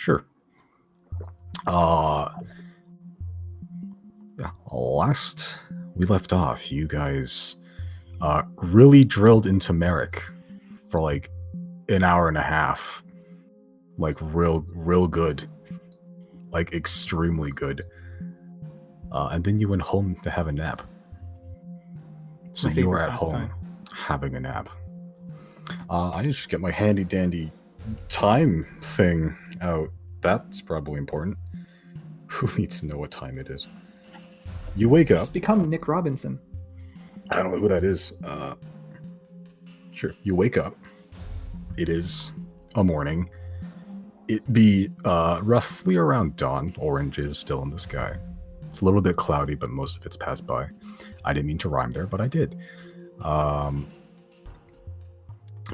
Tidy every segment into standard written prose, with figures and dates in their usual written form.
Sure. Yeah, last we left off, you guys really drilled into Merrick for like an hour and a half. Like real good. Like extremely good. And then you went home to have a nap. So you were at home having a nap. I need to get my handy dandy time thing out. That's probably important. Who needs to know what time it is? You wake up. Just become Nick Robinson. I don't know who that is. Sure. You wake up. It is a morning. It be roughly around dawn. Orange is still in the sky. It's a little bit cloudy, but most of it's passed by. I didn't mean to rhyme there, but I did.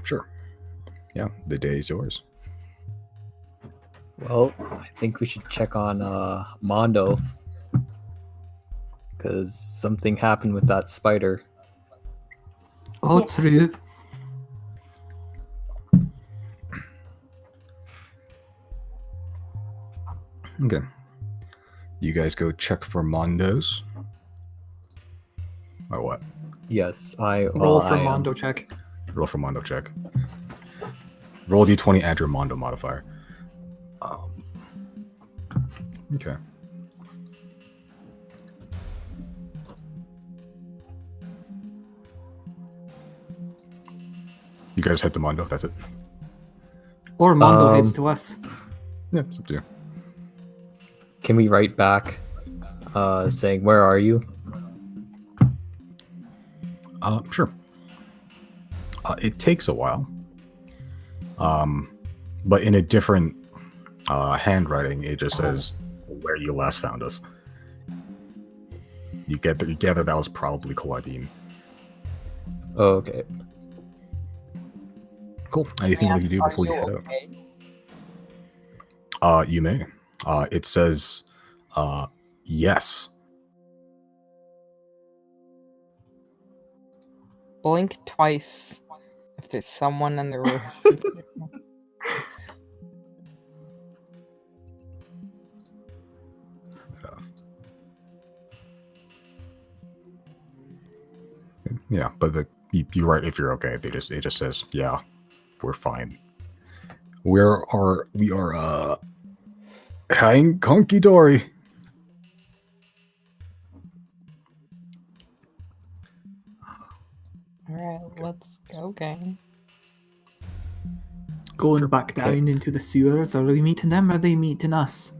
Sure. Yeah, the day is yours. Well, I think we should check on Mondo. Because something happened with that spider. Oh, true. Okay. You guys go check for Mondos? Or what? Yes, roll for Mondo check. Roll for Mondo check. Roll d20, add your Mondo modifier. Okay. You guys head to Mondo, that's it? Or Mondo heads to us. Yeah, it's up to you. Can we write back saying, where are you? Sure. It takes a while. But in a different handwriting, it just says where you last found us. You gather that was probably Klawdeen. Oh, okay. Cool. Anything that you do before you head out? You may. It says, yes. Blink twice if there's someone in the room. Yeah, but you write if you're okay. It just says, yeah, we're fine. We are hang conky dory. Alright, let's go, gang. Going back down into the sewers. Are we meeting them or are they meeting us?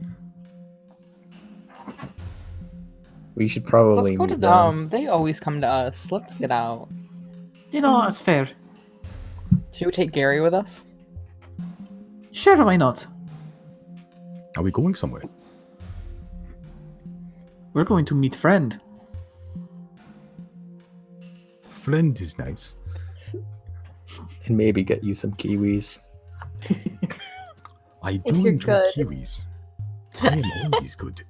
We should probably Let's go to them. They always come to us. Let's get out. You know, that's fair. Should we take Gary with us? Sure, why not? Are we going somewhere? We're going to meet friend. Friend is nice. And maybe get you some kiwis. I do enjoy kiwis. I am always good.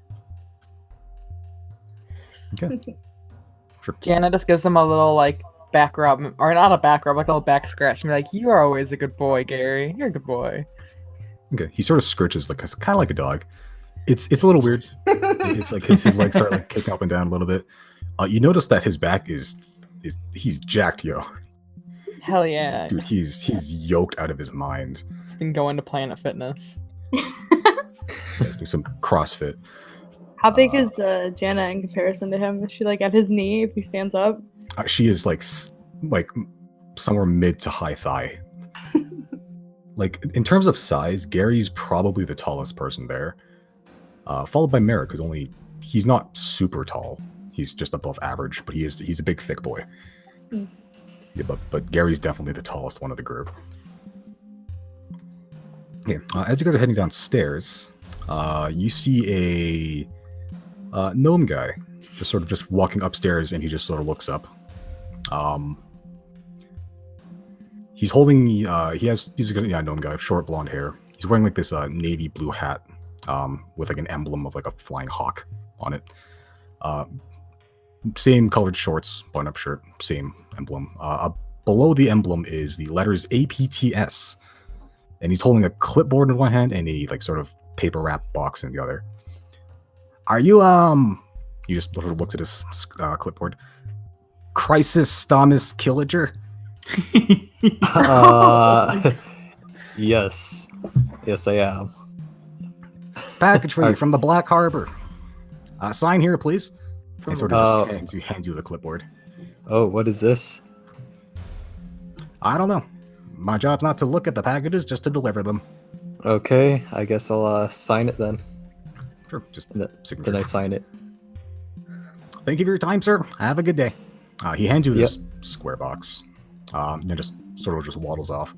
Okay. Sure. Jana just gives him a little, like, back rub, or not a back rub, like a little back scratch, and be like, you are always a good boy, Gary. You're a good boy. Okay. He sort of scritches, like, kind of like a dog. It's a little weird. It's like his legs start like kicking up and down a little bit. You notice that his back is he's jacked, yo. Hell yeah. Dude, he's yoked out of his mind. He's been going to Planet Fitness. Let's do some CrossFit. How big is Jana in comparison to him? Is she like at his knee if he stands up? She is like somewhere mid to high thigh. Like in terms of size, Gary's probably the tallest person there, followed by Merrick, who's he's not super tall. He's just above average, but he's a big thick boy. Mm. Yeah, but Gary's definitely the tallest one of the group. Okay, as you guys are heading downstairs, you see a gnome guy just walking upstairs, and he just sort of looks up. He's holding he's a gnome guy, short blonde hair. He's wearing like this navy blue hat with like an emblem of like a flying hawk on it. Same colored shorts, button-up shirt, same emblem. Below the emblem is the letters APTS, and he's holding a clipboard in one hand and a like sort of paper wrap box in the other. Are you You just sort of looks at his clipboard. Crisis Thomas Killager. Yes. Yes, I am. Package for you from the Black Harbor. Sign here, please. He sort of Oh. just hands you the clipboard. Oh, what is this? I don't know. My job's not to look at the packages, just to deliver them. Okay, I guess I'll sign it then. Sure, just signature. Then I sign it. Thank you for your time, sir. Have a good day. He hands you this square box. Then just sort of just waddles off.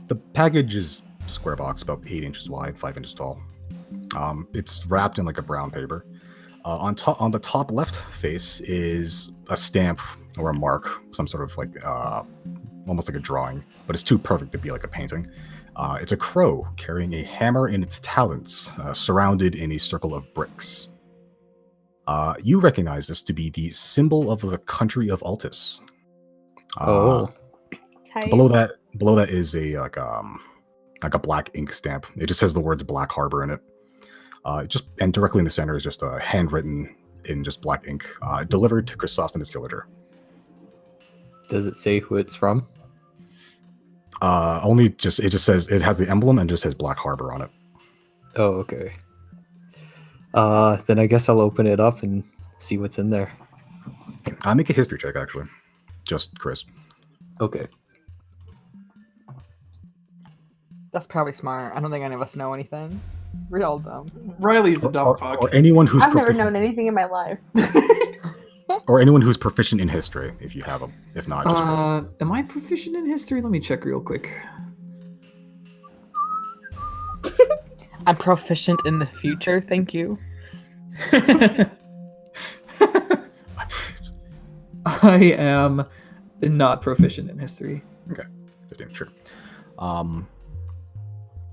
The package is square box, about 8 inches wide, 5 inches tall. It's wrapped in like a brown paper. On the top left face is a stamp or a mark, some sort of like almost like a drawing, but it's too perfect to be like a painting. It's a crow carrying a hammer in its talons, surrounded in a circle of bricks. You recognize this to be the symbol of the country of Altus. Tight. Below that is a like a black ink stamp. It just has the words Black Harbor in it. And directly in the center is just a handwritten in just black ink, delivered to Chrysostom Killager. Does it say who it's from? It just says it has the emblem and just says Black Harbor on it. Oh, okay. Then I guess I'll open it up and see what's in there. Make a history check, actually. Just Chris. Okay. That's probably smart. I don't think any of us know anything. We're all dumb. Riley's a dumb Or, fuck. or anyone who's I've never proficient, known anything in my life. or anyone who's proficient in history, if you have them. If not, just Chris. Am I proficient in history? Let me check real quick. I'm proficient in the future, thank you. I am not proficient in history. 15, sure.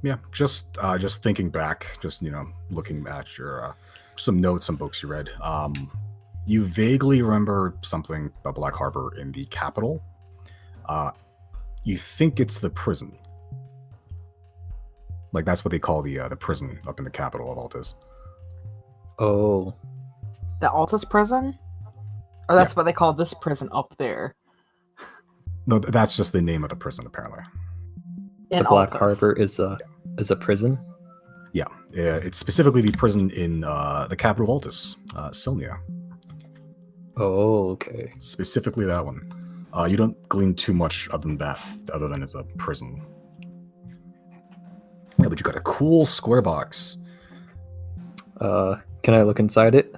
Yeah, just thinking back, just looking at your some notes, some books you read. You vaguely remember something about Black Harbor in the capital. You think it's the prison. Like that's what they call the prison up in the capital of Altus. Oh. The Altus prison? Or that's what they call this prison up there. No, that's just the name of the prison, apparently. In The Black Altus. Harbor is a prison? Yeah, it's specifically the prison in the capital of Altus, Silnia. Oh, okay. Specifically that one. You don't glean too much other than it's a prison. Yeah, but you got a cool square box. Can I look inside it?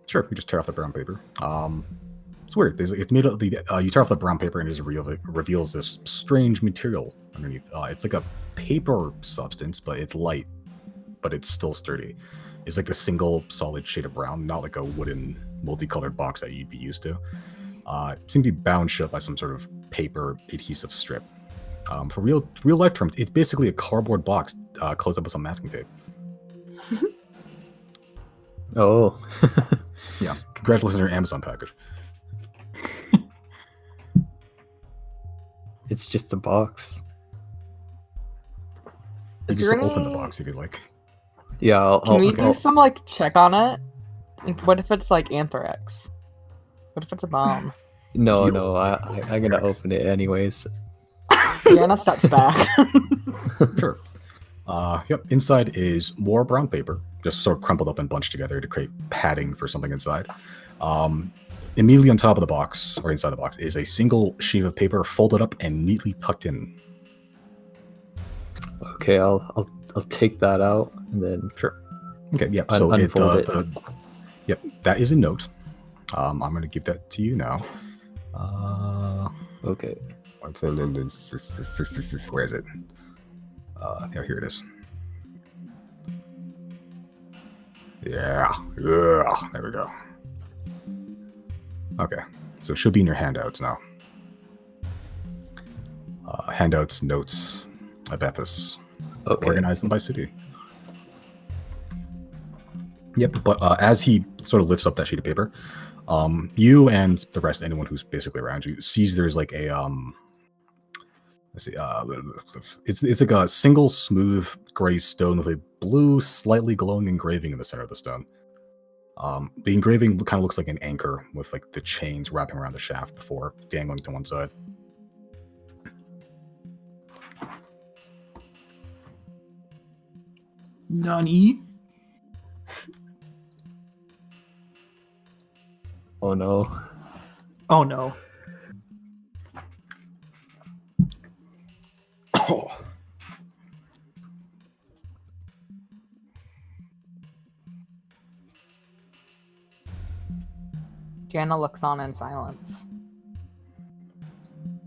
Sure, you just tear off the brown paper. It's weird. It's made of the. You tear off the brown paper and it reveals this strange material underneath. It's like a paper substance, but it's light, but it's still sturdy. It's like a single solid shade of brown, not like a wooden multicolored box that you'd be used to. It seems to be bound shut by some sort of paper adhesive strip. For real life terms, it's basically a cardboard box closed up with some masking tape. Oh. Yeah, congratulations on your Amazon package. It's just a box. You Is just there open the any- box if you'd like. Yeah, Can we do some check on it? What if it's like anthrax? What if it's a bomb? No, You- no, I'm gonna open it anyways. Yana steps back. Sure. Yep. Inside is more brown paper, just sort of crumpled up and bunched together to create padding for something inside. Immediately on top of the box, or inside the box, is a single sheet of paper folded up and neatly tucked in. Okay, I'll take that out and then Sure. Okay. Yep. So unfold it. Yep. That is a note. I'm going to give that to you now. Okay. Where is it? Here it is. Yeah. There we go. Okay. So it should be in your handouts now. Handouts, notes, Abethus. Okay. Organize them by city. Yep, but as he sort of lifts up that sheet of paper, you and the rest, anyone who's basically around you, sees there's like a let's see. It's like a single smooth gray stone with a blue, slightly glowing engraving in the center of the stone. The engraving kind of looks like an anchor with like the chains wrapping around the shaft before dangling to one side. Nani? Oh no. Oh no. Oh. Jana looks on in silence.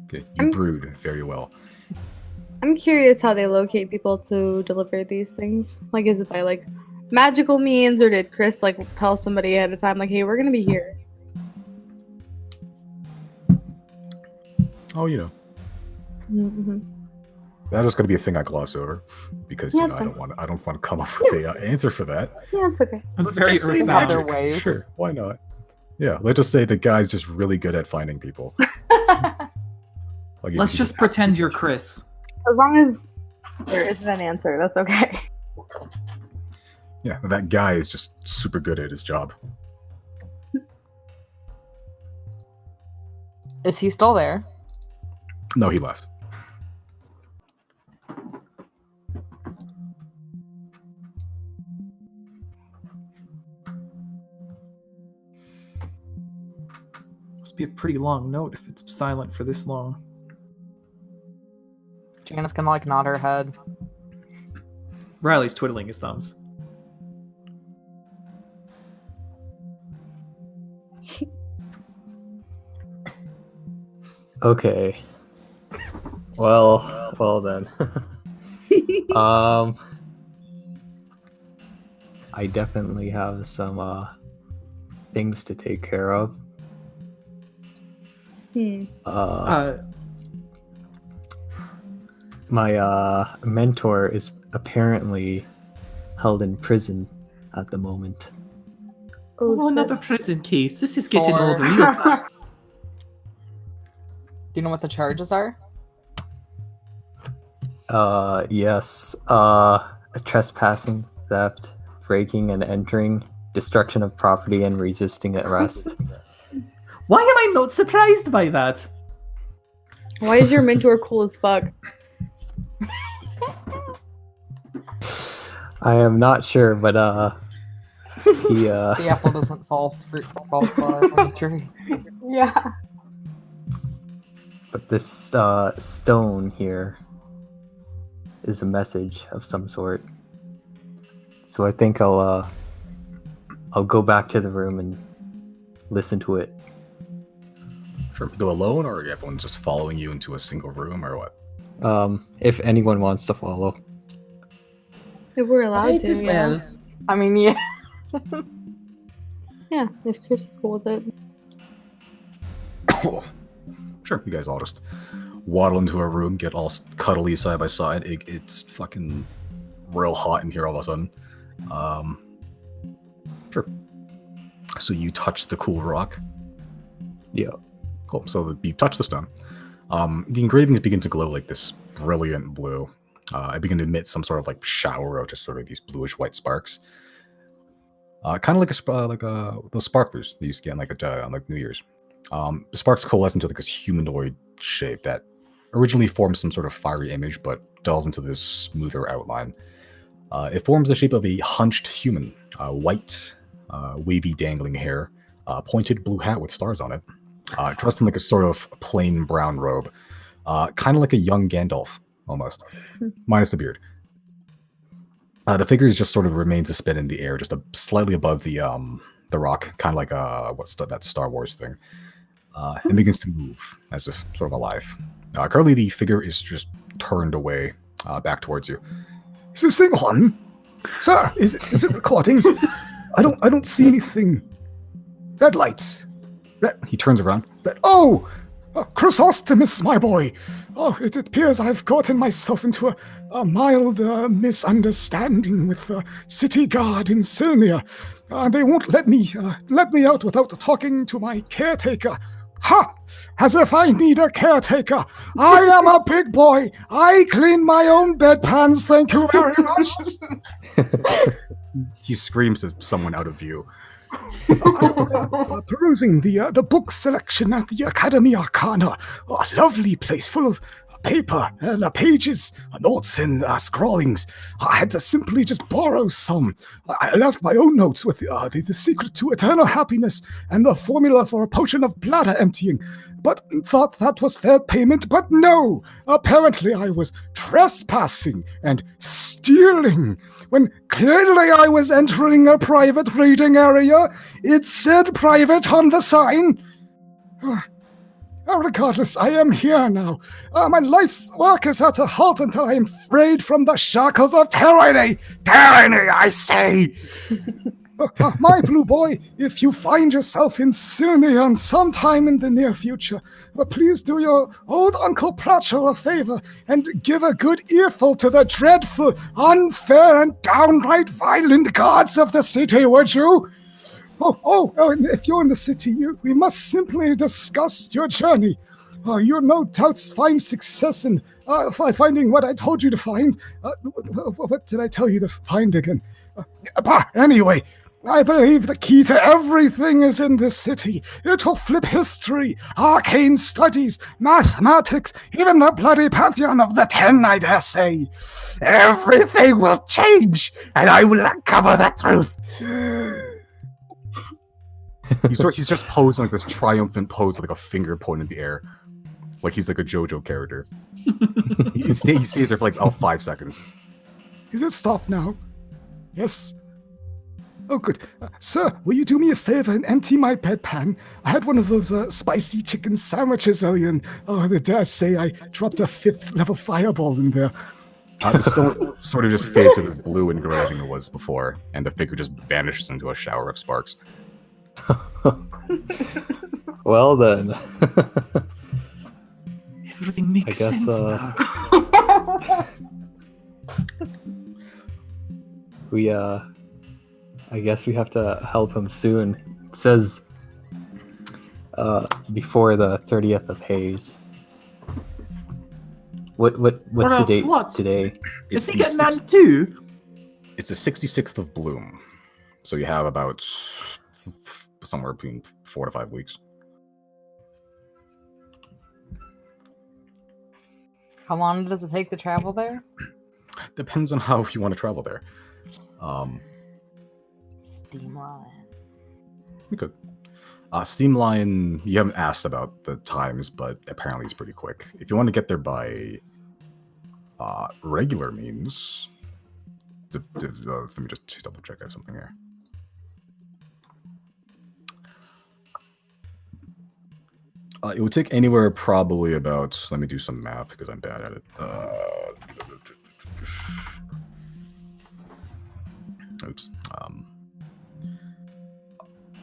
Okay, you brood very well. I'm curious how they locate people to deliver these things. Like, is it by like magical means, or did Chrys like tell somebody ahead of time, like, "Hey, we're gonna be here"? Oh, you know, Mm-hmm. that is going to be a thing I gloss over because Yeah, you it's know, fine. I don't want to come up with a answer for that. Yeah, it's okay. That's very just say earth magic. Other magic. ways. Sure, why not? Yeah, let's just say the guy's just really good at finding people. Like, Let's you just ask pretend people. you're Chrys. As long as there isn't an answer, that's okay. Yeah, that guy is just super good at his job. Is he still there? No, he left. Must be a pretty long note if it's silent for this long. Jana's gonna like nod her head. Riley's twiddling his thumbs. Okay. Well then. I definitely have some things to take care of. My mentor is apparently held in prison at the moment. Oh, shit. another prison case. This is getting Or- old real fast. Do you know what the charges are? Yes. Trespassing, theft, breaking and entering, destruction of property, and resisting arrest. Why am I not surprised by that? Why is your mentor cool as fuck? I am not sure, but he The apple doesn't fall far from the tree. Yeah. but this stone here is a message of some sort. So I think I'll go back to the room and listen to it. Sure. Go alone, or everyone's just following you into a single room, or what? If anyone wants to follow. If we're allowed Might to, as yeah. well. I mean, yeah. Yeah, if Chrys is cool with it. Sure, you guys all just waddle into a room, get all cuddly side by side. It's fucking real hot in here all of a sudden. Sure. So you touch the cool rock. Yeah. Cool. So you touch the stone. The engravings begin to glow like this brilliant blue. I begin to emit some sort of like shower of just sort of these bluish white sparks. Kind of like those sparklers that you used to get on like New Year's. The sparks coalesce into like this humanoid shape that originally forms some sort of fiery image, but dulls into this smoother outline. It forms the shape of a hunched human, white, wavy, dangling hair, pointed blue hat with stars on it, dressed in like a sort of plain brown robe, kind of like a young Gandalf, almost, minus the beard. The figure just sort of remains suspended in the air, just slightly above the rock, kind of like that Star Wars thing. It begins to move as if sort of alive. Currently, the figure is just turned away, back towards you. Is this thing on, sir? Is it recording? I don't see anything. Red lights. He turns around. Oh, Chrysostomus, my boy. Oh, it appears I've gotten myself into a mild misunderstanding with the city guard in Sylnia. They won't let me out without talking to my caretaker. Ha! As if I need a caretaker. I am a big boy. I clean my own bedpans, thank you very much. He screams to someone out of view. I was perusing the book selection at the Academy Arcana. A lovely place full of paper and pages, notes and scrawlings. I had to simply just borrow some. I left my own notes with the secret to eternal happiness and the formula for a potion of bladder emptying, but thought that was fair payment, but no! Apparently I was trespassing and stealing, when clearly I was entering a private reading area. It said private on the sign. Regardless, I am here now. My life's work is at a halt until I am freed from the shackles of tyranny. Tyranny, I say! My blue boy, if you find yourself in Sunion sometime in the near future, please do your old Uncle Pratchell a favor and give a good earful to the dreadful, unfair, and downright violent gods of the city, would you? And if you're in the city, we must simply discuss your journey. You'll no doubt find success in finding what I told you to find. What did I tell you to find again? Anyway, I believe the key to everything is in this city. It will flip history, arcane studies, mathematics, even the bloody pantheon of the 10, I dare say. Everything will change, and I will uncover the truth. He's just posing like this triumphant pose with like a finger pointed in the air. Like he's like a JoJo character. he stays there for like 5 seconds. Is it stopped now? Yes. Oh, good. Sir, will you do me a favor and empty my bedpan? I had one of those spicy chicken sandwiches earlier, and I dare say I dropped a 5th level fireball in there. The stone sort of just fades to this blue and gray thing it was before, and the figure just vanishes into a shower of sparks. Well then. Everything makes sense now. I guess we have to help him soon. It says before the 30th of Haze. What's the date today? Is he getting that too? It's the 66th of Bloom. So you have about somewhere between 4 to 5 weeks. How long does it take to travel there? Depends on how you want to travel there. Steamline. We could. Steamline, you haven't asked about the times, but apparently it's pretty quick. If you want to get there by regular means, let me just double check. I have something here. It would take anywhere probably about, let me do some math because I'm bad at it. Oops.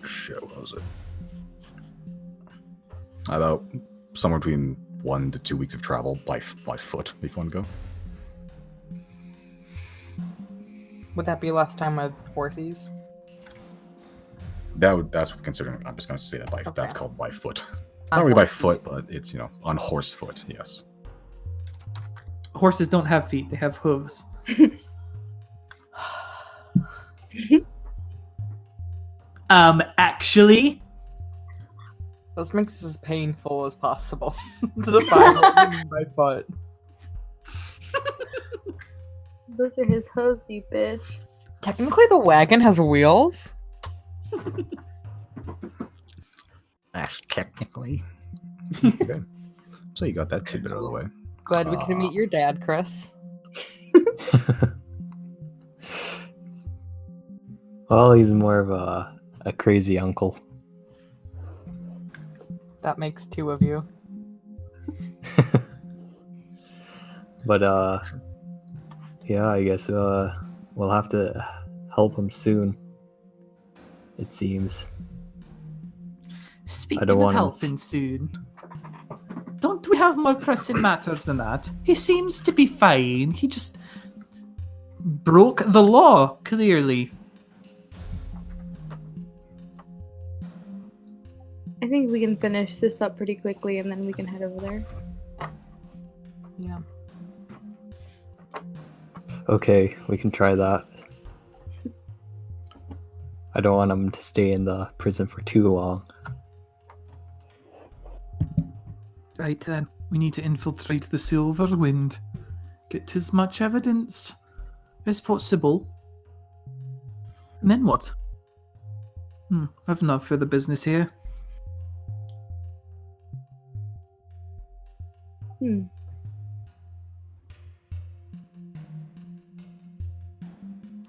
Shit, what was it? About somewhere between 1 to 2 weeks of travel by foot if you want to go. Would that be less time with horses? That's considering. I'm just going to say that Okay. That's called by foot. Not really by foot, but it's on horse foot. Yes. Horses don't have feet; they have hooves. Actually, Let's make this as painful as possible to define what you mean by foot. Those are his hooves, you bitch. Technically, the wagon has wheels. That's technically. Okay. So you got that tidbit out of the way. Glad we could meet your dad, Chrys. Well, he's more of a crazy uncle. That makes 2 of you. But yeah, I guess we'll have to help him soon. It seems. speaking don't of want helping soon, don't we have more pressing matters than that? He seems to be fine. He just broke the law, clearly. I think we can finish this up pretty quickly and then we can head over there. Yeah. Okay, we can try that. I don't want him to stay in the prison for too long. Right then, we need to infiltrate the Silver Wind. Get as much evidence as possible. And then what? I've no further business here.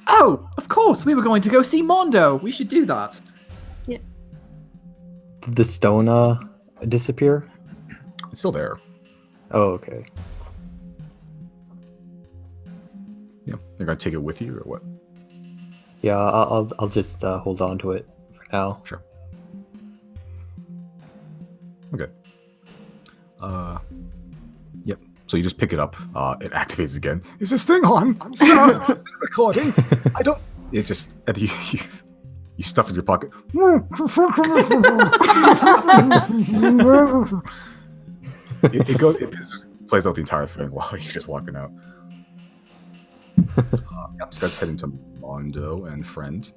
Oh, of course, we were going to go see Mondo. We should do that. Did the stone disappear? It's still there. Oh, okay. Yeah, they're gonna take it with you or what? Yeah, I'll just hold on to it for now. Sure. Okay. Yep. So you just pick it up. It activates again. Is this thing on? I'm sorry, it's not recording. I don't. It just you stuff it in your pocket. it goes. It just plays out the entire thing while you're just walking out. Yep. So guys heading to Mondo and friend,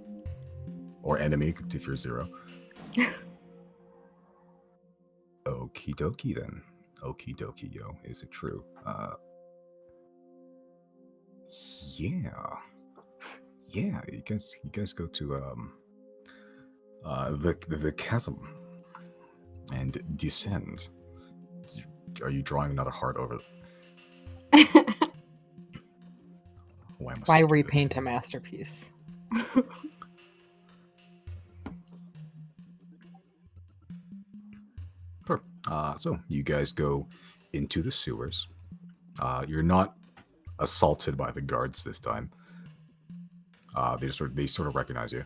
or enemy if you're 0. Okie dokie then. Okie dokie, yo. Is it true? Yeah. Yeah, you guys go to the chasm and descend. Are you drawing another heart over? Why repaint a masterpiece? So you guys go into the sewers. You're not assaulted by the guards this time. They sort of recognize you.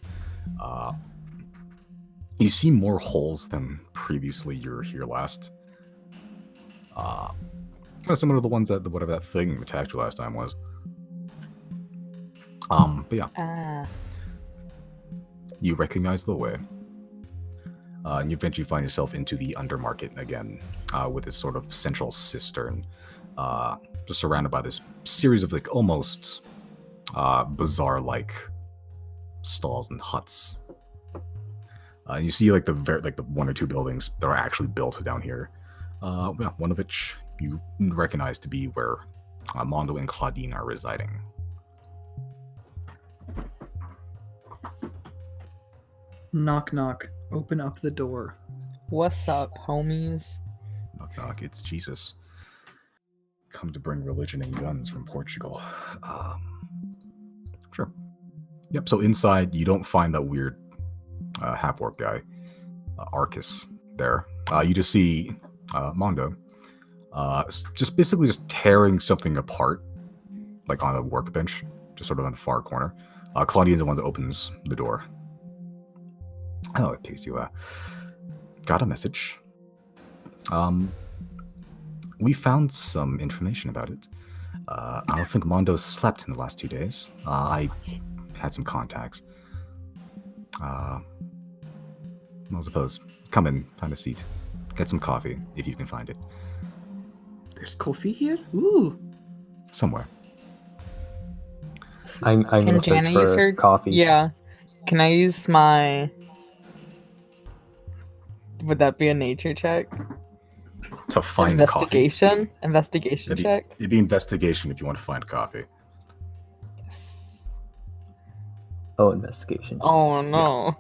You see more holes than previously you were here last. Kind of similar to the ones that whatever that thing attacked you last time was. But yeah. You recognize the way. And you eventually find yourself into the undermarket again, with this sort of central cistern, just surrounded by this series of like almost bazaar-like stalls and huts. You see like the 1 or 2 buildings that are actually built down here. One of which you recognize to be where Mondo and Klawdeen are residing. Knock, knock. Open up the door. What's up, homies? Knock, knock. It's Jesus. Come to bring religion and guns from Portugal. Sure. Yep. So inside, you don't find that weird half-orc guy, Arcus, there. You just see Mondo, just basically just tearing something apart, like on a workbench, just sort of on the far corner. Klawdeen's the one that opens the door. Oh, it takes you. Got a message. We found some information about it. I don't think Mondo slept in the last 2 days. I had some contacts. I suppose. Come in, find a seat. Get some coffee, if you can find it. There's coffee here? Ooh. Somewhere. I'm Can gonna Jana search use for her coffee. Yeah. Can I use my? Would that be a nature check? To find Investigation? coffee. Investigation check? It'd be investigation if you want to find coffee. Yes. Oh, investigation. Oh no.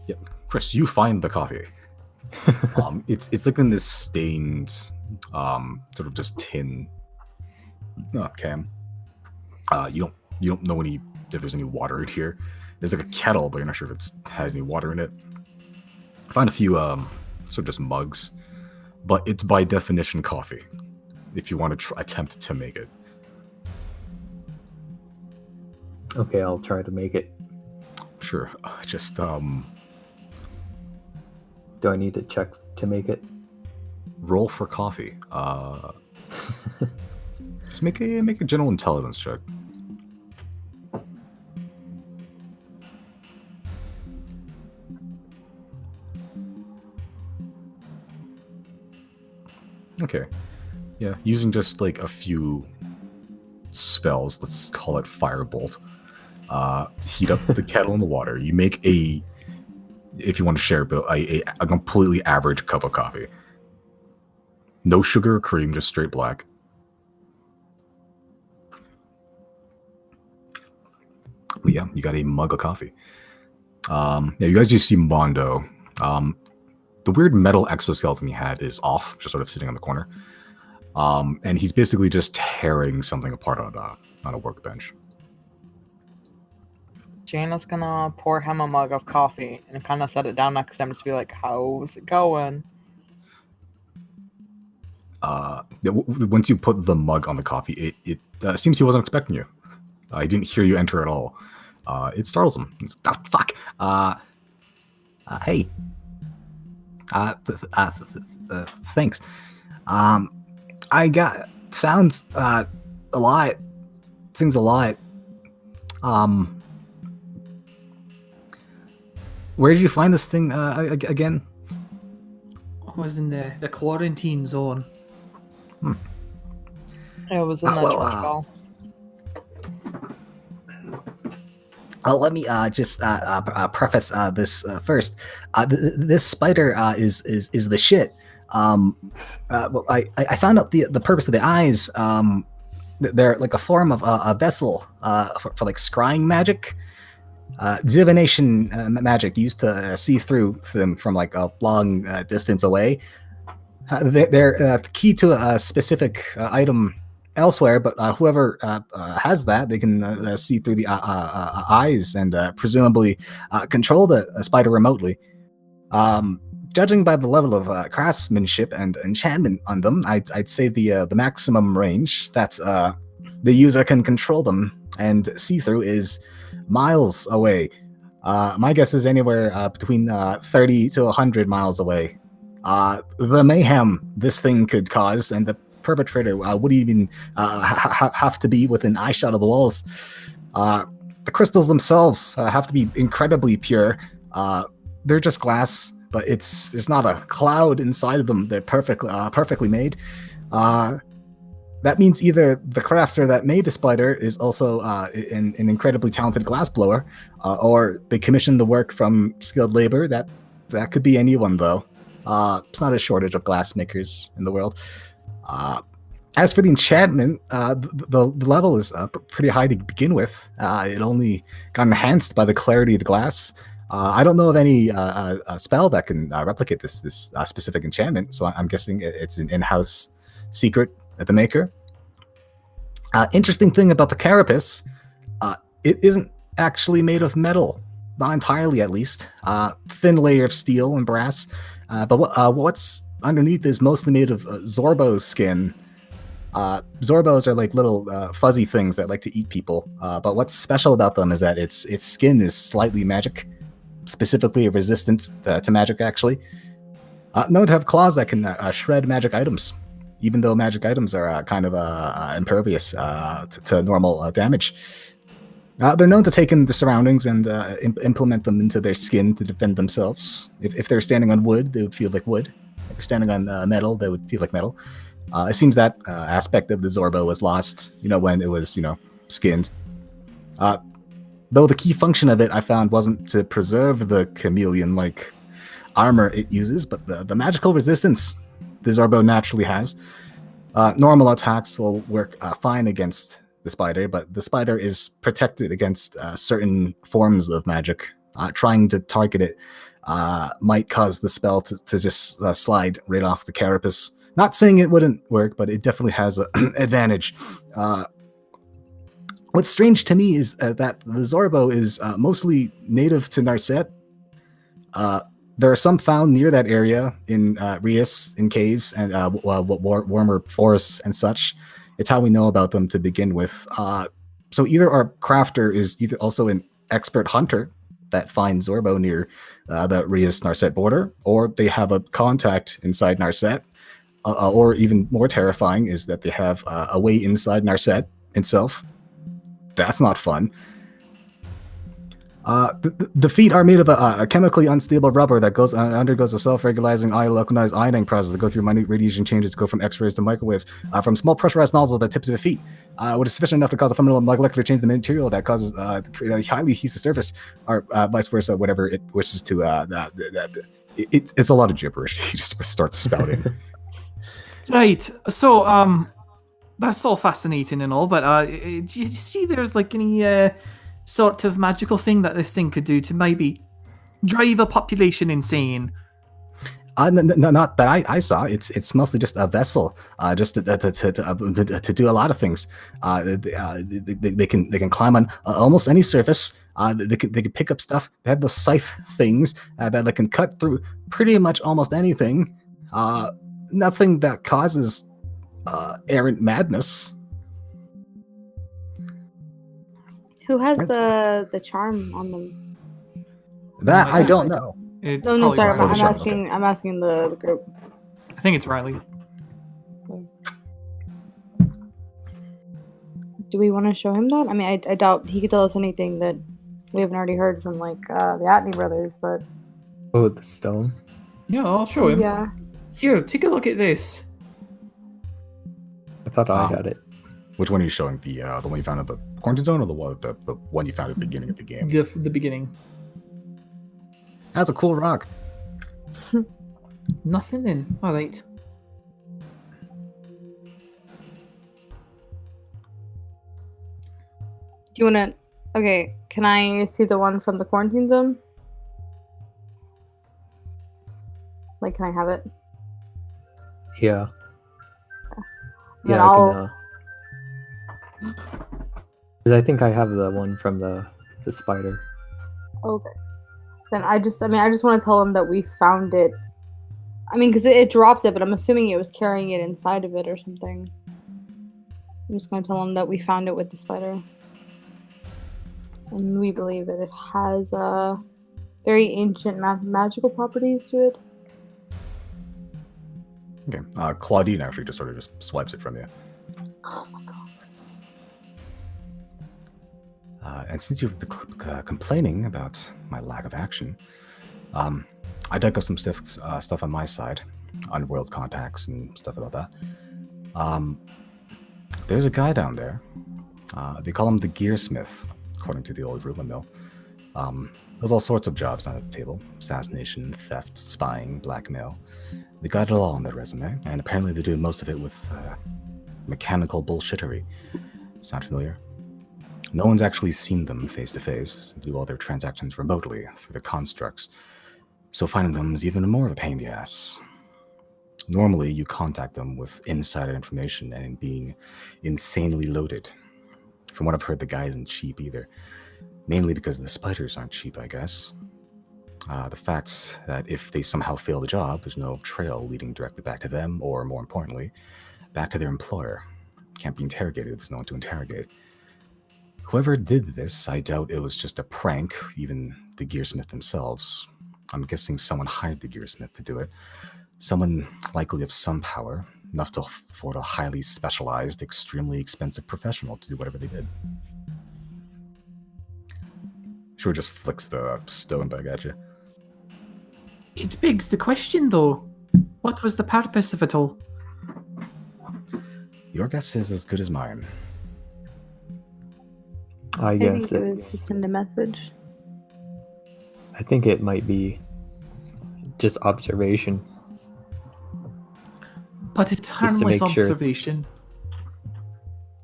Yep. Chris, you find the coffee. It's like in this stained, sort of just tin can. You don't know if there's any water in here. There's like a kettle, but you're not sure if it has any water in it. I find a few sort of just mugs, but it's by definition coffee. If you want to attempt to make it. Okay, I'll try to make it. Sure. Just Do I need to check to make it? roll for coffee. Just make a general intelligence check. Okay. Yeah, using just like a few spells, let's call it Firebolt. Heat up the kettle in the water. You make if you want to share, Bill, a completely average cup of coffee. No sugar or cream, just straight black. But yeah, you got a mug of coffee. Yeah, you guys just see Mondo. The weird metal exoskeleton he had is off, just sort of sitting on the corner. And he's basically just tearing something apart on a workbench. Jana's gonna pour him a mug of coffee and kind of set it down next to him to be like, how's it going? Once you put the mug on the coffee, it seems he wasn't expecting you. He didn't hear you enter at all. It startles him. He's like, oh, fuck. Hey. Thanks. I found a lot. Things a lot. Where did you find this thing again? I was in the quarantine zone. It was in the church bell. Let me just preface this first. This spider is the shit. Well, I found out the purpose of the eyes. They're like a form of a vessel for like scrying magic, divination magic used to see through them from like a long distance away. They're key to a specific item elsewhere, but whoever has that, they can see through the eyes and presumably control the spider remotely. Judging by the level of craftsmanship and enchantment on them, I'd say the maximum range that the user can control them and see through is miles away. My guess is anywhere between 30 to 100 miles away. The mayhem this thing could cause, and the perpetrator wouldn't even have to be within eyeshot of the walls. The crystals themselves have to be incredibly pure. They're just glass, but there's not a cloud inside of them. They're perfectly made. That means either the crafter that made the spider is also an incredibly talented glassblower, or they commissioned the work from skilled labor. That could be anyone, though. It's not a shortage of glass makers in the world. As for the enchantment, the level is pretty high to begin with. It only got enhanced by the clarity of the glass. I don't know of any spell that can replicate this specific enchantment, so I'm guessing it's an in-house secret at the maker. Interesting thing about the carapace, it isn't actually made of metal, not entirely at least. Thin layer of steel and brass, but what's underneath is mostly made of Zorbo skin. Zorbos are like little fuzzy things that like to eat people, but what's special about them is that its skin is slightly magic, specifically resistant to magic, actually. Known to have claws that can shred magic items, even though magic items are kind of impervious to normal damage. They're known to take in the surroundings and implement them into their skin to defend themselves. If they're standing on wood, they would feel like wood. If they're standing on metal, they would feel like metal. It seems that aspect of the Zorbo was lost, when it was, skinned. Though the key function of it, I found, wasn't to preserve the chameleon-like armor it uses, but the magical resistance the Zorbo naturally has. Normal attacks will work fine against the spider, but the spider is protected against certain forms of magic. Trying to target it might cause the spell to just slide right off the carapace. Not saying it wouldn't work, but it definitely has an advantage. What's strange to me is that the Zorbo is mostly native to Narset. There are some found near that area in Rias, in caves, and warmer forests and such. It's how we know about them to begin with. So either our crafter is either also an expert hunter that finds Zorbo near the Rias-Narset border, or they have a contact inside Narset, or even more terrifying is that they have a way inside Narset itself. That's not fun. The feet are made of a chemically unstable rubber that undergoes a self-regulating localized ioning process that go through minute radiation changes to go from X-rays to microwaves from small pressurized nozzles at the tips of the feet. What is sufficient enough to cause a fundamental molecular change in the material that causes a highly adhesive surface, or vice versa, whatever it wishes to. It's a lot of gibberish. He just starts spouting. Right. So, that's all fascinating and all, but do you see there's like any sort of magical thing that this thing could do to maybe drive a population insane? Not that I saw. It's mostly just a vessel, just to do a lot of things. They can climb on almost any surface. They can pick up stuff. They have the scythe things that they can cut through pretty much almost anything. Nothing that causes errant madness. Who has the charm on them? That I don't know. It's No, probably sorry. Riley. I'm asking the group. I think it's Riley. Do we want to show him that? I mean, I doubt he could tell us anything that we haven't already heard from like the Atney brothers, but Oh, the stone. Yeah, I'll show him. yeah. Here, take a look at this. I thought I had it. Which one are you showing? The one you found at the quarantine zone, or the one you found at the beginning of the game? The beginning. That's a cool rock. Nothing then. All right. Do you want to? Okay, can I see the one from the quarantine zone? Like, can I have it? Yeah. Then Yeah, I'll. Because I think I have the one from the spider. Okay. Then I just want to tell him that we found it. I mean, because it dropped it, but I'm assuming it was carrying it inside of it or something. I'm just going to tell him that we found it with the spider. And we believe that it has very ancient magical properties to it. Okay. Klawdeen actually just swipes it from you. Oh my god. And since you're complaining about my lack of action, I dug up some stuff on my side, underworld contacts and stuff about that. There's a guy down there. They call him the Gearsmith, according to the old rumor mill. There's all sorts of jobs down at the table: assassination, theft, spying, blackmail. They got it all on their resume, and apparently they do most of it with mechanical bullshittery. Sound familiar? No one's actually seen them face to face. They do all their transactions remotely through the constructs. So finding them is even more of a pain in the ass. Normally, you contact them with insider information and being insanely loaded. From what I've heard, the guy isn't cheap either. Mainly because the spiders aren't cheap, I guess. The facts that if they somehow fail the job, there's no trail leading directly back to them, or more importantly, back to their employer. Can't be interrogated if there's no one to interrogate. Whoever did this, I doubt it was just a prank, even the Gearsmith themselves. I'm guessing someone hired the Gearsmith to do it. Someone likely of some power, enough to afford a highly specialized, extremely expensive professional to do whatever they did. Sure just flicks the stone back at you. It begs the question, though. What was the purpose of it all? Your guess is as good as mine. I guess think it was to send a message. I think it might be just observation. But it's to harmless make sure. observation.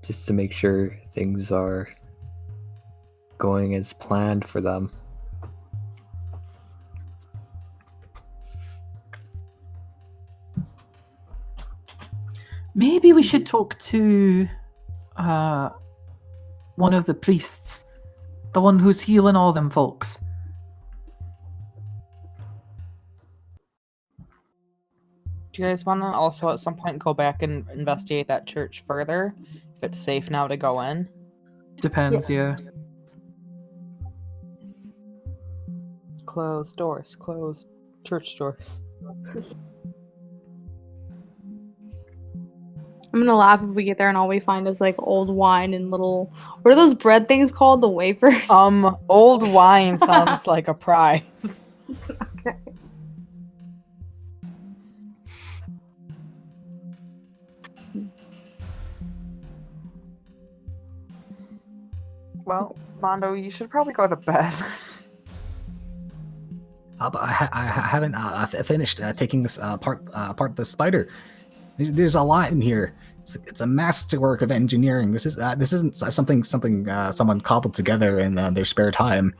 Just to make sure things are going as planned for them. Maybe we should talk to one of the priests. The one who's healing all them folks. Do you guys want to also at some point go back and investigate that church further? If it's safe now to go in? Depends, Yes. yeah. Yes. Closed doors. Closed church doors. I'm gonna laugh if we get there and all we find is like old wine and little. What are those bread things called? The wafers. Old wine sounds like a prize. Okay. Well, Mondo, you should probably go to bed. But I haven't finished taking this apart the spider. There's a lot in here. It's a masterwork of engineering. This isn't something someone cobbled together in their spare time.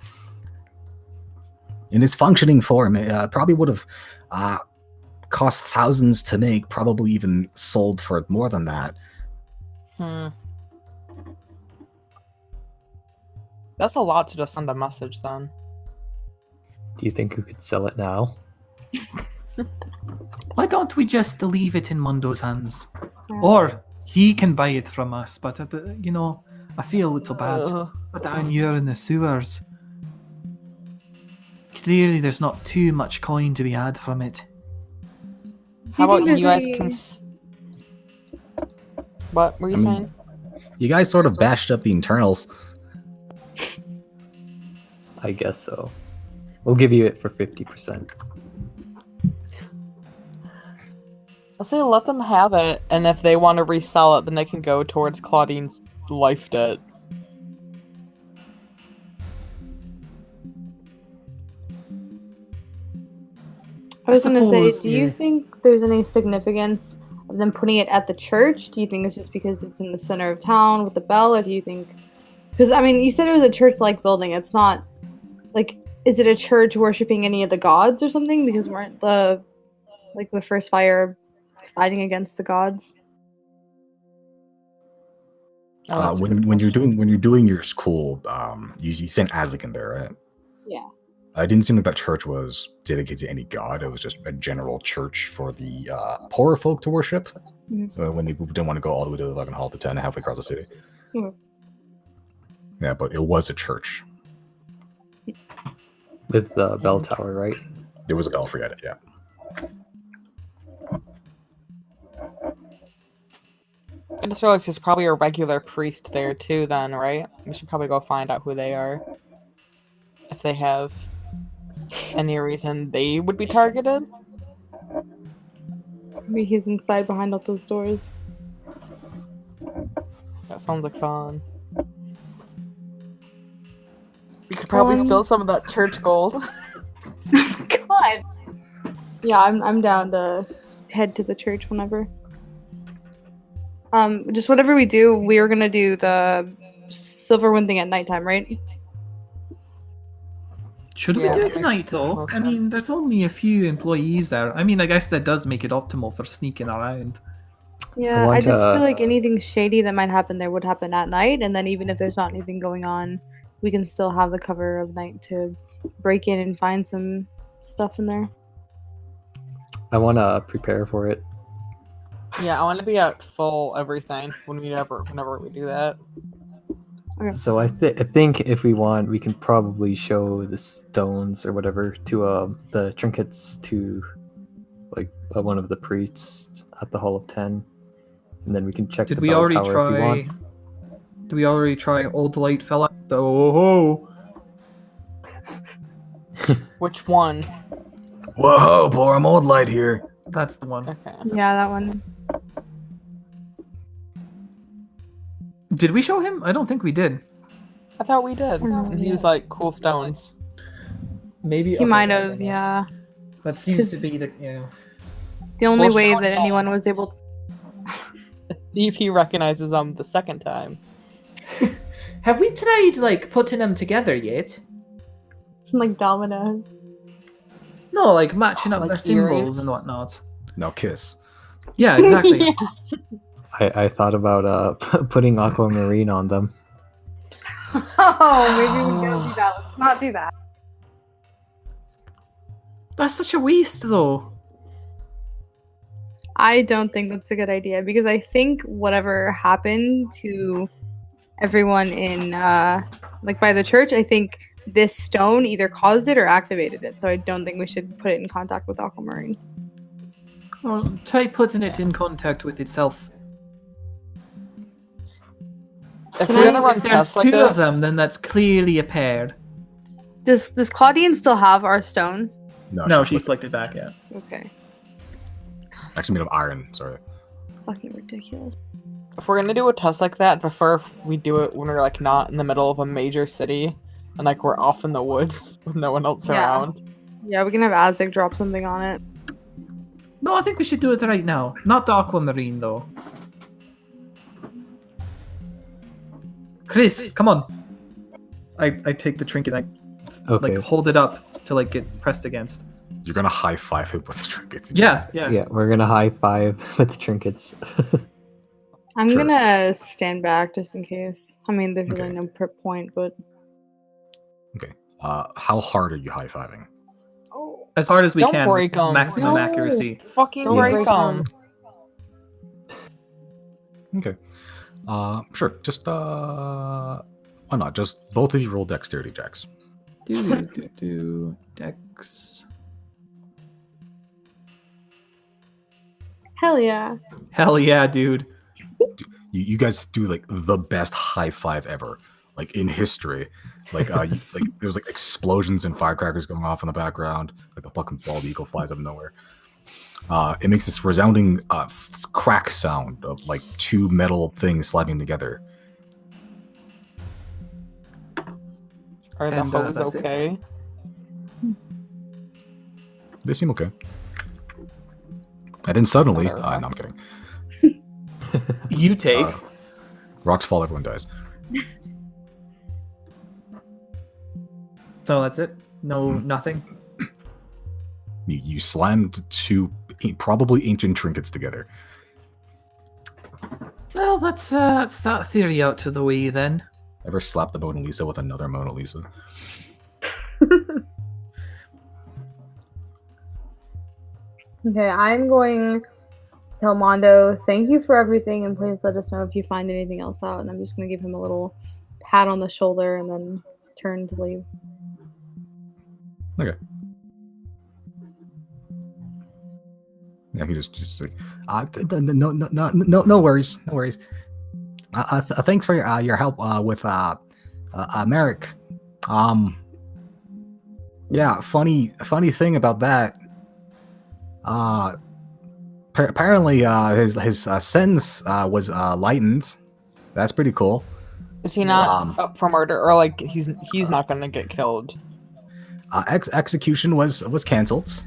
In its functioning form, it probably would have cost thousands to make, probably even sold for more than that. That's a lot to just send a message then. Do you think we could sell it now? Why don't we just leave it in Mondo's hands? Or he can buy it from us, but I feel a little bad. But down here in the sewers, clearly there's not too much coin to be had from it. How about think you guys there's What were you saying? You guys sort of bashed up the internals. I guess so. We'll give you it for 50%. I'll say let them have it, and if they want to resell it, then they can go towards Klawdeen's life debt. I was gonna say, suppose, do you yeah. think there's any significance of them putting it at the church? Do you think it's just because it's in the center of town with the bell, or do you think? Because I mean, you said it was a church-like building. It's not like, is it a church worshiping any of the gods or something? Because weren't the first fire fighting against the gods? When you're doing your school, you sent Azek in there, right? Yeah. It didn't seem like that church was dedicated to any god. It was just a general church for the poorer folk to worship when they didn't want to go all the way to the 11 Hall to 10 halfway across the city. Mhm. Yeah, but it was a church. With the bell tower, right? There was a belfry at it, yeah. I just realized there's probably a regular priest there too then, right? We should probably go find out who they are. If they have any reason they would be targeted. Maybe he's inside behind all those doors. That sounds like fun. We could probably steal some of that church gold. God. Yeah, I'm down to head to the church whenever. Just whatever we do, we were gonna do the Silverwind thing at nighttime, right? Should we Yeah, do that it tonight, makes though? more I mean, sense. there's only a few employees there. I mean, I guess that does make it optimal for sneaking around. Yeah, want I just to- feel like anything shady that might happen there would happen at night, and then even if there's not anything going on, we can still have the cover of night to break in and find some stuff in there. I want to prepare for it. Yeah, I want to be at full everything whenever we do that. So I think if we want, we can probably show the stones or whatever to the trinkets to like one of the priests at the Hall of 10, and then we can check Did the we bell already tower if we try? want. Did we already try Old Light Fella? Oh, Which one? Whoa, poor I'm old light here. that's the one. Okay. Yeah, that one. Did we show him? I don't think we did. I thought we did. And he was like, cool stones. Maybe He might have, yeah. That seems to 'Cause- be the yeah. The only Well, way show that him. anyone was able See if he recognizes them the second time. Have we tried like putting them together yet? like dominoes. No, like matching up Like their symbols earrings? and whatnot. Now kiss. Yeah, exactly. Yeah. I thought about putting aquamarine on them. Oh, maybe we don't do that. Let's not do that. That's such a waste, though. I don't think that's a good idea because I think whatever happened to everyone in like by the church, I think this stone either caused it or activated it. So I don't think we should put it in contact with aquamarine. Well, try putting it in contact with itself. If Can we're gonna I- run If there's tests like two this, of them, then that's clearly a pair. Does Klawdeen still have our stone? No, she flipped flicked it back, yeah. Okay. it. Actually made of iron. Sorry. Fucking ridiculous. if we're gonna do a test like that, I prefer if we do it when we're like not in the middle of a major city and like we're off in the woods with no one else Yeah. around. Yeah, we can have Azek drop something on it. No, I think we should do it right now. Not the aquamarine, though. Chrys, come on. I take the trinket. I Okay. like hold it up to like get pressed against. You're gonna high five it with the trinkets. Yeah. Yeah, we're gonna high five with trinkets. I'm Sure. gonna stand back just in case. I mean, there's really Okay. no point, but How hard are you high fiving? As hard as we Don't can, break with 'em. maximum No. accuracy. Fucking Don't break break 'em. 'em. Okay. Sure. Just why not? Just both of you roll dexterity checks. Do Dex. hell yeah. Hell yeah, dude. You guys do like the best high five ever, like in history. Like like there was like explosions and firecrackers going off in the background. Like a fucking bald eagle flies out of nowhere. It makes this resounding crack sound of like two metal things slapping together. Are the And, hoes that's it. okay? They seem okay. And then suddenly, Another no, I'm rocks. kidding. You take. Rocks fall, everyone dies. So that's it. No, nothing. You slammed two probably ancient trinkets together. Well, that's that theory out to the way then. Ever slap the Mona Lisa with another Mona Lisa? Okay, I'm going to tell Mondo, thank you for everything, and please let us know if you find anything else out. And I'm just going to give him a little pat on the shoulder and then turn to leave. Okay. Yeah, he just like, no worries, no worries. Thanks for your help with Merrick. Yeah, funny thing about that. Apparently, his sentence was lightened. That's pretty cool. Is he not up for murder, or like he's not gonna get killed? Execution was canceled.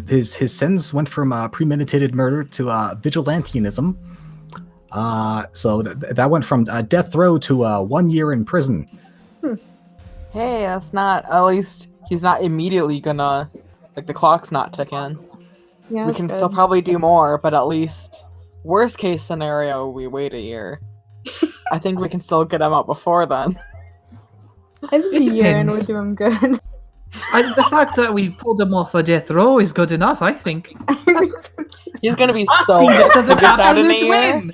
His sentence went from premeditated murder to vigilantism. So that went from death row to 1 year in prison. Hey, that's not. At least he's not immediately gonna. Like the clock's not ticking. Yeah, We that's can good. still probably do more, but at least worst case scenario, we wait a year. I think we can still get him out before then. I think It a year in depends. would do him good. The fact that we pulled him off a death row is good enough, I think. He's gonna be I so see this as an pissed out in a absolute year. win.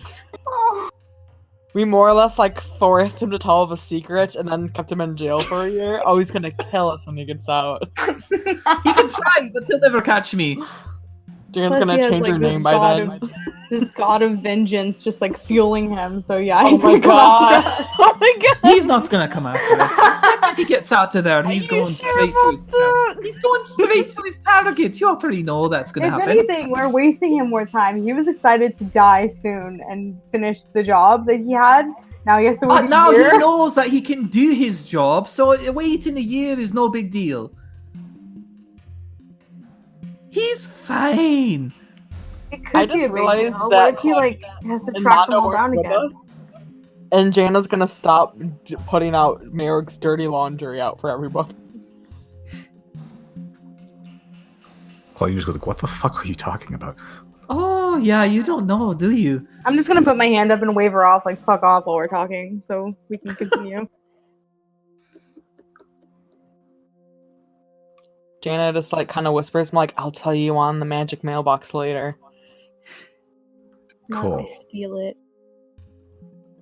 We more or less like forced him to tell of a secret and then kept him in jail for a year. Oh, he's gonna kill us when he gets out. He can try, but he'll never catch me. Jane's Plus, gonna he has, change like, her this name by god then. of- This god of vengeance just like fueling him. So yeah, Oh he's my gonna come after god! us. Oh my god! He's not gonna come after us. The second he gets out of there, Are he's you going sure straight to about his target. that? He's going straight to his target. You already know that's gonna If happen. anything, we're wasting him more time. He was excited to die soon and finish the job that he had. Now he has to wait But a now year. he knows that he can do his job, so waiting a year is no big deal. He's fine. It I could be just a big realized deal. that What if he like has to And track them Mondo all down works with again? us. And Jana's gonna stop putting out Merrick's dirty laundry out for everybody. Klawdeen just goes like, "What the fuck are you talking about?" Oh yeah, you don't know, do you? I'm just gonna put my hand up and wave her off, like fuck off while we're talking, so we can continue. Jana just like kind of whispers, "I'm like, I'll tell you on the magic mailbox later." Not if I Cool. steal it.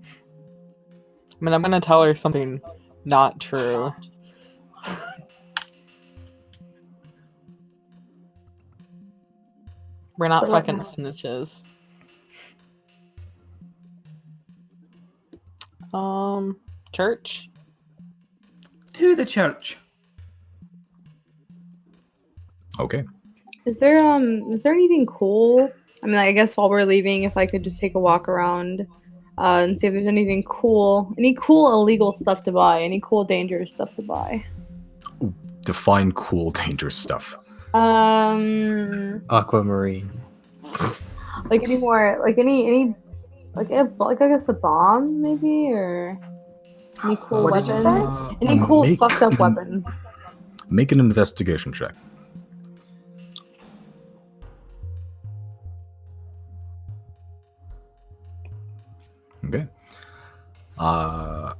I mean, I'm gonna tell her something not true. We're not So what fucking now? snitches. Church. To the church. Okay. Is there anything cool? I mean, I guess while we're leaving, if I could just take a walk around, and see if there's anything cool, any cool illegal stuff to buy, any cool dangerous stuff to buy. Define cool, dangerous stuff. Aquamarine. Like any more, like any, like I guess a bomb maybe, or any cool What did you weapons. say? Any cool fucked up weapons. Make an investigation check. Okay. I'll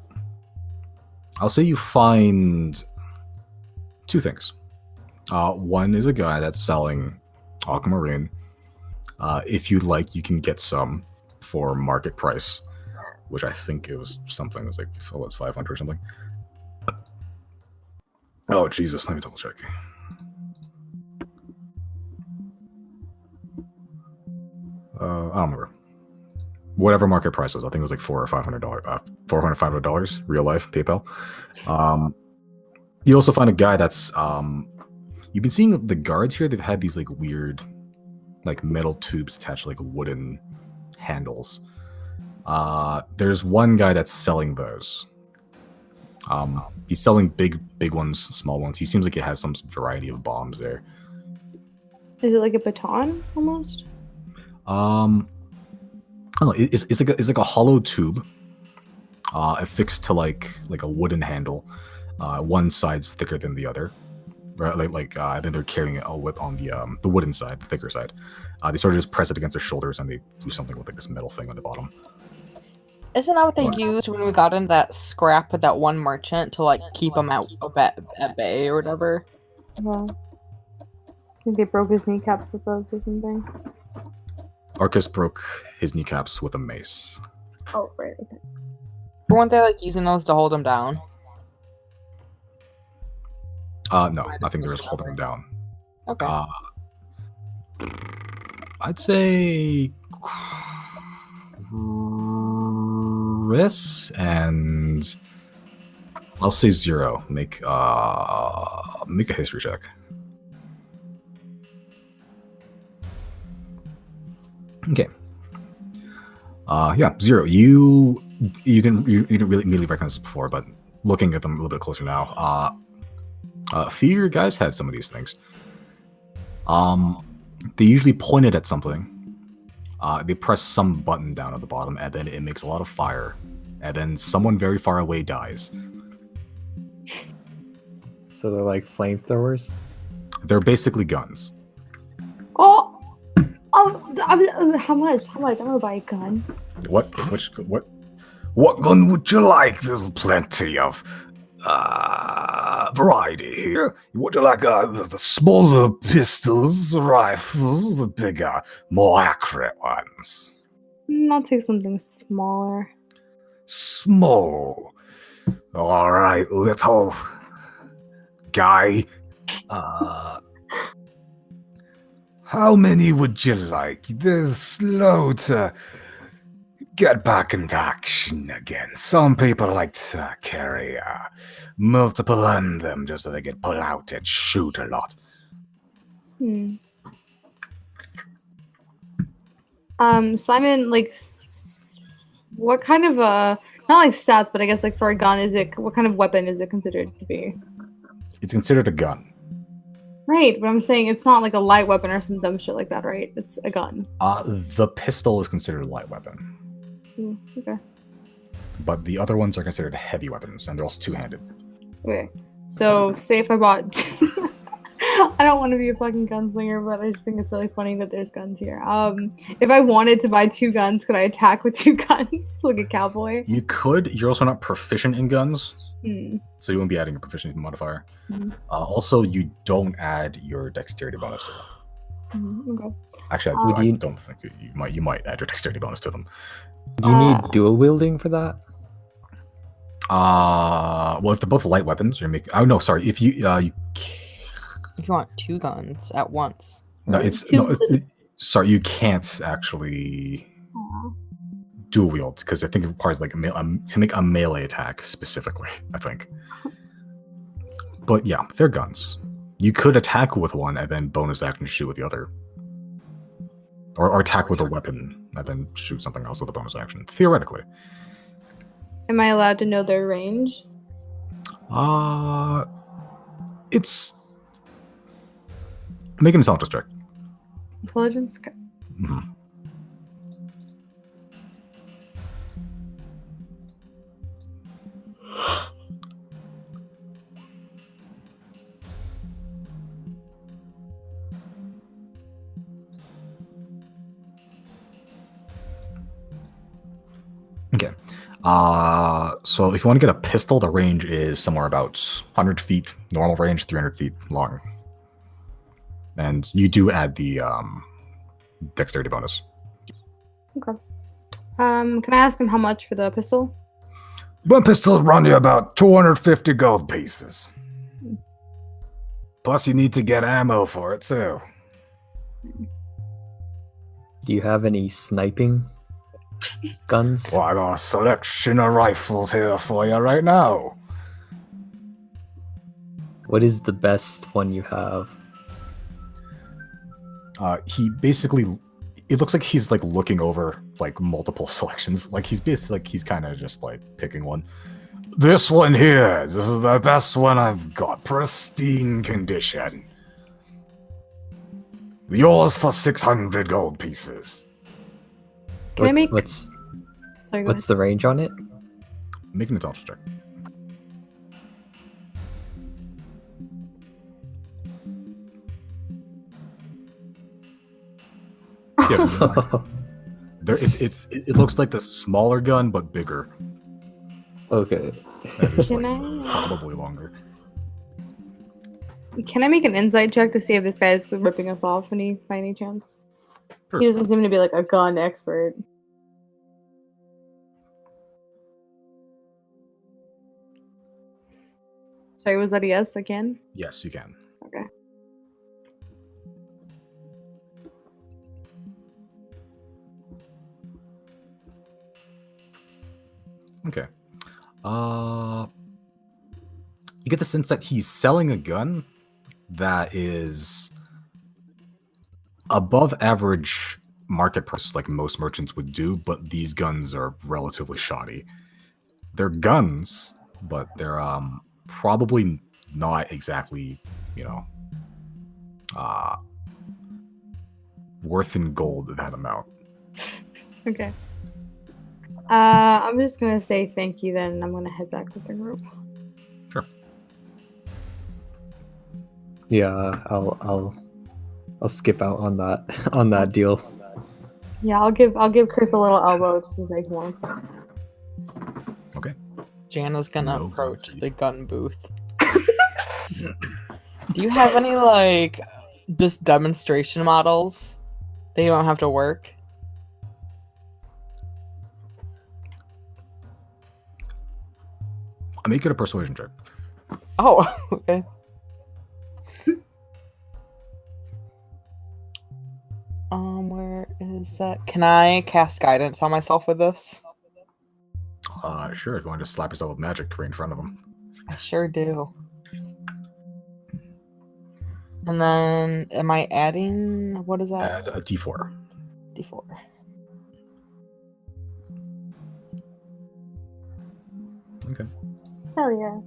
say you find two things. One is a guy that's selling aquamarine. If you'd like, you can get some for market price, which I think it was something. It was like, what's 500 or something? Oh Jesus! Let me double check. I don't remember. Whatever market price was, I think it was like $400 or $500, real life PayPal. You also find a guy that's you've been seeing the guards here. They've had these like weird, like metal tubes attached to like wooden handles. There's one guy that's selling those. He's selling big ones, small ones. He seems like he has some variety of bombs there. Is it like a baton almost? I don't know, it's like a hollow tube, affixed to like a wooden handle. One side's thicker than the other, right? Then they're carrying a whip on the wooden side, the thicker side. They sort of just press it against their shoulders and they do something with like this metal thing on the bottom. Isn't that what they used when we got into that scrap with that one merchant to like keep him at bay or whatever? Well, I think they broke his kneecaps with those or something. Arcus broke his kneecaps with a mace. Oh, right. Okay. But weren't they like using those to hold him down? No, I think they're just holding him down. Okay. I'd say Chrys and I'll say 0. Make a history check. Okay. Yeah, 0. You didn't really immediately recognize this before, but looking at them a little bit closer now, a few of your guys had some of these things. They usually point it at something. They press some button down at the bottom, and then it makes a lot of fire, and then someone very far away dies. So they're like flamethrowers? They're basically guns. Oh, how much? I'm gonna buy a gun. What gun would you like? There's plenty of variety here. Would you like the smaller pistols, rifles, the bigger, more accurate ones? I'll take something smaller. Small. All right, little guy. How many would you like? They're slow to get back into action again. Some people like to carry multiple on them just so they can pull out and shoot a lot. Simon, like, what kind of not like stats, but I guess like for a gun, what kind of weapon is it considered to be? It's considered a gun. Right, but I'm saying it's not like a light weapon or some dumb shit like that, right? It's a gun. The pistol is considered a light weapon. Okay. But the other ones are considered heavy weapons, and they're also two-handed. Okay. So, say if I bought... I don't want to be a fucking gunslinger, but I just think it's really funny that there's guns here. If I wanted to buy 2 guns, could I attack with 2 guns? Like a cowboy? You could. You're also not proficient in guns. Hmm. So you won't be adding a proficiency modifier. Also, you don't add your dexterity bonus to them. Okay. Actually, I don't think you might add your dexterity bonus to them. Do you need dual wielding for that? Well, if they're both light weapons, you're making. Oh no, sorry. If you If you want 2 guns at once. no, sorry, you can't actually dual wield because I think it requires like to make a melee attack specifically. I think. But yeah, they're guns. You could attack with one and then bonus action shoot with the other, or attack with a weapon and then shoot something else with a bonus action. Theoretically. Am I allowed to know their range? It's make an intelligence check. Intelligence? Okay. Mm-hmm. Okay. So if you want to get a pistol, the range is somewhere about 100 feet normal range, 300 feet long. And you do add the dexterity bonus. Okay. Can I ask him how much for the pistol? One pistol will run you about 250 gold pieces. Plus you need to get ammo for it too. Do you have any sniping guns? Well, I got a selection of rifles here for you right now. What is the best one you have? He basically, it looks like he's like looking over like multiple selections. Like he's basically like he's kind of just like picking one. This one here, this is the best one I've got. Pristine condition. Yours for 600 gold pieces. Can I make... What's Sorry, go what's the range on it? Make an intelligence check. Yeah, it looks like the smaller gun but bigger. Okay. And it's Can like I... probably longer. Can I make an insight check to see if this guy is ripping us off by any chance? Sure. He doesn't seem to be like a gun expert. Sorry, was that a yes again? Yes, you can. Okay. Okay. You get the sense that he's selling a gun that is above average market price, like most merchants would do, but these guns are relatively shoddy. They're guns, but they're probably not exactly, worth in gold that amount. Okay. I'm just gonna say thank you then, and I'm gonna head back with the group. Sure. Yeah, I'll skip out on that deal. Yeah, I'll give Chris a little elbow just to say he wants. Okay. Jana's gonna No approach gold. the gun booth. Do you have any like just demonstration models? They don't have to work. I make it a persuasion check. Oh, okay. Where is that? Can I cast guidance on myself with this? Sure, if you want to just slap yourself with magic right in front of him. I sure do. And then, am I adding? What is that? Add a d4. D4. Okay. Hell yeah.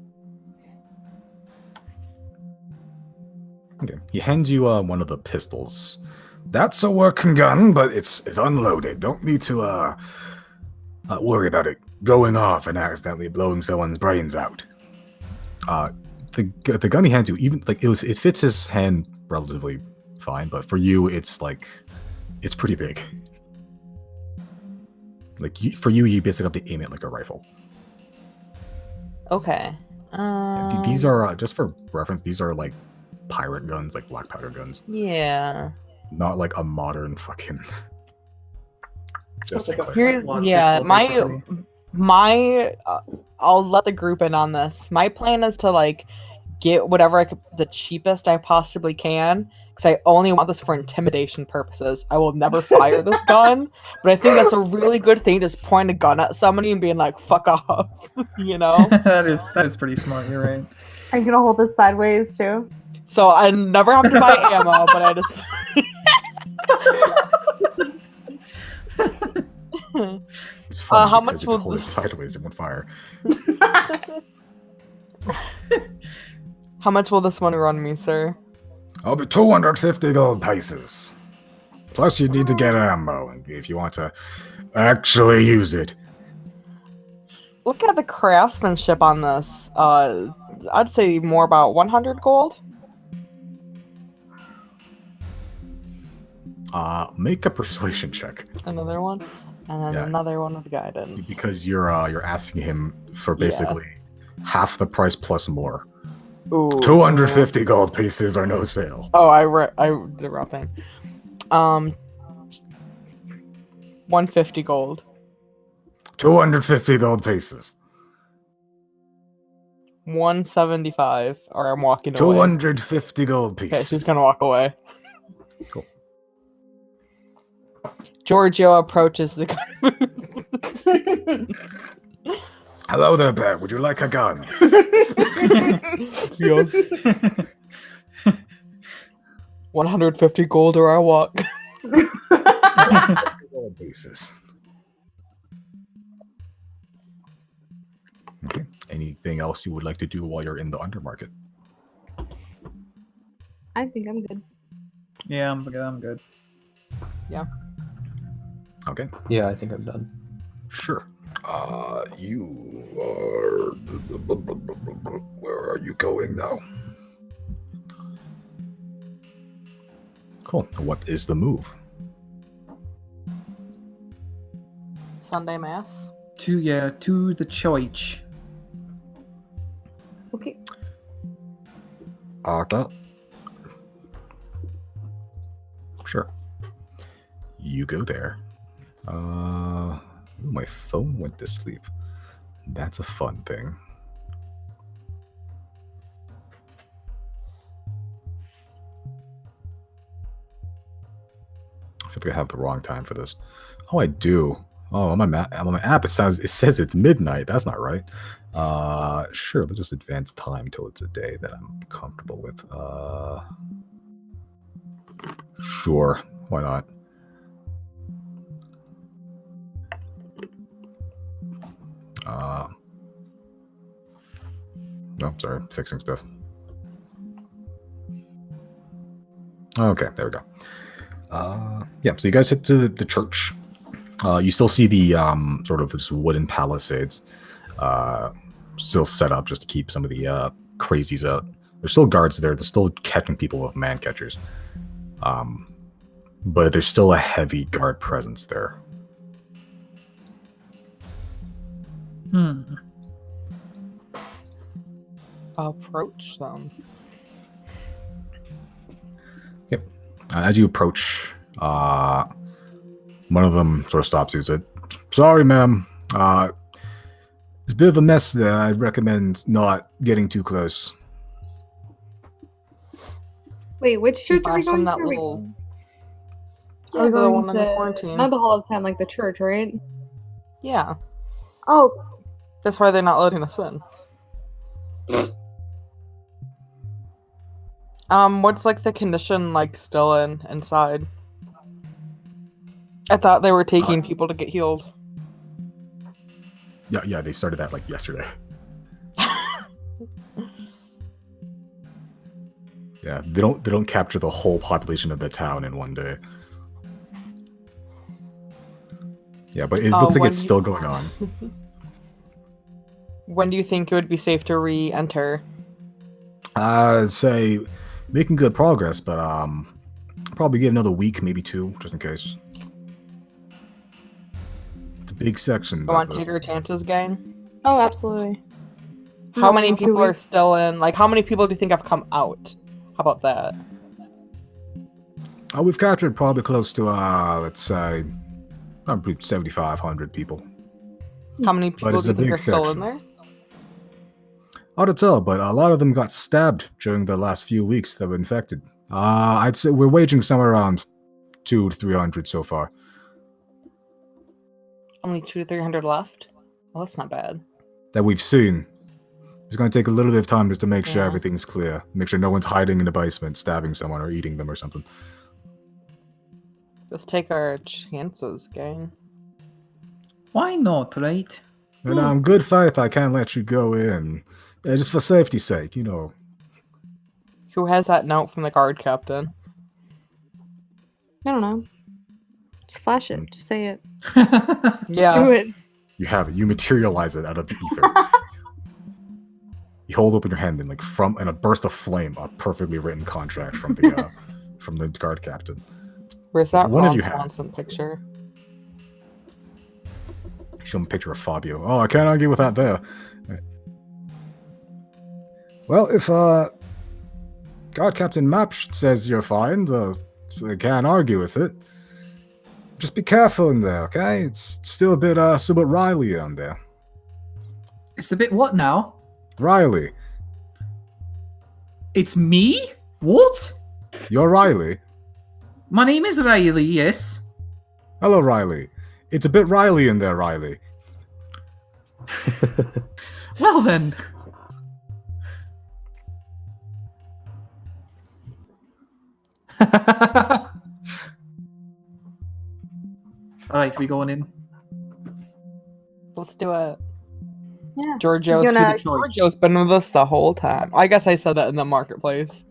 Okay. He hands you one of the pistols. That's a working gun, but it's unloaded. Don't need to worry about it going off and accidentally blowing someone's brains out. The gun he hands you, even like it fits his hand relatively fine, but for you, it's pretty big. Like for you, basically have to aim it like a rifle. Okay. These are just for reference. These are like pirate guns, like black powder guns. Yeah. Not like a modern fucking. Just Sounds like a Here's flintlock yeah, pistol, my I'll let the group in on this. My plan is to like get whatever the cheapest I possibly can, because I only want this for intimidation purposes. I will never fire this gun, but I think that's a really good thing, just point a gun at somebody and being like, fuck off, you know? that is pretty smart. You're right. Are you gonna hold it sideways too? So I never have to buy ammo, but I just... It's funny how because much you will can hold it this- sideways and won't fire. How much will this one run me, sir? I'll be 250 gold pieces. Plus, you need to get ammo if you want to actually use it. Look at the craftsmanship on this. I'd say more about 100 gold. Make a persuasion check Another one, and then Yeah. another one with guidance. because you're asking him for basically half the price plus more. Ooh. 250 gold pieces are no sale. Oh, I did the wrong thing. 150 gold. 250 gold pieces. 175. Or I'm walking away. 250 gold pieces. Okay, she's gonna walk away. Cool. Giorgio approaches the gun. Hello there, bear. Would you like a gun? Yes. 150 gold or I walk. Gold pieces. Okay. Anything else you would like to do while you're in the undermarket? I think I'm good. Yeah, I'm good. Okay. Yeah, I think I'm done. Sure. You are. Where are you going now? Cool. What is the move? Sunday mass. To the church. Okay. Okay. Sure. You go there. Ooh, my phone went to sleep. That's a fun thing. I feel like I have the wrong time for this. Oh, I do. Oh, on my app, it says it's midnight. That's not right. Sure. Let's just advance time till it's a day that I'm comfortable with. Sure. Why not? No, sorry, fixing stuff. Okay, there we go. Yeah, so you guys hit to the church. You still see the sort of just wooden palisades still set up just to keep some of the crazies out. There's still guards there. They're still catching people with man catchers. But there's still a heavy guard presence there. Approach them. Yep. As you approach, one of them sort of stops you and said, "Sorry, ma'am. It's a bit of a mess there. I'd recommend not getting too close." Wait, which church are we Flash from going that to? little. Are we the going one in the to quarantine. not the Hall of Time, like the church, right? Yeah, Oh, that's why they're not letting us in. What's like the condition like still inside? I thought they were taking people to get healed. Yeah, they started that like yesterday. Yeah, they don't capture the whole population of the town in one day. Yeah, but it looks like when it's do you- still going on. When do you think it would be safe to re-enter? Say making good progress, but probably give another week, maybe 2, just in case. It's a big section. You want to take our chances, gang? oh, absolutely. How No, many in 2 people are weeks. still in? Like, how many people do you think have come out? How about that? We've captured probably close to let's say probably 7,500 people. How many people it's do you a think big are still in section. there? Hard to tell, but a lot of them got stabbed during the last few weeks that were infected. I'd say we're waging somewhere around 200 to 300 so far. Only 200 to 300 left? Well, that's not bad. That we've seen. It's going to take a little bit of time just to make sure Yeah. everything's clear. Make sure no one's hiding in the basement, stabbing someone, or eating them or something. Let's take our chances, gang. Why not, right? And I'm good faith I can't let you go in. Just for safety's sake, you know. Who has that note from the guard captain? I don't know. Just flash it. Just say it. Yeah. Do it. You have it. You materialize it out of the ether. You hold open your hand and in a burst of flame, a perfectly written contract from the from the guard captain. Where's that One of Ron you has. Swanson picture? Show him a picture of Fabio. Oh, I can't argue with that there. Right. Well, if guard captain Map says you're fine, I can't argue with it. Just be careful in there, okay? It's still a bit Riley on there. It's a bit what now? Riley. It's me? What? You're Riley. My name is Riley, yes. Hello, Riley. It's a bit Riley in there, Riley. Well then. Alright, we going in? Let's do it. Yeah. Giorgio's, You gonna- to the charge. Giorgio's been with us the whole time. I guess I said that in the marketplace.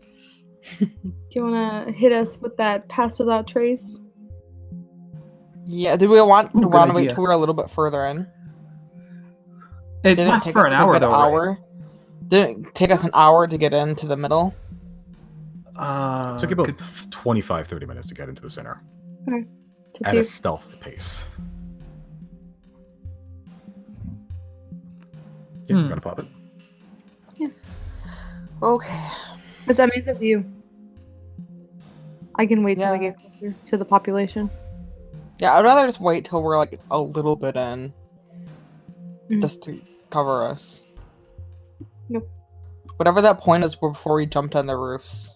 Do you want to hit us with that pass without trace? Yeah, do we want Ooh, to good want to wait idea. till we're a little bit further in? It Didn't lasts take for us an a hour good though, right? hour? Didn't it take us an hour to get into the middle? It took about Good. 25, 30 minutes to get into the center. Took At you- a stealth pace. Yeah, Hmm. gotta pop it. Okay. It's up to you. I can wait till I Yeah. get closer to the population. Yeah, I'd rather just wait till we're like a little bit in. Mhm. Just to cover us. Yep. Whatever that point is before we jumped on the roofs.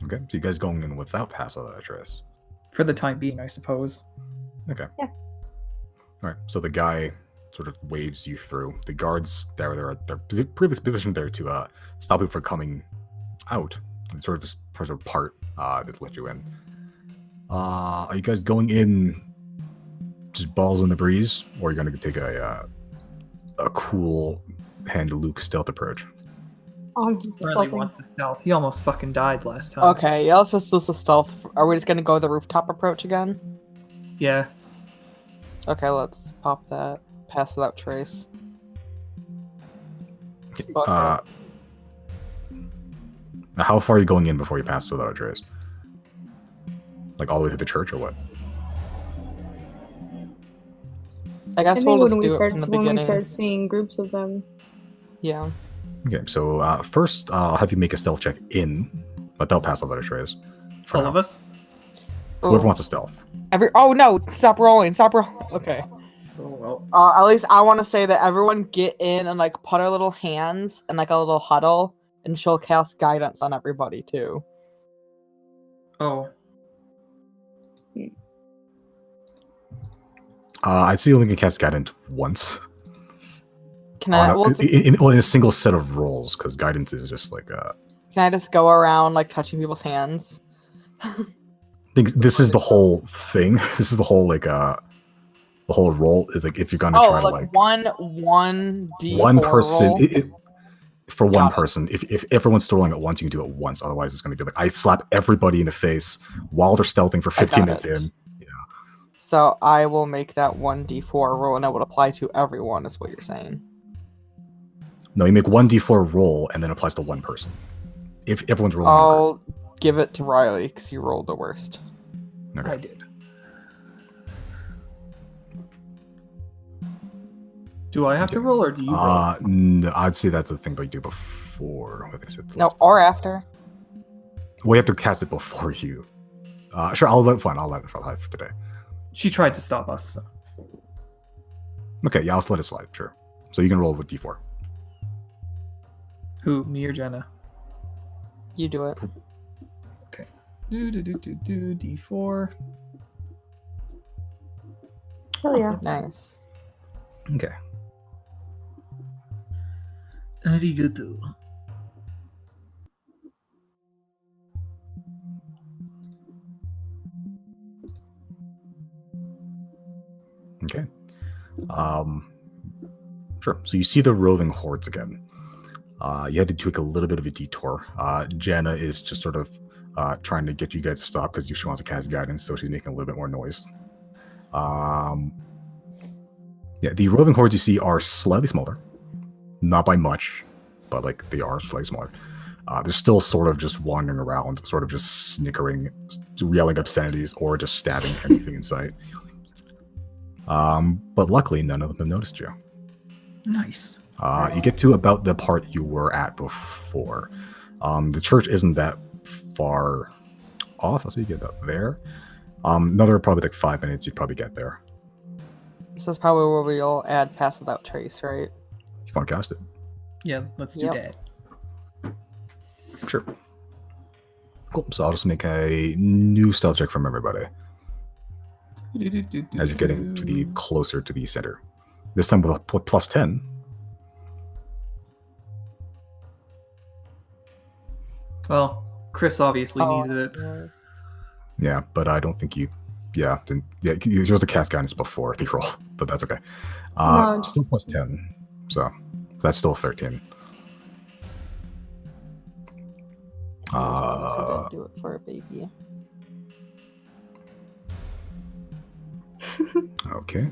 Okay, so you guys going in without pass without a trace. For the time being, I suppose. Okay. Yeah. Alright, so the guy sort of waves you through. The guards they're previously positioned there to stop you from coming out. And sort of just part that let you in. Are you guys going in just balls in the breeze, or are you gonna take a cool hand Luke stealth approach? I'm Riley stealthing. wants the stealth. He almost fucking died last time. Okay, yeah, let's just do the stealth. Are we just gonna go the rooftop approach again? Yeah. Okay, let's pop that. Pass without trace. Okay. Now how far are you going in before you pass without a trace? Like all the way to the church or what? I guess I think we'll when just we do it start from the when we beginning. start seeing groups of them. Yeah. Okay, so first I'll have you make a stealth check in, but they'll pass without a trace. For All now. of us? Whoever Ooh. wants a stealth. Oh no! Stop rolling! Stop rolling! Okay. Oh, well. At least I want to say that everyone get in and like put our little hands in like a little huddle, and she'll cast guidance on everybody too. Oh. I'd say you only can cast guidance once. Can I? Well, in a single set of rolls, because guidance is just like can I just go around like touching people's hands? this is the whole thing. This is the whole the whole roll is like if you're gonna Oh, try to like one D4 one person roll? for one Got it. person. If everyone's rolling at once, you can do it once. Otherwise, it's gonna be like I slap everybody in the face while they're stealthing for 15 minutes it. in. So I will make that 1d4 roll, and it would apply to everyone. Is what you're saying? No, you make 1d4 roll and then it applies to one person. If everyone's rolling. in a group. I'll give it to Riley because you rolled the worst. Okay. I did. Do I have to roll or do you roll? No, I'd say that's a thing, but you do before. What they said. No, or after. We have to cast it before you. Sure, I'll let it for today. She tried to stop us. So. Okay, yeah, I'll just let it slide. Sure. So you can roll with D4. Who? Me or Jenna? You do it. Okay. D4. Oh yeah. Nice. Okay. Arigato. Okay. Sure. So you see the roving hordes again. You had to take a little bit of a detour. Jenna is just sort of trying to get you guys to stop because she wants to cast guidance, so she's making a little bit more noise. Yeah, the roving hordes you see are slightly smaller. Not by much, but like they are slightly smaller. They're still sort of just wandering around, sort of just snickering, yelling obscenities, or just stabbing anything in sight. But luckily, none of them have noticed you. Nice. You get to about the part you were at before. The church isn't that far off, so you get about there. Another probably like 5 minutes, you'd probably get there. This is probably where we'll add Pass Without Trace, right? If you want to cast it. Yeah, let's do Yep. that. Sure. Cool. So I'll just make a new stealth check from everybody as you're getting to the closer to the center. This time with a plus 10. Well, Chrys obviously needed it. yes. Yeah, but I don't think you. Yeah, didn't. Yeah, you're supposed to cast guidance before the roll, but that's okay. No, Still plus 10, so that's still 13. So didn't do it for a baby. Okay.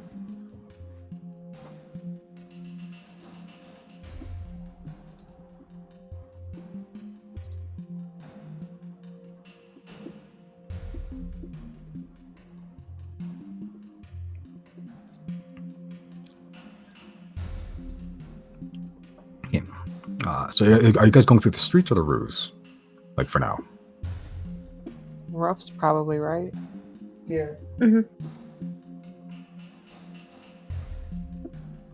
So are you guys going through the streets or the roofs? Like for now? Roof's probably right. Yeah.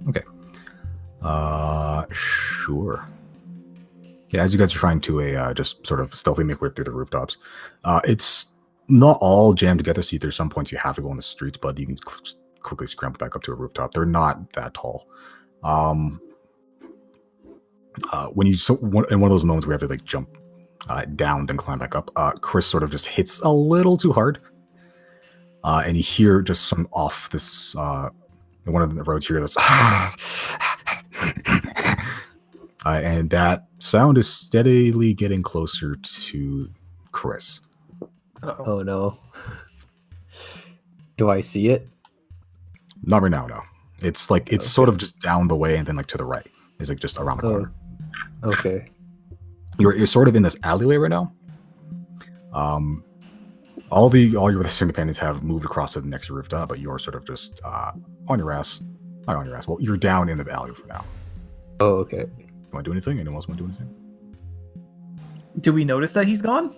Okay. Sure. Yeah, as you guys are trying to just sort of stealthily make way through the rooftops, it's not all jammed together, so there's some points you have to go on the streets, but you can quickly scramble back up to a rooftop. They're not that tall. When you in one of those moments where you have to like jump down then climb back up, Chrys sort of just hits a little too hard, and you hear just some off this one of the roads here that's and that sound is steadily getting closer to Chrys. Uh-oh. Oh no. Do I see it? Not right now, no. It's like it's sort of just down the way and then like to the right. It's like just around the corner. Okay. You're sort of in this alleyway right now. All your other companions have moved across to the next rooftop, but you're sort of just on your ass. Not on your ass. Well, you're down in the alley for now. Oh, okay. You want to do anything? Anyone else want to do anything? Do we notice that he's gone?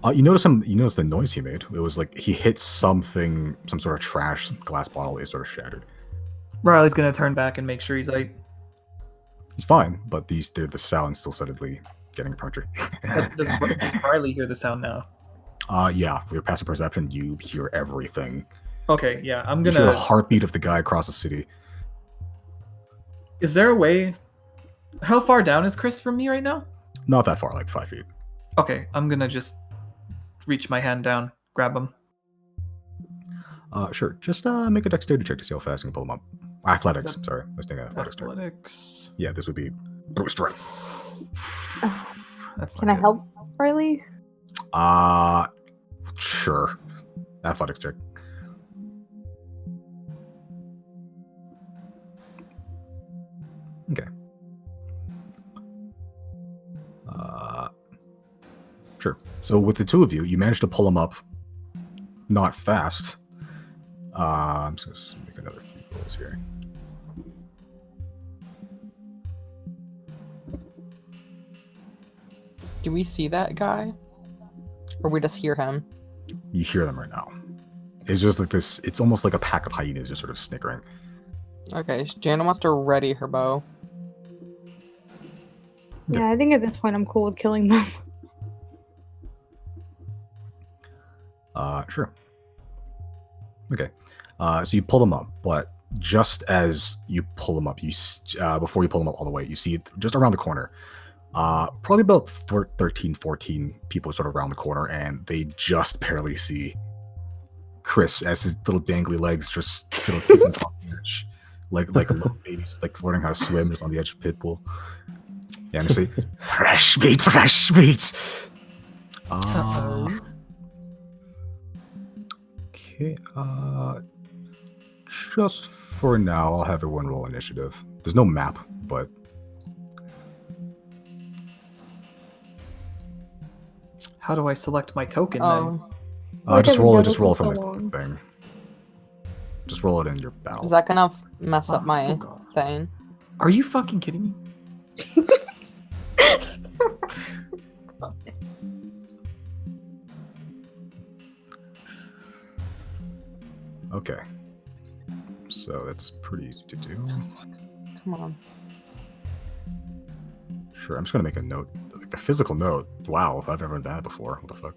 You notice him. You notice the noise he made. It was like he hit something, some sort of trash glass bottle. It sort of shattered. Riley's gonna turn back and make sure he's like. He's fine, but the sound still steadily getting approaching. Does Riley hear the sound now? Yeah. For your passive perception, you hear everything. Okay, yeah, I'm You hear the gonna. heartbeat of the guy across the city. Is there a way? How far down is Chrys from me right now? Not that far, like 5 feet. Okay, I'm gonna just reach my hand down, grab him. Sure. Just make a dexterity check to see how fast you can pull him up. Athletics. Sorry, let's take athletics check. Athletics. Yeah, this would be brute strength. That's Can not I good. help, Riley? Sure. Athletics check. Okay. Sure. So with the two of you, you managed to pull him up. Not fast. I'm just gonna make another few rolls here. Do we see that guy? Or we just hear him? You hear them right now. It's just like this. It's almost like a pack of hyenas just sort of snickering. Okay, Jana wants to ready her bow. Yeah, I think at this point I'm cool with killing them. Sure. Okay. So you pull them up, but just as you pull them up, before you pull them up all the way, you see just around the corner, probably about 13, 14 people sort of around the corner, and they just barely see Chrys as his little dangly legs just still kicking off the edge, like a little baby, like learning how to swim just on the edge of the pit bull. Yeah, and you say, fresh meat, fresh meat. Okay, just for now, I'll have everyone roll initiative. There's no map, but... How do I select my token then? Oh, just roll it from so the long. thing. Just roll it in your battle. is that gonna mess up Oh, my so God. thing? Are you fucking kidding me? Okay. So that's pretty easy to do. Come on. Sure, I'm just gonna make a note. Like a physical note. Wow, if I've ever done that before. What the fuck?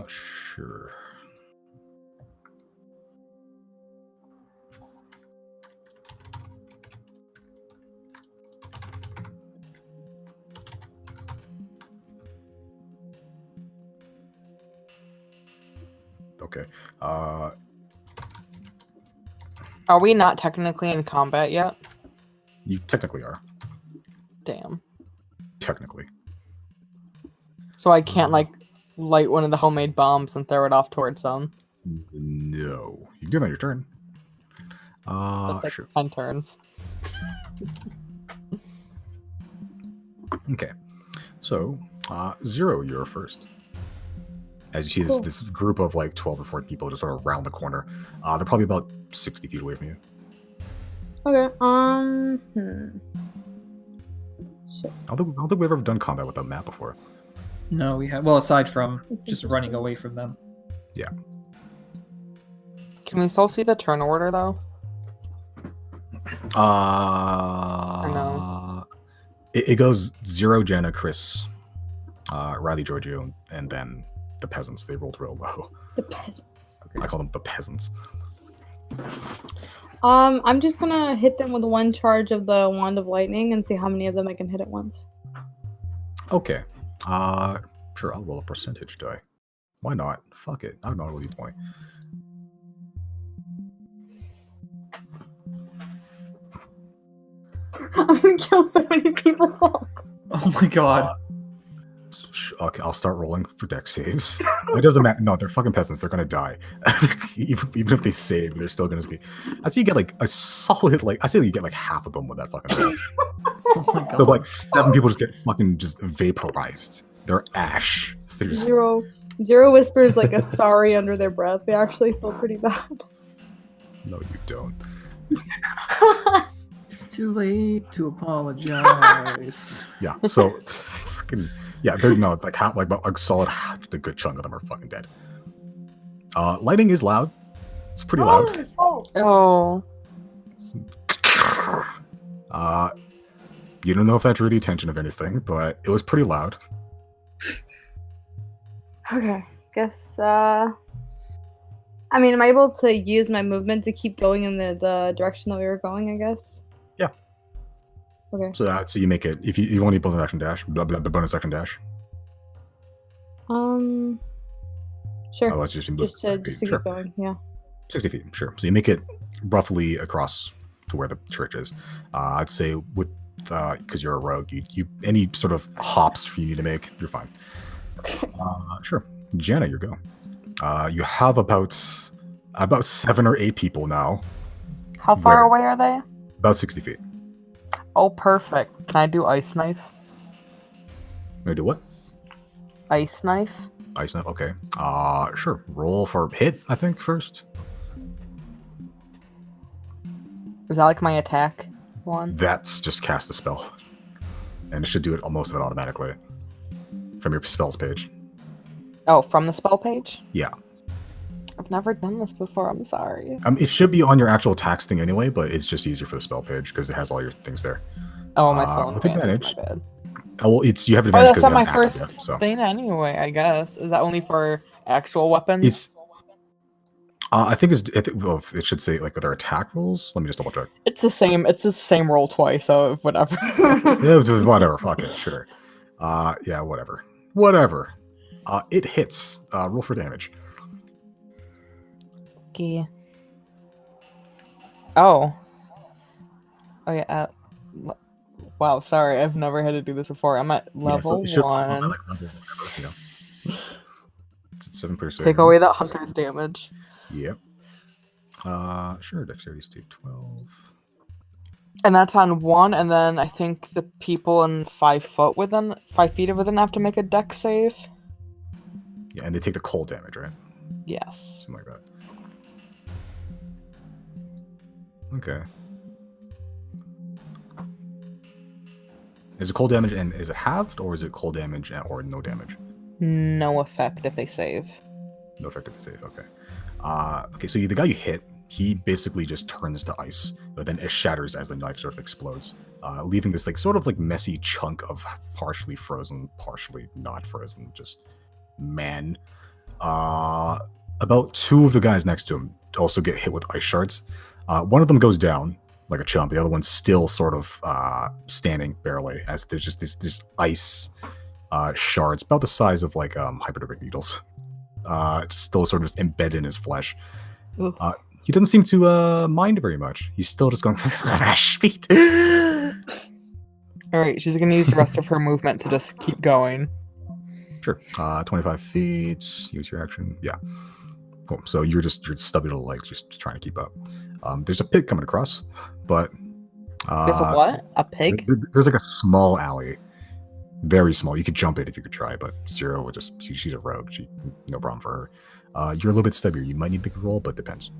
Sure. Okay. Are we not technically in combat yet? You technically are. Damn. Technically. So I can't, like, light one of the homemade bombs and throw it off towards them. No. You can do that on your turn. That's like Sure. 10 turns. Okay. So, Zero, you're first. As you see Cool. this group of like 12 or 14 people just sort of around the corner. They're probably about 60 feet away from you. Okay. Shit. I don't think we've ever done combat with a map before. No, we have. Well, aside from That's just running interesting. away from them. Can we still see the turn order, though? No? It goes Zero, Jenna, Chrys, Riley, Giorgio, and then the peasants. They rolled real low. The peasants. I call them the peasants. I'm just gonna hit them with one charge of the wand of lightning and see how many of them I can hit at once. Okay. Sure, I'll roll a percentage die. Why not? Fuck it. I'm not really 20. I'm gonna kill so many people. Oh my god. Okay, I'll start rolling for deck saves. It doesn't matter. No, they're fucking peasants. They're gonna die. even if they save, they're still gonna be. I say you get like a solid, like I say you get like half of them with that fucking roll. Oh my god. So like 7 people just get fucking just vaporized. They're ash. They're just, Zero whispers like a sorry under their breath. They actually feel pretty bad. no, you don't. It's too late to apologize. Yeah. So fucking yeah. They're no like half like about a solid a good chunk of them are fucking dead. Lighting is loud. It's pretty loud. Oh. You don't know if that drew the attention of anything, but it was pretty loud. Okay. Guess I mean, am I able to use my movement to keep going in the direction that we were going, I guess? Yeah. Okay. So you make it if you want to bonus action dash, bonus action dash. Sure. Oh, that's just Just to sure. keep going, yeah. 60 feet, sure. So you make it roughly across to where the church is. I'd say with because you're a rogue, you any sort of hops you need to make, you're fine. Okay. Sure. Jenna, your go. You have about 7 or 8 people now. How far Where? away are they? About 60 feet. Oh, perfect. Can I do ice knife? Gonna do what? Ice knife? Ice knife. Okay. Sure. Roll for hit, I think, first. Is that like my attack one? That's just cast a spell. And it should do it most of it automatically. from your spells page. Oh, from the spell page? Yeah. I've never done this before. I'm sorry. It should be on your actual attacks thing anyway, but it's just easier for the spell page because it has all your things there. Oh, my soul with advantage. advantage. My bad. Oh, well, you have Oh, advantage that's because not you my haven't first acted yet, so. thing anyway, I guess. Is that only for actual weapons? It's. I think well, it should say like their attack rolls. Let me just double check. It's the same. It's the same roll twice, so whatever. Yeah, whatever. Fuck it. Sure. Yeah, whatever. Whatever. It hits. Roll for damage. Okay. Oh. Oh yeah. Wow. Sorry, I've never had to do this before. I'm at level it should pop up at, 1. like, level whatever, you know. It's 7%. Take away that hunter's damage. Yep. Sure. Dexterity Steve 12. And that's on 1, and then I think the people in 5 feet within have to make a dex save. Yeah, and they take the cold damage, right? Yes. Something like that. Okay. Is it cold damage and is it halved, or is it cold damage or no damage? No effect if they save. No effect if they save. Okay. Okay. So the guy you hit, he basically just turns to ice, but then it shatters as the knife sort of explodes, leaving this like sort of like messy chunk of partially frozen, partially not frozen, just man. About 2 of the guys next to him also get hit with ice shards. One of them goes down like a chump. The other one's still sort of standing barely, as there's just this ice shards about the size of like hypodermic needles, just still sort of just embedded in his flesh. He doesn't seem to mind very much. He's still just going smash feet. All right, she's gonna use the rest of her movement to just keep going. Sure. 25 feet. Use your action. Yeah. Cool. So you're stubby little legs, just trying to keep up. There's a pig coming across, but There's a what? A pig? There's like a small alley, very small. You could jump it if you could try, but Zero would just. She's a rogue. No problem for her. You're a little bit stubbier. You might need to make a roll, but depends.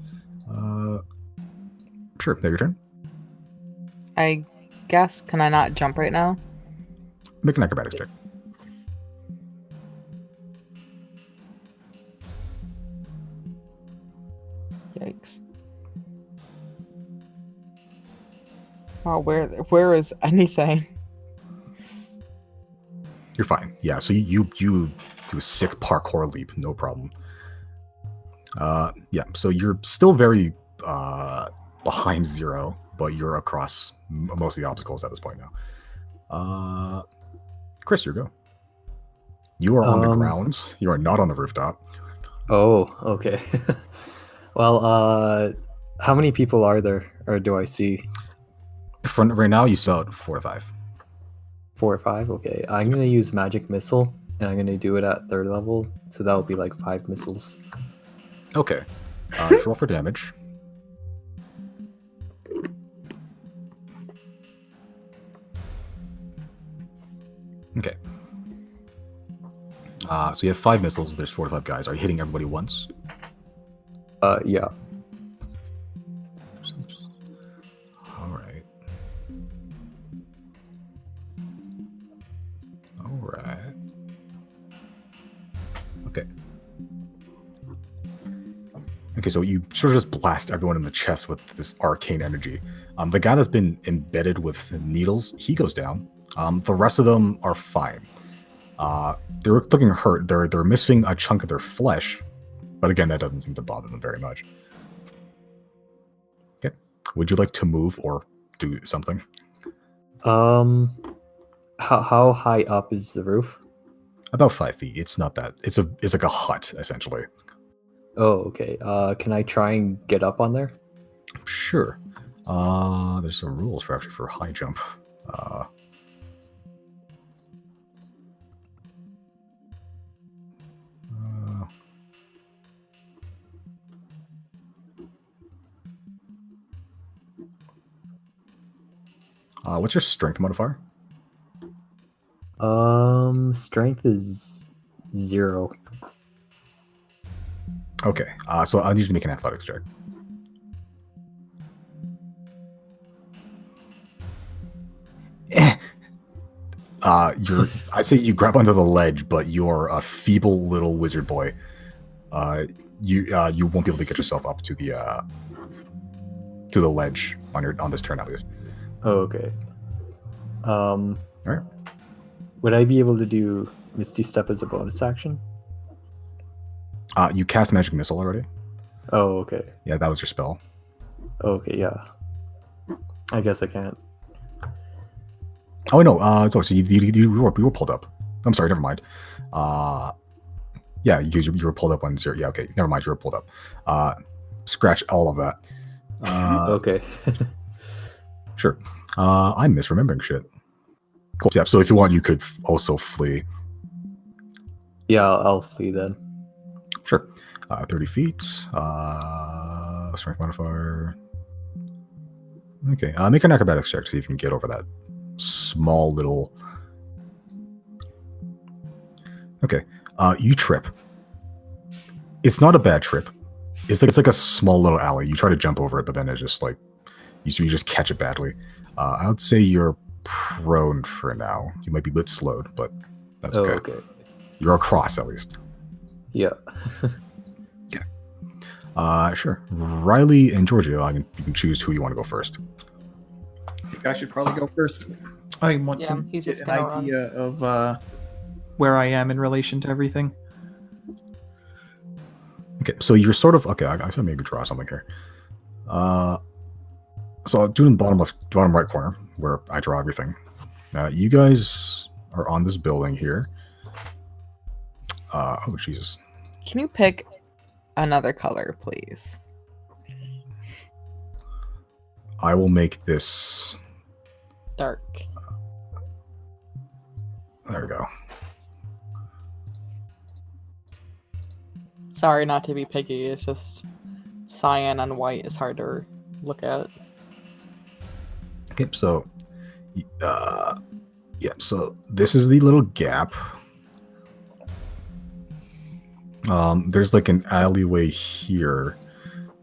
Sure. Now your turn. I guess. Can I not jump right now? Make an acrobatics check. Yikes. Oh, where is anything? You're fine. Yeah. So you do a sick parkour leap, no problem. Yeah. So you're still very behind Zero, but you're across most of the obstacles at this point now. Chrys, your go. You are on the ground. You are not on the rooftop. Oh, okay. Well, how many people are there, or do I see? Right now, you saw 4 to 5. 4 or 5? Okay. I'm going to use Magic Missile, and I'm going to do it at 3rd level, so that'll be like 5 missiles. Okay. Just roll for damage. Okay. So you have 5 missiles. There's 4 to 5 guys. Are you hitting everybody once? Yeah. Alright. Alright. Okay. Okay, so you sort of just blast everyone in the chest with this arcane energy. The guy that's been embedded with needles, he goes down. The rest of them are fine. They're looking hurt. They're missing a chunk of their flesh, but again, that doesn't seem to bother them very much. Okay. Would you like to move or do something? How high up is the roof? About 5 feet. It's not that. It's like a hut essentially. Oh, okay. Can I try and get up on there? Sure. There's some rules for high jump. What's your strength modifier? Strength is 0. Okay. So I need you to make an athletics check. I'd say you grab onto the ledge, but you're a feeble little wizard boy. You won't be able to get yourself up to the ledge on this turn at least. Oh, okay. Alright. Would I be able to do Misty Step as a bonus action? You cast Magic Missile already. Oh, okay. Yeah, that was your spell. Okay, yeah. I guess I can't. Oh no, so you were pulled up. I'm sorry, never mind. Yeah, you were pulled up on 0. Yeah, okay, never mind, you were pulled up. Scratch all of that. Okay. Sure. I'm misremembering shit. Cool. Yeah, so if you want, you could also flee. Yeah, I'll flee then. Sure. 30 feet. Strength modifier. Okay, make an acrobatics check, see if you can get over that small little... Okay, you trip. It's not a bad trip. It's like a small little alley. You try to jump over it, but then it's just like... You just catch it badly. I would say you're prone for now. You might be a bit slowed, but that's okay. Okay. You're across, at least. Yeah. Sure. Riley and Giorgio, you can choose who you want to go first. I think I should probably go first. I want to he's get just an gonna idea of where I am in relation to everything. Okay, so you're sort of... Okay, I thought maybe draw something here. So doing the bottom right corner, where I draw everything. You guys are on this building here. Oh, Jesus. Can you pick another color, please? I will make this... Dark. There we go. Sorry not to be picky, it's just cyan and white is hard to look at. Okay, so... yeah, so this is the little gap. There's like an alleyway here.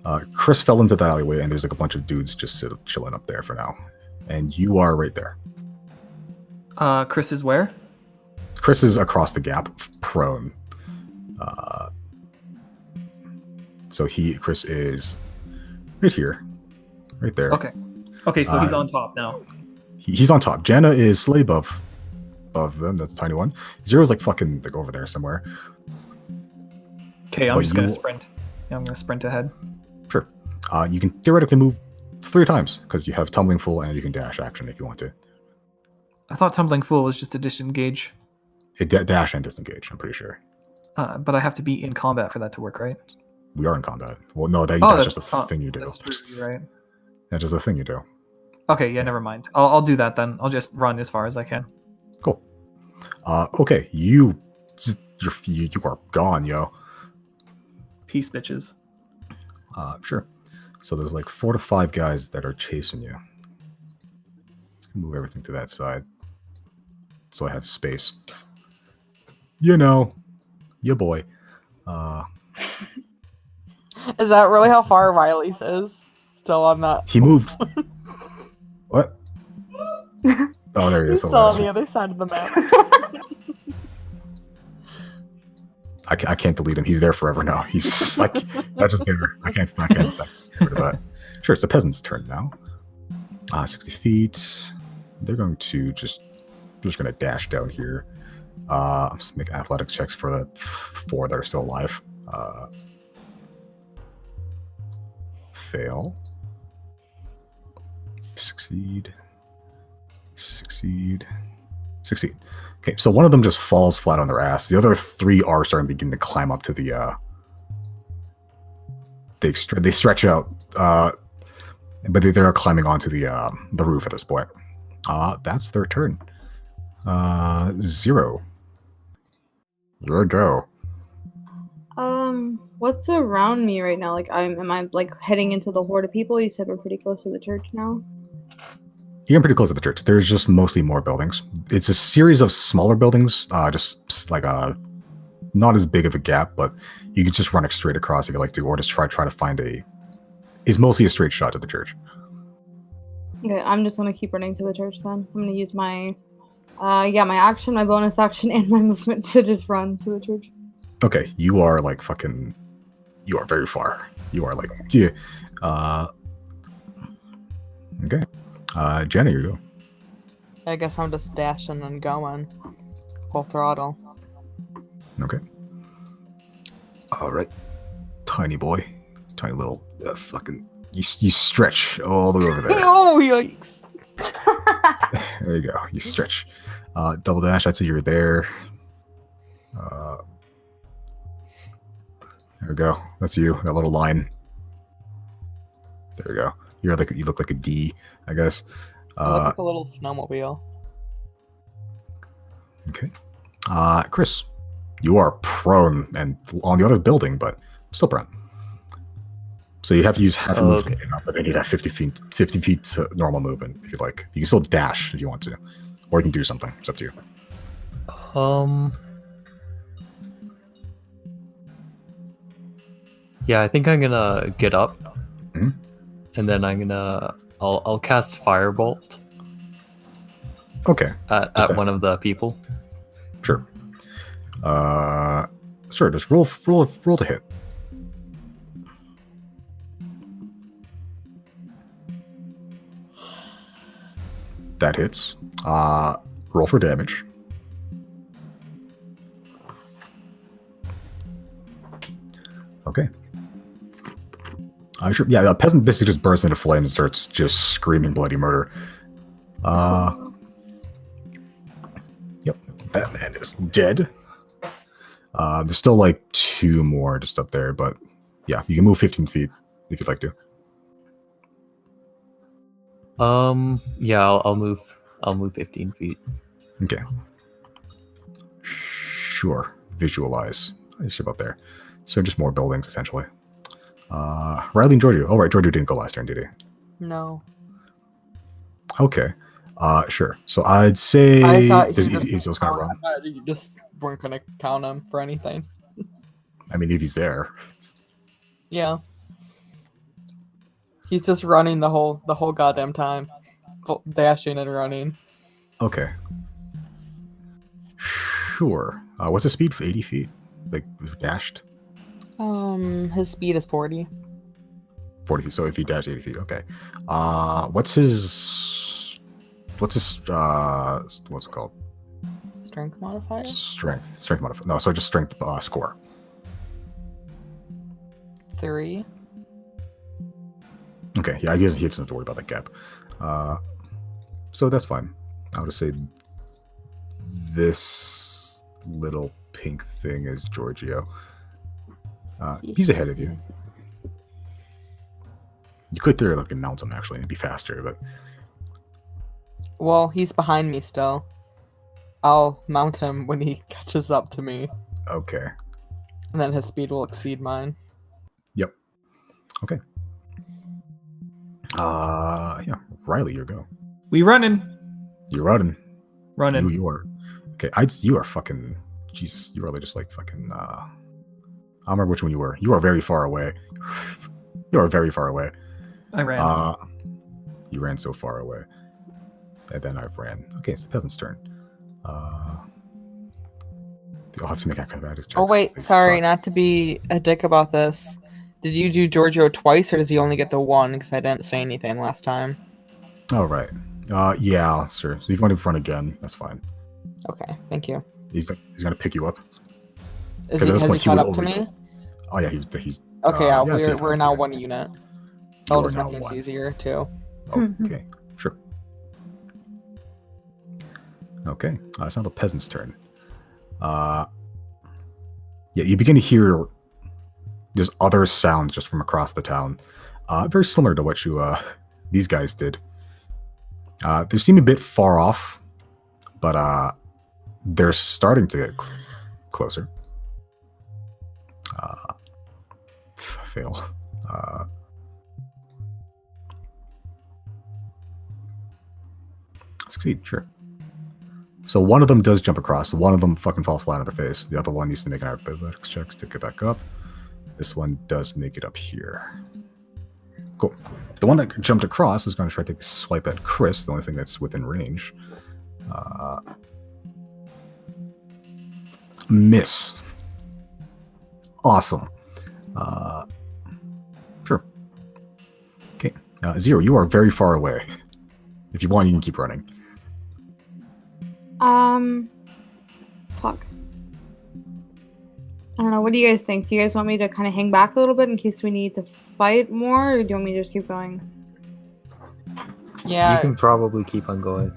Chrys fell into that alleyway, and there's like a bunch of dudes just chilling up there for now. And you are right there. Chrys is where? Chrys is across the gap, prone. So Chrys is right here, right there. Okay, so he's on top now. He's on top. Janna is slightly above them. That's a tiny one. Zero's like fucking like over there somewhere. Okay, I'm just gonna sprint. Yeah, I'm gonna sprint ahead. Sure. You can theoretically move 3 times because you have Tumbling Fool and you can dash action if you want to. I thought Tumbling Fool was just a disengage. Dash and disengage, I'm pretty sure. But I have to be in combat for that to work, right? We are in combat. Well, no, that's just a thing you do. That's true, you're right. That's just a thing you do. Okay, yeah, never mind. I'll do that then. I'll just run as far as I can. Cool. Okay, you are gone, yo. Peace, bitches. Sure. So there's like 4 to 5 guys that are chasing you. Let's move everything to that side, so I have space. You know, your boy. Is that really how far Riley's is? Still on that. He moved. What? Oh, there he is. He's still on the other side of the map. I can't delete him. He's there forever now. He's just like, that's just there. I can't get rid of that. Sure, it's the peasant's turn now. 60 feet. They're going to just going to dash down here. Just make athletics checks for the 4 that are still alive. Fail. Succeed. Okay, so one of them just falls flat on their ass. The other 3 are starting to begin to climb up to the they stretch out, but they're climbing onto the roof at this point. That's their turn. 0. Your go. What's around me right now? Like, am I like heading into the horde of people? You said we're pretty close to the church now. You're getting pretty close to the church. There's just mostly more buildings. It's a series of smaller buildings, just like not as big of a gap, but you can just run it straight across if you like to, or just try to find it's mostly a straight shot to the church. Okay, I'm just gonna keep running to the church then. I'm gonna use my Yeah, my action, my bonus action, and my movement to just run to the church. Okay, you are like fucking. You are very far. You are like. Okay. Jenna, you go. I guess I'm just dashing and going. Full throttle. Okay. All right. Tiny boy. Tiny little fucking. You stretch all the way over there. Oh, yikes. There you go. You stretch. Double dash. I'd say you're there. There we go. That's you. That little line. There we go. You look like a D, I guess. I look like a little snowmobile. Okay. Chrys, you are prone and on the other building, but still prone. So you have to use half a movement, but then you'd have 50 feet normal movement if you like. You can still dash if you want to, or you can do something. It's up to you. Yeah, I think I'm gonna get up, Mhm. and then I'll cast Firebolt Okay. at one of the people. Sure. Sure. Just roll to hit. That hits. Roll for damage. Okay. Sure. Yeah, the peasant basically just bursts into flames and starts just screaming bloody murder. Yep, that man is dead. There's still like 2 more just up there, but yeah, you can move 15 feet if you'd like to. Yeah, I'll move 15 feet. Okay. Sure. Visualize. I should about there. So just more buildings essentially. Riley and Giorgio. Oh right, Giorgio didn't go last turn, did he? No. Okay. Sure. So I'd say I thought he's just gonna run. I thought you just weren't gonna count him for anything. I mean, if he's there. Yeah. He's just running the whole goddamn time. Dashing and running. Okay. Sure. What's the speed for 80 feet? Like dashed? His speed is 40. 40 feet. So if he dashed 80 feet, okay. What's his what's it called? Strength modifier? Strength modifier. No, so just strength score. 3. Okay, yeah, I guess he doesn't have to worry about that gap. So that's fine. I'll just say this little pink thing is Giorgio. He's ahead of you. You could theoretically mount him actually, it'd be faster, but Well, he's behind me still. I'll mount him when he catches up to me, okay. and then his speed will exceed mine. Yep. Okay. Yeah, Riley, your go. We running. You're running. Running. You are. Okay, you are fucking. Jesus, you really just like fucking. I don't remember which one you were. You are very far away. You are very far away. I ran. You ran so far away. And then I've ran. Okay, it's the peasant's turn. They'll have to make acrobatics checks. Oh wait, 'cause they sorry, suck. not to be a dick about this. Did you do Giorgio twice, or does he only get the one? Because I didn't say anything last time. Oh, right. Yeah, sure. So if you want to run again, that's fine. Okay, thank you. He's gonna pick you up. Is 'Cause he, at this has he point, he caught would up to already- me? Oh yeah, he's. Okay, yeah, yeah, I'd say he's we're fine. now 1 unit. You That'll are just now make things one. easier too. Okay, sure. Okay, it's now the peasant's turn. Yeah, you begin to hear there's other sounds just from across the town, very similar to what these guys did. They seem a bit far off, but they're starting to get closer. Fail. Succeed, sure. So one of them does jump across. One of them fucking falls flat on their face. The other one needs to make an athletics check to get back up. This one does make it up here. Cool. The one that jumped across is going to try to take a swipe at Chrys, the only thing that's within range. Miss. Awesome. Sure. Okay. Zero, you are very far away. If you want, you can keep running. Fuck. I don't know. What do you guys think? Do you guys want me to kind of hang back a little bit in case we need to fight more, or do you want me to just keep going? Yeah. You can probably keep on going.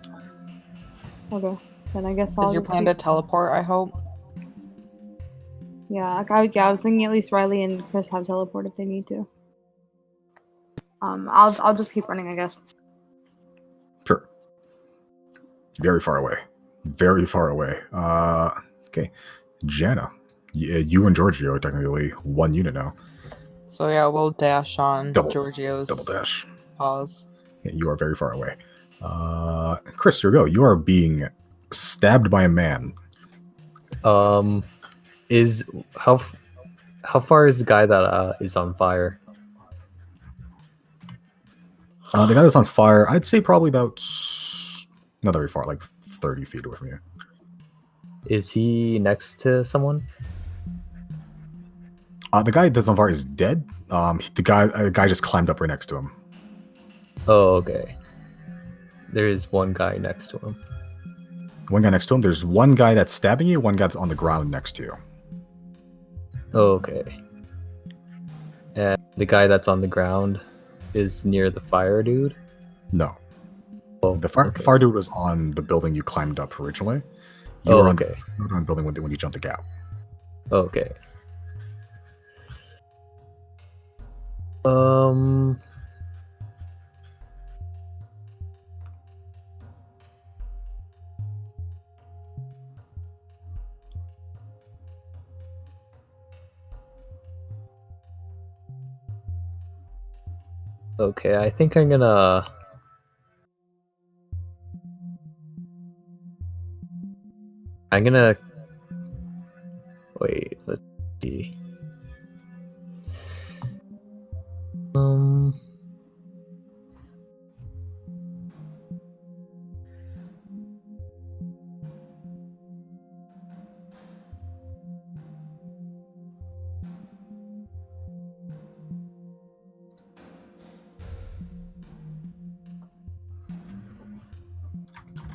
Okay. Then I guess I'll. Is your just plan to teleport, I hope? Yeah, I was thinking at least Riley and Chris have teleport if they need to. I'll just keep running, I guess. Sure. Very far away. Very far away. Okay. Jana. You and Giorgio are technically one unit now. So yeah, we'll dash on Double Giorgio's dash. paws. Yeah, you are very far away. Chris, your go. You are being stabbed by a man. Is how far is the guy that is on fire? The guy that's on fire, I'd say probably about not very far, like 30 feet away from you. Is he next to someone? The guy that's on fire is dead. The guy just climbed up right next to him. Oh, okay. There is one guy next to him. One guy next to him. There's one guy that's stabbing you. One guy that's on the ground next to you. Oh, okay. And the guy that's on the ground is near the fire dude? No. Oh, The fire dude was on the building you climbed up originally. You were on okay. the building when you jumped the gap. Okay. Okay, I think I'm gonna... Wait, let's see.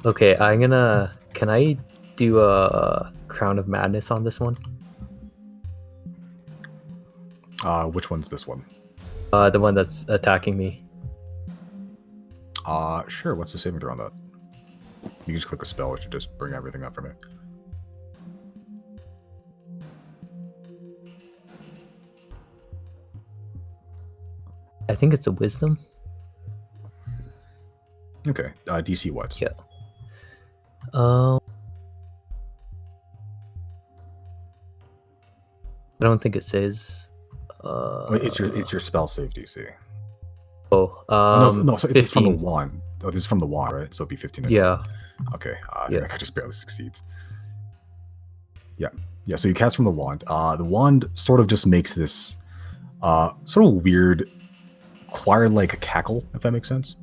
Okay, can I do a Crown of Madness on this one? Which one's this one? The one that's attacking me. Sure. What's the saving throw on that? You can just click a spell, which should just bring everything up for me. I think it's a Wisdom. Okay. DC what? Yeah. I don't think it says. It's your spell save DC. Oh, so it's from the wand. Oh, this is from the wand, right? So it'd be 15. Yeah. Okay. I think I just barely succeeds. Yeah. Yeah. So you cast from the wand. The wand sort of just makes this sort of weird choir-like cackle, if that makes sense.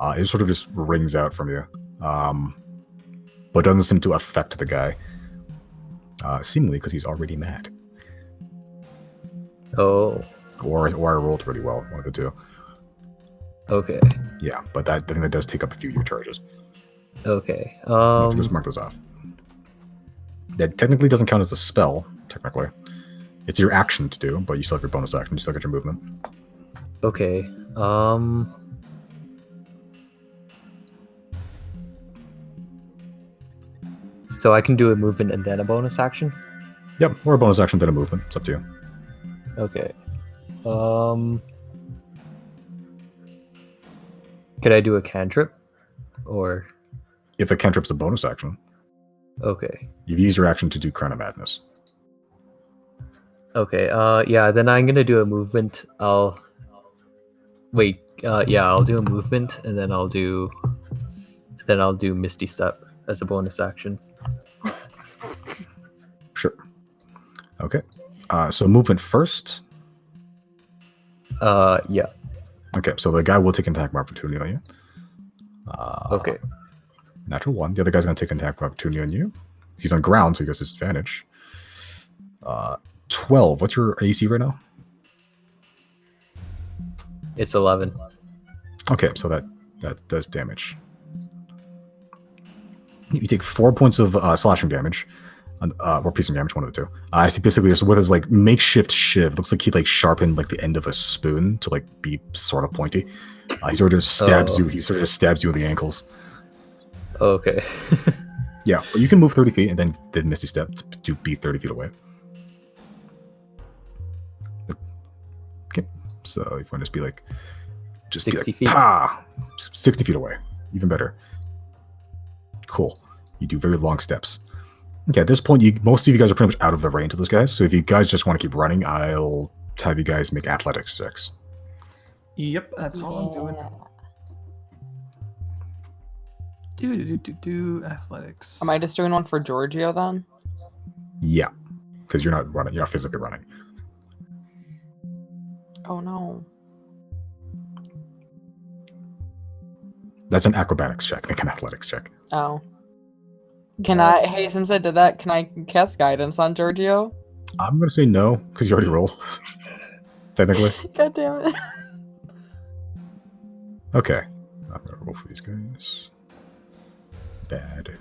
It sort of just rings out from you, but doesn't seem to affect the guy. Seemingly because he's already mad. Oh. Or I rolled really well, one of the two. Okay. Yeah, but I think that does take up a few of your charges. Okay. Just mark those off. That technically doesn't count as a spell, technically. It's your action to do, but you still have your bonus action, you still get your movement. Okay. So I can do a movement and then a bonus action? Yep, or a bonus action, then a movement. It's up to you. Okay. Could I do a cantrip? Or... If a cantrip's a bonus action, Okay. you've used your action to do Crown of Madness. Okay, yeah, then I'm gonna do a movement. I'll do a movement and then I'll do Misty Step as a bonus action. Sure. Okay. So movement first. Yeah. Okay, so the guy will take an attack of opportunity on you. Okay. Natural 1. The other guy's going to take an attack of opportunity on you. He's on ground, so he gets disadvantage. 12. What's your AC right now? It's 11. Okay, so that does damage. You take 4 points of slashing damage, or piercing damage, one of the two. I see basically just with his like makeshift shiv. Looks like he like sharpened like the end of a spoon to like be sort of pointy. He sort of just stabs you. He sort of just stabs you in the ankles. Oh, okay. Yeah, but you can move 30 feet and then Misty Step to be 30 feet away. Okay, so if you want to just be like, just 60 be like, feet. Pah! 60 feet away, even better. Cool. You do very long steps. Okay, at this point, most of you guys are pretty much out of the range of those guys. So if you guys just want to keep running, I'll have you guys make athletics checks. Yep, that's all I'm doing. Athletics. Am I just doing one for Giorgio then? Yeah, because you're not running. You're not physically running. Oh no. That's an acrobatics check, like an athletics check. Oh. Can I, hey, since I did that, can I cast guidance on Giorgio? I'm going to say no, because you already rolled. Technically. God damn it. Okay. I'm going to roll for these guys. Bad.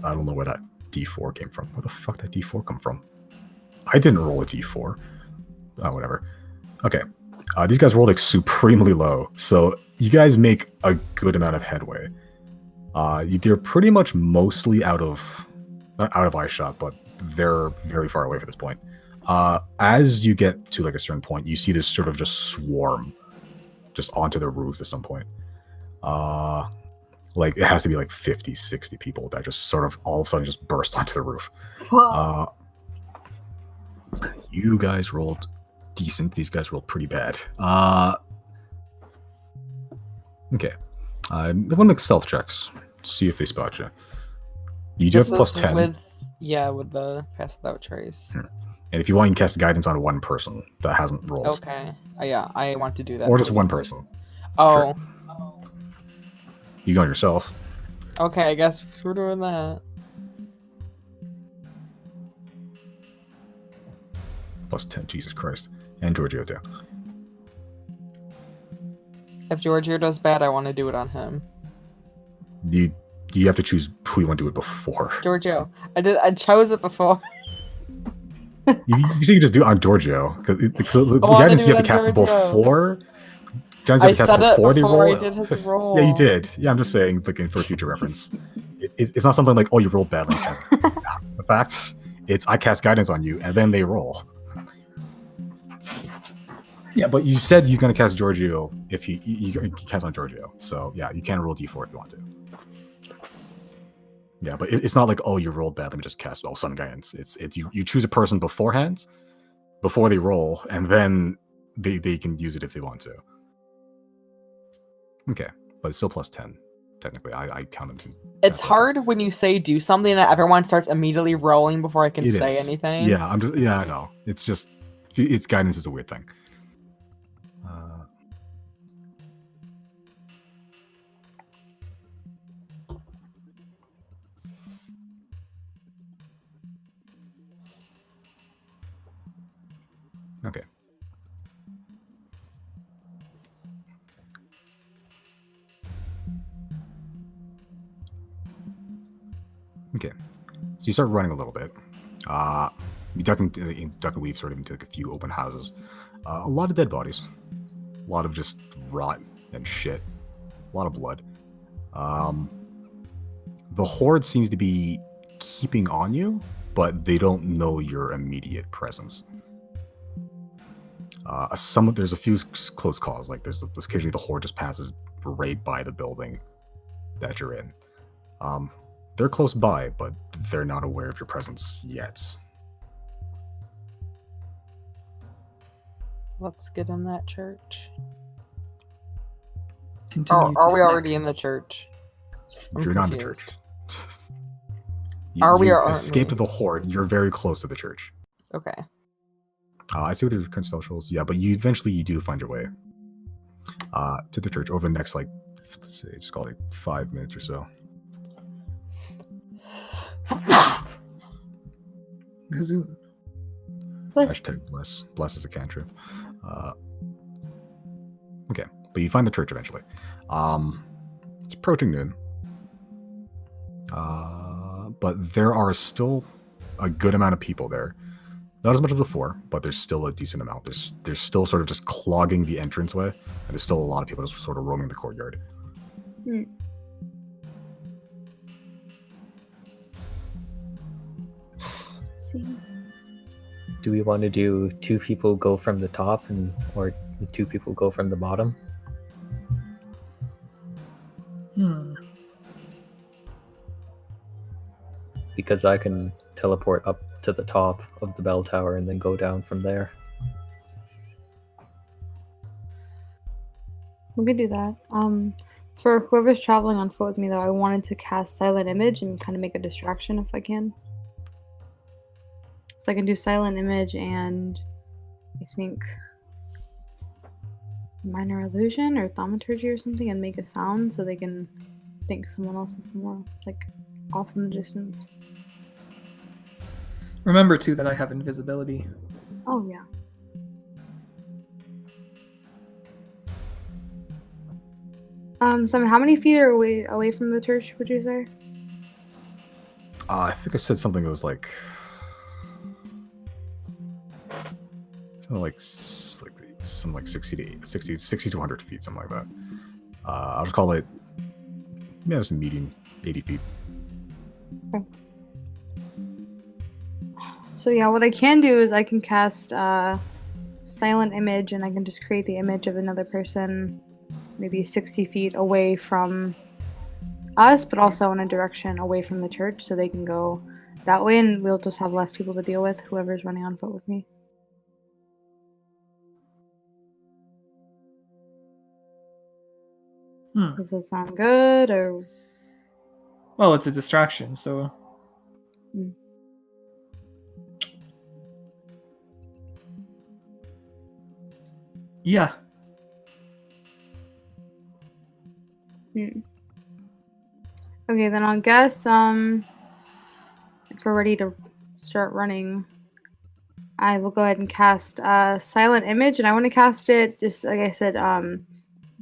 I don't know where that D4 came from. Where the fuck did that D4 come from? I didn't roll a D4. Oh, whatever. Okay. These guys rolled like supremely low, so you guys make a good amount of headway. They're pretty much mostly not out of eye shot, but they're very far away for this point. As you get to like a certain point, you see this sort of just swarm just onto the roofs at some point. Like it has to be like 50, 60 people that just sort of all of a sudden just burst onto the roof. You guys rolled decent. These guys rolled pretty bad. Okay. Everyone makes stealth checks. See if they spot you. You do have plus 10. With the pass without trace. And if you want, you can cast guidance on one person that hasn't rolled. Okay. Yeah, I want to do that. Or just one person. Oh. Sure. You go on yourself. Okay, I guess we're doing that. Plus 10, Jesus Christ. And Giorgio too. If Giorgio does bad, I want to do it on him. You have to choose who you want to do it before. Giorgio. I chose it before. You say you just do it on Giorgio. So the I wanna guidance do you it have to on cast it Giorgio. before. Guidance I you have to said cast it before they before roll. I did his roll. Yeah, you did. Yeah, I'm just saying, like, for future reference. It's not something like, oh, you rolled badly. The facts, it's I cast guidance on you, and then they roll. Yeah, but you said you're going to cast Giorgio if you cast on Giorgio. So, yeah, you can roll D4 if you want to. Yeah, but it's not like, oh, you rolled bad, let me just cast sun guidance. It's you choose a person beforehand, before they roll, and then they can use it if they want to. Okay, but it's still plus 10. Technically, I count them to. It's hard when you say do something that everyone starts immediately rolling before I can say anything. Yeah, I know. It's just, it's guidance is a weird thing. Okay. Okay. So you start running a little bit. You duck and weave sort of into like a few open houses. A lot of dead bodies. A lot of just rot and shit. A lot of blood. The horde seems to be keeping on you, but they don't know your immediate presence. There's a few close calls. Like there's occasionally the horde just passes right by the building that you're in. They're close by, but they're not aware of your presence yet. Let's get in that church. Continue Are to we snack. already in the church? I'm You're not in the confused. church. Are we you or aren't escaped we? the horde. You're very close to the church. Okay. I see what there's current socials. Yeah, but you do find your way to the church over the next like let's see, just call it 5 minutes or so. Gazoon. Bless. Hashtag bless. Bless is a cantrip. Okay, but you find the church eventually. It's approaching noon. But there are still a good amount of people there. Not as much as before, but there's still a decent amount. There's still sort of just clogging the entranceway, and there's still a lot of people just sort of roaming the courtyard. Hmm. Let's see. Do we want to do 2 people go from the top or 2 people go from the bottom? Because I can teleport up to the top of the bell tower and then go down from there. We could do that. For whoever's traveling on foot with me, though, I wanted to cast Silent Image and kind of make a distraction if I can. So I can do Silent Image and I think Minor Illusion or Thaumaturgy or something and make a sound so they can think someone else is more like off in the distance. Remember too that I have invisibility. Oh yeah. Simon, how many feet are away from the church, would you say? I think I said something that was like something like 60 to 100 feet, something like that. I'll just call it, yeah, just median 80 feet. Okay. So yeah, what I can do is I can cast Silent Image, and I can just create the image of another person maybe 60 feet away from us, but also in a direction away from the church, so they can go that way, and we'll just have less people to deal with, whoever's running on foot with me. Does that sound good, or? Well, it's a distraction, so. Yeah. Okay, then I'll guess if we're ready to start running, I will go ahead and cast Silent Image, and I want to cast it just like I said,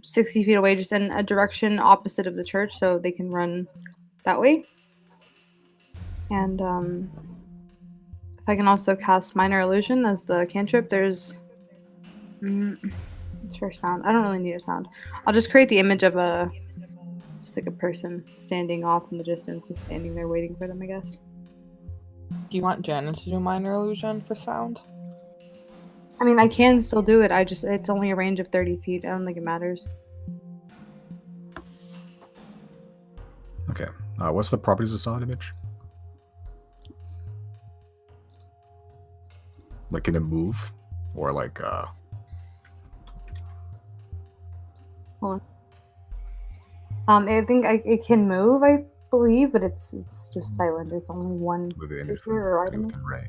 60 feet away, just in a direction opposite of the church, so they can run that way. And if I can also cast Minor Illusion as the cantrip, there's it's for sound. I don't really need a sound. I'll just create the image of just like a person standing off in the distance, just standing there waiting for them, I guess. Do you want Janet to do Minor Illusion for sound? I mean, I can still do it. It's only a range of 30 feet. I don't think it matters. Okay. What's the properties of Silent Image? Like, can it move? Or like, Hold on. I think it can move, I believe, but it's just silent. It's only one within creature or item. range.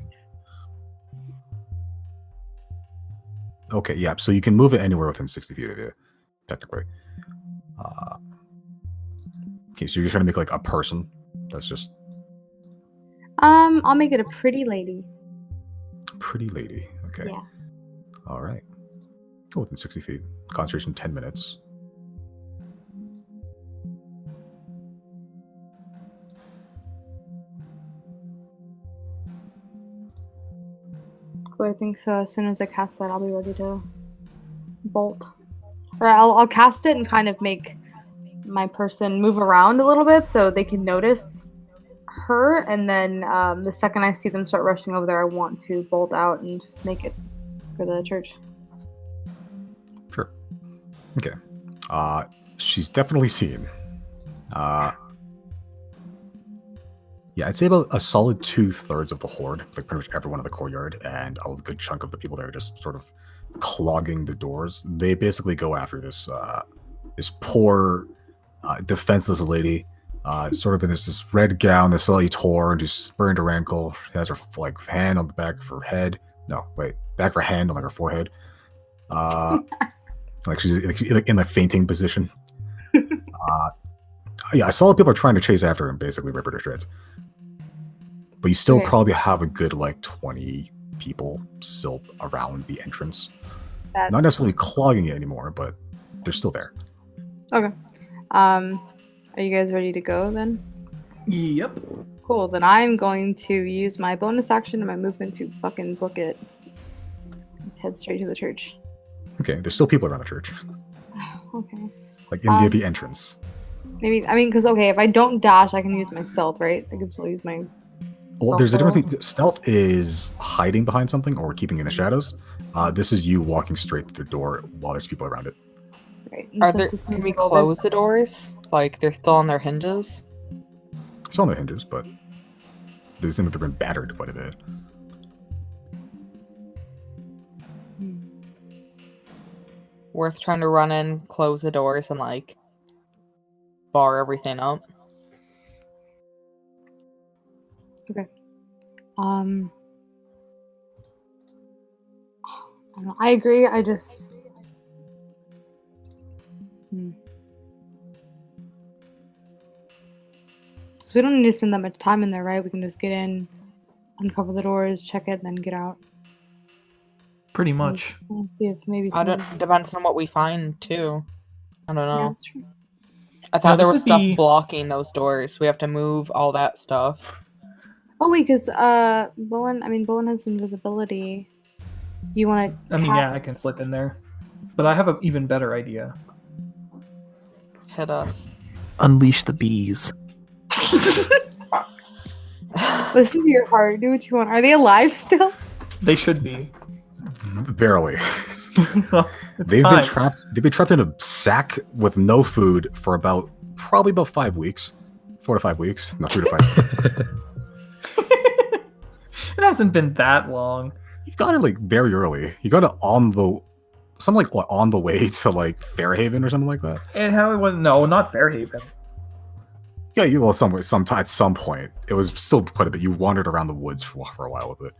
Okay, yeah, so you can move it anywhere within 60 feet of you, technically. Okay, so you're trying to make like a person that's just... I'll make it a pretty lady. Pretty lady, okay. Yeah. Alright. Oh, within 60 feet. Concentration 10 minutes. Cool, I think so. As soon as I cast that, I'll be ready to bolt. Or I'll cast it and kind of make my person move around a little bit so they can notice her, and then the second I see them start rushing over there, I want to bolt out and just make it for the church. Sure. Okay. She's definitely seen. Yeah, I'd say about a solid 2/3 of the horde, like pretty much everyone in the courtyard, and a good chunk of the people there just sort of clogging the doors. They basically go after this poor, defenseless lady, sort of in this red gown that's slightly torn, just burned her ankle. She has her like hand on the back of her head. No, wait, back of her hand on like her forehead. Like she's like in a fainting position. Yeah, I saw people are trying to chase after him, basically rip her to shreds. But you still Okay. probably have a good like 20 people still around the entrance. That's... Not necessarily clogging it anymore, but they're still there. Okay. Are you guys ready to go then? Yep. Cool. Then I'm going to use my bonus action and my movement to fucking book it. Just head straight to the church. Okay, there's still people around the church, Okay. like in the entrance. Maybe, I mean, because, okay, if I don't dash, I can use my stealth, right? I can still use my... Well, there's a stealth difference. Stealth is hiding behind something or keeping in the shadows. This is you walking straight through the door while there's people around it. Right. Are there? Can we close the doors? Like they're still on their hinges? It's on their hinges, but they seem like they've been battered quite a bit. Worth trying to run in, close the doors, and like bar everything up. Okay. I agree. I just... So we don't need to spend that much time in there, right? We can just get in, uncover the doors, check it, then get out. Pretty much. Let's see if maybe Depends on what we find too. I don't know. Yeah, that's true. I thought there this was would stuff be- blocking those doors. We have to move all that stuff. Oh wait, because Bowen has invisibility. Do you want to? I mean, yeah, I can slip in there. But I have an even better idea. Hit us. Unleash the bees. Listen to your heart. Do what you want. Are they alive still? They should be. Barely. It's They've time. been trapped. They've been trapped in a sack with no food for probably about 5 weeks, 4 to 5 weeks, no 3 to 5. It hasn't been that long. You've got it like very early. You got it on the way to like Fairhaven or something like that. And how it was? No, not Fairhaven. Yeah, at some point it was still quite a bit. You wandered around the woods for a while with it.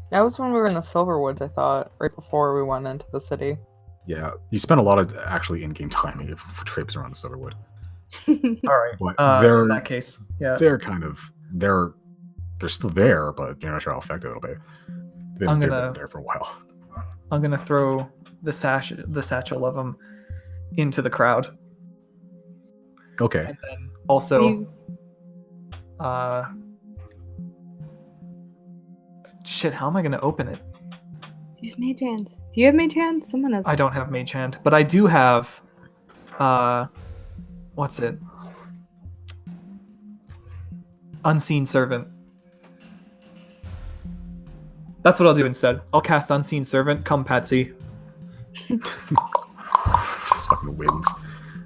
That was when we were in the Silverwoods, I thought, right before we went into the city. Yeah, you spent a lot of actually in-game time of trips around the Silverwood. All right. But they're In that case, yeah. they're still there, but you're not sure how effective it'll be. They've been there for a while. I'm gonna throw the satchel of them into the crowd. Okay. And then also, shit, how am I gonna open it? Use Mage Hand. Do you have Mage Hand? Someone has. I don't have Mage Hand, but I do have, what's it? Unseen Servant. That's what I'll do instead. I'll cast Unseen Servant. Come, Patsy. Just fucking wins.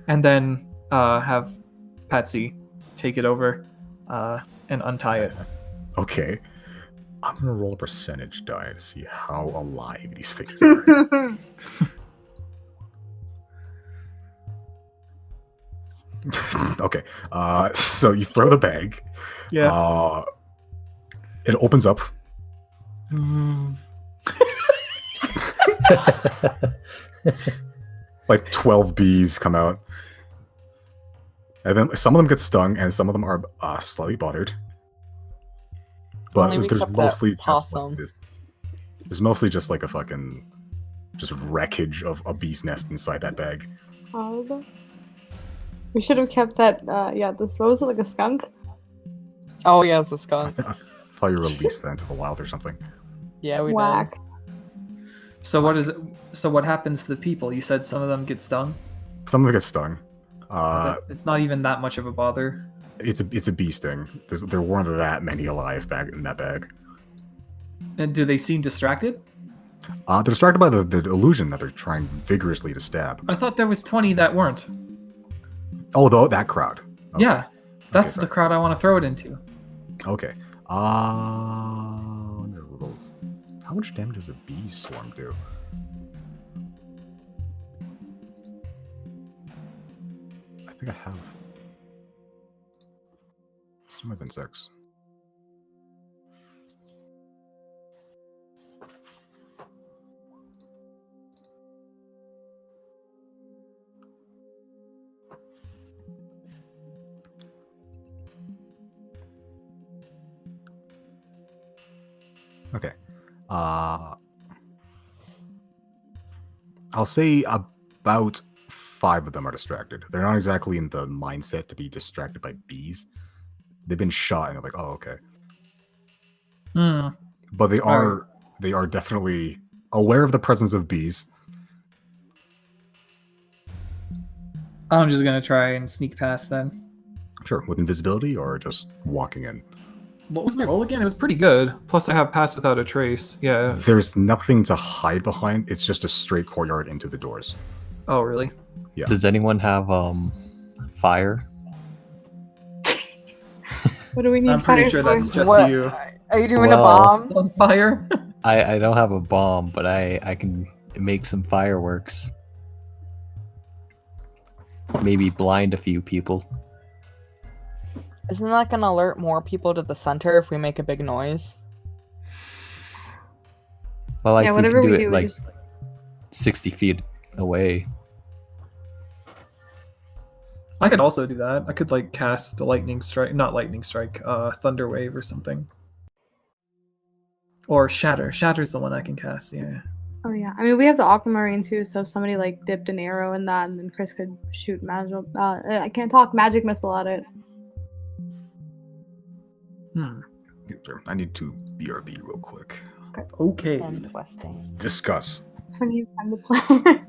And then have Patsy take it over and untie it. Okay. I'm gonna roll a percentage die to see how alive these things are. Okay. So you throw the bag. Yeah. It opens up. Like 12 bees come out. And then some of them get stung, and some of them are slightly bothered. But Only we there's kept mostly that just possum. like this. There's mostly just like a fucking just wreckage of a bee's nest inside that bag. We should have kept that. What was it, like a skunk? Oh yeah, it's a I skunk. thought you released that into the wild or something. Yeah, we Whack. So what is it? So what happens to the people? You said some of them get stung. Some of them get stung. It's not even that much of a bother. It's a bee sting. There weren't that many alive back in that bag. And do they seem distracted? They're distracted by the illusion that they're trying vigorously to stab. I thought there was 20 that weren't. Oh, that crowd. Okay. Yeah, that's sorry. the crowd I want to throw it into. Okay. Let me roll. How much damage does a bee swarm do? I think I have. This might have been 6. Okay. I'll say about 5 of them are distracted. They're not exactly in the mindset to be distracted by bees. They've been shot and they're like, oh, okay. Hmm. But they Alright. are definitely aware of the presence of bees. I'm just gonna try and sneak past then. Sure, with invisibility or just walking in. What was my roll again? It was pretty good. Plus, I have pass without a trace. Yeah. There's nothing to hide behind. It's just a straight courtyard into the doors. Oh, really? Yeah. Does anyone have fire? What do we need? I'm pretty fire sure for? that's just What? you. Are you doing a Well- bomb? On fire? I don't have a bomb, but I can make some fireworks. Maybe blind a few people. Isn't that gonna alert more people to the center if we make a big noise? Well, like Yeah, we whatever can do we it do, we like just 60 feet away. I could also do that. I could like cast the lightning strike, not lightning strike, thunder wave or something. Or shatter. Shatter's the one I can cast. Yeah. Oh yeah, I mean we have the aquamarine too, so if somebody like dipped an arrow in that, and then Chris could shoot magic. I can't talk magic missile at it. I need to BRB real quick. Okay. Interesting. Discuss. When you find the plan.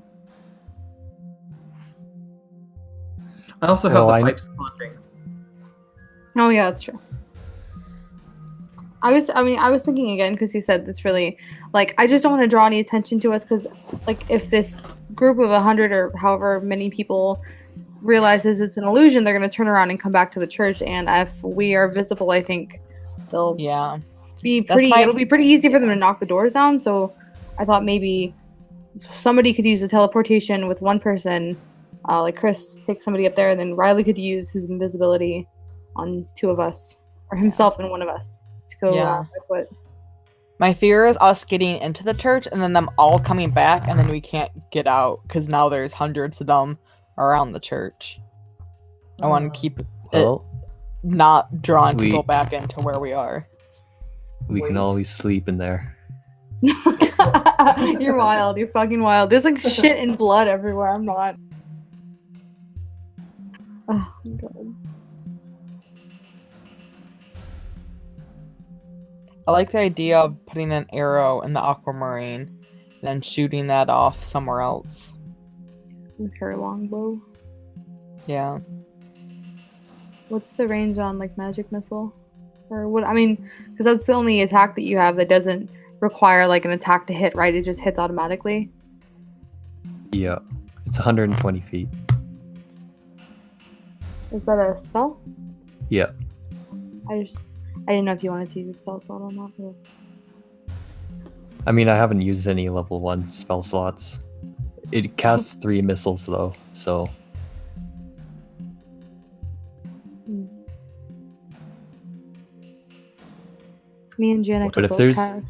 I also have Well, the I- pipes haunting. Oh yeah, that's true. I was thinking again because you said it's really like I just don't want to draw any attention to us because like if this group of 100 or however many people realizes it's an illusion, they're gonna turn around and come back to the church, and if we are visible, I think they'll Yeah. be That's pretty. my- It'll be pretty easy for them to knock the doors down. So I thought maybe somebody could use the teleportation with one person, like Chris take somebody up there, and then Riley could use his invisibility on 2 of us or himself and 1 of us to go Yeah. by foot. My fear is us getting into the church and then them all coming back and then we can't get out because now there's hundreds of them around the church. I want to keep Well, not drawing We- people back into where we are. we can always sleep in there. You're wild. You're fucking wild. There's like shit and blood everywhere. I'm not. Oh my god. I like the idea of putting an arrow in the aquamarine and then shooting that off somewhere else. With her longbow. Yeah. What's the range on like magic missile? Or what? I mean, because that's the only attack that you have that doesn't require like an attack to hit, right? It just hits automatically. Yeah, it's 120 feet. Is that a spell? Yeah. I didn't know if you wanted to use a spell slot or not. But... I mean, I haven't used any level 1 spell slots. It casts 3 missiles though, so Me and Janet But could if both there's-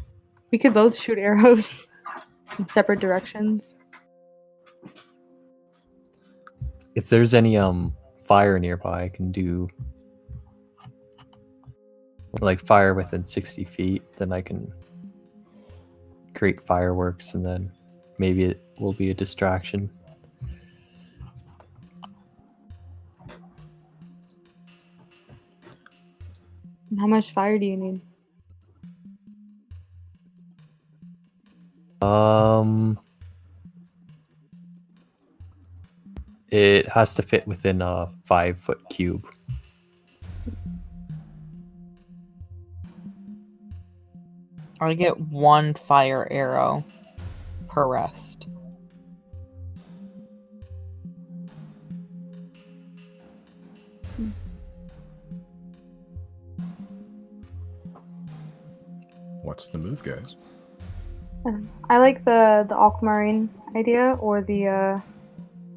we could both shoot arrows in separate directions. if there's any fire nearby, I can do like fire within 60 feet, then I can create fireworks and then maybe it will be a distraction. How much fire do you need? It has to fit within a 5-foot cube. I get 1 fire arrow per rest. What's the move, guys? I like the aquamarine idea, or the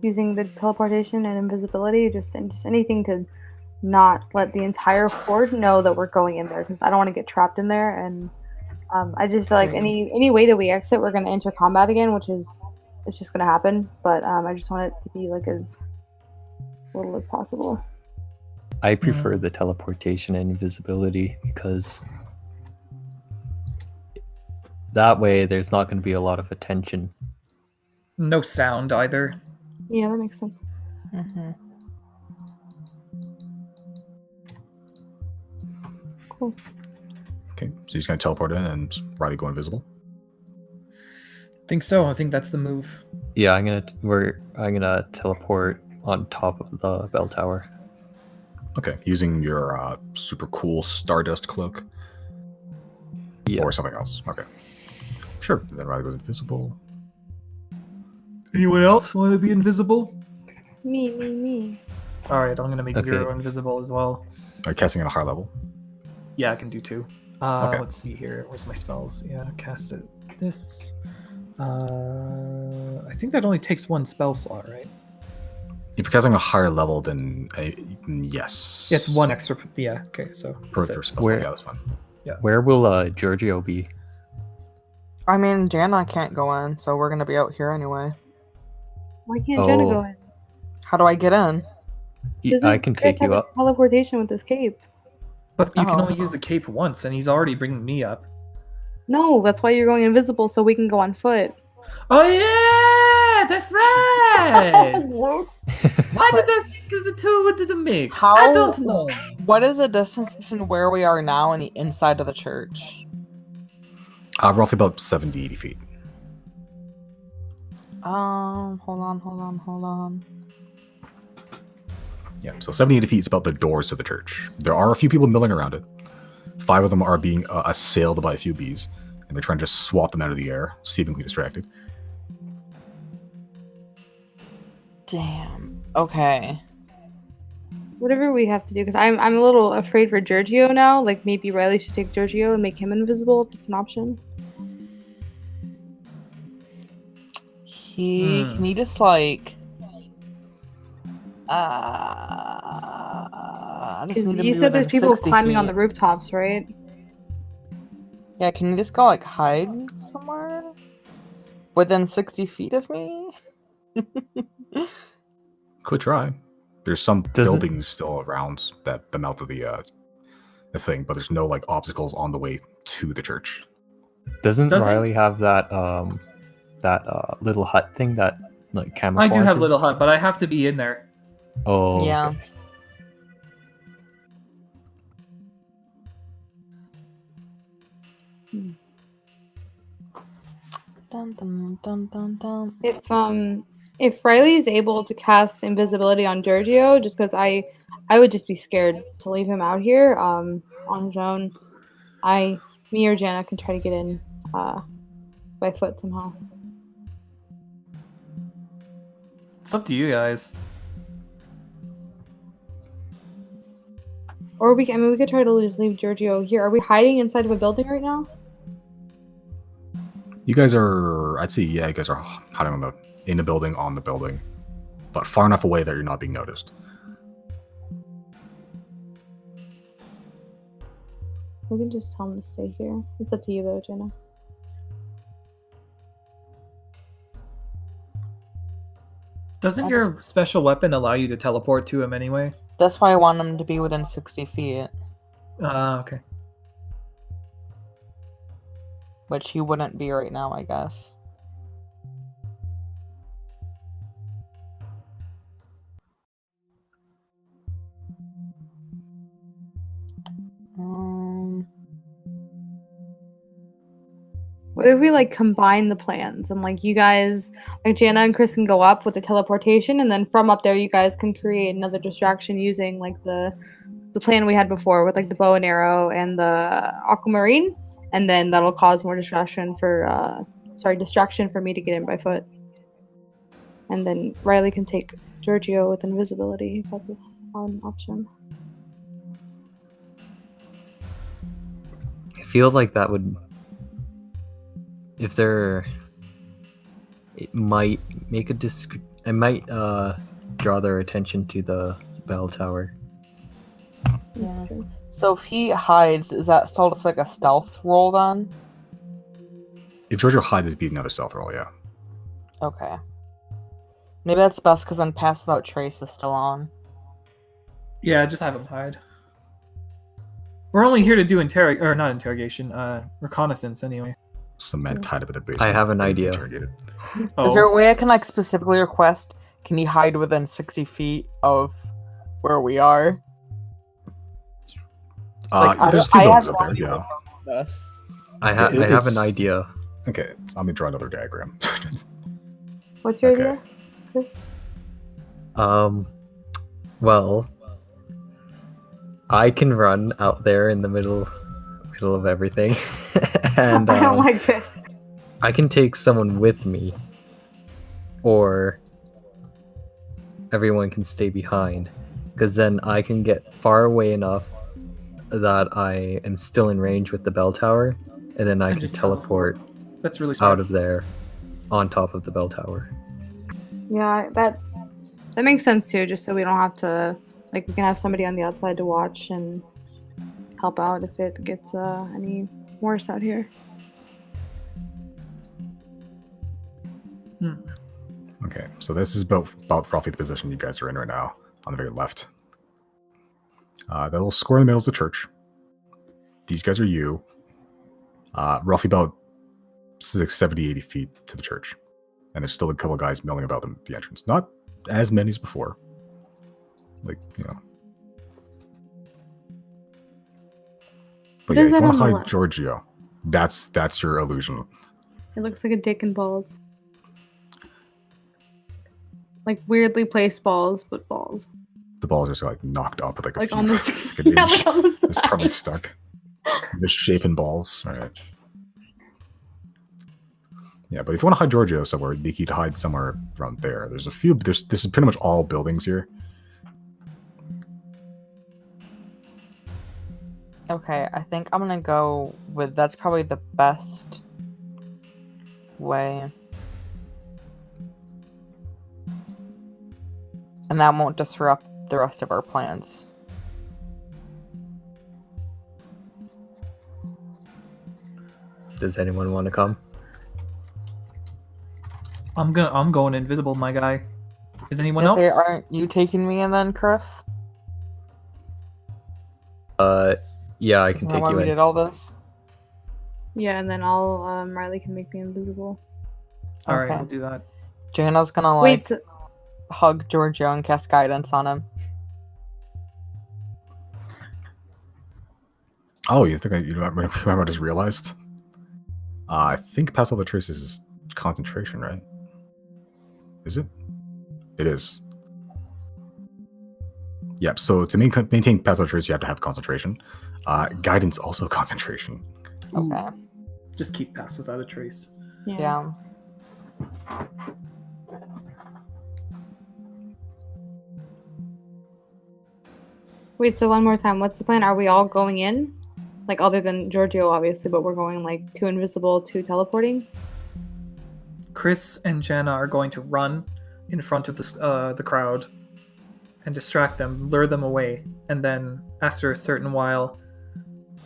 using the teleportation and invisibility, just anything to not let the entire fort know that we're going in there, because I don't want to get trapped in there. And I just feel like any way that we exit, we're going to enter combat again, which is it's just going to happen. But I just want it to be like as little as possible. I prefer the teleportation and invisibility because that way there's not going to be a lot of attention. No sound either. Yeah, that makes sense. Mm-hmm. Cool. Okay, so he's gonna teleport in and Riley go invisible. Think so. I think that's the move. Yeah, I'm gonna teleport on top of the bell tower. Okay, using your super cool Stardust cloak. Yeah. Or something else. Okay. Sure. Then Riley goes invisible. Anyone else want to be invisible? Me. All right, I'm gonna make Okay. Zero invisible as well. Are you casting at a higher level? Yeah, I can do 2. Okay. Let's see here. Where's my spells? Yeah, cast it. This. I think that only takes 1 spell slot, right? If you're casting a higher level, then yes. Yeah, it's 1 extra. Yeah. Okay, so Per that's it. spell. Where- Yeah, that's fine. Where will Giorgio be? I mean, Jana can't go in, so we're gonna be out here anyway. Why can't Jenna Oh. go in? How do I get in? Doesn't I can Chris take you have up. teleportation with this cape. But you can Oh. only use the cape once, and he's already bringing me up. No, that's why you're going invisible so we can go on foot. Oh yeah, that's right. What? Why did I think of the two into the mix? I How- don't know. What is the distance between where we are now and the inside of the church? Roughly about 70, 80 feet. Hold on. Yeah, so 70, 80 feet is about the doors to the church. There are a few people milling around it. 5 of them are being assailed by a few bees, and they're trying to just swat them out of the air, seemingly distracted. Damn. Okay. Whatever we have to do, because I'm a little afraid for Giorgio now. Like maybe Riley should take Giorgio and make him invisible if it's an option. Can he just like I just Because need to you be said there's within people 60 climbing on the feet. rooftops, right? Yeah, can you just go like hide somewhere within 60 feet of me? Could try. There's some Does it- buildings still around the mouth of the thing, but there's no like obstacles on the way to the church. Doesn't Does he? Riley have that little hut thing that like I camouflages? do have Little Hut, but I have to be in there. Oh Yeah. okay. Dun, dun, dun, dun, dun. If Riley is able to cast invisibility on Giorgio, just because I would just be scared to leave him out here on his own. Me or Jana can try to get in by foot somehow. It's up to you guys. Or we could try to just leave Giorgio here. Are we hiding inside of a building right now? You guys are, I'd say, yeah, you guys are hiding in the building, on the building, but far enough away that you're not being noticed. We can just tell him to stay here. It's up to you though, Jenna. Doesn't your special weapon allow you to teleport to him anyway? That's why I want him to be within 60 feet, Okay. which he wouldn't be right now, I guess. What if we like combine the plans and like you guys, like Jana and Chris can go up with the teleportation, and then from up there you guys can create another distraction using like the plan we had before with like the bow and arrow and the aquamarine, and then that'll cause more distraction for me to get in by foot. And then Riley can take Giorgio with invisibility if that's an option. I feel like that would, if there, it might make it might draw their attention to the bell tower. That's Yeah. true. So if he hides, is that still just like a stealth roll then? If Giorgio hides, it'd be another stealth roll, yeah. Okay. Maybe that's best because then Pass Without Trace is still on. Yeah, just have him hide. We're only here to do not interrogation, reconnaissance anyway. Some man tied up in the basement. I have an being idea. interrogated. Oh, Is there a way I can like specifically request? Can he hide within 60 feet of where we are? Like, There's a few I buildings have up there, no idea yeah. what's going on with this. I have an It's- idea. Okay, let me draw another diagram. What's your Okay. idea, Chris? Well, I can run out there in the middle of everything, and I don't like this. I can take someone with me, or everyone can stay behind, because then I can get far away enough that I am still in range with the bell tower, and then I And can just teleport that's really smart. out of there on top of the bell tower. Yeah, that makes sense too. Just so we don't have to, like, we can have somebody on the outside to watch and help out if it gets any worse out here. Okay, so this is about roughly the position you guys are in right now, on the very left. That little square in the middle is the church. These guys are you. Roughly about 70, 80 feet to the church. And there's still a couple guys milling about in the entrance. Not as many as before. Like, you know. But What yeah, is if you that want on to the hide left? Giorgio, that's your illusion. It looks like a dick and balls. Like weirdly placed balls, but balls. The ball is just like knocked up with like a Like few, on the like an yeah, inch. like on the It's probably side. stuck. Misshapen balls. All right. Yeah, but if you want to hide Giorgio somewhere, you could hide somewhere around there. There's a few. This is pretty much all buildings here. Okay, I think I'm gonna go with that's probably the best way. And that won't disrupt the rest of our plans. Does anyone want to come? I'm going invisible, my guy. Is anyone Yes, else? aren't you taking me in then, Chris? Yeah, I can Isn't that take why you we in. did all this? Yeah, and then I'll Riley can make me invisible. All right, Okay. I'll do that. Jana's gonna Wait, like hug Giorgio and cast guidance on him. Oh, you think you remember I just realized? I think Pass All the Traces is concentration, right? Is it? It is. Yep. So to maintain Pass All the Traces, you have to have concentration. Guidance also concentration. Ooh, Okay. just keep pass without a trace. Yeah. Wait, so one more time, what's the plan? Are we all going in? Like, other than Giorgio, obviously, but we're going, like, to invisible to teleporting? Chrys and Jana are going to run in front of the crowd and distract them, lure them away, and then after a certain while,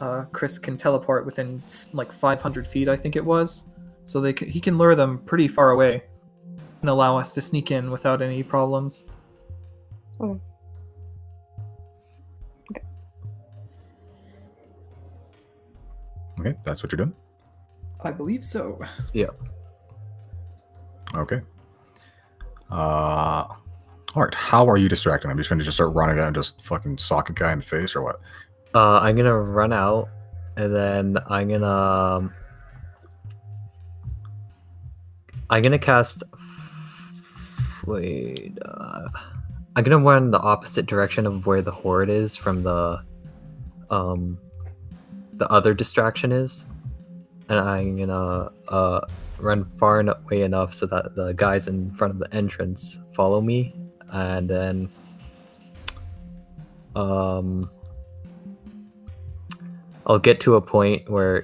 Chrys can teleport within like 500 feet, I think it was. So he can lure them pretty far away and allow us to sneak in without any problems. Okay. Okay, that's what you're doing. I believe so. Yeah. Okay. All right. How are you distracting? I'm just gonna start running out and just fucking sock a guy in the face, or what? I'm gonna run out, and then I'm gonna cast. Wait. I'm gonna run the opposite direction of where the horde is from the other distraction is, and I'm gonna run far away enough so that the guys in front of the entrance follow me, and then I'll get to a point where,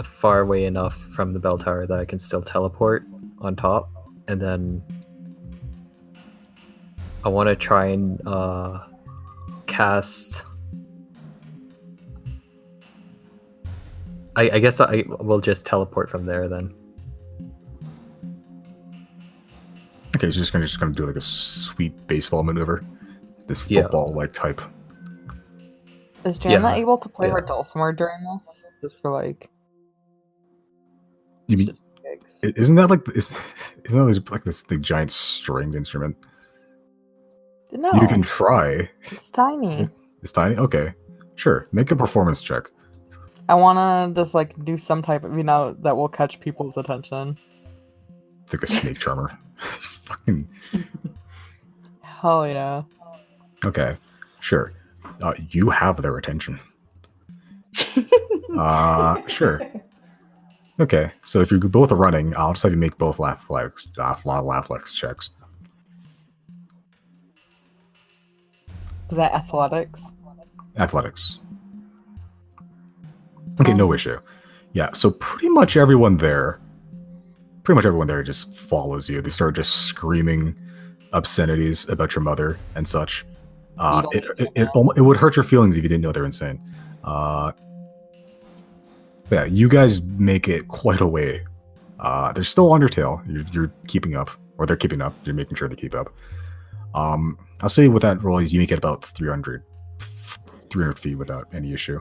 far away enough from the bell tower that I can still teleport on top, and then I want to try and cast. I guess I will just teleport from there then. Okay, so you're just gonna do like a sweet baseball maneuver, this Yeah. football-like type. Is Jana Yeah, able to play yeah. her dulcimer during this? Just for like. You mean, Just gigs. isn't that like this big giant stringed instrument? No, You can try. it's tiny. It's tiny. Okay, sure. Make a performance check. I wanna just like do some type of that will catch people's attention. It's like a snake charmer. Fucking Hell yeah. okay, sure. You have their attention. Sure. Okay, so if you're both running, I'll just have you make both athletics checks. Is that athletics? Athletics. Okay, no Nice. issue. Yeah, so pretty much everyone there just follows you. They start just screaming obscenities about your mother and such. It would hurt your feelings if you didn't know they're insane. Yeah, you guys make it quite a way. They're still on your tail. You're keeping up, or they're keeping up. You're making sure they keep up. I'll say with that roll, you make it about 300 feet without any issue.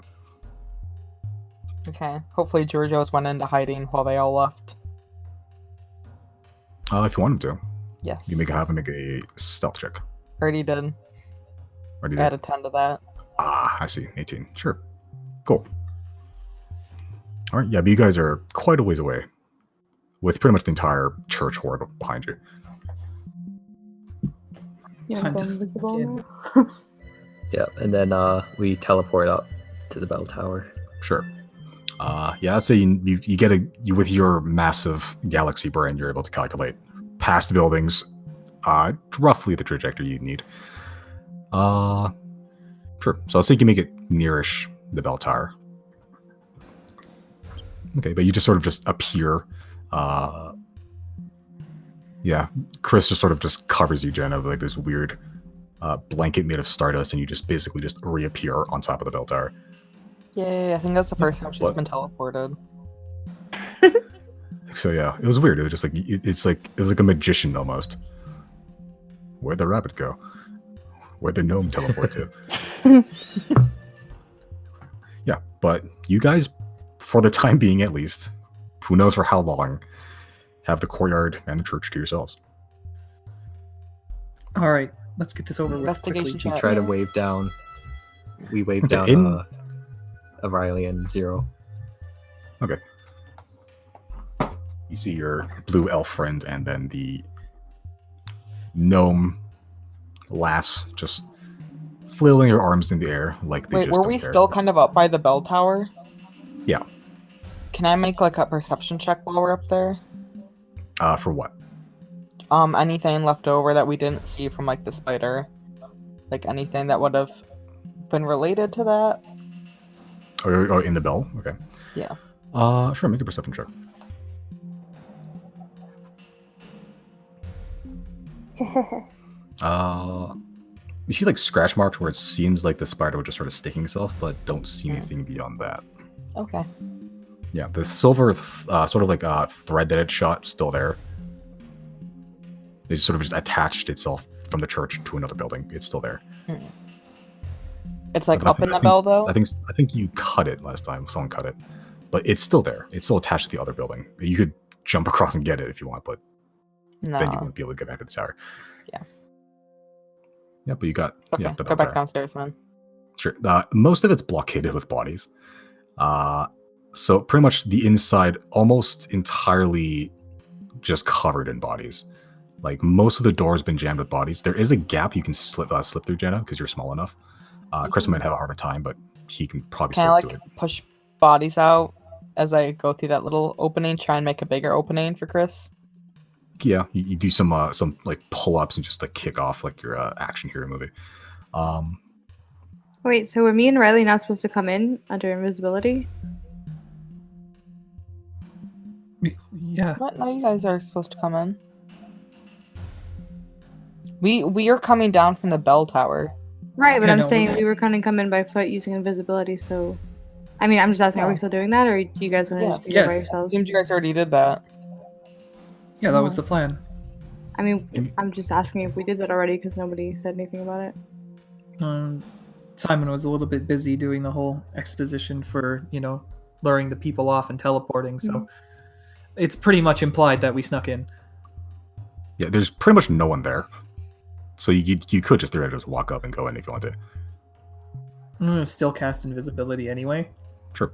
Okay. Hopefully Giorgio's went into hiding while they all left. If you wanted to, Yes. you have to make a stealth check. Already did. Or do I had a 10 to that. I see. 18. Sure. Cool. All right. Yeah, but you guys are quite a ways away, with pretty much the entire church horde behind you. You Time want to to go invisible sneak now? Yeah, and then we teleport up to the bell tower. Sure. Yeah, I'd say you get with your massive galaxy brain, you're able to calculate past buildings, roughly the trajectory you need. Sure. So I'll say you can make it nearish the bell tower. Okay, but you just sort of just appear. Yeah, Chrys just sort of just covers you, Jenna, with like this weird blanket made of stardust, and you just basically just reappear on top of the bell tower. Yay, I think that's the first time she's What? been teleported. So yeah, it was weird. It was just like it was like a magician almost. Where'd the rabbit go? Where'd the gnome teleport to? Yeah, but you guys, for the time being at least, who knows for how long, have the courtyard and the church to yourselves. All right, let's get this over with Investigation quickly. We try to wave down. We wave Okay, down Riley and Zero. Okay. You see your blue elf friend and then the gnome lass just flailing her arms in the air like they Wait, just were don't we care. still kind of up by the bell tower? Yeah. Can I make like a perception check while we're up there? For what? Anything left over that we didn't see from like the spider? Like anything that would have been related to that? Oh, in the bell? Okay. Yeah. Sure, make a perception check. You see like scratch marks where it seems like the spider was just sort of sticking itself, but don't see anything beyond that. Okay. Yeah, the silver sort of like thread that it shot still there. It sort of just attached itself from the church to another building. It's still there. It's like But I up think- in the I think- bell though? I think you cut it last time. Someone cut it, but it's still there. It's still attached to the other building. You could jump across and get it if you want, but then you No. wouldn't be able to get back to the tower. Yeah. Yeah, but you got Okay, yeah, the go bell back tower. downstairs then. Sure. Most of it's blockaded with bodies. So pretty much the inside almost entirely just covered in bodies. Like most of the door has been jammed with bodies. There is a gap you can slip through, Jenna, because you're small enough. Chrys might have a harder time, but he can probably Can I slip like through it. push bodies out as I go through that little opening, try and make a bigger opening for Chrys? Yeah, you do some like pull-ups and just like kick off like your action hero movie. Wait, so were me and Riley not supposed to come in under invisibility? Yeah. What? No, you guys are supposed to come in. We are coming down from the bell tower. Right, but Yeah, I'm no, saying we- we were kind of coming by foot using invisibility, so... I mean, I'm just asking, are we Yeah. still doing that, or do you guys want to Yes. just be there by Yes. yourselves? Seems you guys already did that. Yeah, that was the plan. I mean, I'm just asking if we did that already, because nobody said anything about it. Simon was a little bit busy doing the whole exposition for, luring the people off and teleporting. So It's pretty much implied that we snuck in. Yeah, there's pretty much no one there. So you could just theoretically just walk up and go in if you want to. I'm gonna still cast invisibility anyway. Sure.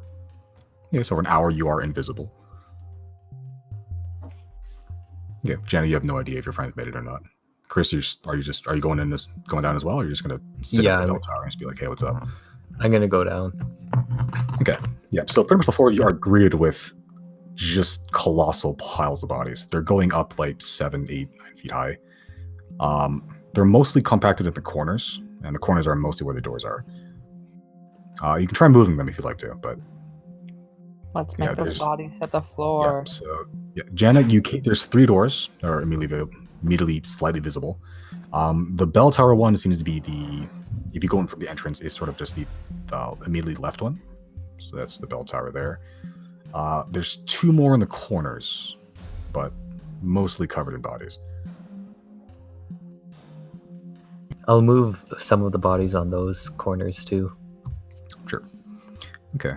Yeah, so for an hour you are invisible. Yeah, Jenna, you have no idea if your friends made it or not. Chrys, are you going down as well, or are you just gonna sit at the bell tower and just be like, hey, what's up? I'm gonna go down. Okay. Yeah, so pretty much before you are greeted with just colossal piles of bodies. They're going up like 7, 8, 9 feet high. They're mostly compacted in the corners, and the corners are mostly where the doors are. You can try moving them if you'd like to, but Let's make those bodies hit the floor. Yeah, so Jenna, there's 3 doors that are immediately slightly visible. The bell tower one seems to be if you go in from the entrance, is sort of just the immediately left one. So that's the bell tower there. There's 2 more in the corners, but mostly covered in bodies. I'll move some of the bodies on those corners too. Sure. Okay.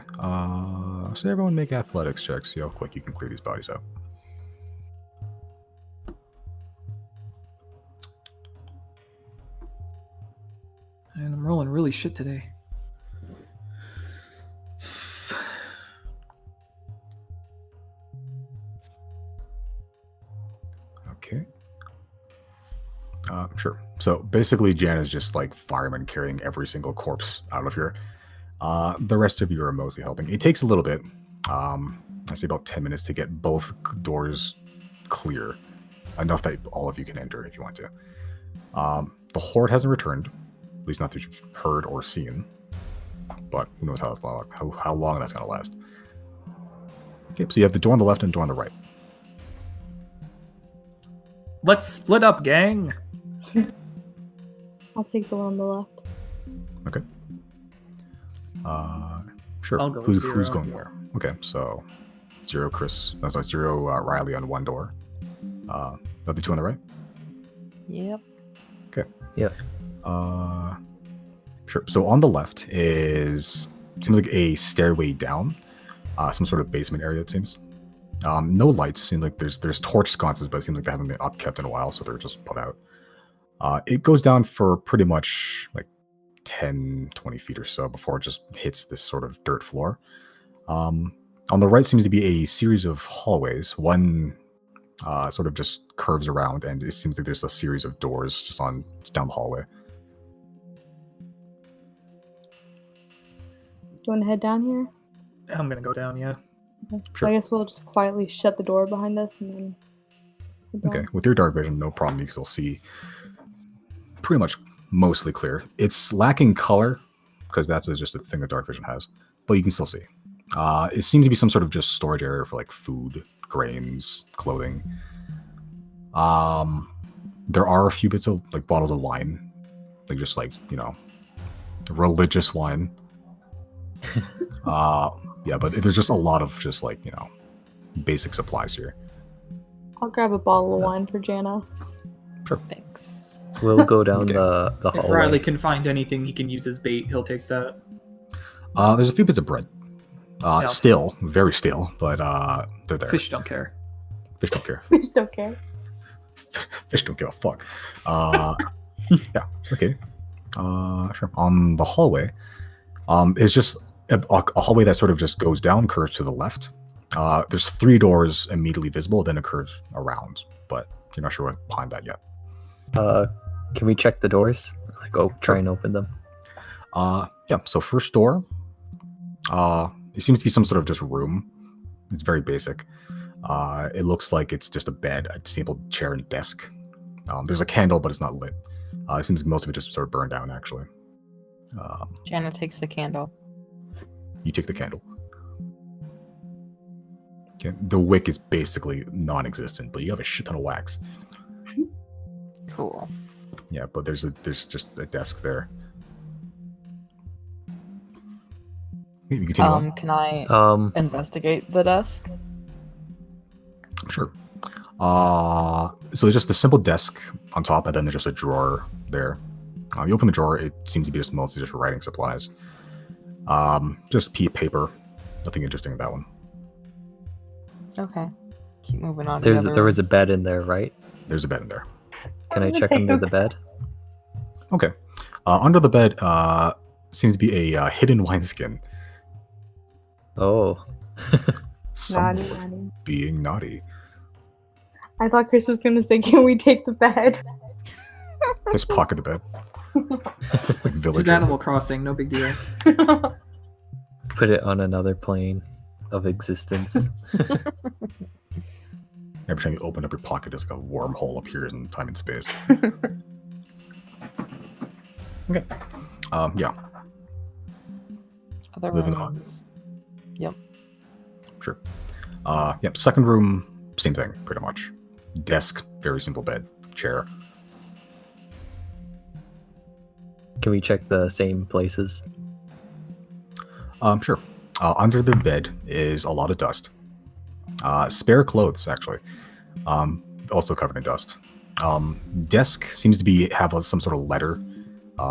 So everyone make athletics checks. See how quick you can clear these bodies out. And I'm rolling really shit today. Okay. Sure. So basically, Jan is just like firemen carrying every single corpse out of here. The rest of you are mostly helping. It takes a little bit. I say about 10 minutes to get both doors clear, enough that all of you can enter if you want to. The horde hasn't returned, at least not that you've heard or seen. But who knows how long that's going to last. Okay, so you have the door on the left and the door on the right. Let's split up, gang. I'll take the one on the left. Okay. Sure. I'll go with Zero. Who's going where? Okay, so Zero, Riley on one door. The 2 on the right? Yep. Okay. Yep. Sure. So on the left seems like a stairway down, some sort of basement area, it seems. No lights. Seems like there's torch sconces, but it seems like they haven't been upkept in a while, so they're just put out. It goes down for pretty much like 10, 20 feet or so before it just hits this sort of dirt floor. On the right seems to be a series of hallways. One sort of just curves around, and it seems like there's a series of doors just down the hallway. Do you want to head down here? I'm gonna go down, yeah. Okay. Sure. So I guess we'll just quietly shut the door behind us and then head down. Okay, with your dark vision, no problem. You can still see pretty much mostly clear. It's lacking color because that's just a thing that dark vision has, but you can still see. It seems to be some sort of just storage area for like food, grains, clothing. There are a few bits of like bottles of wine, like just like, religious wine. Yeah, but there's just a lot of just like, basic supplies here. I'll grab a bottle of wine for Jana. Sure. Thanks. We'll go down Okay. the If hallway. Riley can find anything he can use as bait, he'll take that. There's a few bits of bread. Yeah. Still, very still, but they're there. Fish don't care. Fish don't care. We just don't care. Fish don't give a fuck. Yeah, okay. Sure. On the hallway, it's just a hallway that sort of just goes down, curves to the left. There's 3 doors immediately visible, then it curves around, but you're not sure what's behind that yet. Can we check the doors? Like, try and open them. Yeah, so first door, it seems to be some sort of just room. It's very basic. It looks like it's just a bed, a simple chair and desk. There's a candle, but it's not lit. It seems like most of it just sort of burned down, actually. Jana takes the candle. You take the candle. Okay. The wick is basically non-existent, but you have a shit ton of wax. Cool. Yeah, but there's just a desk there. You continue on. Can I investigate the desk? Sure. So it's just a simple desk on top, and then there's just a drawer there. You open the drawer, it seems to be just mostly just writing supplies. Just paper. Nothing interesting in that one. Okay. Keep moving on. to the There was a rooms. bed in there, right? There's a bed in there. Can I I'm gonna check take under a- the bed? Okay. Under the bed seems to be a hidden wineskin. Oh, Someone Naughty. being naughty. I thought Chris was gonna say, "Can we take the bed?" Just pocket the bed. Like This is villager. Animal Crossing, no big deal. put it on another plane of existence. Every time you open up your pocket, it's like a wormhole appears in time and space. Okay. Yeah, Other moving on. rooms. Yep. sure. Yep, second room, same thing, pretty much. Desk, very simple bed, chair. Can we check the same places? Sure. Under the bed is a lot of dust. Spare clothes, actually. Also covered in dust. Desk seems to have some sort of letter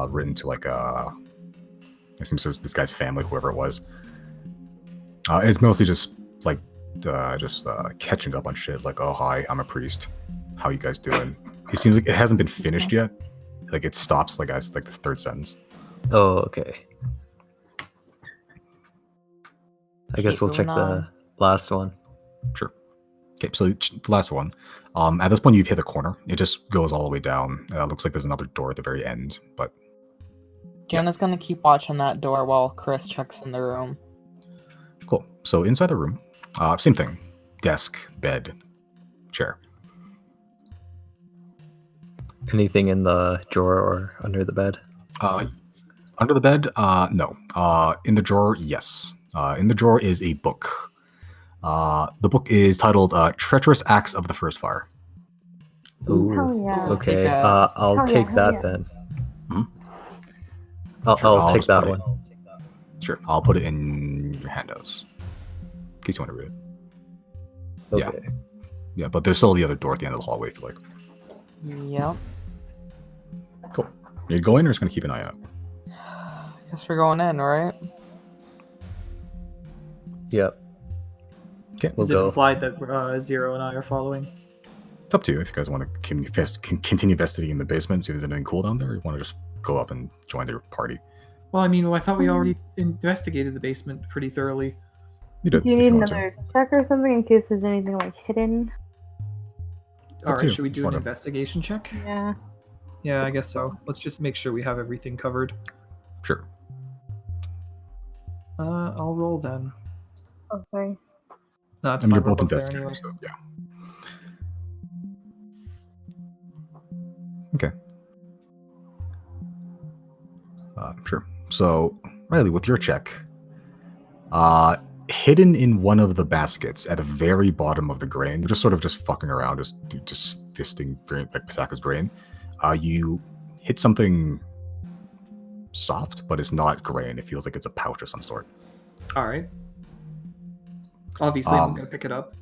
written to like it seems it was this guy's family, whoever it was. It's mostly just like catching up on shit. Like, oh hi, I'm a priest. How you guys doing? It seems like it hasn't been finished yet. Like it stops like as like the third sentence. Oh, okay. I guess Keep we'll check moving on. the last one. Sure. Okay, so the last one. At this point, you've hit a corner. It just goes all the way down. Looks like there's another door at the very end, but Jana's gonna keep watching that door while Chris checks in the room. cool. So inside the room, same thing. Desk, bed, chair. Anything in the drawer or under the bed? Under the bed, no. In the drawer, yes. In the drawer is a book. The book is titled Treacherous Acts of the First Fire. Ooh, Hell yeah. okay. Take that. I'll Hell yeah, take hell that yeah. then. Hmm? I'll, Sure, I'll I'll take just that put it- one. Sure, I'll put it in your handouts. In case you want to read it. Yeah. Okay. Yeah, but there's still the other door at the end of the hallway if you like. Yep. Cool. You go in or just going to keep an eye out? Guess we're going in, right? Yep. Okay. We'll Is it go. implied that Zero and I are following? It's up to you if you guys want to continue investigating in the basement, see if there's anything cool down there, or you want to just go up and join their party. Well, I mean, I thought we already investigated the basement pretty thoroughly. You did. Do you if need want to. another check or something in case there's anything like hidden? All Up to right, you. should we do Fine. an investigation check? Yeah. Yeah, I guess so. Let's just make sure we have everything covered. Sure. I'll roll then. Oh, sorry. No, it's I mean, fine. you're We're both both there investigators, anyway. so yeah. Okay. Sure. So, Riley, with your check, hidden in one of the baskets at the very bottom of the grain, just sort of just fucking around, just fisting grain, like Pasaka's grain, you hit something soft, but it's not grain. It feels like it's a pouch of some sort. All right. Obviously, I'm Um, gonna pick it up.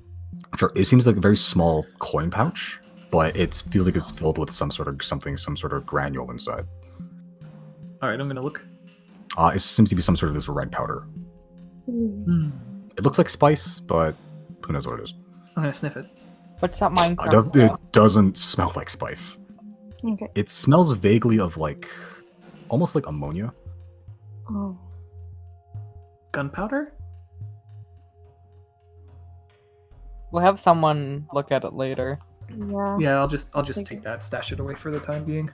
Sure. It seems like a very small coin pouch, but it feels like it's filled with some sort of granule inside. All right, I'm gonna look. It seems to be some sort of this red powder. Hmm. It looks like spice, but who knows what it is. I'm gonna sniff it. What's that Minecraft? It smell? doesn't smell like spice. Okay. It smells vaguely of almost like ammonia. Oh. Gunpowder? We'll have someone look at it later. Yeah. Yeah, I'll just Thank take you. that, stash it away for the time being.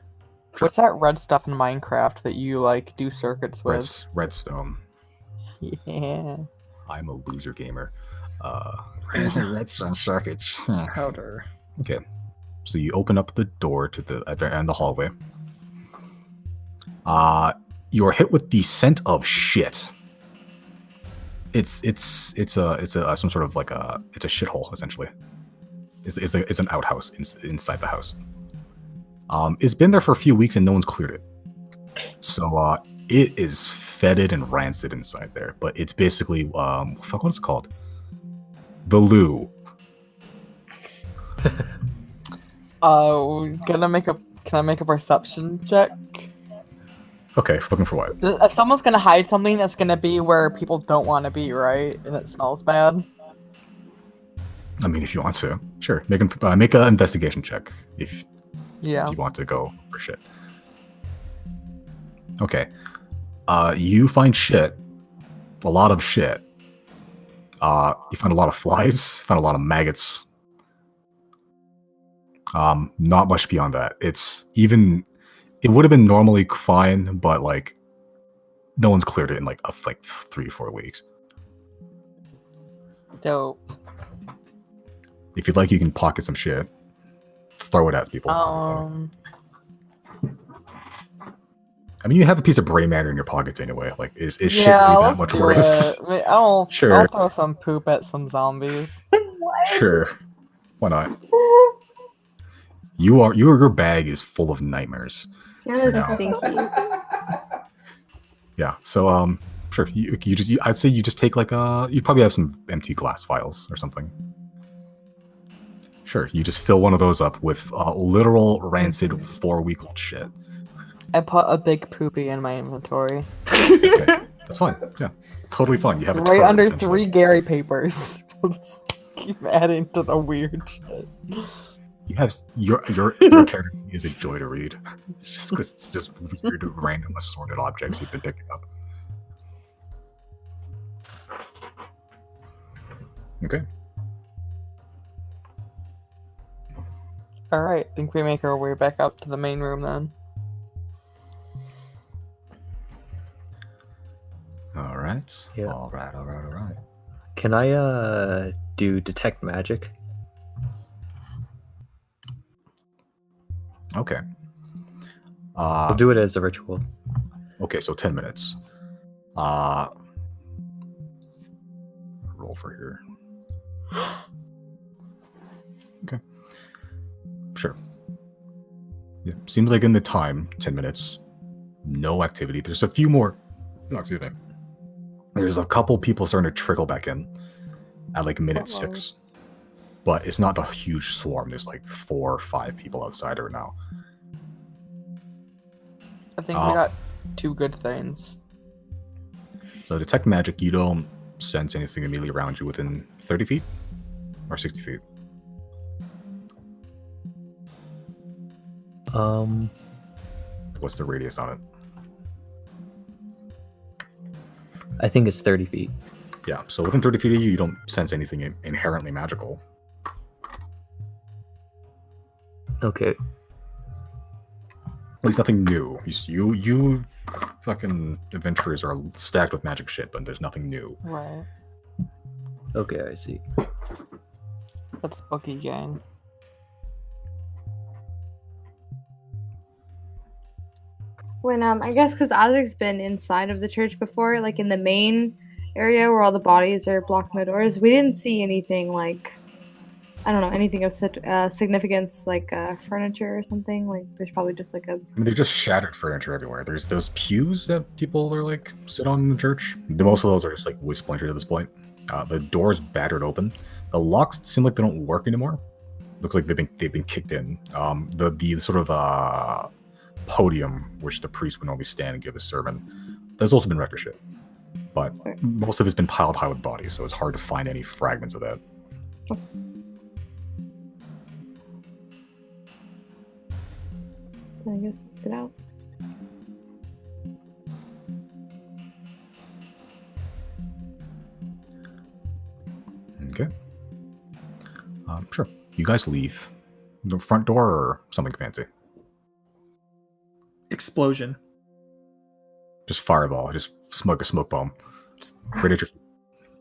What's that red stuff in Minecraft that you like do circuits with? Redstone. Oh. Yeah. I'm a loser gamer. Redstone circuits. Powder. Okay. So you open up the door to the at the end of the hallway. You are hit with the scent of shit. It's a some sort of it's a shithole essentially. It's an outhouse inside the house. It's been there for a few weeks and no one's cleared it. So it is fetid and rancid inside there. But it's basically fuck, what it's called? The loo. Can I make a perception check? Okay, looking for what? If someone's gonna hide something, it's gonna be where people don't want to be, right? And it smells bad. I mean, if you want to, sure. Make an investigation check if Yeah. you want to go for shit. Okay. You find shit. A lot of shit. You find a lot of flies. Find a lot of maggots. Not much beyond that. It would have been normally fine, but like, no one's cleared it in like 3 or 4 weeks. Dope. If you'd like, you can pocket some shit. Throw it at people. I mean, you have a piece of gray matter in your pockets anyway. Like, is shit really that much worse? I mean, I'll Sure. throw some poop at some zombies. Sure. Why not? Your bag is full of nightmares. Jenna's No. stinky. Yeah. So sure. I'd say you just take like you probably have some empty glass vials or something. Sure. You just fill one of those up with literal rancid 4-week-old shit. I put a big poopy in my inventory. Okay. That's fine. Yeah. Totally fine. You have a Right turret, under essentially. 3 Gary papers. We'll just keep adding to the weird shit. You have your character is a joy to read. It's just weird, random, assorted objects you've been picking up. Okay. All right, think we make our way back up to the main room then. All right. Yeah. All right. Can I do detect magic? Okay. I'll do it as a ritual. Okay, so 10 minutes. Roll for here. Okay. Sure. Yeah, seems like in the time, 10 minutes, no activity. There's a few more. Oh, excuse me. There's a couple people starting to trickle back in at like minute 6. But it's not a huge swarm. There's like 4 or 5 people outside right now. I think we got 2 good things. So detect magic, you don't sense anything immediately around you within 30 feet or 60 feet. What's the radius on it? I think it's 30 feet. Yeah, so within 30 feet of you, you don't sense anything inherently magical. Okay. At least nothing new. You fucking adventurers are stacked with magic shit, but there's nothing new. Right. Okay, I see. That's Bookie Gang. When I guess because Isaac's been inside of the church before, like in the main area where all the bodies are blocked by doors, we didn't see anything like, I don't know, anything of such significance like furniture or something. Like there's probably just like a. I mean, they're just shattered furniture everywhere. There's those pews that people are like sit on in the church. Most of those are just like wood splintered at this point. The doors battered open. The locks seem like they don't work anymore. Looks like they've been kicked in. The sort of podium which the priest would normally stand and give a sermon, that's also been wrecked to shit. But most of it's been piled high with bodies, so it's hard to find any fragments of that. I guess let's get out. Okay. Sure. You guys leave. The front door or something fancy? Explosion. Just fireball. Just smoke a smoke bomb. Just right at your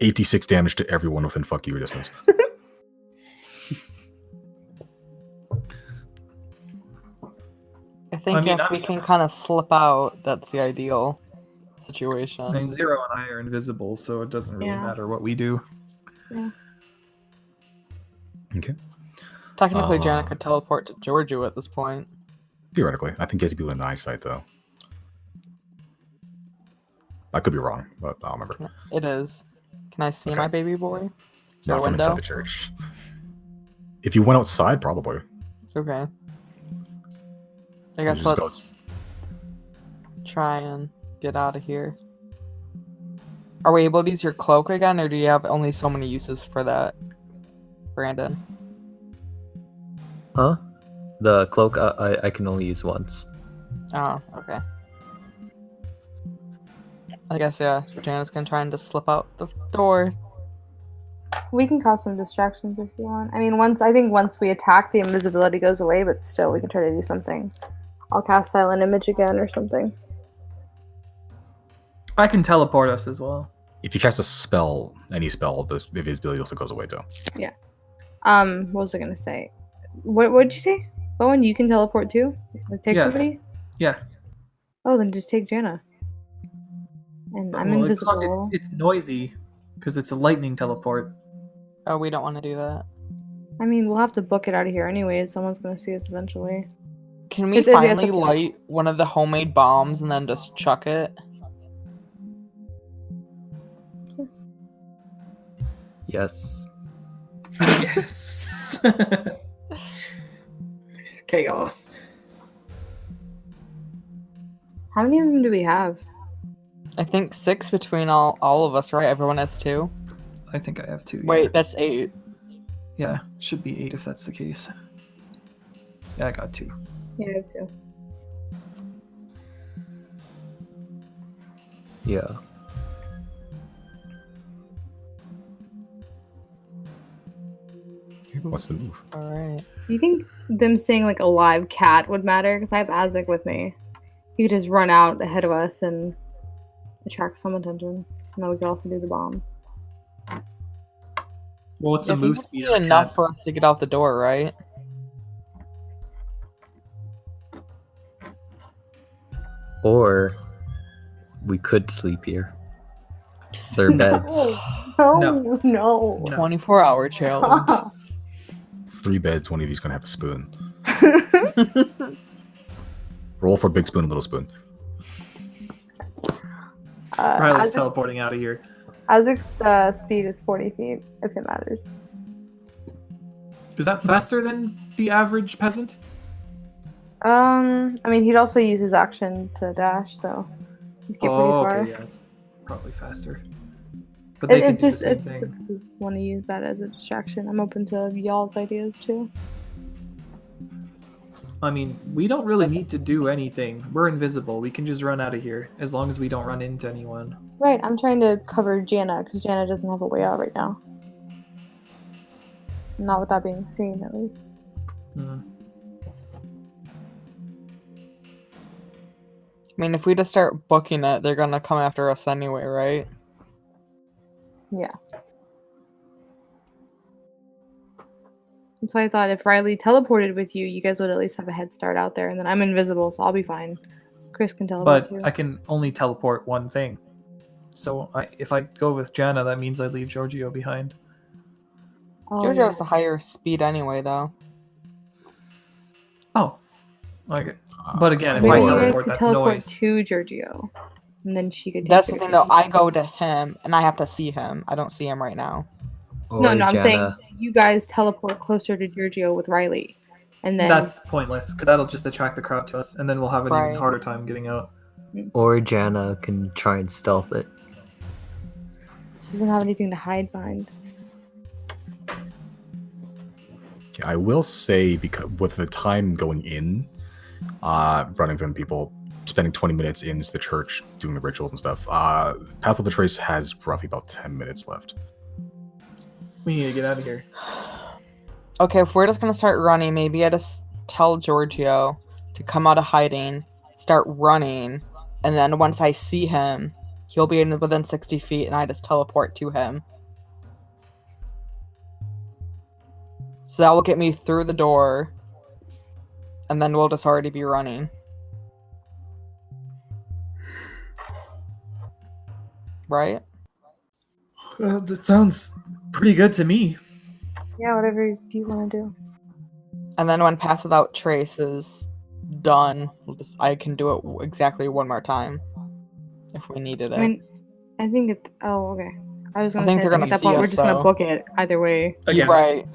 86 damage to everyone within fuck you distance. I think if we can kind of slip out, that's the ideal situation. I mean, Zero and I are invisible, so it doesn't really matter what we do. Yeah. Okay. Technically, Janet could teleport to Giorgio at this point. Theoretically. I think he has to be in eyesight, though. I could be wrong, but I'll remember. It is. Can I see my baby boy? Is there Not a from window? inside the church. If you went outside, probably. Okay. I guess just let's try and get out of here. Are we able to use your cloak again, or do you have only so many uses for that? Brandon? Huh? The cloak I can only use once. Oh, okay. I guess, yeah, Janet's gonna try and just slip out the door. We can cause some distractions if you want. I mean, once we attack, the invisibility goes away, but still, we can try to do something. I'll cast Silent Image again or something. I can teleport us as well. If you cast a spell, any spell, the invisibility also goes away too. What was I gonna say? What did you say? Bowen, you can teleport too? Like, take Yeah. somebody? Yeah. Oh, then just take Jana. And I'm Well, invisible. It's noisy because it's a lightning teleport. Oh, we don't want to do that. I mean, we'll have to book it out of here anyways. Someone's gonna see us eventually. Can we It's a- finally light one of the homemade bombs and then just chuck it? Yes. Yes. Chaos. How many of them do we have? I think 6 between all of us, right? Everyone has 2. I think I have 2. Wait, that's 8. Yeah, should be 8 if that's the case. Yeah, I got 2. Yeah, I have 2. Yeah. What's the move? Alright. Do you think them seeing like a live cat would matter? Because I have Azek with me. He could just run out ahead of us and attract some attention. And then we could also do the bomb. Well, what's Yeah, the I think move that's speed? on enough cat? for us to get out the door, right? Or we could sleep here. Their beds. No, No. no. 24-hour challenge. Stop. 3 beds, one of you's gonna have a spoon. Roll for big spoon and little spoon. Riley's Azek's, teleporting out of here. Azek's speed is 40 feet, if it matters. Is that faster than the average peasant? I mean, he'd also use his action to dash, so he'd get pretty far. Okay, yeah, it's probably faster. But they can It's do just, the same it's just thing. if you want to use that as a distraction. I'm open to y'all's ideas too. I mean, we don't really need to do anything. We're invisible. We can just run out of here as long as we don't run into anyone. Right, I'm trying to cover Jana because Jana doesn't have a way out right now. Not without being seen, at least. Hmm. I mean, if we just start booking it, they're gonna come after us anyway, right? Yeah. That's why I thought if Riley teleported with you, you guys would at least have a head start out there, and then I'm invisible, so I'll be fine. Chrys can teleport But too. I can only teleport one thing. So if I go with Jana, that means I leave Giorgio behind. Oh, Jojo yeah. has a higher speed anyway, though. Oh. Okay. But again, if Maybe I you guys teleport, could that's teleport noise. to Giorgio, and then she could. That's take the it thing, if though. you- I go to him, and I have to see him. I don't see him right now. Or No, I'm saying Jana- you guys teleport closer to Giorgio with Riley, and then That's pointless, because that'll just attract the crowd to us, and then we'll have an Right. even harder time getting out. Or Jana can try and stealth it. she doesn't have anything to hide behind. Okay, I will say, because with the time going in, running from people, spending 20 minutes into the church doing the rituals and stuff, Path of the Trace has roughly about 10 minutes left. We need to get out of here. Okay, if we're just gonna start running, maybe I just tell Giorgio to come out of hiding, start running, and then once I see him, he'll be within 60 feet, and I just teleport to him. So that will get me through the door, and then we'll just already be running. Right? That sounds pretty good to me. Yeah, whatever you want to do. And then when Pass Without Trace is done, I can do it exactly one more time if we needed it. I mean, I think it. Oh, okay. I was I gonna think say they're I gonna think at that see point we're us, just gonna so- book it either way. Again, Right.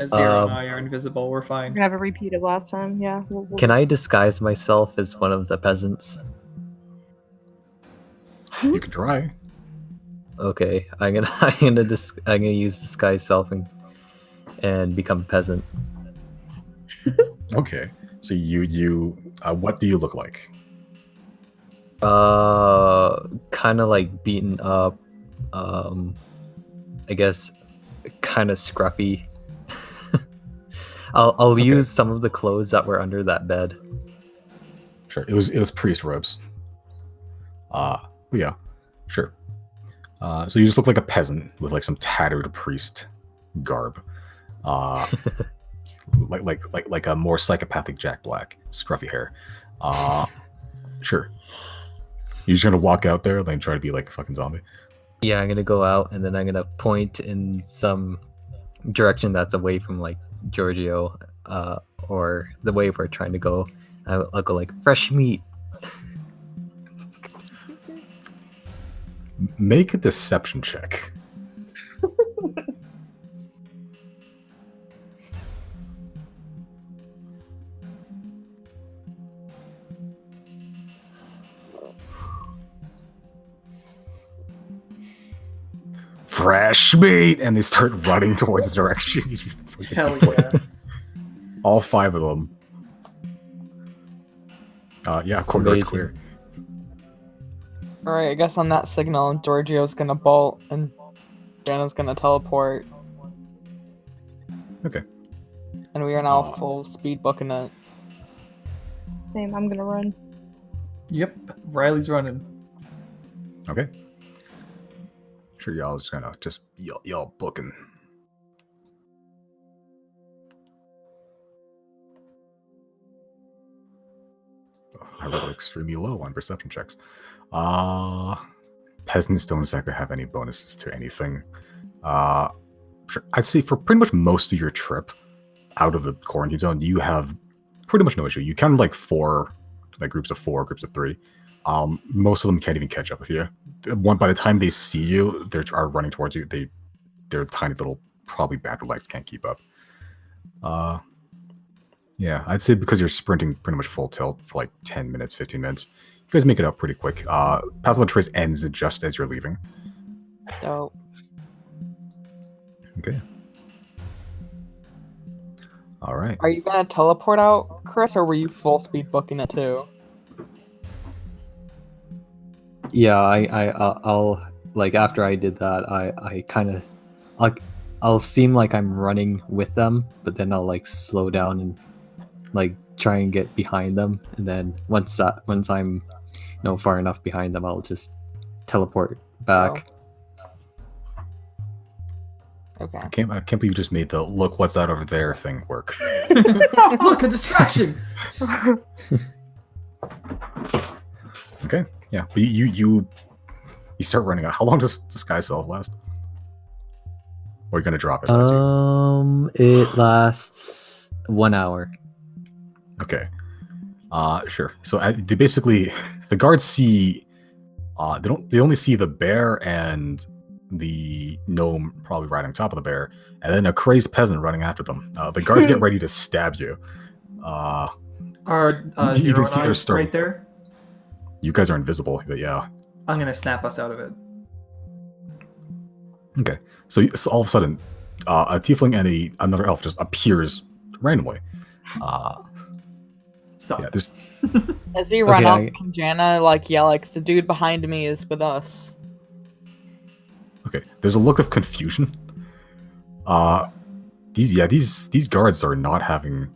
Zero and I are invisible. We're We're fine. gonna have a repeat of last time. Yeah. We'll Can I disguise myself as one of the peasants? You could try. Okay, I'm gonna use disguise self and and become a peasant. Okay. So what do you look like? Kind of like beaten up. I guess kind of scruffy. I'll Okay. use some of the clothes that were under that bed. Sure. It was priest robes. Yeah. Sure. So you just look like a peasant with like some tattered priest garb. Like a more psychopathic Jack Black, scruffy hair. Sure. You're just gonna walk out there and try to be like a fucking zombie. Yeah, I'm gonna go out and then I'm gonna point in some direction that's away from like Giorgio, or the way we're trying to go. I'll go like fresh meat. Make a deception check. Fresh meat, and they start running towards the direction. Hell yeah. All 5 of them. Yeah, courtyard's Amazing. clear. Alright, I guess on that signal, Giorgio's gonna bolt and Jana's gonna teleport. Okay. And we are now full speed booking it. Same, I'm gonna run. Yep, Riley's running. Okay. Sure, y'all just gonna y'all booking. I rolled extremely low on perception checks. Peasants don't exactly have any bonuses to anything. Sure, I'd say for pretty much most of your trip out of the quarantine zone, you have pretty much no issue. You count like 4, like groups of 4, groups of 3. Most of them can't even catch up with you. By the time they see you, they are running towards you. They're tiny little, probably battered legs can't keep up. Yeah, I'd say because you're sprinting pretty much full tilt for like 10 minutes, 15 minutes, you guys make it up pretty quick. Pass of Trace ends just as you're leaving. Dope. Okay. All right. Are you gonna teleport out, Chrys, or were you full speed booking it too? Yeah, I'll like after I did that, I kind of like I'll seem like I'm running with them, but then I'll like slow down and like try and get behind them, and then once I'm far enough behind them, I'll just teleport back. Okay. I can't believe you just made the look what's that over there thing work. Look, a distraction! Okay. Yeah. But you start running out. How long does this guy self last? Or are you gonna drop it? It lasts 1 hour. Okay. Sure. So they basically, the guards see, they only see the bear and the gnome probably riding on top of the bear, and then a crazed peasant running after them. The guards get ready to stab you. Are You Zero can and see I their story. right there? You guys are invisible, but yeah. I'm gonna snap us out of it. Okay. So all of a sudden, a tiefling and another elf just appears randomly. So, Yeah, there's As we run Okay, up, Jana like yell like the dude behind me is with us. okay. There's a look of confusion. These guards are not having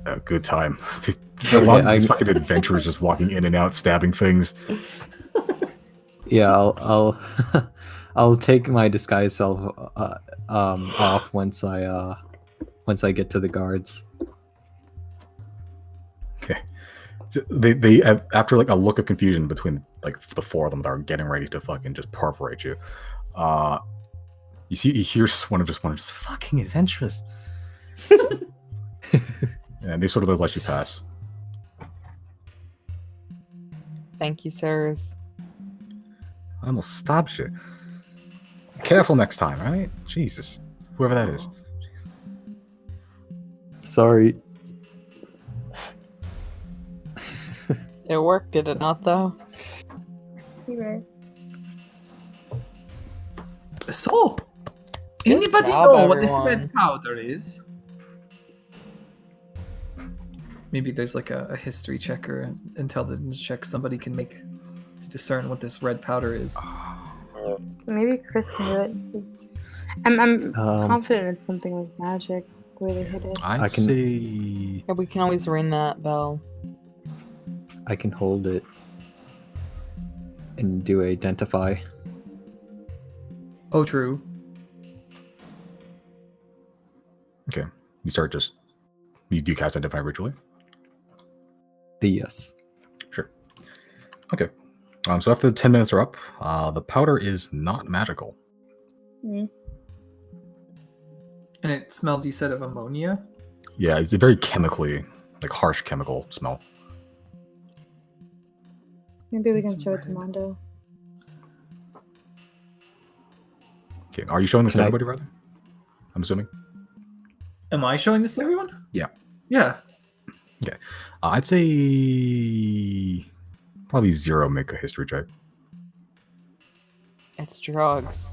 a good time. A lot of these fucking adventurers just walking in and out, stabbing things. Yeah, I'll I'll take my disguise self off once I get to the guards. Okay. So they after like a look of confusion between like the 4 of them that are getting ready to fucking just perforate you. You hear one of just fucking adventurous. And they sort of let you pass. Thank you, sirs. I almost stopped you. Careful next time, right? Jesus. Whoever that is. Sorry. It worked, did it not, though? Okay. so Good Anybody job, know what this everyone. red powder is? Maybe there's like a history checker, intelligence check somebody can make to discern what this red powder is. Maybe Chris can do it. 'Cause I'm confident it's something like magic, the way they hit it. I I can- say Yeah, we can always ring that bell. I can hold it and do identify. Oh, true. okay. You start just you do cast identify ritually. Yes. Sure. Okay. So after the 10 minutes are up, the powder is not magical. Mm. And it smells, you said, of ammonia? Yeah, it's a very chemically, like harsh chemical smell. Maybe we can It's show it to red. Mondo. Okay. Are you showing this Can to I- everybody, rather? I'm assuming. Am I showing this to everyone? Yeah. Yeah. I'd say probably 0 make a history check. It's drugs.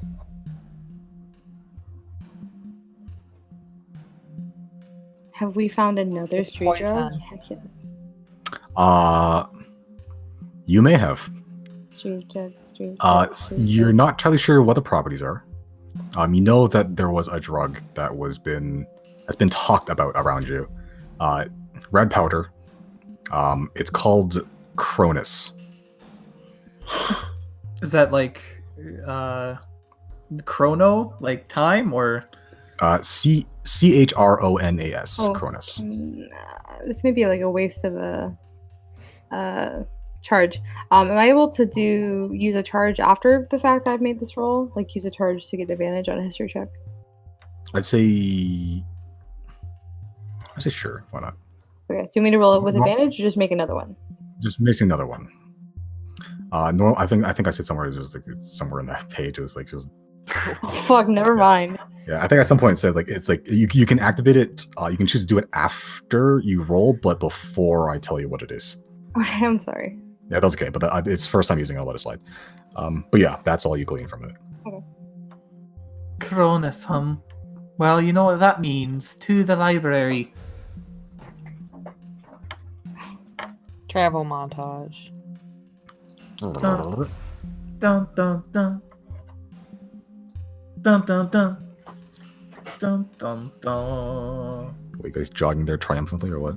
Have we found another It's street drug? poison. Heck yes. You may have. Street drug, street drug. street You're drug. not entirely sure what the properties are. You know that there was a drug that's been talked about around you. Red powder. It's called Chrys. Is that like chrono, like time, or Chronas. Oh. Cronus. This may be like a waste of a charge. Am I able to use a charge after the fact that I've made this roll? Like use a charge to get advantage on a history check? I'd say sure. Why not? Okay. Do you want me to roll it with No. advantage or just make another one? Just mixing another one. No, I think I said somewhere it was like somewhere in that page. It was Oh, fuck, never mind. yeah. I think at some point it said like it's like you can activate it. You can choose to do it after you roll, but before I tell you what it is. Okay, I'm sorry. Yeah, that's okay. But it's first time using it. I'll let it slide. But yeah, that's all you glean from it. Cronus, Well, you know what that means. To the library. Travel montage. Dun dun dun. Dun dun dun. Dun dun dun. Were you guys jogging there triumphantly or what?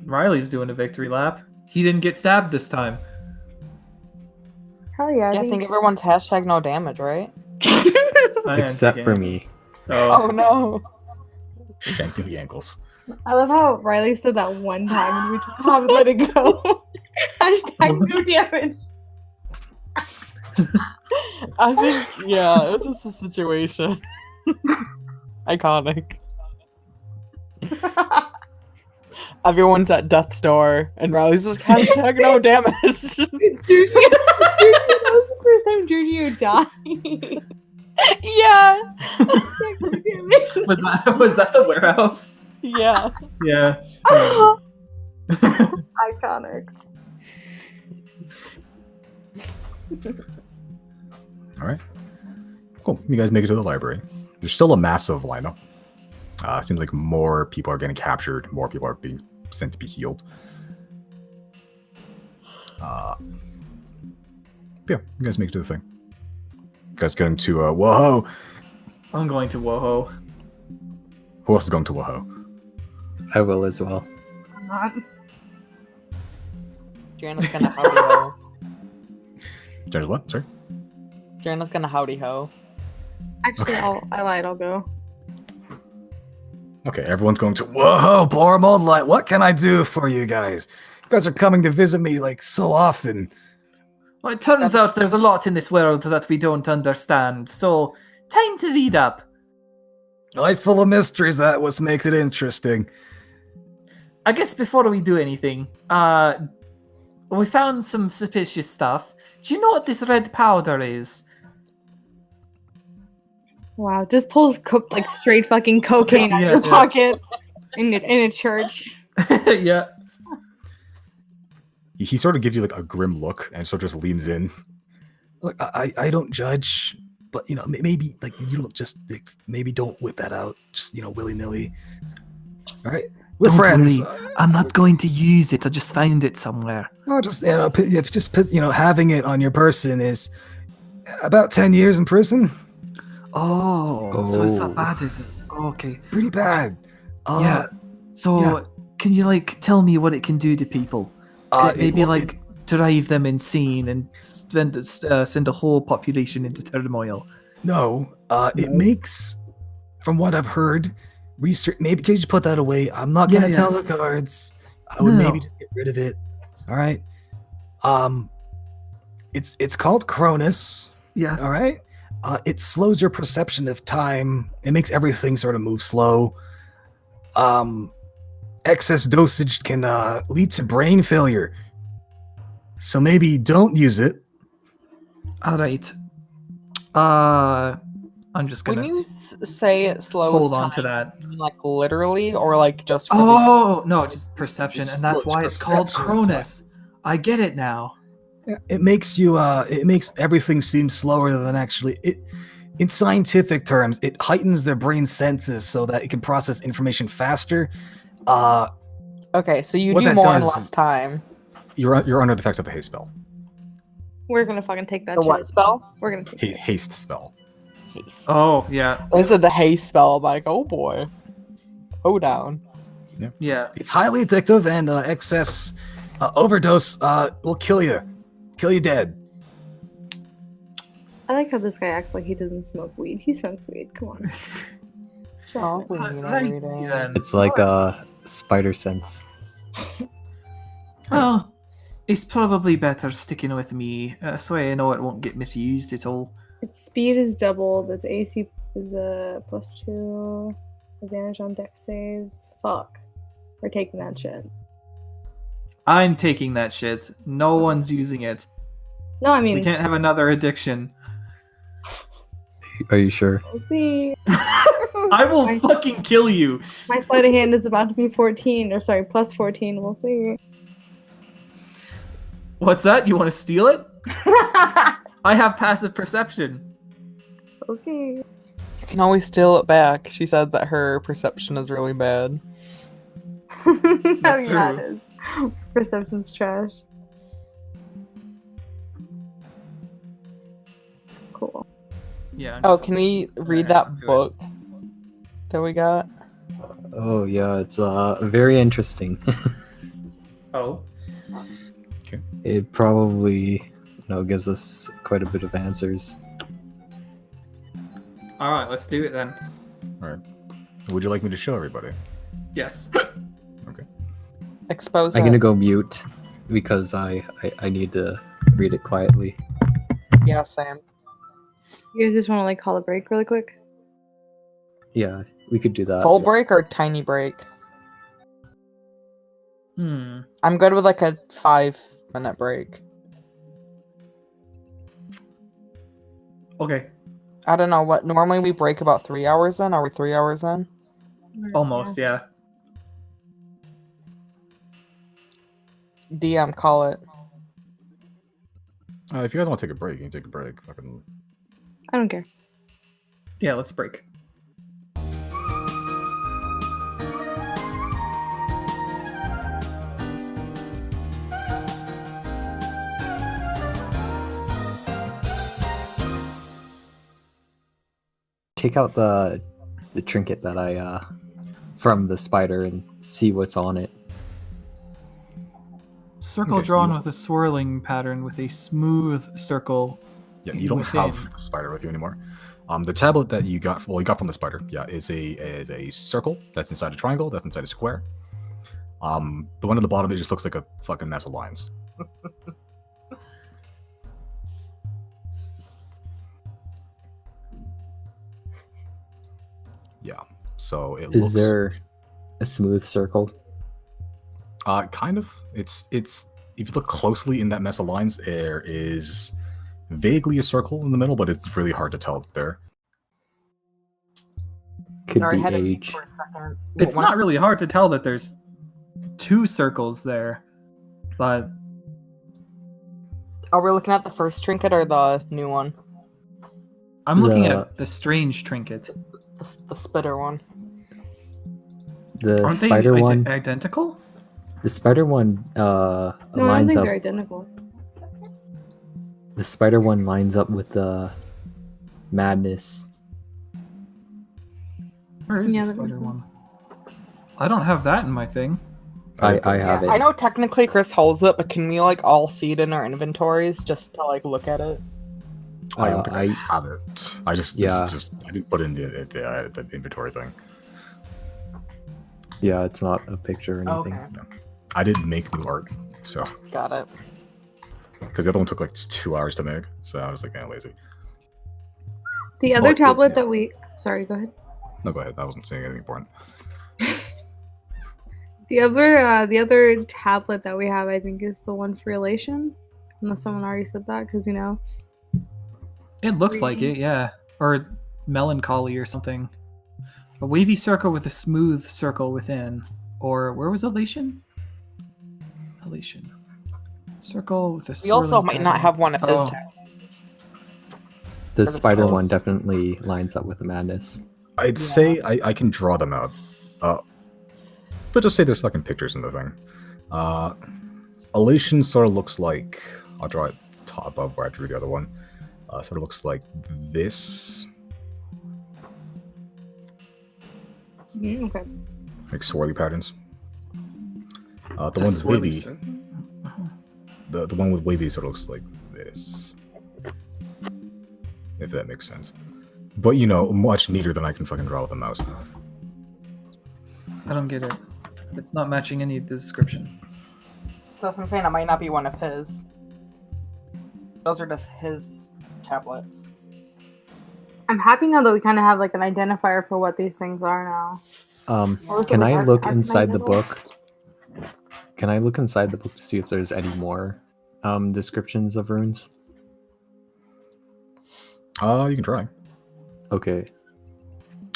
Riley's doing a victory lap. He didn't get stabbed this time. Hell yeah, Yeah, I think everyone's hashtag no damage, right? I am Except for taking- me. Oh Oh, no. Shanking the ankles. I love how Riley said that one time and we just haven't let it go. Hashtag no damage. I think, yeah, it's just a situation. Iconic. Everyone's at death's door, and Riley's just hashtag no damage. Juju, that was the first time Juju died. Yeah. Hashtag no damage. was that the warehouse? Yeah. Yeah. Iconic. All right. Cool. You guys make it to the library. There's still a massive lineup. Seems like more people are getting captured. More people are being sent to be healed. Yeah, you guys make it to the thing. You guys getting to Whoa. I'm going to Woho. Who else is going to Whoa? I will as well. I'm not. Joanna's gonna howdy ho. Jen's what? Sorry. Joanna's gonna howdy ho. Actually, Okay. I lied. I'll go. Okay, everyone's going to Whoa, poor Moonlight. What can I do for you guys? You guys are coming to visit me like so often. Well, it turns out there's a lot in this world that we don't understand, so time to read up. Life full of mysteries. That what makes it interesting. I guess before we do anything, we found some suspicious stuff. Do you know what this red powder is? Wow, just pulls like straight fucking cocaine out of Yeah, your yeah. pocket in a church. Yeah. He sort of gives you like a grim look and sort of just leans in. Look, I don't judge. but maybe like you don't just maybe don't whip that out just willy nilly. All right, we're Don't friends. worry. I'm not going to use it. I just found it somewhere. No, just having it on your person is about 10 years in prison. Oh, so it's that Oh. bad, is it? Okay. Pretty bad. Yeah. So, yeah. can you tell me what it can do to people? Maybe drive them insane and send a whole population into turmoil. No, it makes, from what I've heard, research. Maybe could you just put that away? I'm not gonna tell the guards. I would maybe just get rid of it. All right. It's called Cronus. Yeah. All right. It slows your perception of time. It makes everything sort of move slow. Excess dosage can lead to brain failure. So maybe don't use it. All right. I'm just When gonna you say it slows hold on to time, that. you mean, like literally or like just for Oh no, just perception, It's and that's still- why it's it's called perception, Cronus. I get it now. Yeah, it makes you. It makes everything seem slower than actually. In scientific terms, it heightens their brain senses so that it can process information faster. Okay, so you What do that more in does less is- time. You're under the effects of the haste spell. We're gonna fucking take that The shit. what spell? We're gonna take it. Haste spell. Haste. Oh yeah, This is the haste spell. I'm like, oh boy. Go down. yeah. It's highly addictive, and excess overdose will kill you dead. I like how this guy acts like he doesn't smoke weed. He smokes weed. Come on. Oh, Shut up. weed Right, every day. then. It's like spider sense. Well, it's probably better sticking with me, so I know it won't get misused at all. Its speed is doubled. Its AC is +2. Advantage on deck saves. Fuck. We're taking that shit. I'm taking that shit. No one's using it. No, I We mean, can't have another addiction. Are you sure? we'll see. I will fucking kill you. My sleight of hand is about to be 14, or sorry, +14. We'll see. What's that? You want to steal it? I have passive perception. Okay. You can always steal it back. She said that her perception is really bad. Oh yeah, true. it is. Perception's trash. Cool. Yeah. I'm Oh, just- can we read hang that on to it. book that we got? Oh yeah, it's very interesting. Oh. It probably gives us quite a bit of answers. All right, let's do it then. All right. Would you like me to show everybody? Yes. Expose I'm it. gonna go mute because I need to read it quietly. Yeah, Sam. You guys just want to like call a break really quick? Yeah, we could do that. Full break or tiny break? I'm good with like a 5-minute break. Okay. I don't know what. Normally we break about 3 hours in. Are we 3 hours in? Almost, yeah. DM, call it. If you guys want to take a break, you can take a break. Fucking. I don't care. Yeah, let's break. Take out the trinket that I from the spider and see what's on it. Circle Okay, drawn you- with a swirling pattern with a smooth circle. Yeah, you don't have Within. the spider with you anymore. The tablet that you got from the spider, yeah, is a circle that's inside a triangle, that's inside a square. The one at the bottom, it just looks like a fucking mess of lines. Yeah, so it Is looks there a smooth circle? kind of. It's if you look closely in that mess of lines, there is vaguely a circle in the middle, but it's really hard to tell there. Could Sorry, be had to mute age. for a second. It's What- not really hard to tell that there's two circles there, but Are we looking at the first trinket or the new one? I'm looking The- at the strange trinket. The spitter one. The Aren't spider they one. identical? The spider one No, I don't lines think up. they're identical. The spider one lines up with the madness. Where is Yeah, the that makes spider one? sense. I don't have that in my thing. I have it. I know technically Chrys holds it, but can we like all see it in our inventories just to like look at it? I don't think I I- have it. I just Yeah. I didn't put it in the inventory thing. Yeah, it's not a picture or anything. Okay, I didn't make new art, so got it. because the other one took like 2 hours to make, so I was like, lazy. The other But- tablet that we. Sorry, go ahead. No, go ahead. I wasn't saying anything important. The other tablet that we have, I think, is the one for elation. Unless someone already said that, because It looks like it, yeah. Or melancholy or something. A wavy circle with a smooth circle within. Or where was elation? Elation. Circle with a We also swirling might not pattern. have one of his Oh. tablets. The Or the spider one spells. definitely lines up with the madness. I'd say I can draw them out. Let's just say there's fucking pictures in the thing. Elation sort of looks like, I'll draw it top above where I drew the other one. Sort of looks like this, Okay. like swirly patterns. The It's a one with swirly wavy, cir- the one with wavy sort of looks like this, if that makes sense. But much neater than I can fucking draw with a mouse. I don't get it. It's not matching any of the description. That's what I'm saying. It might not be one of his. Those are just his tablets. I'm happy now that we kind of have like an identifier for what these things are now. What was it, Can like, I look Arcanite inside the metal? book? Can I look inside the book to see if there's any more descriptions of runes? You can try. Okay.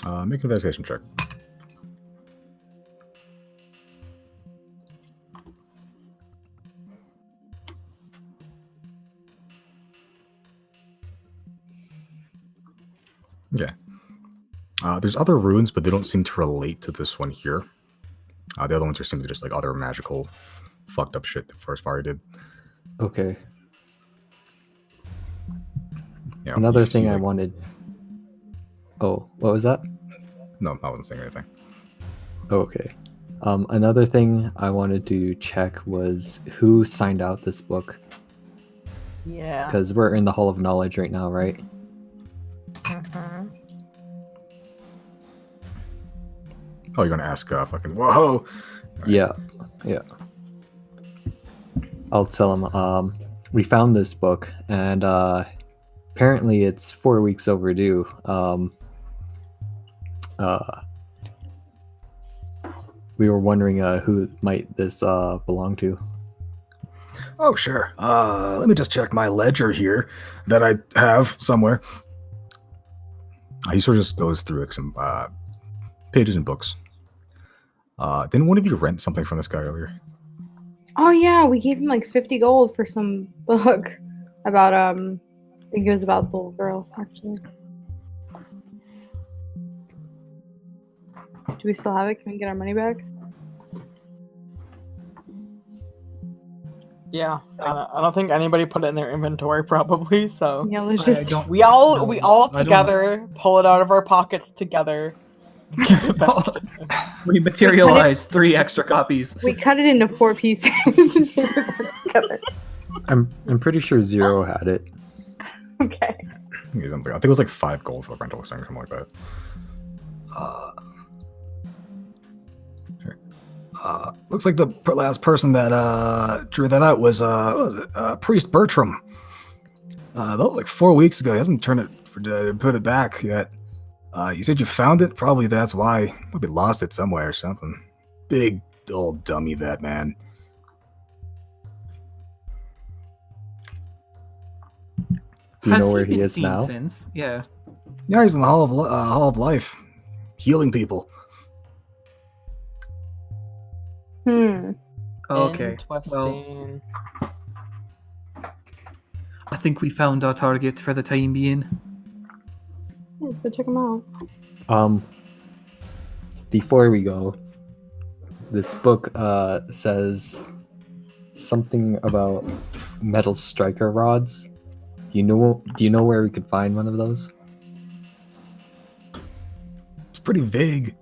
Make an investigation check. Okay. There's other runes, but they don't seem to relate to this one here. The other ones are simply just like other magical, fucked up shit that Forest Fire did. Okay. Yeah. Another you see, thing I like- wanted. Oh, what was that? No, I wasn't saying anything. Oh, okay. Another thing I wanted to check was who signed out this book, Yeah. because we're in the Hall of Knowledge right now, right? Mhm. Oh, you're gonna ask fucking whoa. Yeah, yeah. I'll tell him. We found this book, and apparently it's 4 weeks overdue. We were wondering who might this belong to. Oh, sure. Let me just check my ledger here that I have somewhere. He sort of just goes through like, some pages and books. Didn't one of you rent something from this guy earlier? Oh yeah, we gave him like 50 gold for some book about I think it was about the little girl actually. Do we still have it? Can we get our money back? Yeah. I don't think anybody put it in their inventory probably. So Yeah, let's I just. don't- we all No, I don't- together pull it out of our pockets together. Give it back. We materialized 3 extra copies. We cut it into 4 pieces and gave it back together. I'm pretty sure Zero had it. Okay. I think it was like 5 gold for the rental or something like that. Sure. Looks like the last person that drew that out was what was it? Priest Bertram. That was like 4 weeks ago. He hasn't turned it, put it back yet. You said you found it? Probably that's why. Probably lost it somewhere or something. Big old dummy, that man. Do you Has know where he been is seen now? Since? Yeah. Yeah, he's in the Hall of Life, healing people. Hmm. Oh, okay. Well, Interesting. I think we found our target for the time being. Let's go check them out. Before we go, this book says something about metal striker rods. Do you know where we could find one of those? It's pretty vague.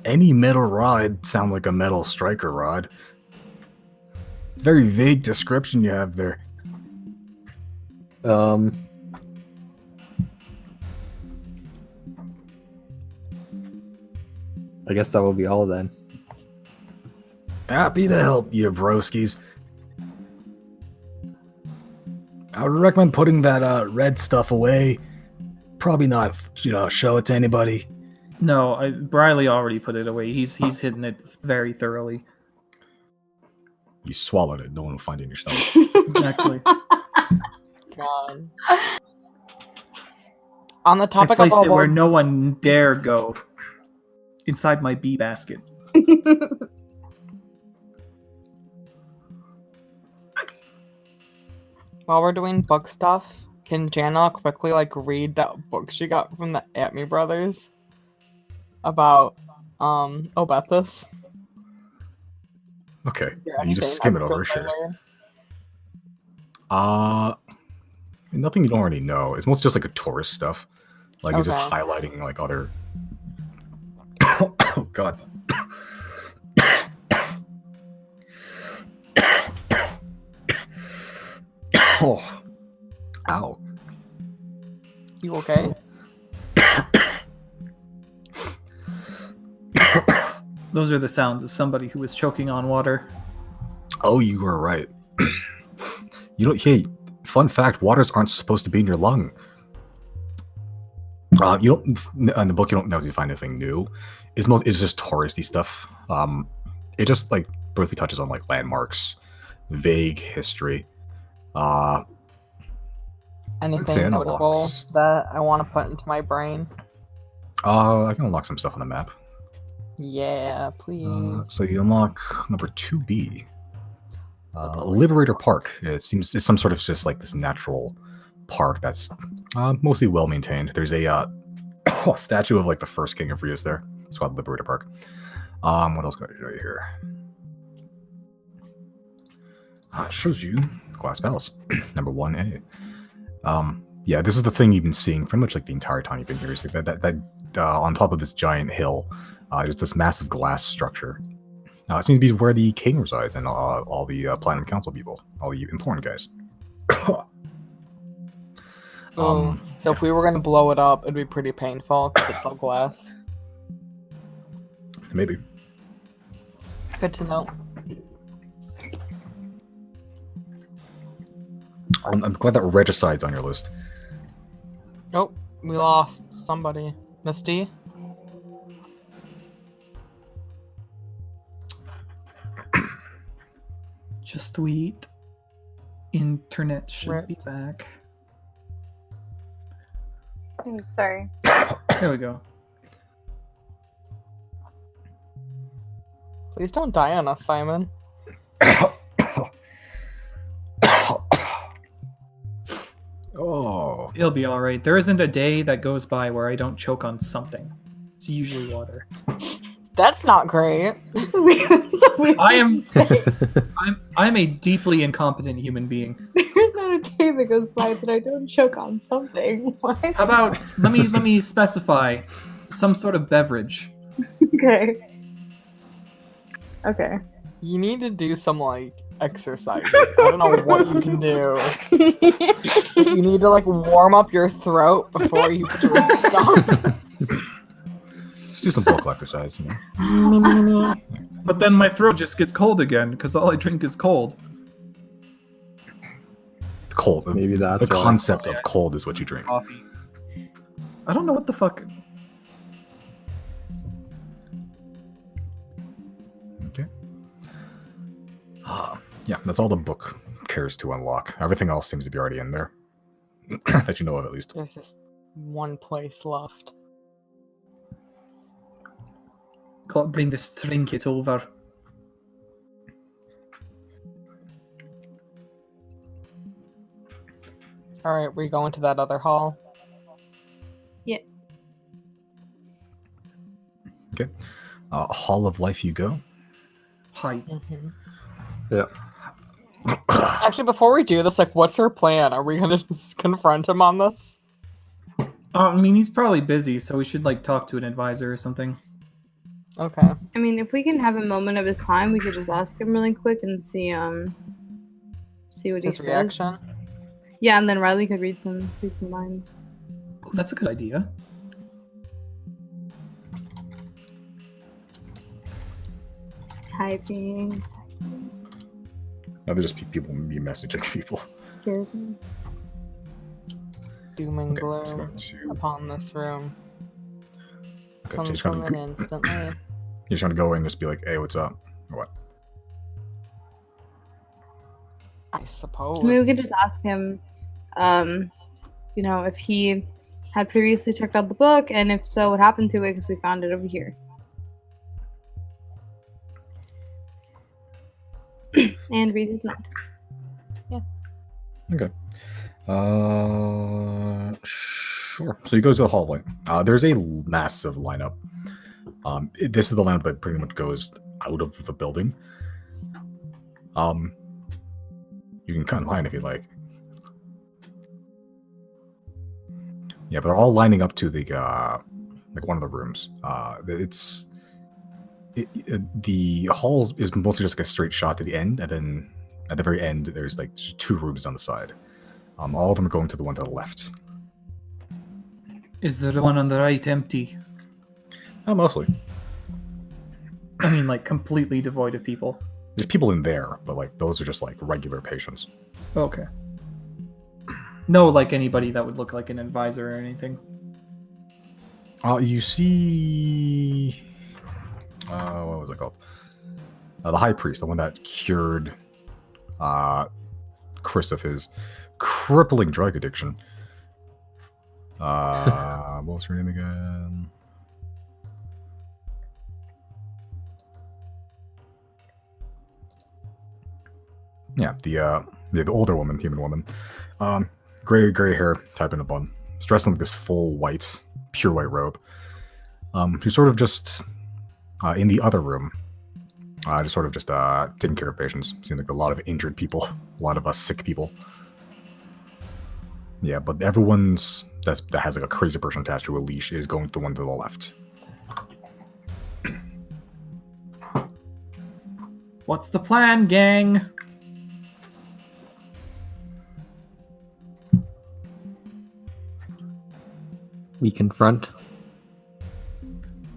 Any metal rod sound like a metal striker rod. It's a very vague description you have there. I guess that will be all then. Happy to help you, broskies. I would recommend putting that red stuff away. Probably not, show it to anybody. No, Briley already put it away. He's hidden it very thoroughly. You swallowed it. No one will find it in your stomach. Exactly. God. On the I topic placed of it where no one dare go. Inside my bee basket. while we're doing book stuff, can Jana quickly read that book she got from the Atme brothers about Obethus? Okay. Yeah, You just skim it over, sure. Nothing you don't already know. It's mostly just a tourist stuff. It's just highlighting other. Oh God. Oh. Ow. You okay? Those are the sounds of somebody who was choking on water. Oh, you were right. Hey, fun fact, waters aren't supposed to be in your lung. You don't, in the book, you don't know if you find anything new. It's just touristy stuff. It just, briefly touches on, landmarks, vague history. Anything notable that I want to put into my brain? I can unlock some stuff on the map. Yeah, please. So you unlock number 2B. Liberator Park. It's some sort of just this natural park that's mostly well maintained. There's a statue of the first king of Rios there. It's called Liberator Park. What else can I show you here? It shows you Glass Palace, number 1A. Yeah, this is the thing you've been seeing pretty much the entire time you've been here. So that on top of this giant hill, there's this massive glass structure. It seems to be where the king resides and all the Platinum Council people, all the important guys. So if we were going to blow it up, it'd be pretty painful because it's all glass. Maybe. Good to know. I'm glad that Regicide's on your list. Oh, we lost somebody. Misty? Just wait. Internet should be back. Sorry. There we go. Please don't die on us, Simon. Oh. It'll be alright. There isn't a day that goes by where I don't choke on something. It's usually water. That's not great. I'm a deeply incompetent human being. There's not a day that goes by that I don't choke on something. What? How about let me specify some sort of beverage. Okay. Okay. You need to do some exercises. I don't know what you can do. You need to warm up your throat before you drink stuff. Just do some vocal exercise, But then my throat just gets cold again because all I drink is cold. Cold. Maybe that's the why. concept of cold is what you drink. Coffee. I don't know what the fuck. Okay. Yeah, that's all the book cares to unlock. Everything else seems to be already in there. That you know of, at least. There's just one place left. Bring this trinket over. Alright, we going to that other hall? Yeah. Hall of Life you go. Hi. Yeah. Actually, before we do this, like, what's her plan? Are we gonna just confront him on this? I mean, he's probably busy, so we should like talk to an advisor or something. Okay. I mean, if we can have a moment of his time, we could just ask him really quick and see what he His says. reaction. Yeah, and then Riley could read some minds. Ooh, that's a good idea. Typing No, there's just people me messaging people. scares me. Doom and Okay, let's go gloom to. upon this room. Okay, so just gonna Something instantly. You're just gonna go in and just be like, "Hey, what's up?" Or what? I suppose. I mean, we could just ask him, if he had previously checked out the book, and if so, what happened to it, because we found it over here. And read his mind. Okay. Sure. So he goes to the hallway. There's a massive lineup. This is the lineup that pretty much goes out of the building. You can cut in line if you like. Yeah, but they're all lining up to the like one of the rooms. The hall is mostly just like a straight shot to the end, and then at the very end, there's like just 2 rooms on the side. All of them are going to the one to the left. Is the one on the right empty? Mostly. I mean, like completely devoid of people. There's people in there, but like those are just like regular patients. Okay. No, like anybody that would look like an advisor or anything. You see, what was it called? The High Priest, the one that cured Chrys of his crippling drug addiction. What was her name again? Yeah, the older woman, human woman, gray hair, tied in a bun, is dressed in like this full white, pure white robe. Who's sort of just in the other room, just sort of just taking care of patients. Seems like a lot of injured people, a lot of sick people. Yeah, but everyone's that has like a crazy person attached to a leash is going to the one to the left. What's the plan, gang? We confront.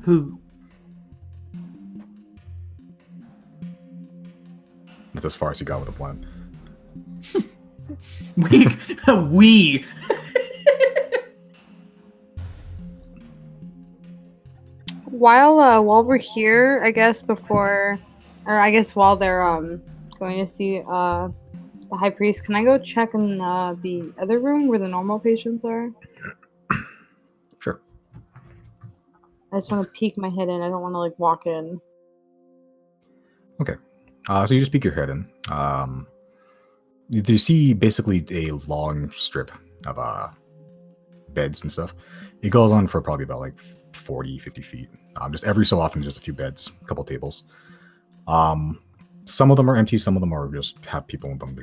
Who? That's as far as he got with the plan. We. While we're here, I guess while they're going to see the High Priest, can I go check in the other room where the normal patients are? Sure. I just want to peek my head in. I don't want to like walk in. Okay. So you just peek your head in. You see basically a long strip of beds and stuff. It goes on for probably about like 40, 50 feet. Just every so often, just a few beds, a couple tables. Some of them are empty. Some of them are just have people in them.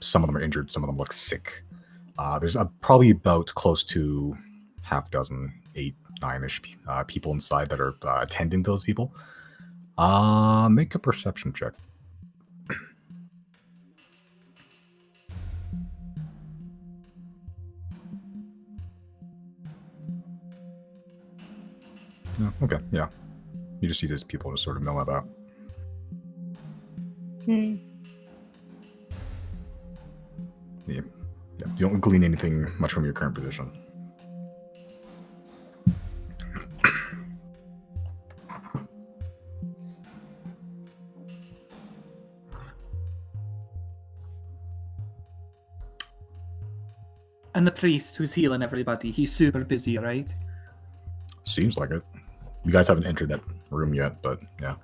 Some of them are injured. Some of them look sick. There's probably about close to half dozen, 8, 9-ish people inside that are attending to those people. Make a perception check. No, okay, yeah. You just see these people just sort of mill about. Hmm. Yeah. You don't glean anything much from your current position. And the priest who's healing everybody, he's super busy, right? Seems like it. You guys haven't entered that room yet, but yeah.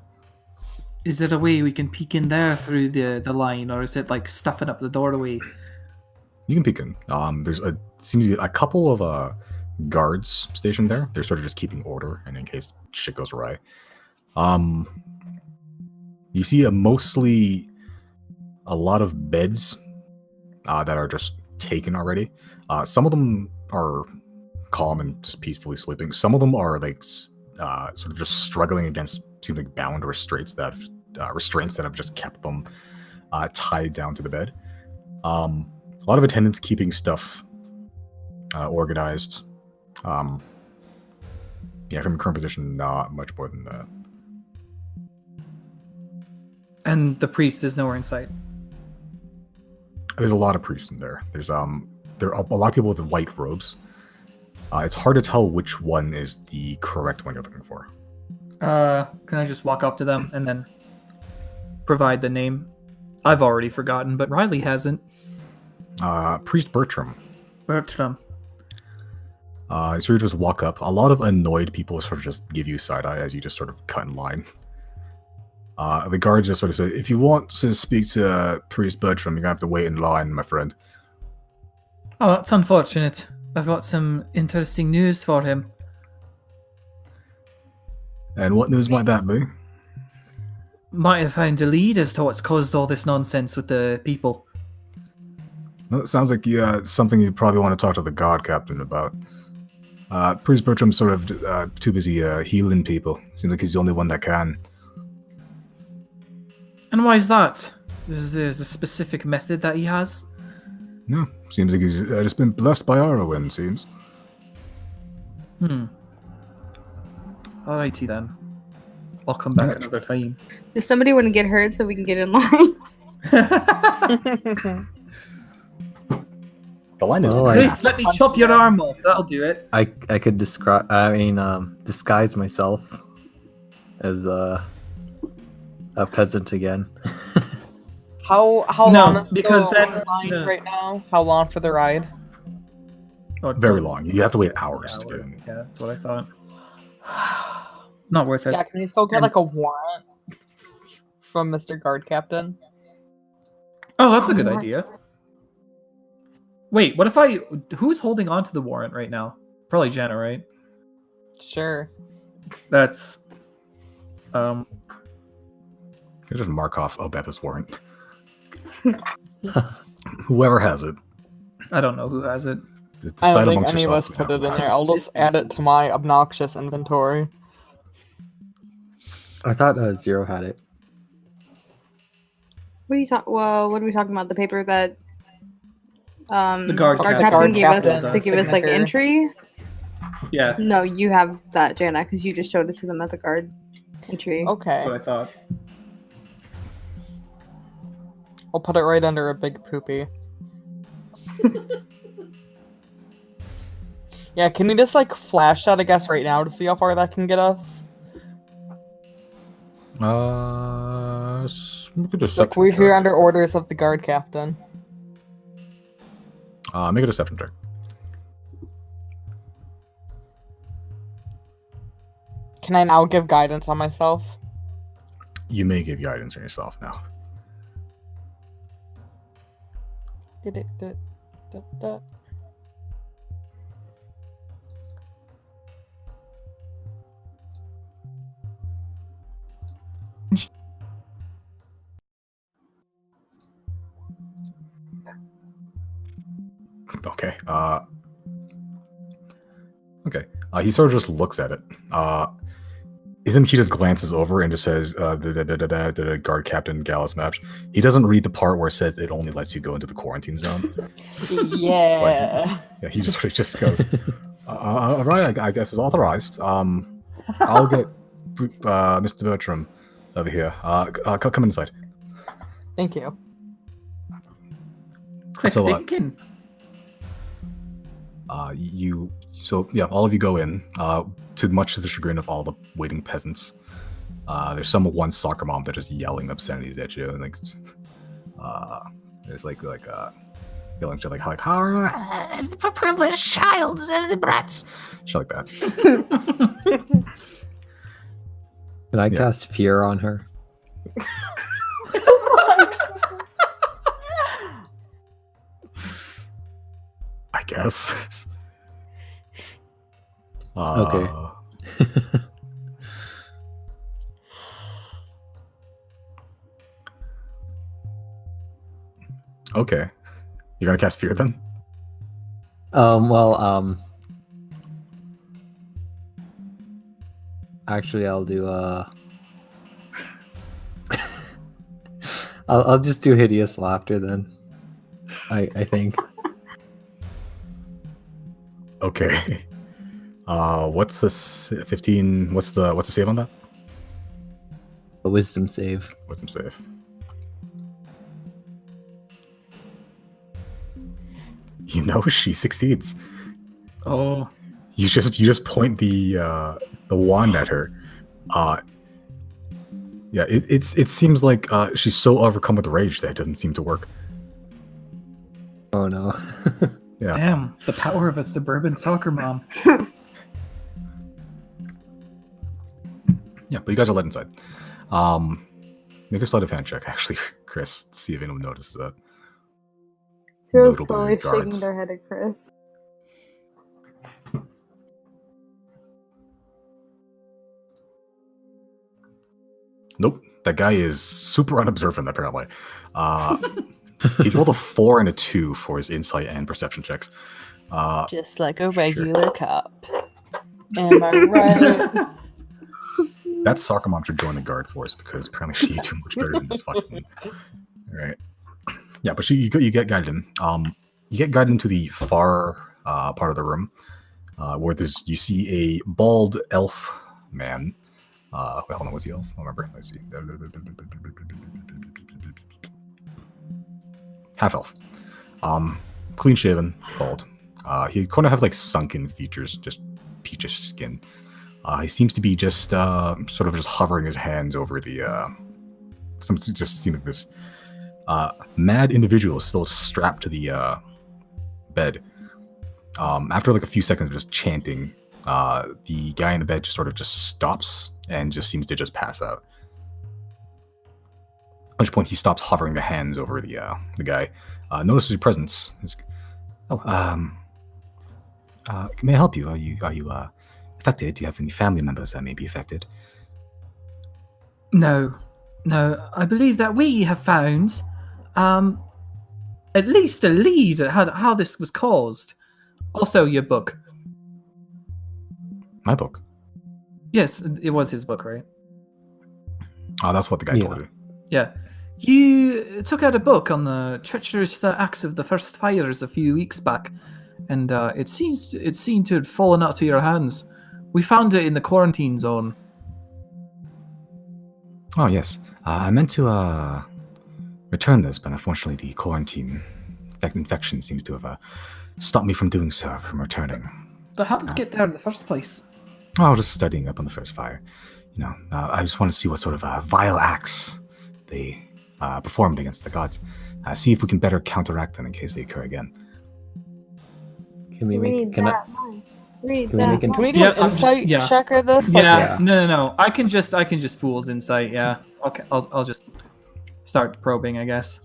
Is there a way we can peek in there through the line, or is it like stuffing up the doorway? You can peek in. Seems to be a couple of guards stationed there. They're sort of just keeping order, and in case shit goes awry. You see mostly a lot of beds that are just taken already. Some of them are calm and just peacefully sleeping. Some of them are like sort of just struggling against, seems like bound restraints that have just kept them tied down to the bed. A lot of attendants keeping stuff organized. From the current position, not much more than that. And the priest is nowhere in sight. There's a lot of priests in there. There are a lot of people with white robes. It's hard to tell which one is the correct one you're looking for. Can I just walk up to them and then provide the name? I've already forgotten, but Riley hasn't. Priest Bertram. Bertram. So you just walk up. A lot of annoyed people sort of just give you side eye as you just sort of cut in line. The guards just sort of say, "If you want to speak to Priest Bertram, you're gonna have to wait in line, my friend." Oh, that's unfortunate. I've got some interesting news for him. And what news might that be? Might have found a lead as to what's caused all this nonsense with the people. Well, it sounds like something you probably want to talk to the guard captain about. Priest Bertram's sort of too busy healing people. Seems like he's the only one that can. And why is that? There's a specific method that he has? No, seems like he's just been blessed by Arwen, seems. Alrighty then. I'll come back another time. Does somebody want to get hurt so we can get in line? The line is. Chris, let me chop your arm off. That'll do it. I could disguise myself as a peasant again. How No, long is because the then- line no. right now? How long for the ride? Oh, Very long. You have to wait hours to get in. Yeah, that's what I thought. It's not worth it. Yeah, can we just go get like a warrant from Mr. Guard Captain? Oh, that's a good idea. Wait, what if who's holding on to the warrant right now? Probably Jenna, right? Sure. That's You just mark off Obeth's warrant. Whoever has it. I don't know who has it. I Decide don't think amongst any of us yourself put it who in has there. I'll just add it to my obnoxious inventory. I thought Zero had it. What are you talking? Well, what are we talking about? The paper that The guard captain captain gave us captain's to give us like signature. entry. Yeah, No, you have that, Jana, because you just showed it to them at the guard entry. Okay. that's what I thought. I'll put it right under a big poopy. Yeah, can we just like flash that, I guess, right now to see how far that can get us? Make it a Look, deception we're here check. under orders of the guard captain. Make a deception check. Can I now give guidance on myself? You may give guidance on yourself now. Okay. Okay. He sort of just looks at it. Isn't he just glances over and just says, the guard captain Gallus match. He doesn't read the part where it says it only lets you go into the quarantine zone. Yeah. Yeah, he just goes, all right, I guess it's authorized. I'll get Mr. Bertram over here. Come inside. Thank you. Quick So, thinking. All of you go in, to much to the chagrin of all the waiting peasants. There's one soccer mom that is yelling obscenities at you, and there's yelling shit like for privileged child and the brats, shit like that. Can I Yeah. cast fear on her? I guess. Okay. Okay. You're gonna cast fear then? Well, actually, I'll do I'll just do hideous laughter then. I think. Okay. What's this 15? What's the save on that? A wisdom save. Wisdom save. You know she succeeds. Oh, You just point the wand at her. Yeah, it seems like she's so overcome with rage that it doesn't seem to work. Oh no. Yeah. damn! The power of a suburban soccer mom. Yeah, but you guys are led inside. Make a sleight of hand check, actually, Chris, to see if anyone notices that. Zero's Notable slowly shaking regards. their head at Chris. Nope, that guy is super unobservant, apparently. He rolled a 4 and a 2 for his insight and perception checks. Just like a regular cop. Am I right? That soccer mom should join the guard force because apparently she's too much better than this fucking. All right. Yeah, but you get guided in. You get guided into the far part of the room where you see a bald elf man. Wait, hold on, what's the elf? I don't remember. Let's see. Half elf. Clean shaven, bald. He kind of has like sunken features, just peachish skin. He seems to be just sort of just hovering his hands over the. Just seems like this mad individual is still strapped to the bed. After like a few seconds of just chanting, the guy in the bed just sort of just stops and just seems to just pass out. At which point he stops hovering the hands over the guy. Notices your presence. May I help you? Are you affected? Do you have any family members that may be affected? No. I believe that we have found, at least a lead at how this was caused. Also, your book. My book. Yes, it was his book, right? Oh, that's what the guy told you. Yeah. You took out a book on the treacherous acts of the first fires a few weeks back, and it seemed to have fallen out of your hands. We found it in the quarantine zone. Oh, yes. I meant to return this, but unfortunately the quarantine infection seems to have stopped me from doing so, from returning. But how did it get there in the first place? Oh, just studying up on the first fire. You know, I just want to see what sort of vile acts they performed against the gods. See if we can better counteract them in case they occur again. Can we Read make? Can that line. Read can we that make an- Can we do Yeah, an insight check or this? Yeah, Yeah. no. I can just fool's insight. Yeah. Okay, I'll just start probing, I guess.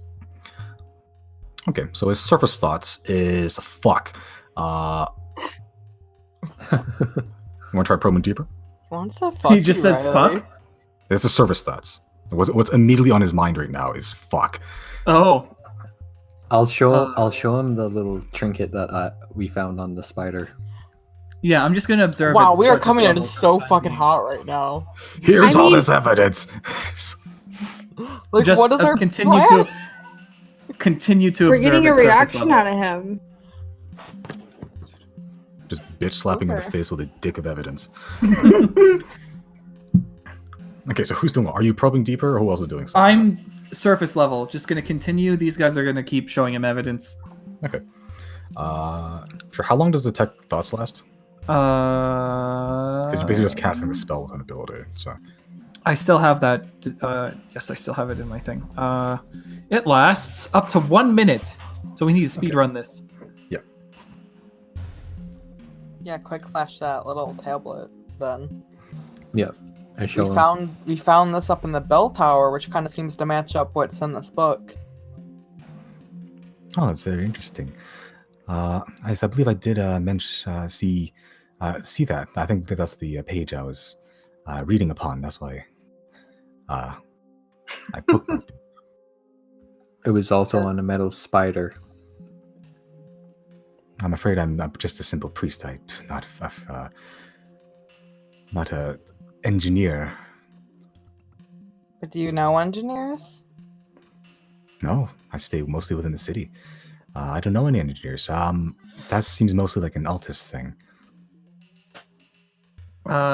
Okay, so his surface thoughts is fuck. You want to try probing deeper? He wants to fuck He just you, says Riley. fuck. That's the surface thoughts. What's immediately on his mind right now is fuck. Oh, I'll show him the little trinket that we found on the spider. yeah. I'm just gonna observe. Wow, its we are surface coming in level. so fucking hot right now. Here's I all mean- this evidence. Like, Just what is our continue plan? to We're observe getting a its surface reaction level. out of him. Just bitch slapping him in the Okay. face with a dick of evidence. Okay, so who's doing what? Are you probing deeper or who else is doing something? I'm surface level. Just gonna continue. These guys are gonna keep showing him evidence. Okay. For how long does detect thoughts last? Because you're basically just casting the spell with an ability. So I still have that. Yes, I still have it in my thing. It lasts up to 1 minute, so we need to speed run this. Yeah, quick flash that little tablet then. Yep. I show him. We found this up in the bell tower, which kind of seems to match up what's in this book. Oh, that's very interesting. I believe I did see See that? I think that's the page I was reading upon. That's why I bookmarked it. It was also on a metal spider. I'm afraid I'm just a simple priest type, not a engineer. But do you know engineers? No, I stay mostly within the city. I don't know any engineers. That seems mostly like an Altus thing.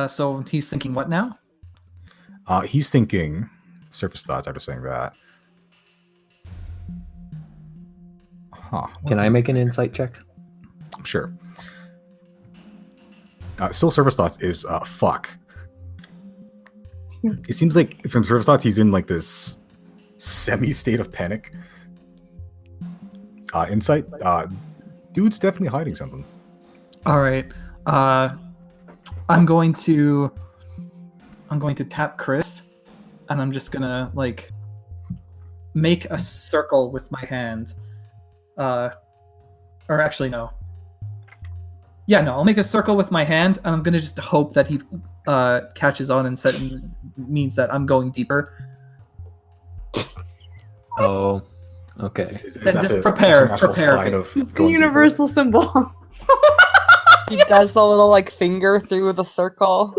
So he's thinking what now? He's thinking surface thoughts after saying that. Huh. Can I make an insight check? Sure. Still surface thoughts is fuck. It seems like from surface thoughts he's in like this semi-state of panic. Insight, dude's definitely hiding something. All right. I'm going to tap Chrys, and I'm just gonna like make a circle with my hand. Or actually, no. Yeah, no. I'll make a circle with my hand, and I'm gonna just hope that he catches on and means that I'm going deeper. Oh, okay. Then just prepare. It's the universal symbol. He does the little like finger through the circle.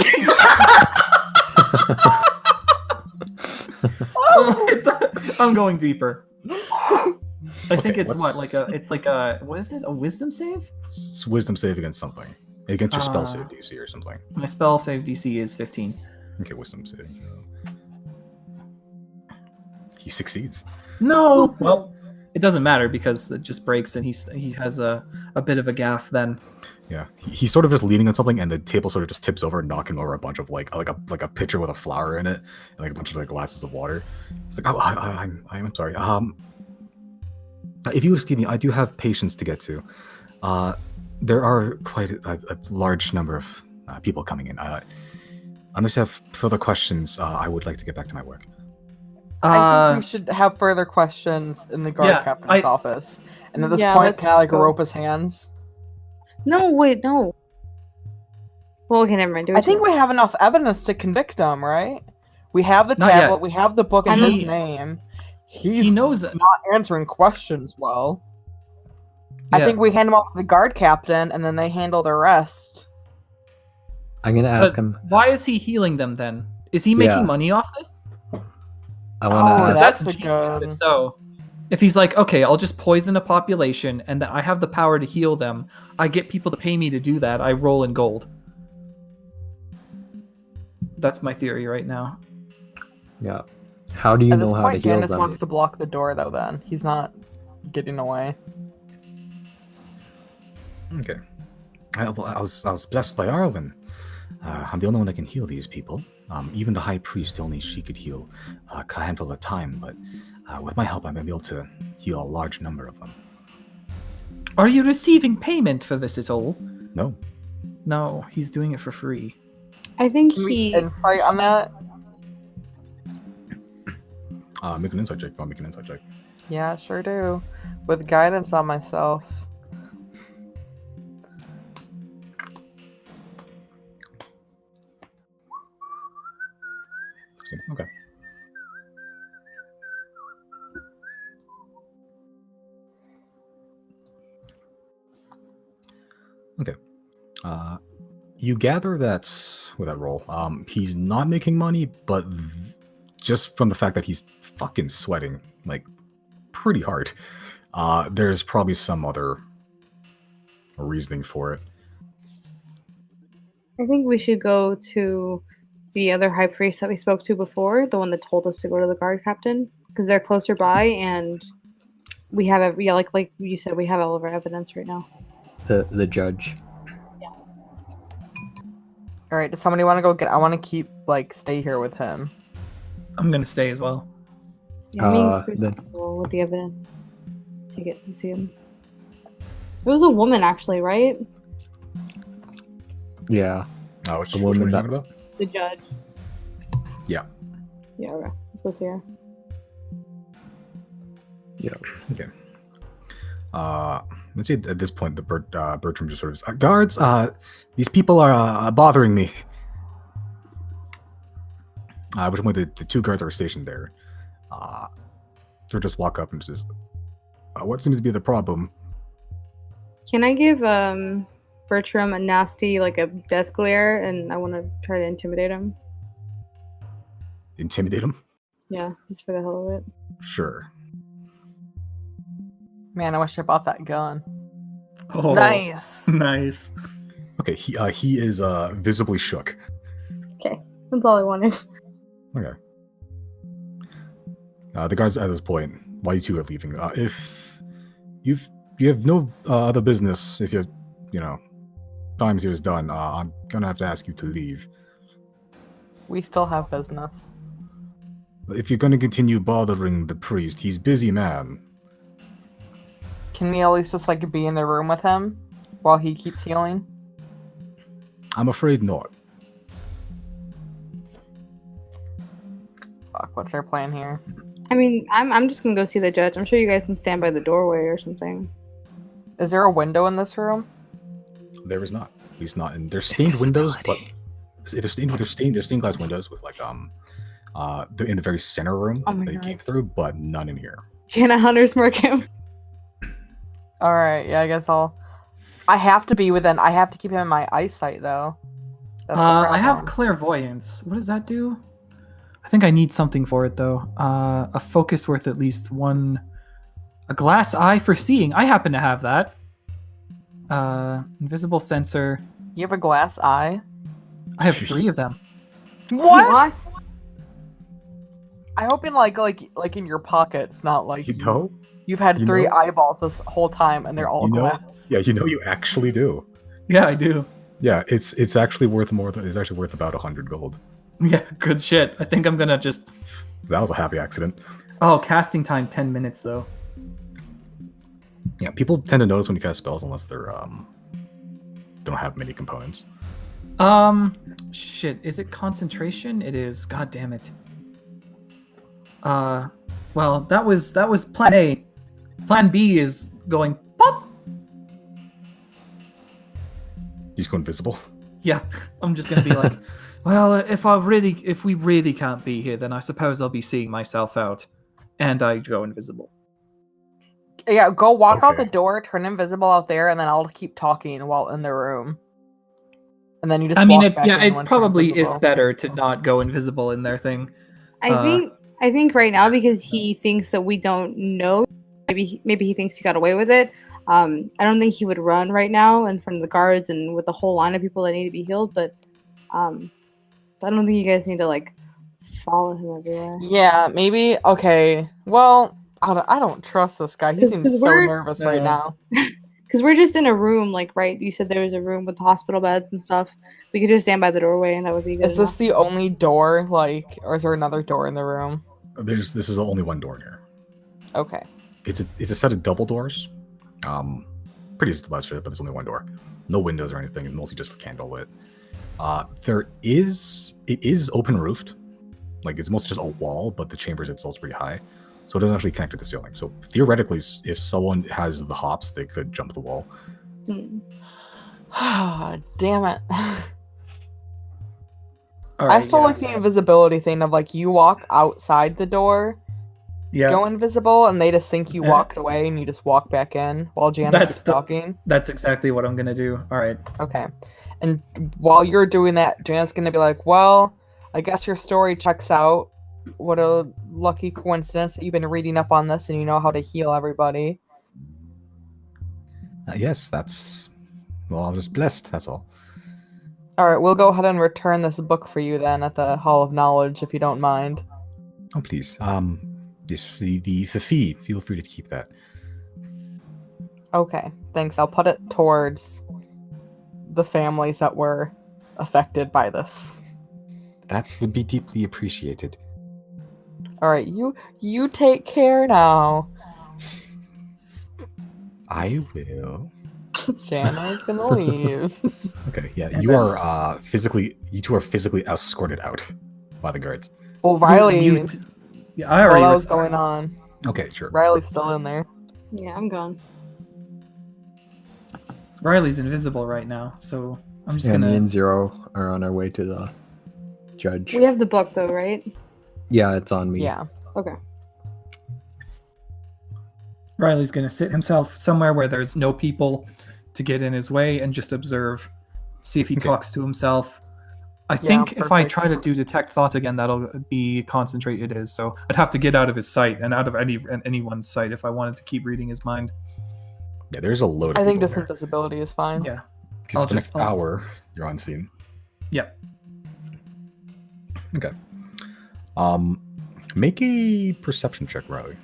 I'm going deeper. I think Okay, it's what is it? A wisdom save? It's wisdom save against something. Against your spell save DC or something. My spell save DC is 15. Okay, wisdom save. He succeeds. No. Well, it doesn't matter because it just breaks, and he has a bit of a gaff then. Yeah, he's sort of just leaning on something, and the table sort of just tips over, knocking over a bunch of like a pitcher with a flower in it, and like a bunch of like glasses of water. He's like, "Oh, I'm sorry. If you would excuse me, I do have patients to get to. There are quite a large number of people coming in. Unless you have further questions, I would like to get back to my work." I think we should have further questions in the guard captain's office. And at this point, can I like rope his hands? No, wait, no. Well, okay, never mind. I think we have enough evidence to convict him, right? We have the tablet, we have the book in his name. He knows not answering questions well. Yeah. I think we hand him off to the guard captain, and then they handle the rest. I'm gonna ask him. Why is he healing them then? Is he making money off this? I want to ask. That's good. So, if he's like, okay, I'll just poison a population, and that I have the power to heal them, I get people to pay me to do that. I roll in gold. That's my theory right now. Yeah. How do you know how to heal Candace them? wants to block the door, though. Then he's not getting away. Okay. I was blessed by Arwen. I'm the only one that can heal these people. Even the high priest, only she could heal a handful at a time, but with my help, I'm going to be able to heal a large number of them. Are you receiving payment for this at all? No. No, he's doing it for free. I think he... Insight on that? Make an insight check. I'll make an insight check. Yeah, sure do. With guidance on myself. Okay. Okay. You gather that with that roll, he's not making money, but just from the fact that he's fucking sweating like pretty hard, there's probably some other reasoning for it. I think we should go to the other high priest that we spoke to before, the one that told us to go to the guard captain, because they're closer by, and we have like you said, we have all of our evidence right now. The judge. Yeah. All right. Does somebody want to go get? I want to stay here with him. I'm gonna stay as well. Yeah, with the evidence to get to see him. It was a woman, actually, right? Yeah. Which woman are you talking about? The judge. Yeah. Yeah, okay. Let's go see her. Yeah. Okay. Let's see. At this point, the Bertram just sort of guards. These people are bothering me. Which one? The two guards are stationed there. They'll just walk up and says, "What seems to be the problem?" Can I give Bertram a nasty, like a death glare, and I want to try to intimidate him? Intimidate him? Yeah, just for the hell of it. Sure. Man, I wish I bought that gun. Oh, Nice. Nice. Okay, he is visibly shook. Okay, that's all I wanted. Okay. The guards at this point, while you two are leaving, if you have no other business, if times here is done, I'm gonna have to ask you to leave. We still have business. If you're gonna continue bothering the priest, he's busy man. Can we at least just like be in the room with him while he keeps healing? I'm afraid not. Fuck, what's our plan here? I mean, I'm just gonna go see the judge. I'm sure you guys can stand by the doorway or something. Is there a window in this room? There is not. At least not in. There's stained windows, but there's stained glass windows with like they're in the very center room Oh my that you God. came through, but none in here. Jana Hunter smirk him. Alright, yeah, I guess I have to keep him in my eyesight though. That's the I have problem. clairvoyance. What does that do? I think I need something for it though. A focus worth at least one. A glass eye for seeing. I happen to have that. Invisible sensor. You have a glass eye? I have 3 of them. What? I hope in like in your pockets, not like you've had You 3 know? eyeballs this whole time and they're all You know? glass. Yeah, you actually do. Yeah, I do. Yeah, it's actually worth more. It's actually worth about 100 gold. Yeah, good shit. I think I'm gonna just. That was a happy accident. Oh, casting time 10 minutes though. Yeah, people tend to notice when you cast spells unless they're don't have many components. Shit. Is it concentration? It is. God damn it. Well, that was plan A. Plan B is going pop. He's going invisible. Yeah, I'm just gonna be like, well, if we really can't be here, then I suppose I'll be seeing myself out, and I go invisible. Yeah, go walk out the Okay. door, turn invisible out there, and then I'll keep talking while in the room. And then you just I mean, walk back in it once you're probably is invisible. better to not go invisible in their thing. I think right now because he thinks that we don't know, maybe he thinks he got away with it. I don't think he would run right now in front of the guards and with the whole line of people that need to be healed. But I don't think you guys need to like follow him everywhere. Yeah, maybe. Okay. Well, I don't trust this guy. He 'Cause seems so we're- nervous right Yeah. now. Because we're just in a room, like, right? You said there was a room with hospital beds and stuff. We could just stand by the doorway and that would be good. Is this the only door, like, or is there another door in the room? This is only one door in here. Okay. It's a set of double doors. Pretty large shit, but there's only one door. No windows or anything. It's mostly just candle lit. It is open roofed. Like it's mostly just a wall, but the chambers itself is pretty high. So it doesn't actually connect to the ceiling. So theoretically, if someone has the hops, they could jump the wall. Hmm. Damn it. All I right, still yeah. like the invisibility thing of like you walk outside the door, Yeah, go invisible, and they just think you Yeah. walked away and you just walk back in while Jana That's keeps the- talking. that's exactly what I'm gonna do. All right. Okay. And while you're doing that, Jana's gonna be like, well, I guess your story checks out. What a lucky coincidence that you've been reading up on this and you know how to heal everybody. Yes, well, I was blessed. That's all. Alright, we'll go ahead and return this book for you then at the Hall of Knowledge, if you don't mind. Oh, please. The fee. Feel free to keep that. Okay, thanks. I'll put it towards the families that were affected by this. That would be deeply appreciated. Alright, you take care now. I will. Jana's gonna leave. Okay, yeah, And you then- two are physically escorted out by the guards. Well, Riley, Yeah, I while already that was was going on, Okay, sure. Riley's still in there. Yeah, I'm gone. Riley's invisible right now, so I'm just Yeah, me gonna. and Zero are on our way to the judge. We have the book though, right? Yeah, it's on me. Yeah. Okay. Riley's gonna sit himself somewhere where there's no people to get in his way and just observe, see if he Okay. talks to himself. I think if I perfect. try to do detect thoughts again, that'll be concentrate. It is, so I'd have to get out of his sight and out of anyone's sight if I wanted to keep reading his mind. Yeah, there's a load of I think people just here. invisibility is fine. Yeah. Because I'll for the just- next hour, you're on scene. Yep. Okay. Make a perception check, Riley.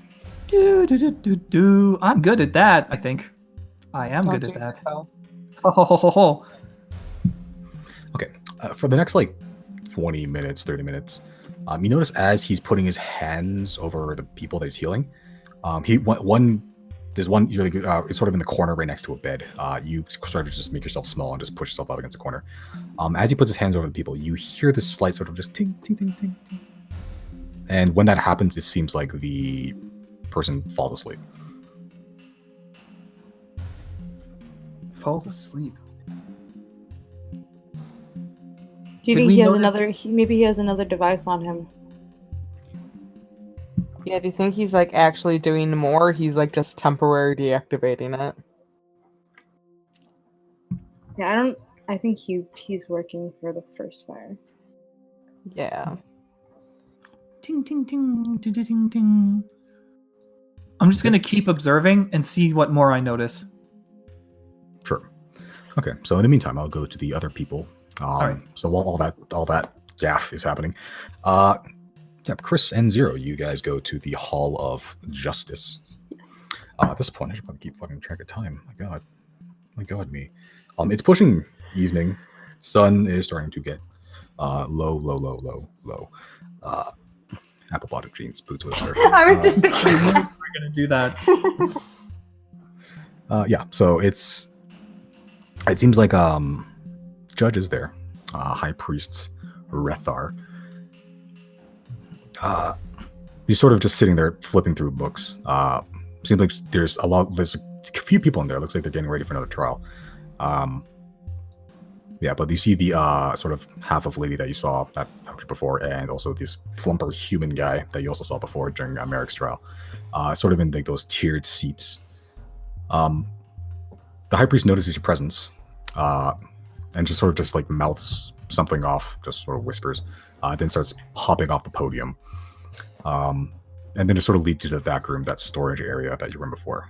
Do. I'm good at that. I think I am Don't good at jinx that. yourself. Ho, ho, ho, ho, ho. Okay. For the next 20 minutes, 30 minutes, you notice as he's putting his hands over the people that he's healing, there's one really good. It's sort of in the corner right next to a bed. You sort of just make yourself small and just push yourself out against the corner. As he puts his hands over the people, you hear this slight sort of just ting, ting, ting, ting, ting. And when that happens, it seems like the person falls asleep. Falls asleep. Do Did you think we he has notice- maybe he has another device on him? Yeah, do you think he's actually doing more? He's just temporarily deactivating it. Yeah, I think he's working for the first fire. Yeah. Ting, ting, ting, ting, ting, ting. I'm just gonna keep observing and see what more I notice. Sure. Okay. So in the meantime, I'll go to the other people. right. So while all that gaff is happening, Chrys and Zero, you guys go to the Hall of Justice. Yes. At this point, I should probably keep fucking track of time. My God, me. It's pushing evening. Sun is starting to get low. Apple bottom jeans, boots with a scarf. I was just thinking. We're gonna do that. So it seems like Judge is there. High Priest Rethar. He's sort of just sitting there flipping through books. Seems like there's a few people in there. Looks like they're getting ready for another trial. But you see the sort of half of lady that you saw that before, and also this flumper human guy that you also saw before during Merrick's trial. Sort of in those tiered seats. The High Priest notices your presence, and just sort of mouths something off, just sort of whispers, then starts hopping off the podium. And then just sort of leads you to the back room, that storage area that you were in before.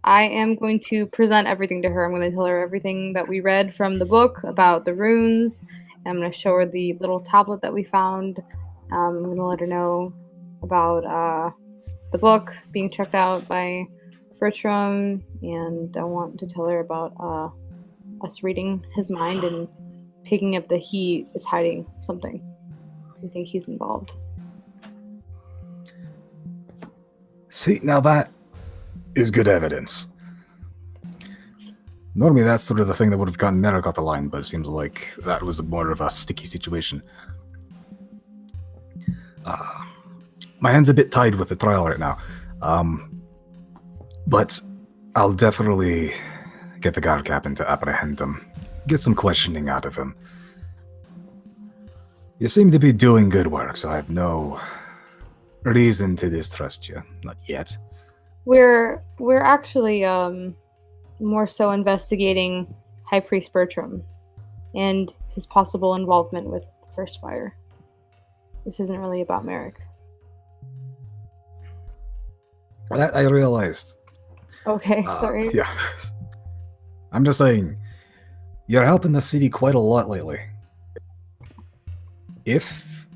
I am going to present everything to her. I'm going to tell her everything that we read from the book about the runes. And I'm going to show her the little tablet that we found. I'm going to let her know about the book being checked out by Bertram. And I want to tell her about us reading his mind and picking up that he is hiding something. I think he's involved. See, now that is good evidence. Normally that's sort of the thing that would have gotten Merrick off the line, but it seems like that was more of a sticky situation. My hand's a bit tied with the trial right now. But I'll definitely get the guard captain to apprehend him. Get some questioning out of him. You seem to be doing good work, so I have no reason to distrust you. Not yet. We're actually more so investigating High Priest Bertram and his possible involvement with the first fire. This isn't really about Merrick. That I realized. Okay, sorry. Yeah. I'm just saying, you're helping the city quite a lot lately. If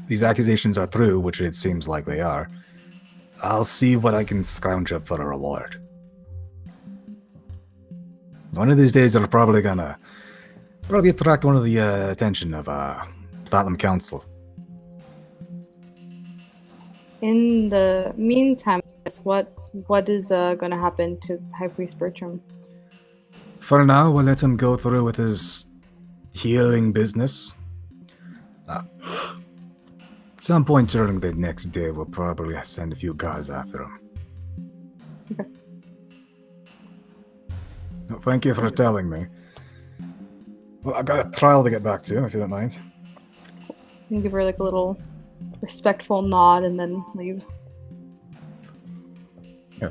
these accusations are true, which it seems like they are, I'll see what I can scrounge up for a reward. One of these days, it'll probably attract one of the attention of Platinum Council. In the meantime, what is going to happen to High Priest Bertram? For now, we'll let him go through with his healing business. At some point during the next day, we'll probably send a few guards after him. No, thank you for telling me. Well, I've got a trial to get back to, if you don't mind. You give her like a little respectful nod and then leave. Yeah.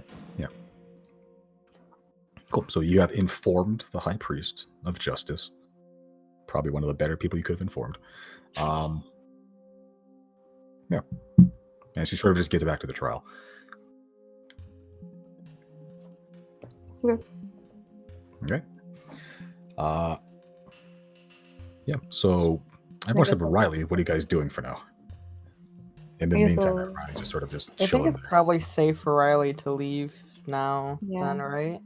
Cool. So you have informed the High Priest of Justice. Probably one of the better people you could have informed. Yeah. And she sort of just gets back to the trial. Okay. Okay. Yeah. So I watched up Riley. What are you guys doing for now? In the I guess meantime, I'll- Riley's just sort of just I chilling think it's there. probably safe for Riley to leave now, Yeah. then, right?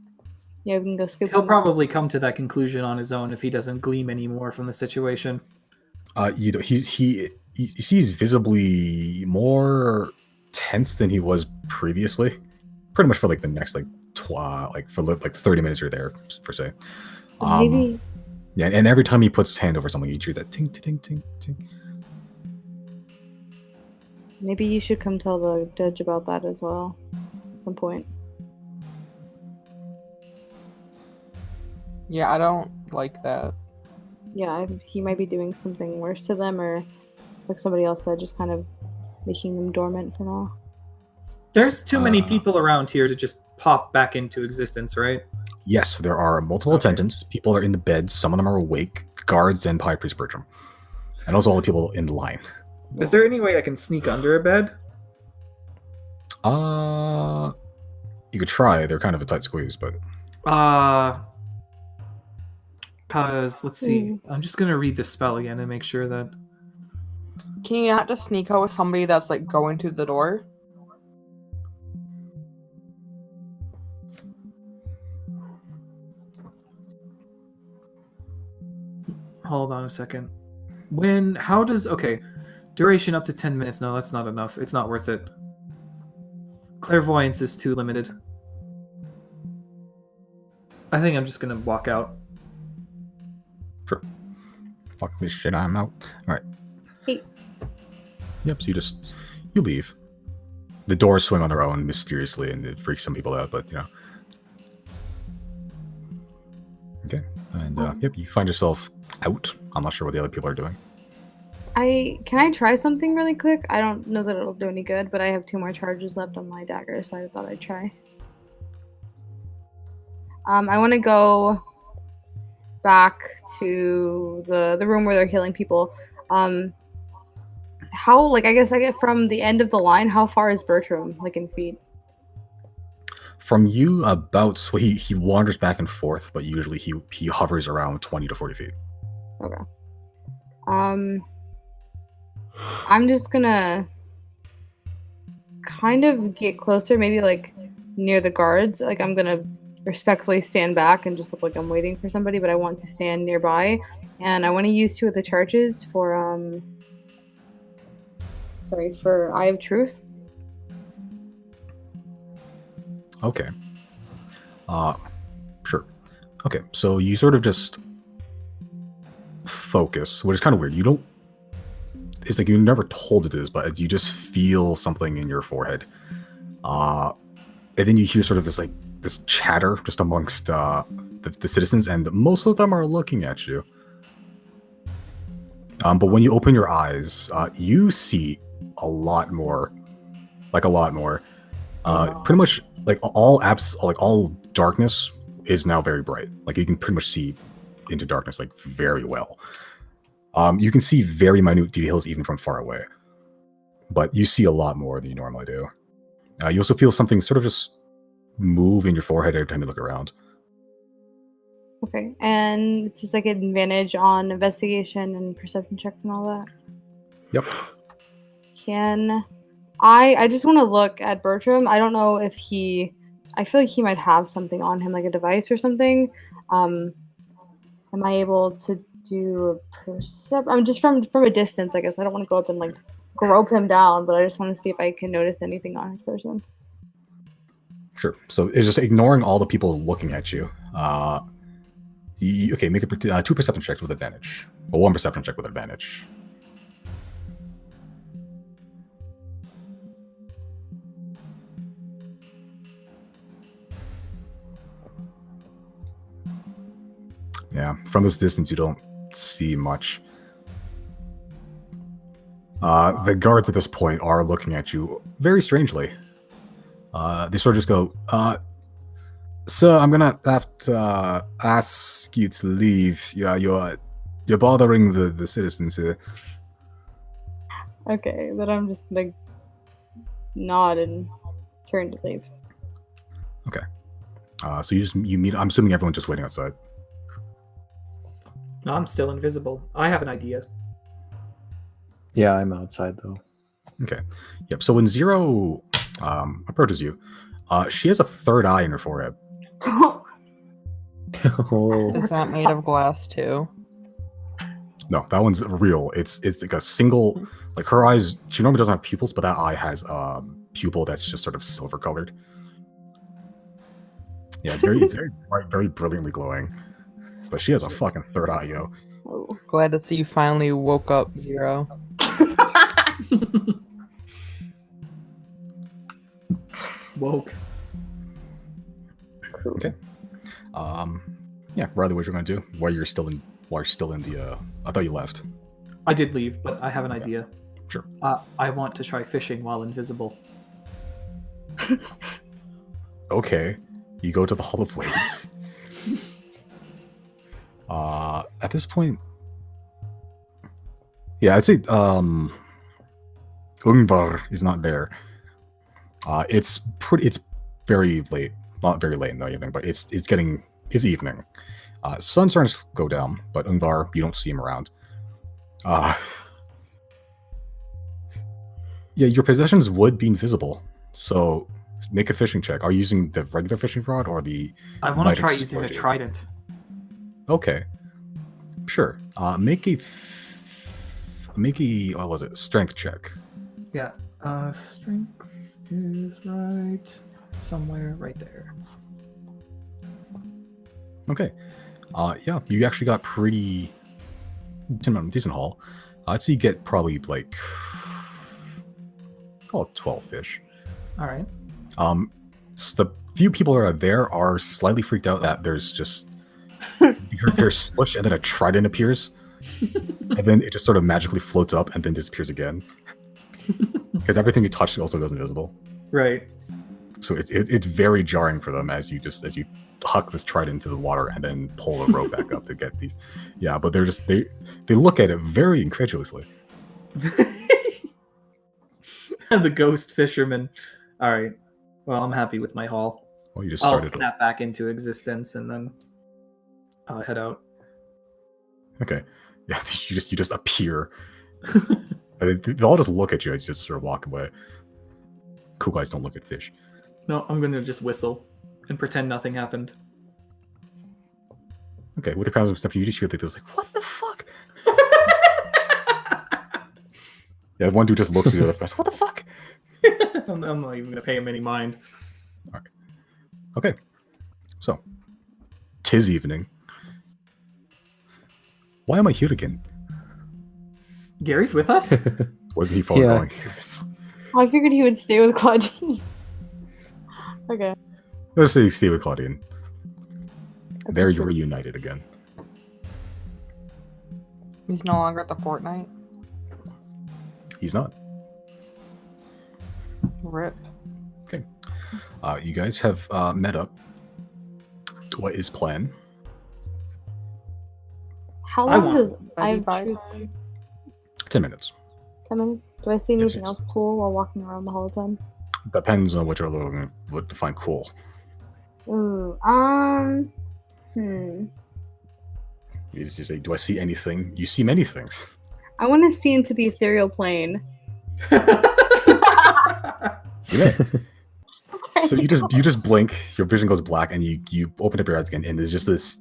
Yeah, we can go scoop He'll him. probably come to that conclusion on his own if he doesn't glean anymore from the situation. You know, you see he's visibly more tense than he was previously. Pretty much for like the next like 30 minutes you're there per se. Maybe Yeah, and every time he puts his hand over something, you hear that ting ting ting ting. maybe you should come tell the judge about that as well at some point. Yeah, I don't like that. Yeah, he might be doing something worse to them, or like somebody else said, just kind of making them dormant for now. There's too many Uh, people around here to just pop back into existence, right? Yes, there are multiple Okay. attendants. People are in the beds. Some of them are awake. Guards and High Priest Bertram, and also all the people in line. Is there any way I can sneak under a bed? You could try. They're kind of a tight squeeze, but Cause let's see. I'm just gonna read the spell again and make sure that. Can you not just sneak out with somebody that's like going to the door? Hold on a second. Okay, duration up to 10 minutes. No, that's not enough. It's not worth it. Clairvoyance is too limited. I think I'm just gonna walk out. sure. Fuck this shit. I'm out. All right. Hey. Yep. So you leave. The doors swing on their own mysteriously, and it freaks some people out. But you know. Okay. And yep, you find yourself out. I'm not sure what the other people are doing. Can I try something really quick? I don't know that it'll do any good, but I have 2 more charges left on my dagger, so I thought I'd try. I want to go back to the room where they're healing people. How, like, I guess I get from the end of the line, how far is Bertram, like, in feet? From you, about he wanders back and forth, but usually he hovers around 20 to 40 feet. Okay. I'm just gonna kind of get closer, maybe like near the guards. Like I'm gonna respectfully stand back and just look like I'm waiting for somebody, but I want to stand nearby. And I want to use 2 of the charges for for Eye of Truth. Okay. Sure. Okay, so you sort of just focus, which is kind of weird. You don't. It's like you're never told it is, but you just feel something in your forehead. And then you hear sort of this chatter just amongst the citizens, and most of them are looking at you. But when you open your eyes, you see a lot more. Pretty much like all darkness is now very bright. Like you can pretty much see into darkness like very well. You can see very minute details even from far away, but you see a lot more than you normally do. You also feel something sort of just move in your forehead every time you look around. Okay, and it's just like an advantage on investigation and perception checks and all that. Yep. I just want to look at Bertram. I don't know if I feel like he might have something on him, like a device or something. Am I able to do a perception? I'm just from a distance, I guess. I don't want to go up and like grope him down, but I just want to see if I can notice anything on his person. Sure. So it's just ignoring all the people looking at you. Okay, make 2 perception checks with advantage. Or 1 perception check with advantage. Yeah, from this distance, you don't see much. The guards at this point are looking at you very strangely. They sort of just go, "Sir, I'm gonna have to ask you to leave. Yeah, you're bothering the citizens here." Okay, then I'm just gonna nod and turn to leave. Okay. So you meet. I'm assuming everyone's just waiting outside. No, I'm still invisible. I have an idea. Yeah, I'm outside though. Okay. Yep. So when Zero approaches you, she has a third eye in her forehead. Oh, Is that made of glass too? No, that one's real. It's like a single, like her eyes. She normally doesn't have pupils, but that eye has pupil that's just sort of silver colored. Yeah, it's very bright, very brilliantly glowing. But she has a fucking third eye, yo. Oh. Glad to see you finally woke up, Zero. Woke. Cool. Okay. Yeah, Riley, what you're gonna do while you're still in the I thought you left. I did leave, but I have an idea. Sure. I want to try fishing while invisible. Okay. You go to the Hall of Waves. At this point, yeah, I'd say Ungvar is not there. It's very late. Not very late in the evening, but it's evening. Sun's starting to go down, but Ungvar, you don't see him around. Yeah, your possessions would be invisible, so make a fishing check. Are you using the regular fishing rod or the... I want might to try using the exploit you? trident. Okay. Sure. Make a what was it? Strength check. Yeah. Strength is right somewhere right there. Okay. Yeah, you actually got pretty decent haul. I'd say you get probably like call it 12 fish. All right. So the few people that are there are slightly freaked out that there's just you hear smush and then a trident appears, and then it just sort of magically floats up and then disappears again. Because everything you touch also goes invisible. Right. So it's very jarring for them as you huck this trident into the water and then pull the rope back up to get these. Yeah, but they're just they look at it very incredulously. The ghost fisherman. All right. Well, I'm happy with my haul. Well, you just I'll started. snap back into existence and then head out. Okay. Yeah, you just appear. And they all just look at you as you just sort of walk away. Cool guys don't look at fish. No, I'm gonna just whistle and pretend nothing happened. Okay, with the crowd of stuff, you just hear like this, like, what the fuck? Yeah, one dude just looks at the other friend. What the fuck? I'm not even gonna pay him any mind. Okay, so 'tis evening. Why am I here again? Gary's with us? Wasn't he following? I figured he would stay with Klawdeen. Okay. Let's say stay with Klawdeen. There you're reunited again. He's no longer at the Fortnite. He's not. Rip. Okay. You guys have met up. What is plan? How I long want- does I have 35? 10 minutes. 10 minutes? Do I see Yes, anything yes. else cool while walking around the whole time? Depends on what you're looking what to find cool. Ooh, You just say, do I see anything? You see many things. I want to see into the ethereal plane. Yeah. So you just blink, your vision goes black, and you open up your eyes again, and there's just this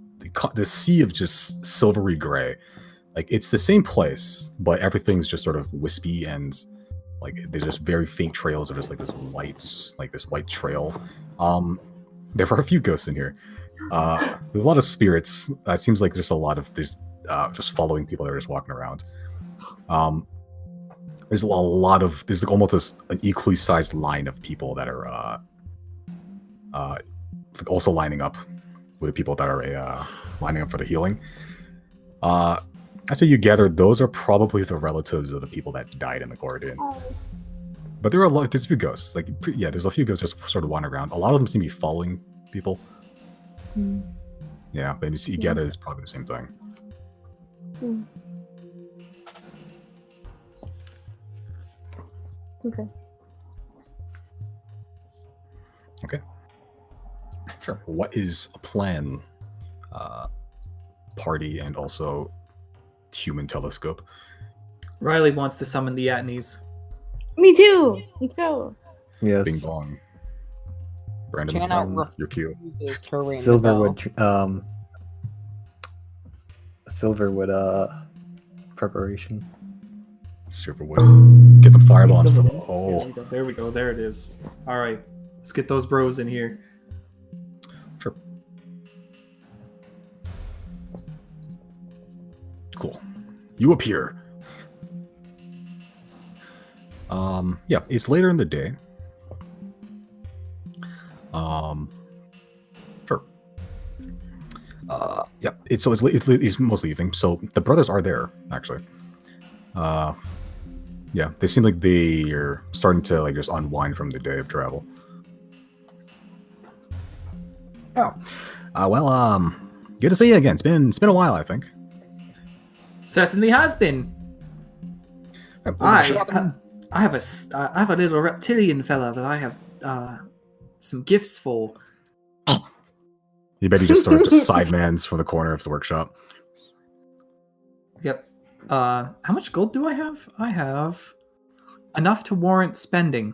sea of just silvery gray. Like it's the same place, but everything's just sort of wispy and like there's just very faint trails of just like this white trail. There are a few ghosts in here. There's a lot of spirits. It seems like there's just following people that are just walking around. There's there's like almost an equally sized line of people that are also lining up with the people that are lining up for the healing. That's what you gather. Those are probably the relatives of the people that died in the Klawdeen. Oh. But there's a few ghosts. There's a few ghosts just sort of wandering around. A lot of them seem to be following people. Hmm. Yeah, but you gather it's probably the same thing. Hmm. Okay. Okay. Sure. What is a plan? Party and also human telescope. Riley wants to summon the Atneys. Me too. Let's go. Yes. Bing bong. Brandon, Jana you're cute. refuses to ring the bell. Silverwood preparation. Silverwood. Get some fireballs. Silverwood. Oh, There we go. There it is. All right. Let's get those bros in here. sure. Cool. You appear. Yeah, it's later in the day. Sure. Yeah, it's mostly evening. So the brothers are there actually. Yeah, they seem like they are starting to like just unwind from the day of travel. Oh, well, good to see you again. It's been a while, I think. Certainly has been. I have a little reptilian fella that I have some gifts for. You bet he just sort of just sidemans from the corner of the workshop. Yep. How much gold do I have? I have enough to warrant spending.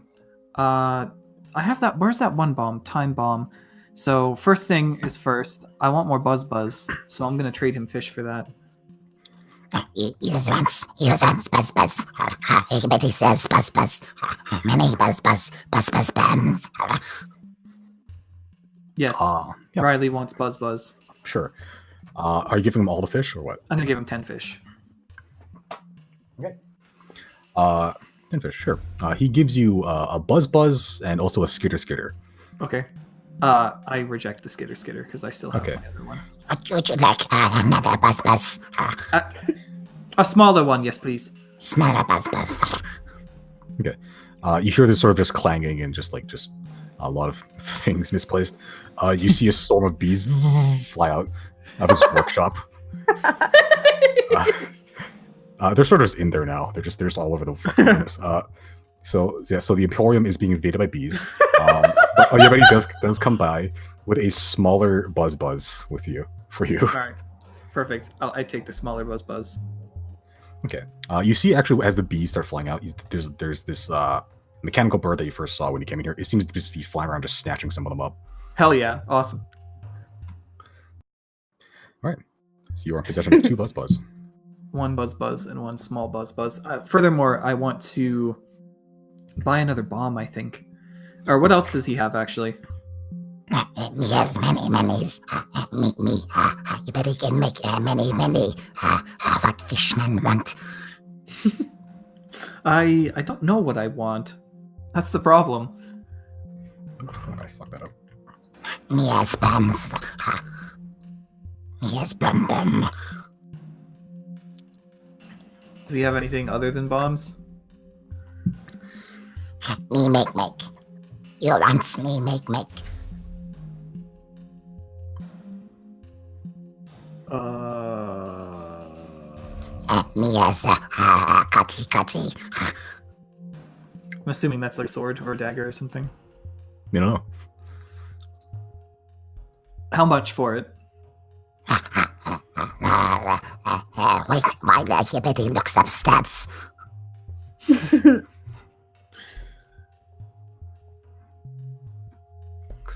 I have that. Where's that one bomb? Time bomb. So first thing is first. I want more buzz, so I'm gonna trade him fish for that. Use once, buzz. Everybody says buzz. Many buzz, bombs. Yes. Yeah, Riley wants buzz. sure. Are you giving him all the fish or what? I'm gonna give him 10 fish. Okay. 10 fish, sure. He gives you a buzz and also a skitter. Okay. I reject the skitter because I still have Okay. my other one. Would you like another buzz? A smaller one, yes, please. Smaller buzz. Okay. You hear this sort of just clanging and just a lot of things misplaced. You see a storm of bees fly out of his workshop. They're sort of just in there now. They're just all over the fucking place. So the Emporium is being invaded by bees. But he does come by with a smaller buzz for you. All right. Perfect. I take the smaller buzz. Okay. You see actually as the bees start flying out, there's this mechanical bird that you first saw when you came in here. It seems to just be flying around, just snatching some of them up. Hell yeah. Awesome. All right. So you are in possession of two buzz. One buzz and one small buzz. Furthermore, I want to buy another bomb, I think. Or what else does he have, actually? He has many. Me. You bet he can make many. What fishmen want. I don't know what I want. That's the problem. I fucked that up. Me has bombs. Me has bum. Does he have anything other than bombs? Me make. You want me make. Me has cutty. I'm assuming that's like a sword or a dagger or something. You don't know. How much for it? Wait, while everybody looks up stats. Because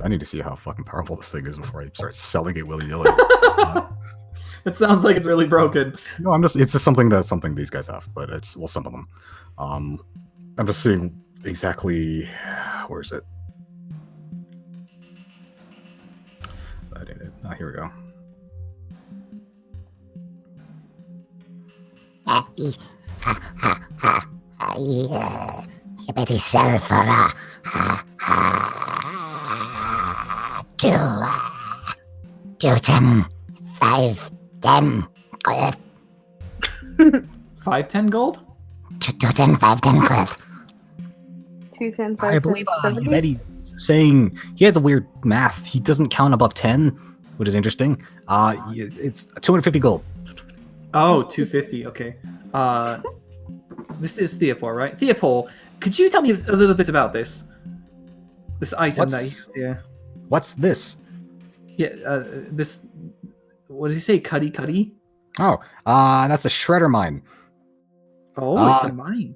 I need to see how fucking powerful this thing is before I start selling it willy-nilly. It sounds like it's really broken. No, it's just something these guys have, but some of them. I'm just seeing exactly, where is it? That ain't it. Here we go. You better sell for two 10 5, 10 gold. 510 gold? 2, 10, 5, 10 gold. 2, 10, 5, I 10, believe 70? Betty's saying he has a weird math. He doesn't count above 10, which is interesting. It's 250 gold. Oh, 250. Okay. This is Theopore, right? Theopore, could you tell me a little bit about this? This item yeah. What's this? Yeah, this... What did he say? Cuddy? Oh, that's a shredder mine. Oh, it's a mine.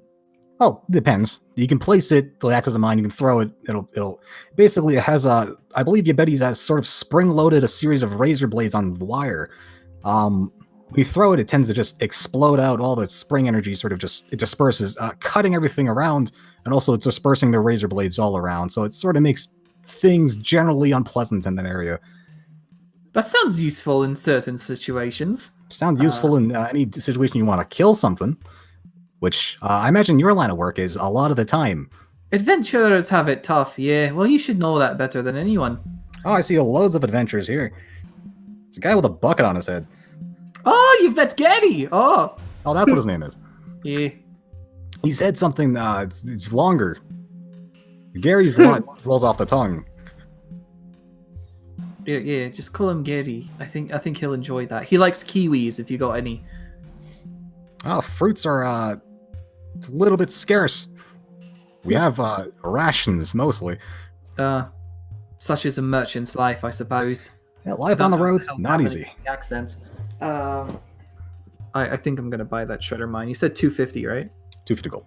Well, depends. You can place it to act as a mine. You can throw it. It'll basically it has a. I believe Betty's has sort of spring-loaded a series of razor blades on wire. When you throw it, it tends to just explode out. All the spring energy sort of it disperses, cutting everything around, and also dispersing the razor blades all around. So it sort of makes things generally unpleasant in that area. That sounds useful in certain situations. Sounds useful in any situation you want to kill something. Which I imagine your line of work is a lot of the time. Adventurers have it tough, yeah. Well, you should know that better than anyone. Oh, I see loads of adventures here. It's a guy with a bucket on his head. Oh, you've met Getty! Oh, that's what his name is. yeah. He said something, it's longer. Gary's lot rolls off the tongue. Yeah, just call him Getty. I think he'll enjoy that. He likes kiwis if you got any. Oh, fruits are a little bit scarce. We have rations mostly. Such is a merchant's life, I suppose. Yeah, life on the road's not easy. Accent. I think I'm gonna buy that shredder mine. You said 250, right? 250 gold.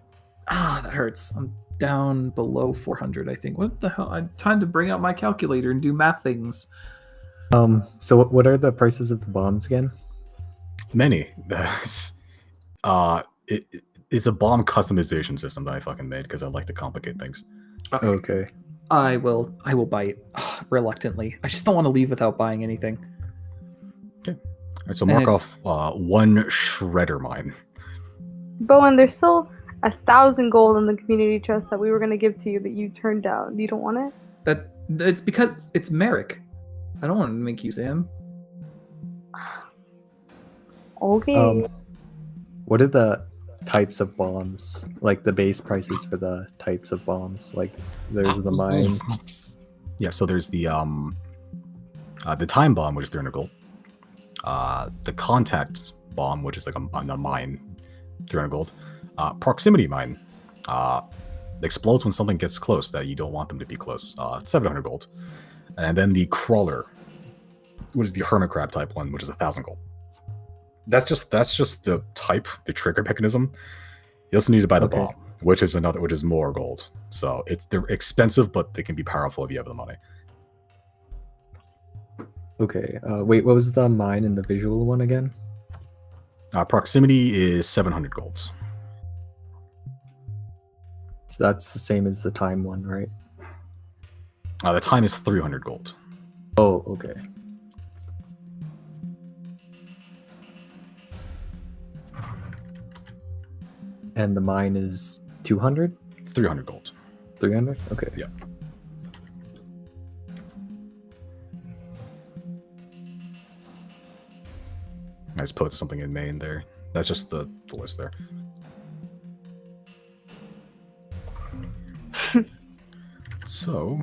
Ah, that hurts. I'm down below 400, I think. What the hell? I'm time to bring out my calculator and do math things. So what are the prices of the bombs again? Many. It's a bomb customization system that I fucking made because I like to complicate things. Okay. I will buy it reluctantly. I just don't want to leave without buying anything. Okay. All right, so mark off one shredder mine. Bowen, there's still 1,000 gold in the community chest that we were going to give to you that you turned down. You don't want it? It's because it's Merrick. I don't want to make use of him. Okay. What are the types of bombs? Like the base prices for the types of bombs? Like there's the mine. Yeah, so there's the time bomb, which is 300 gold. The contact bomb, which is like a mine, 300 gold. Proximity mine. Explodes when something gets close that you don't want them to be close. 700 gold. And then the crawler, which is the hermit crab type one, which is 1,000 gold. That's just the type, the trigger mechanism. You also need to buy the bomb, which is more gold. So they're expensive, but they can be powerful if you have the money. Okay. Wait, what was the mine and the visual one again? Proximity is 700 gold. So that's the same as the time one, right? The time is 300 gold. Oh, okay. And the mine is 200? 300 gold. 300? Okay. Yeah. I just put something in main there. That's just the list there. So.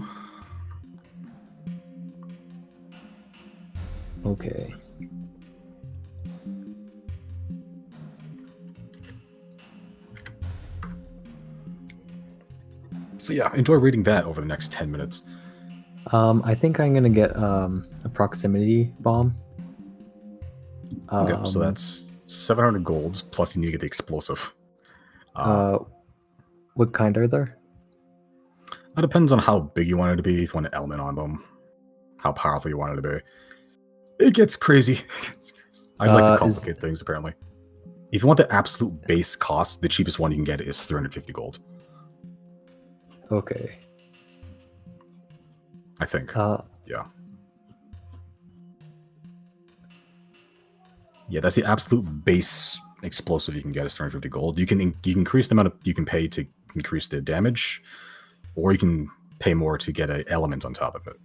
Okay. So yeah, enjoy reading that over the next 10 minutes. I think I'm gonna get a proximity bomb. Okay, so that's 700 gold, plus you need to get the explosive. What kind are there? That depends on how big you want it to be, if you want an element on them, how powerful you want it to be. It gets crazy. I like to complicate things, apparently. If you want the absolute base cost, the cheapest one you can get is 350 gold. Okay. I think. Yeah. Yeah, that's the absolute base explosive you can get is 350 gold. You can increase the amount of you can pay to increase the damage, or you can pay more to get an element on top of it.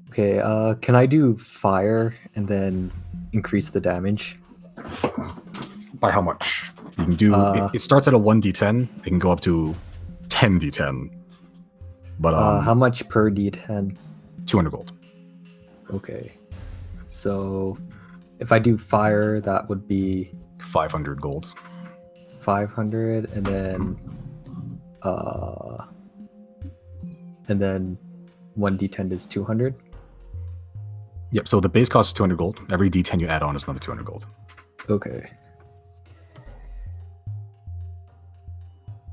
Okay, can I do fire and then increase the damage? By how much? You can do. It starts at a 1d10. It can go up to 10d10. But how much per d10? 200 gold. Okay. So if I do fire, that would be 500 gold. 500, and then 1d10 is 200. Yep. So the base cost is 200 gold. Every d10 you add on is another 200 gold. Okay.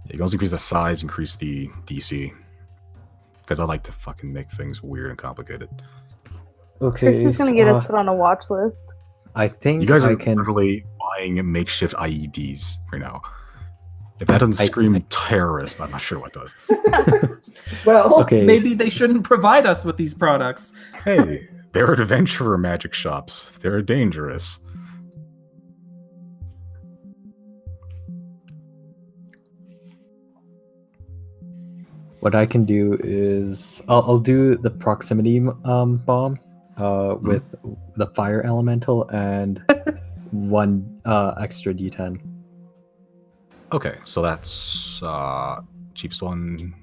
You can also increase the size, increase the DC. Because I like to fucking make things weird and complicated. Okay. Chris is gonna get us put on a watch list. I think You guys are I can. literally buying makeshift IEDs right now. If that doesn't scream terrorist, I'm not sure what does. Well, Okay, maybe they shouldn't provide us with these products. Hey, they're adventurer magic shops. They're dangerous. What I can do is I'll do the proximity bomb with the fire elemental and one extra d10. Okay, so that's cheapest one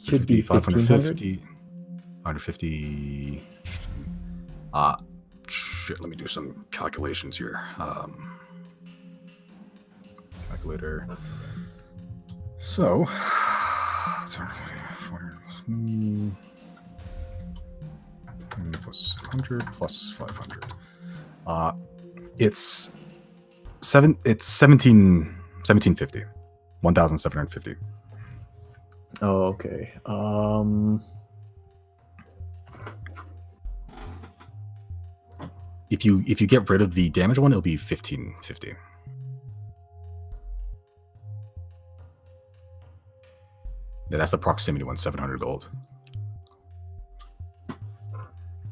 Should be 550. 150. Shit, let me do some calculations here. Calculator. So, 400 plus 100 plus 500. It's 1750. 1750. Oh, okay. If you get rid of the damage one, it'll be 1550. Yeah, that's the proximity one, 700 gold.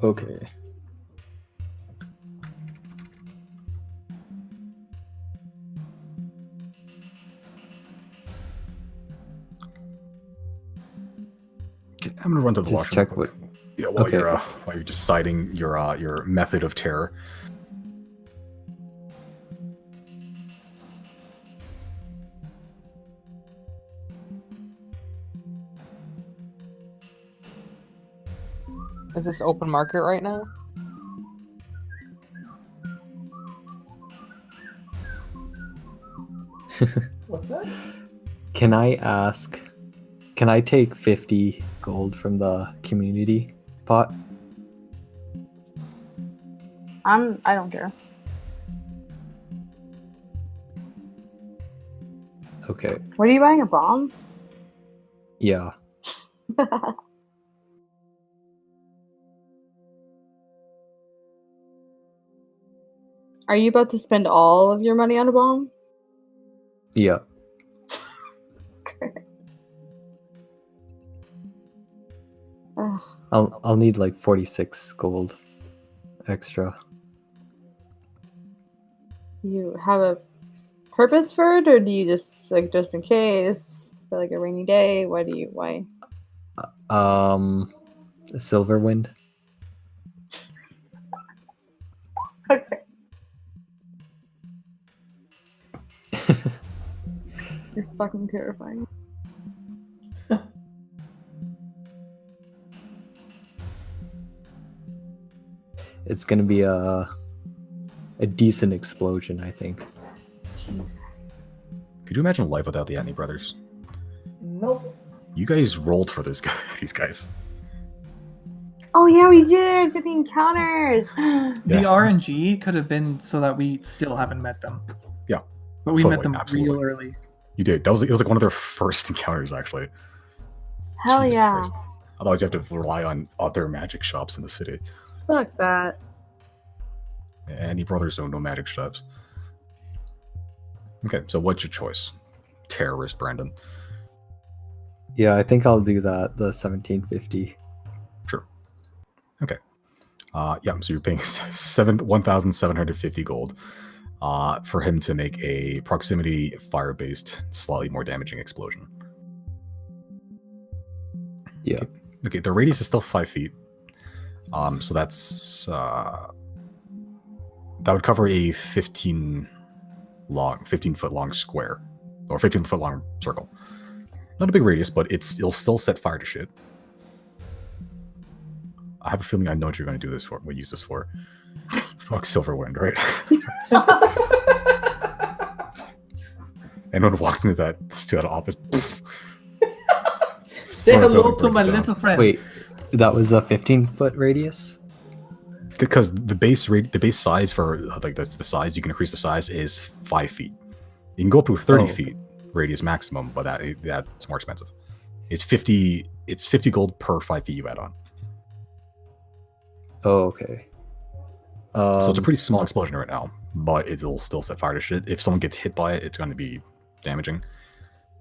Okay. Okay, I'm gonna run to the Just washroom. check what. Yeah, while Okay. you're deciding your method of terror. Is this open market right now? What's that? Can I ask? Can I take 50 gold from the community pot? I don't care. Okay. What are you buying, a bomb? Yeah. Are you about to spend all of your money on a bomb? Yeah. Ugh. I'll need like 46 gold extra. Do you have a purpose for it, or do you just like just in case for like a rainy day? Why? Silver wind. Okay. You're fucking terrifying. It's gonna be a decent explosion, I think. Jesus. Could you imagine life without the Atney brothers? Nope. You guys rolled for this guy, these guys. Oh yeah, we did for the encounters. The Yeah. RNG could have been so that we still haven't met them. Yeah, But we totally, met them absolutely. real early. You did. It was like one of their first encounters, actually. Hell Jesus yeah. Christ. Otherwise, you have to rely on other magic shops in the city. Fuck that. Any brothers don't know magic shops. Okay, so what's your choice? Terrorist, Brandon. Yeah, I think I'll do that. The 1750. Sure. Okay. Yeah, so you're paying 1,750 gold for him to make a proximity fire-based, slightly more damaging explosion. Yeah. Okay, the radius is still 5 feet. So that's that would cover a 15 foot long square, or 15-foot long circle. Not a big radius, but it'll still set fire to shit. I have a feeling I know what you're going to do this for. What use this for? Fuck Silverwind, right? Anyone walks into that office. Poof, Say Front hello building to my burns down. little friend. Wait, that was a 15-foot radius? Because the base size for like the size you can increase the size is 5 feet. You can go up to 30 feet radius maximum, but that's more expensive. It's 50 gold per 5 feet you add on. Oh, okay. So it's a pretty small explosion right now, but it'll still set fire to shit. If someone gets hit by it, it's going to be damaging.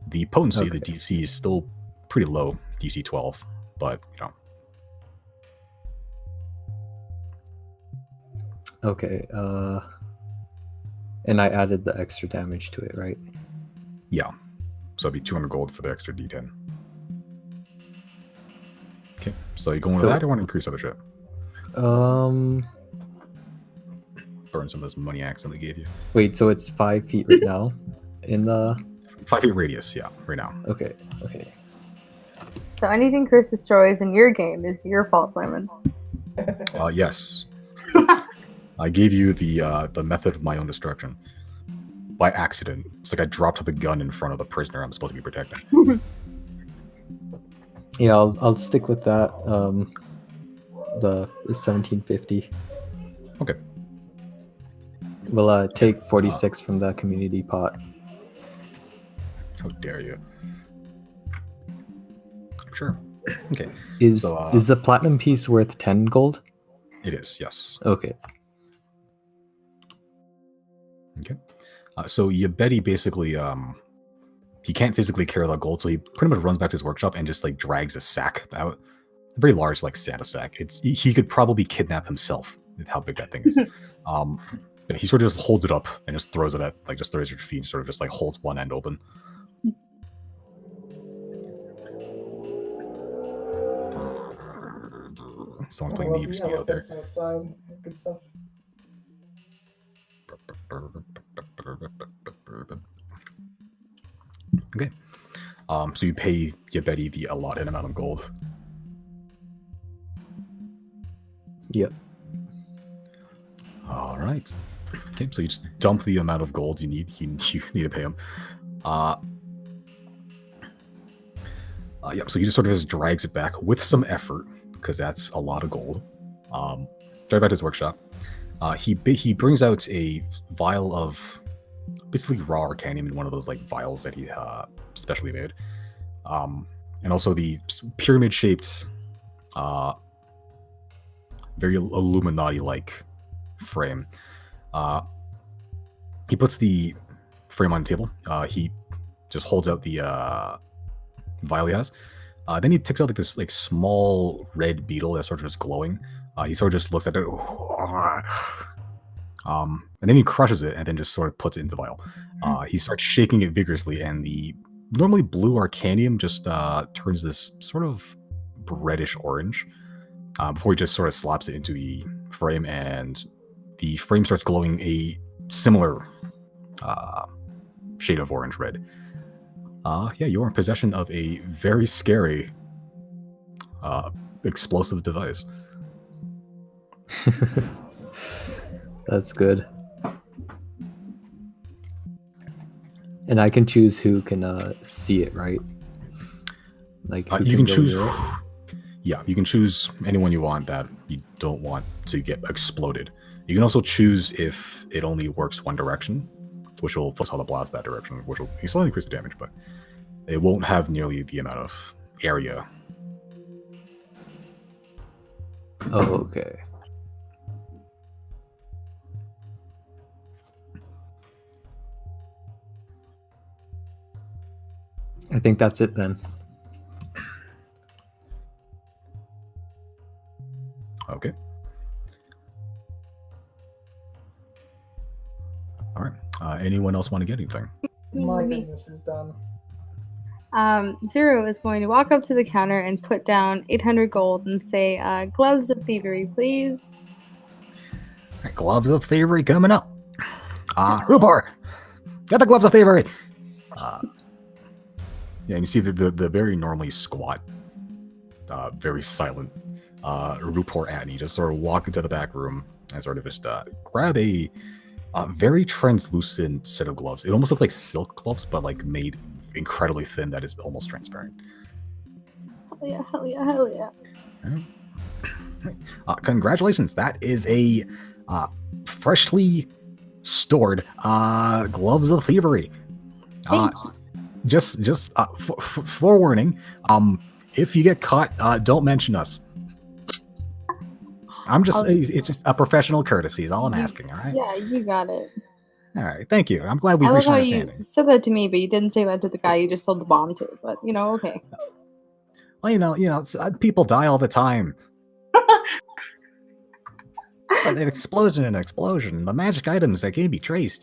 The potency, the DC is still pretty low, DC 12, but you know. Okay, and I added the extra damage to it, right? Yeah. So it'd be 200 gold for the extra D10. Okay, so you going with that or want to increase other shit? Burn some of this money accent they gave you. Wait, so it's 5 feet right now in the... 5 feet radius, yeah, right now. Okay. So anything Chrys destroys in your game is your fault, Simon. Yes. I gave you the method of my own destruction. By accident. It's like I dropped the gun in front of the prisoner I'm supposed to be protecting. Yeah, I'll stick with that. The 1750. Okay. We'll take 46 from the community pot. How dare you? Sure. Okay. Is So, the platinum piece worth 10 gold? It is, yes. Okay. Okay. So Yabedi basically, he can't physically carry that gold, so he pretty much runs back to his workshop and just like drags a sack out, a very large like Santa sack. He could probably kidnap himself with how big that thing is. He sort of just holds it up and just throws it at your feet, and sort of just like holds one end open. Someone playing Need for Speed out there. Outside. Good stuff. Okay. So you pay Yabedi the allotted amount of gold. Yep. All right. Okay, so you just dump the amount of gold you need. You need to pay him. Yep. So he just sort of just drags it back with some effort, because that's a lot of gold. Right back to his workshop. He brings out a vial of basically raw arcanium in one of those like vials that he specially made, and also the pyramid-shaped, very Illuminati-like frame. He puts the frame on the table. He just holds out the vial he has. Then he takes out like this like small red beetle that's sort of just glowing. He sort of just looks at it, and then he crushes it and then just sort of puts it into the vial. He starts shaking it vigorously, and the normally blue arcanium just turns this sort of reddish orange before he just sort of slaps it into the frame, and the frame starts glowing a similar shade of orange red. Yeah, you're in possession of a very scary explosive device. That's good. And I can choose who can see it, right? Like who you can go choose. near it? Yeah, you can choose anyone you want that you don't want to get exploded. You can also choose if it only works one direction, which will force all the blast that direction, which will slightly increase the damage, but it won't have nearly the amount of area. Oh, okay. I think that's it then. Okay. All right. Anyone else want to get anything? My business is done. Zero is going to walk up to the counter and put down 800 gold and say, gloves of thievery, please. Alright, gloves of thievery coming up. Rupar, get the gloves of thievery. Yeah, and you see the very normally squat, very silent Rupor Atney just sort of walk into the back room and sort of just grab a very translucent set of gloves. It almost looks like silk gloves, but like made incredibly thin that is almost transparent. Hell yeah, hell yeah, hell yeah. Congratulations, that is a freshly stored gloves of thievery. Just forewarning, if you get caught, don't mention us. It's just a professional courtesy is all I'm asking, all right? Yeah, you got it. All right, thank you. I'm glad we I love reached an how understanding. you said that to me, but you didn't say that to the guy you just sold the bomb to. But, okay. Well, people die all the time. An explosion and an explosion. The magic items that can't be traced,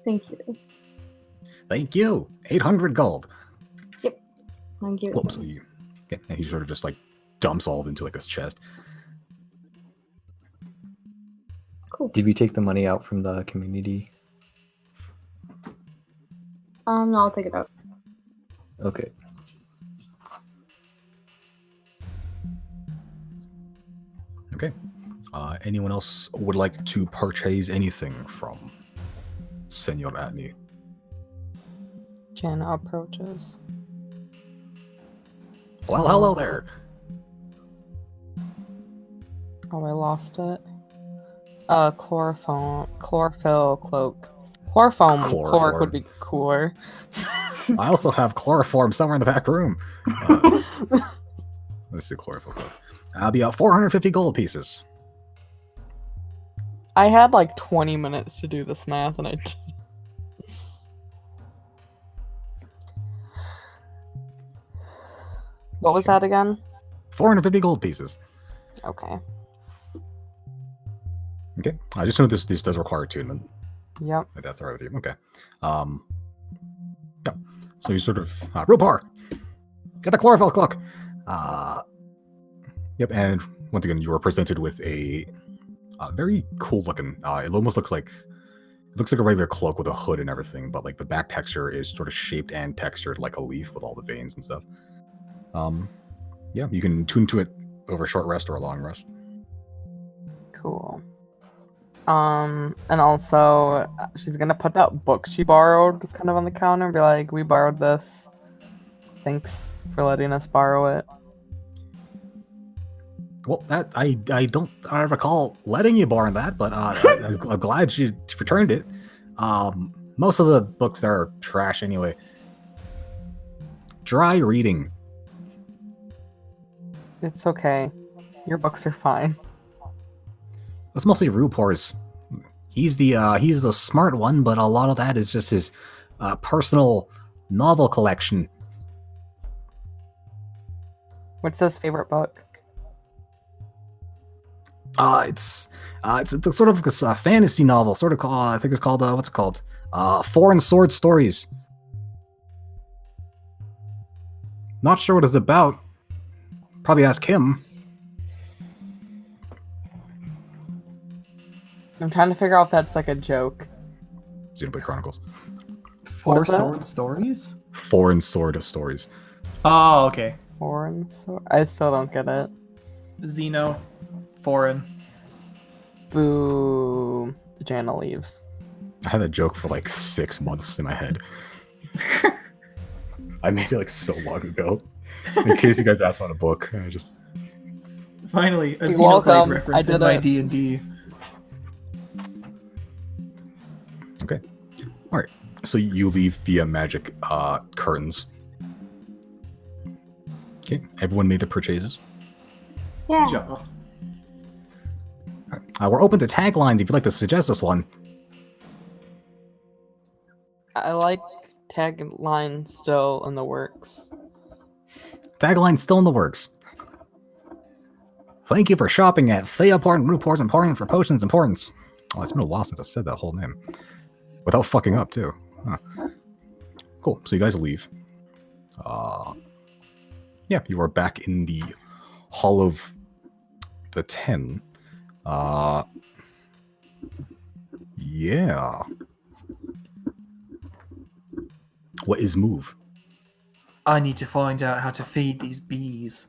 Thank you. Thank you. 800 gold. I'll give it Whoa, to so him. he sort of just like dumps all of it into like his chest. Cool. Did we take the money out from the community? No, I'll take it out. Okay. Okay. Anyone else would like to purchase anything from Senor Atney? Jana approaches. Well, hello there. Oh, I lost it. Chlorophyll cloak. Chloroform chloric would be cooler. I also have chloroform somewhere in the back room. Let's see, chlorophyll cloak. I'll be 450 gold pieces. I had like 20 minutes to do this math, and I did. What was that again? 450 gold pieces. Okay. Okay. I just know this does require attunement. Yep. If that's all right with you. Okay. Yeah. So you sort of Rupar, get the chlorophyll cloak. Yep. And once again, you are presented with a very cool looking. It almost looks like a regular cloak with a hood and everything, but like the back texture is sort of shaped and textured like a leaf with all the veins and stuff. Yeah, you can tune to it over a short rest or a long rest. Cool. And also, she's gonna put that book she borrowed just kind of on the counter and be like, "We borrowed this. Thanks for letting us borrow it." Well, that I don't recall letting you borrow that, but I'm glad you returned it. Most of the books there are trash anyway. Dry reading. It's okay. Your books are fine. That's mostly Rupor's. He's the smart one, but a lot of that is just his personal novel collection. What's his favorite book? It's sort of this fantasy novel, sort of called. I think it's called what's it called? Foreign Sword Stories. Not sure what it's about. Probably ask him. I'm trying to figure out if that's like a joke. Xenoblade Chronicles. Four is that? sword stories? Foreign Sword Stories. Oh, okay. Foreign sword? I still don't get it. Xeno. Foreign. Boo. Jana leaves. I had that joke for like 6 months in my head. I made it like so long ago. In case you guys asked about a book, I just Finally, a You're Xenoblade welcome. reference I in did my it. D&D. okay. All right. So you leave via magic curtains. Okay. Everyone made their purchases. Yeah. Ja. All right. We're open to taglines if you'd like to suggest us one. I like tagline still in the works. Tagline still in the works. Thank you for shopping at Theoport and Ruport's Emporium for Potions Importance. Oh, it's been a while since I've said that whole name. Without fucking up, too. Cool. So you guys leave. Yeah, you are back in the Hall of the 10. Yeah. What is move? I need to find out how to feed these bees.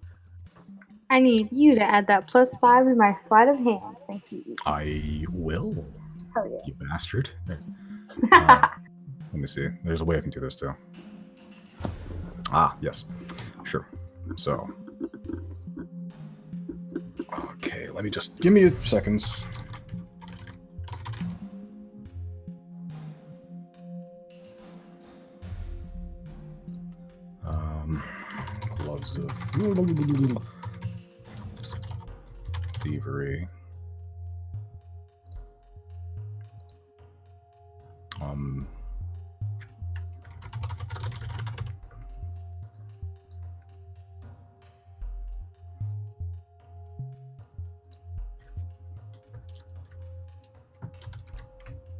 I need you to add that +5 in my sleight of hand. Thank you. I will. Hell yeah. You bastard. Let me see. There's a way I can do this too. Ah, yes. Sure. So. Okay, let me just give me a seconds. Gloves of thievery.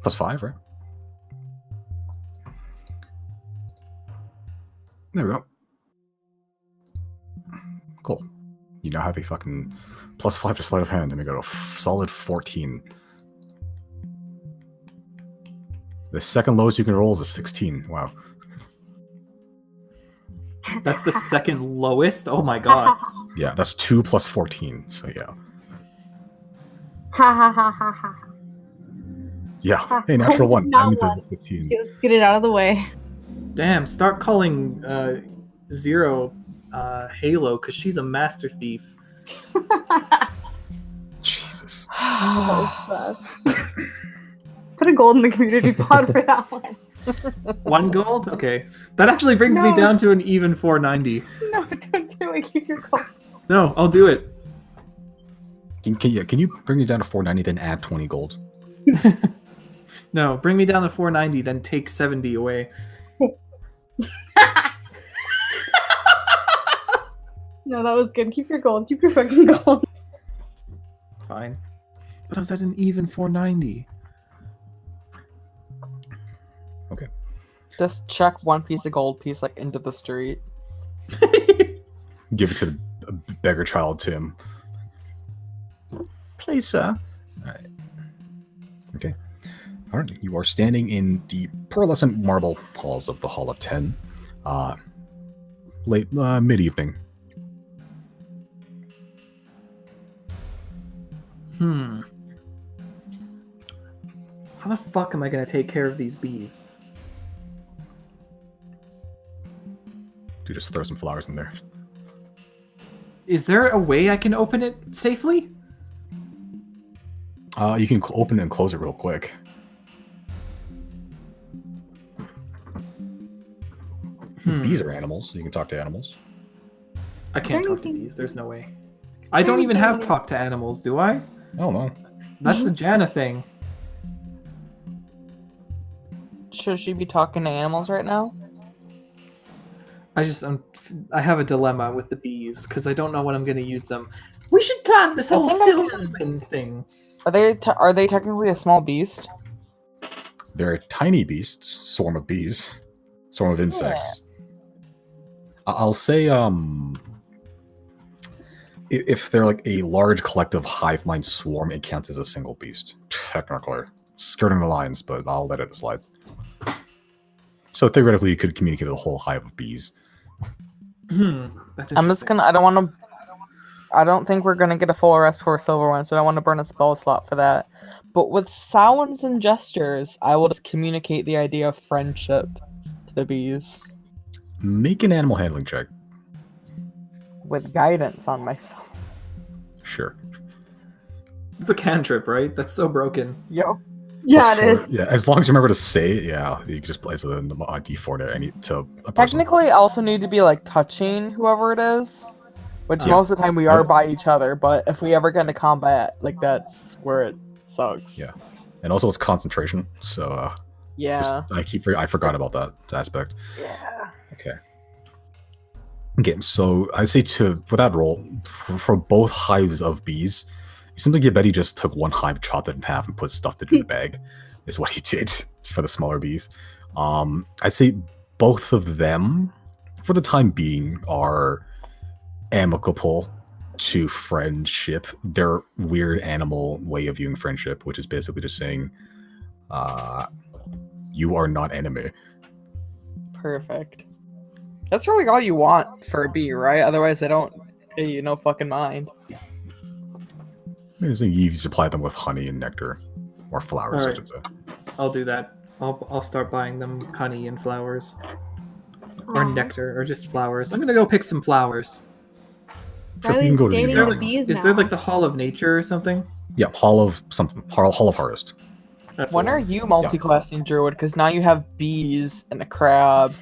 +5, right? There we go. Cool. You now have a fucking +5 to sleight of hand, and we got a solid 14. The second lowest you can roll is a 16. Wow. That's the second lowest? Oh my god. Yeah, that's 2 plus 14. So yeah. Ha ha ha ha ha. Yeah. Hey, natural 1. That Not means it's one. a 15. Let's get it out of the way. Damn, start calling Zero Halo, because she's a master thief. Jesus. Put a gold in the community pod for that one. 1 gold? Okay. That actually brings me No. down to an even 490. No, don't do it. Keep your gold. No, I'll do it. Can you bring it down to 490, then add 20 gold? No, bring me down to 490, then take 70 away. No, that was good. Keep your gold. Keep your fucking gold. Fine. But I was at an even 490. Okay. Just chuck one piece of gold piece like into the street. Give it to the beggar child, Tim. Please, sir. Alright. Okay. Alright, you are standing in the pearlescent marble halls of the Hall of 10. Late, mid-evening. How the fuck am I gonna take care of these bees? Do just throw some flowers in there. Is there a way I can open it safely? You can open it and close it real quick. Bees are animals. You can talk to animals. I can't talk to bees. There's no way. I don't even have talk to animals, do I? Oh, no. That's the Jana thing. Should she be talking to animals right now? I have a dilemma with the bees because I don't know when I'm going to use them. We should plan this whole think I silver pin thing. Are they technically a small beast? They're tiny beasts. Swarm of bees. Swarm of insects. I'll say, if they're like a large collective hive mind swarm, it counts as a single beast. Technically. Skirting the lines, but I'll let it slide. So theoretically, you could communicate with a whole hive of bees. That's I'm just interesting. gonna. I don't think we're gonna get a full arrest for a silver one, so I don't want to burn a spell slot for that. But with sounds and gestures, I will just communicate the idea of friendship to the bees Make an animal handling check. with guidance on myself. Sure. It's a cantrip, right? That's so broken. Yo. Yeah, Plus it is. 4 Yeah, as long as you remember to say it, yeah, you can just place a D4 to a person. Technically, I also need to be like touching whoever it is, which Yeah. most of the time we are by each other. But if we ever get into combat, like that's where it sucks. Yeah. And also it's concentration, so Yeah. I forgot about that aspect. Yeah. Okay. Again, so I say for that roll, for both hives of bees, it seems like Betty just took one hive, chopped it in half, and put stuffed it in the bag. Is what he did for the smaller bees. I'd say both of them, for the time being, are amicable to friendship. Their weird animal way of viewing friendship, which is basically just saying, you are not enemy. Perfect. That's really all you want for a bee, right? Otherwise, they don't pay you no fucking mind. You supply them with honey and nectar, or flowers, I Alright. should say. I'll do that. I'll start buying them honey and flowers. Or nectar, or just flowers. I'm gonna go pick some flowers. Sure, you can go to dating the the yard. bees Is now. there like the Hall of Nature or something? Yeah, Hall of Harvest. That's When the are one. you multi-classing Druid? Because now you have bees and a crab.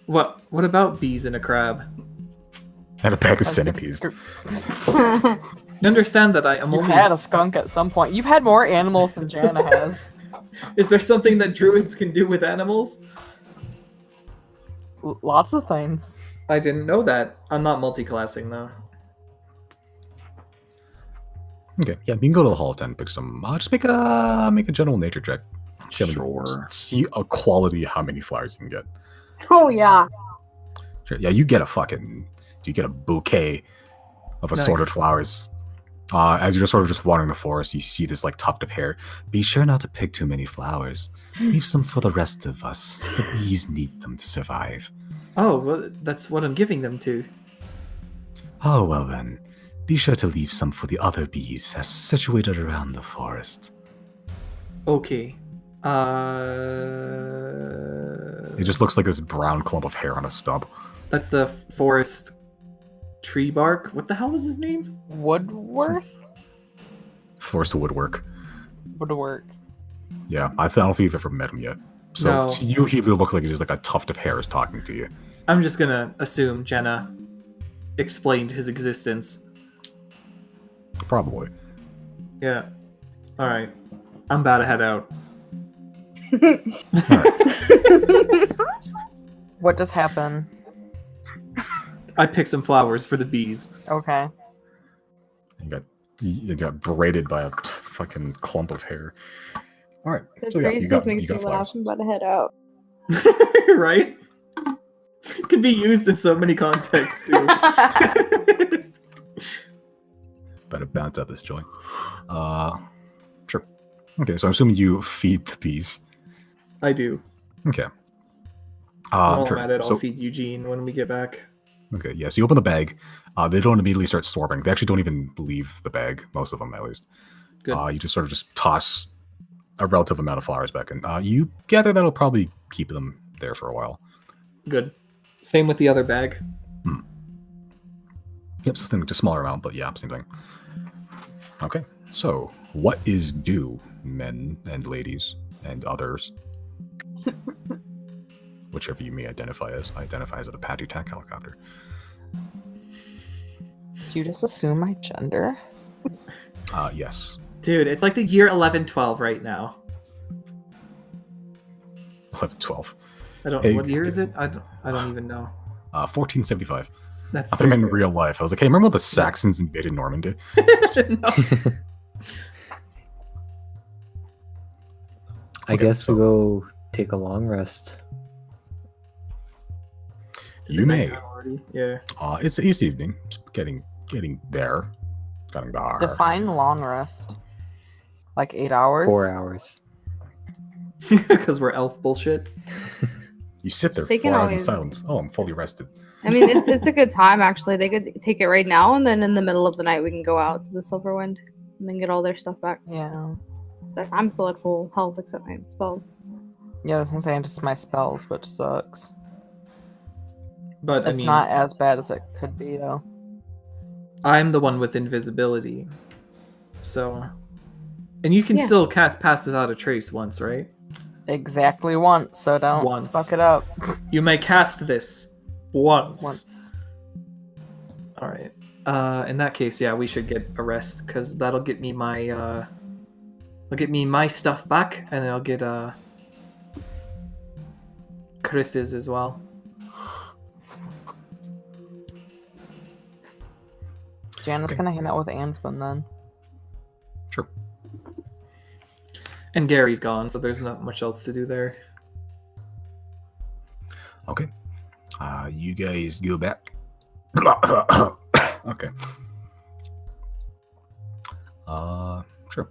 What about bees and a crab? And a bag of centipedes. You understand that I am You only... had a skunk at some point. You've had more animals than Jana has. Is there something that druids can do with animals? Lots of things. I didn't know that. I'm not multi-classing though. Okay, yeah, you can go to the Hall of 10 and pick some. Just make a general nature check. See a quality how many flowers you can get. Oh yeah. Sure, yeah, you get a bouquet of assorted Nice. flowers. As you're sort of just wandering the forest, you see this like tuft of hair. Be sure not to pick too many flowers. Leave some for the rest of us. The bees need them to survive. Oh, well, that's what I'm giving them to. Oh, well then. Be sure to leave some for the other bees that are situated around the forest. Okay. It just looks like this brown clump of hair on a stub. That's the forest tree bark. What the hell was his name? Woodworth? Forest woodwork. Woodwork. Yeah, I don't think you've ever met him yet. So No. to you, he looks like just like a tuft of hair is talking to you. I'm just gonna assume Jenna explained his existence. Probably. Yeah. Alright. I'm about to head out. What just happened? I picked some flowers for the bees. Okay. You got braided by a fucking clump of hair. All right. The So yeah, phrase you got, just makes you got me flowers. laugh. I'm about to head out. Right? Could be used in so many contexts too. Better bounce out this joint. Sure. Okay, so I'm assuming you feed the bees. I do. Okay. While Sure. I'm at it, I'll So, feed Eugene when we get back. okay, yeah, so you open the bag. They don't immediately start swarming. They actually don't even leave the bag, most of them at least. Good. You just sort of just toss a relative amount of flowers back in. You gather that'll probably keep them there for a while. Good. Same with the other bag. Yep, something just smaller amount, but yeah, same thing. Okay, so what is due, men and ladies and others? Whichever you may identify as. I identify as an Apache attack helicopter. Do you just assume my gender? Yes. Dude, it's like the year 1112 right now. 11, 12. I don't. Hey, what year is it? I don't even know. 1475. That's I think in real life. I was like, hey, remember when the Saxons invaded Normandy? No. I Okay, guess so- we go take a long rest. Is You it may. nighttime already? Yeah. It's evening. It's getting there. Getting there. Define long rest. Like 8 hours? 4 hours. Because we're elf bullshit. You sit there They for can 4 hours in always- silence. Oh, I'm fully rested. I mean, it's a good time actually. They could take it right now, and then in the middle of the night we can go out to the Silverwind and then get all their stuff back. Yeah. I'm still at full health except my spells. Yeah, that's what I'm saying. Just my spells, which sucks. But It's I mean, not as bad as it could be, though. I'm the one with invisibility. So. And you can Yeah. still cast Pass Without a Trace once, right? Exactly once, so don't Once. fuck it up. You may cast this once. Once. Alright. In that case, yeah, we should get a rest, because that'll get me my, I'll get me my stuff back, and I'll get, Chrys's as well. Jana's Okay. gonna hang out with Ansbin then. Sure. And Gary's gone, so there's not much else to do there. Okay. You guys go back. Okay. Sure.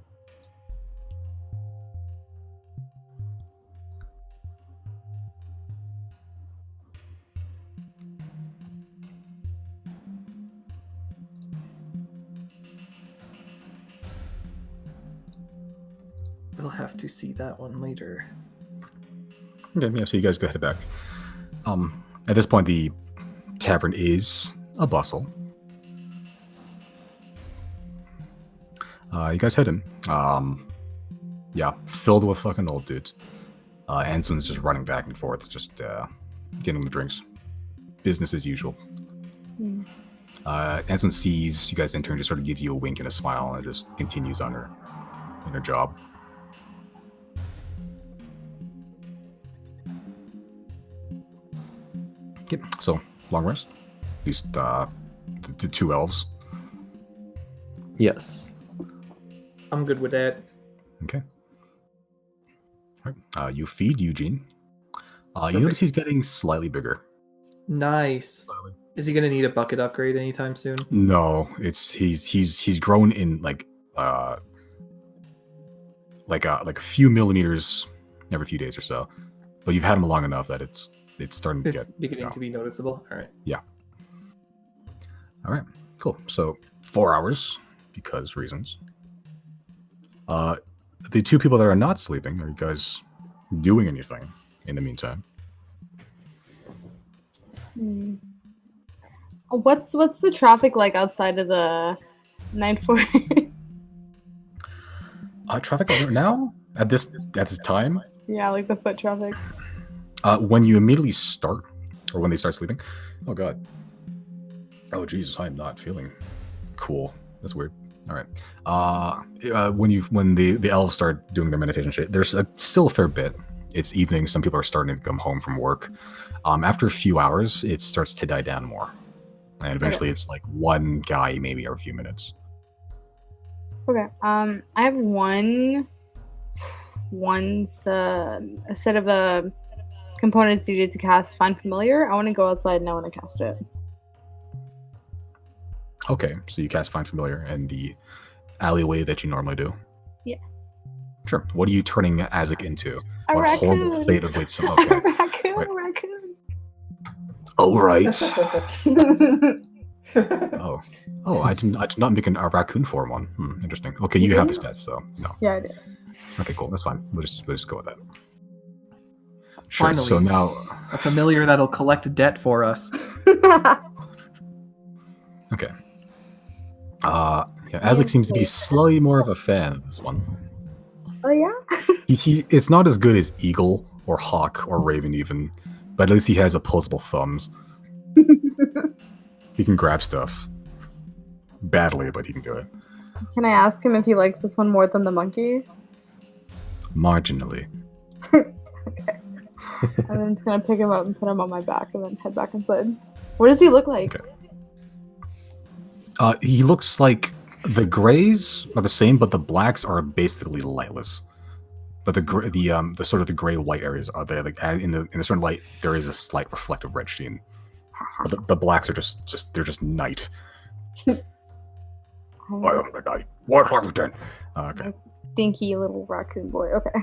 We'll have to see that one later. Okay, yeah, so you guys go head back. At this point, the tavern is a bustle. You guys head in. Yeah, filled with fucking old dudes. Answin's just running back and forth, just getting the drinks. Business as usual. Answin sees you guys enter and just sort of gives you a wink and a smile, and just continues on her job. Yep. So long rest. At least the two elves. Yes. I'm good with that. Okay. All right. You feed Eugene. You notice he's getting slightly bigger. Nice. Is he gonna need a bucket upgrade anytime soon? No, he's grown in like a few millimeters every few days or so. But you've had him long enough that it's starting to It's beginning to be noticeable. All right. Yeah. All right. Cool. So 4 hours because reasons. The two people that are not sleeping, are you guys doing anything in the meantime? What's the traffic like outside of the night fort? Traffic right now at this time. Yeah, like the foot traffic. When you immediately start, or when they start sleeping. Oh god. Oh Jesus, I'm not feeling cool. That's weird. All right. When the elves start doing their meditation shit, there's still a fair bit. It's evening. Some people are starting to come home from work. After a few hours, it starts to die down more, and eventually it's like one guy maybe every few minutes. Okay. I have one a set of components needed to cast Find Familiar. I want to go outside and I want to cast it. Okay, so you cast Find Familiar in the alleyway that you normally do. Yeah. Sure. What are you turning Azek into? A What raccoon. horrible fate awaits him? Okay. A raccoon. Oh right. Oh, I did not make a raccoon form one. Interesting. Okay, you have the stats, so no. Yeah, I did. Okay, cool. That's fine. We'll just go with that. Sure. Finally. So now A familiar that'll collect debt for us. okay. Yeah, Azek seems to be slightly more of a fan of this one. Oh yeah. It's not as good as Eagle or Hawk or Raven even, but at least he has opposable thumbs. He can grab stuff. Badly, but he can do it. Can I ask him if he likes this one more than the monkey? Marginally. Okay. And I'm just gonna pick him up and put him on my back and then head back inside. What does he look like? Okay. He looks like the grays are the same, but the blacks are basically lightless. But the sort of the gray white areas are there. Like in the certain light, there is a slight reflective red sheen. But the blacks are they're just night. I am the night. What have you done? Okay. Nice, stinky little raccoon boy. Okay.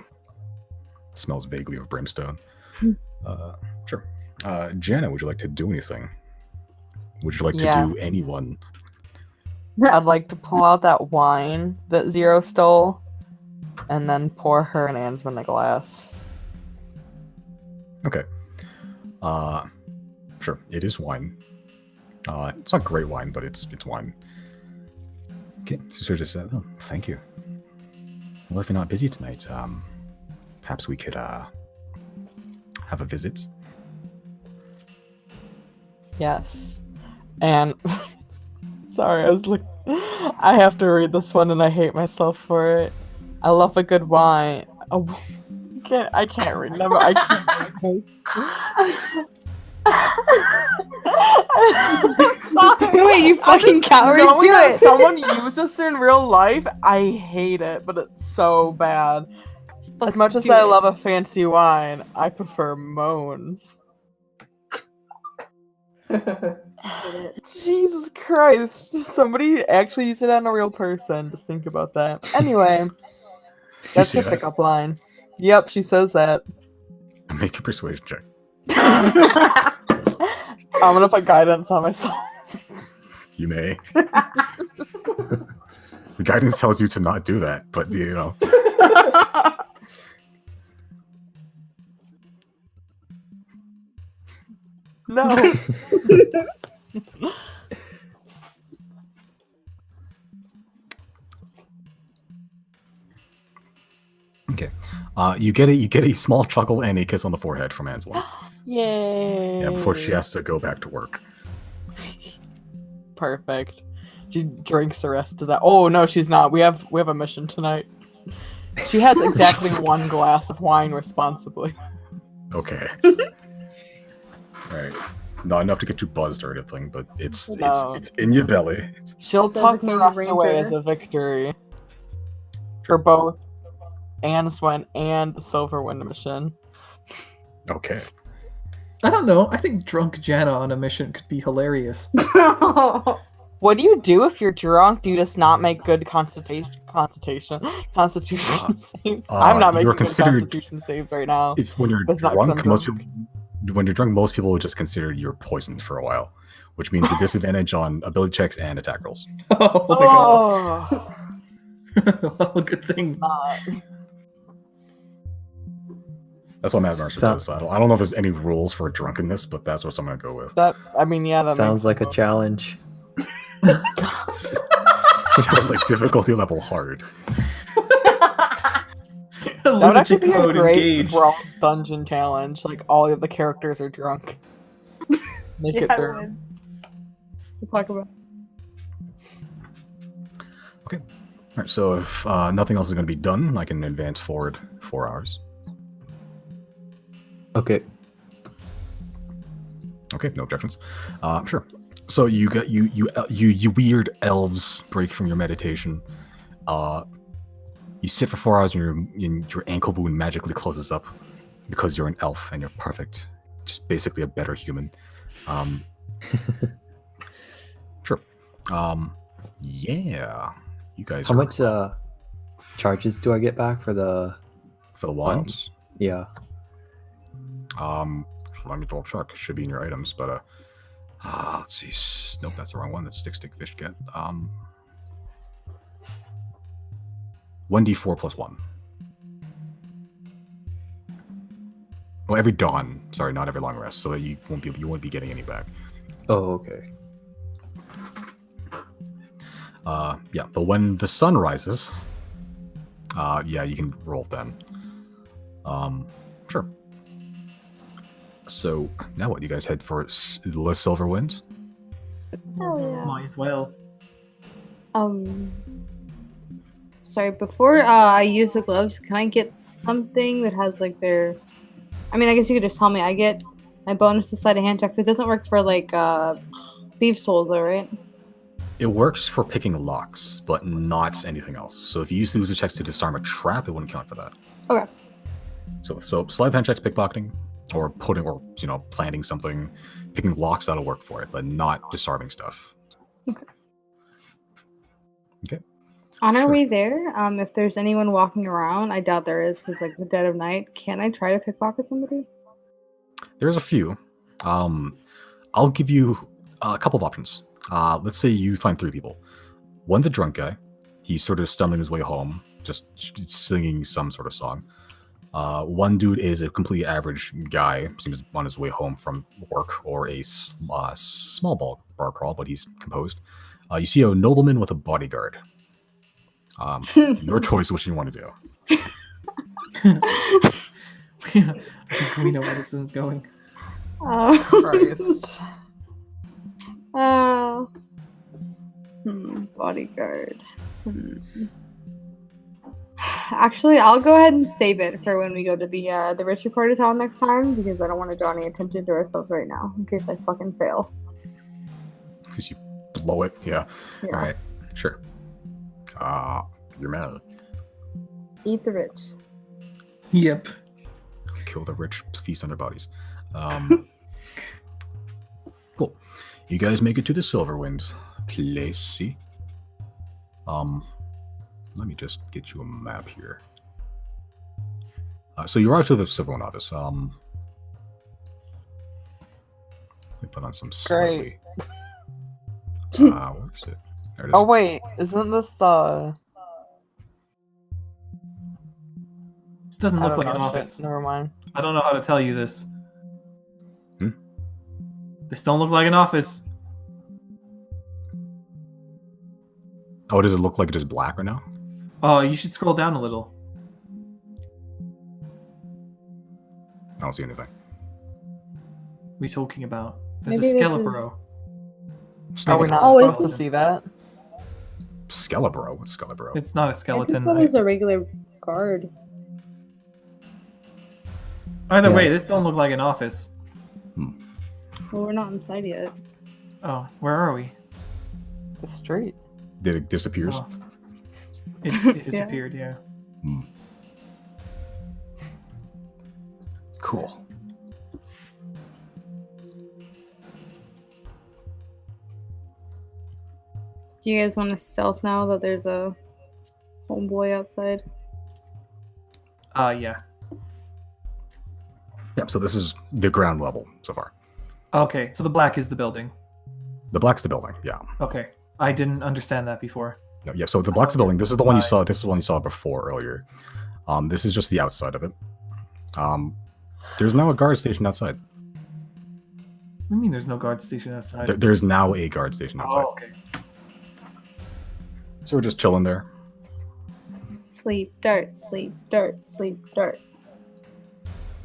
Smells vaguely of brimstone. Sure. Jana, would you like to do anything? Would you like to do anyone? I'd like to pull out that wine that Zero stole and then pour her and Ansman a glass. Okay. Sure. It is wine. It's not great wine, but it's wine. Okay. Sister just said, "Oh, thank you. Well, if you're not busy tonight, perhaps we could have a visit." Yes. And sorry, I have to read this one and I hate myself for it. I love a good wine. I can't remember. I can't. Do it, you fucking coward! Knowing Do that it! someone use this in real life, I hate it, but it's so bad. As much as I love a fancy wine, I prefer moans. Jesus Christ. Somebody actually used it on a real person. Just think about that. Anyway, that's say her that? pickup line. Yep, she says that. Make a persuasion check. I'm gonna put guidance on myself. You may. The guidance tells you to not do that, but you know. No. Okay. You get a small chuckle and a kiss on the forehead from Ansel. Yay. Yeah, before she has to go back to work. Perfect. She drinks the rest of that. Oh no, she's not. We have a mission tonight. She has exactly one glass of wine responsibly. Okay. Alright. Not enough to get you buzzed or anything, but it's in your belly. She'll tuck the Designated rest away ranger. as a victory. For both Answen and the Silverwind mission. Okay. I don't know. I think drunk Janna on a mission could be hilarious. What do you do if you're drunk? Do you just not make good constitution saves? I'm not making you're good considered- constitution saves right now. When you're That's not 'cause I'm drunk, most people would just consider you're poisoned for a while, which means a disadvantage on ability checks and attack rolls. Oh my Oh, god. Well, good thing. not. That's what Mad Mercer does. So I don't know if there's any rules for drunkenness, but that's what I'm gonna go with. That I mean, yeah, that Sounds makes like a challenge. Sounds like difficulty level hard. That would actually be a Lunatic mode great engaged. brawl dungeon challenge. Like all of the characters are drunk. Make it through. We'll talk about. All right. So if nothing else is gonna be done, I can advance forward 4 hours. Okay. Okay, no objections. Sure. So you got you weird elves break from your meditation. You sit for 4 hours and your ankle wound magically closes up because you're an elf and you're perfect. Just basically a better human. Sure. Yeah. You guys. How much charges do I get back for the for the wands? Yeah. Let me double check. Should be in your items, but let's see. Nope, that's the wrong one. That's stick fish get. 1d4 plus 1. Well, every dawn. Sorry, not every long rest. So that you won't be getting any back. Oh, okay. Yeah, but when the sun rises, yeah, you can roll then. Sure. So now what? You guys head for the Silverwind? Hell yeah. Might as well. Sorry, before I use the gloves, can I get something that has like their... I mean, I guess you could just tell me. I get my bonus to sleight of hand checks. It doesn't work for like thieves' tools though, right? It works for picking locks, but not anything else. So if you use the user checks to disarm a trap, it wouldn't count for that. Okay. So sleight of hand checks, pickpocketing, or planting something, picking locks, that'll work for it, but not disarming stuff. Okay. Okay. On our Sure. way there, if there's anyone walking around, I doubt there is because like the dead of night. Can I try to pickpocket somebody? There's a few. I'll give you a couple of options. Let's say you find 3 people. One's a drunk guy. He's sort of stumbling his way home, just singing some sort of song. One dude is a completely average guy, seems on his way home from work, or a small bar crawl, but he's composed. You see a nobleman with a bodyguard. Your choice, which you want to do. I think we know where this is going. Christ. Bodyguard. Actually, I'll go ahead and save it for when we go to the richer part of town next time because I don't want to draw any attention to ourselves right now in case I fucking fail. Because you blow it, yeah. Yeah. All right, sure. You're mad. Eat the rich. Yep. Kill the rich, feast on their bodies. Cool. You guys make it to the Silverwind place. See? Let me just get you a map here. So you arrive to the Silverwind office. Let me put on some Great. slightly. Where is it? There it is. Oh wait, isn't this the? This doesn't I look don't like an know, shit, office. Never mind. I don't know how to tell you this. Hmm? This don't look like an office. Oh, does it look like it is black right now? Oh, you should scroll down a little. I don't see anything. What are you talking about? There's Maybe a this Skelebro. Are we not Oh, supposed to it's- see that? Skelebro? What's Skelebro? It's not a I skeleton. thought it was a regular guard. Either way, Yes. this don't look like an office. Well, we're not inside yet. Oh, where are we? The street. Did it disappears? Oh. It disappeared, yeah. Cool. Do you guys want to stealth now that there's a homeboy outside? Yeah. Yeah, so this is the ground level so far. Okay, so the black is the building. The black's the building, yeah. Okay. I didn't understand that before. No, yeah, so the black's the building. This is the one you saw. This is the one you saw before earlier. This is just the outside of it. There's now a guard station outside. What do you mean there's no guard station outside? There's now a guard station outside. Oh, okay. So we're just chilling there. Sleep, dart, sleep, dart, sleep, dart.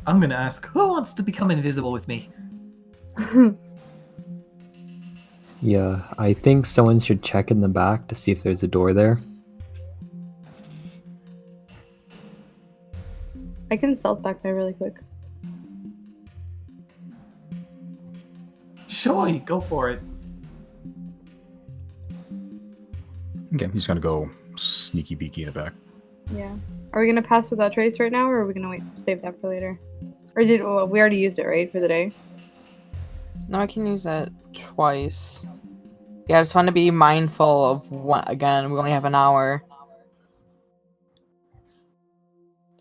I'm gonna ask, who wants to become invisible with me? Yeah, I think someone should check in the back to see if there's a door there. I can stealth back there really quick. Sure, go for it. Okay, he's gonna go sneaky beaky in the back. Yeah. Are we gonna pass without trace right now, or are we gonna save that for later? Or we already used it, right, for the day? No, I can use it twice. Yeah, I just want to be mindful of what. Again, we only have an hour.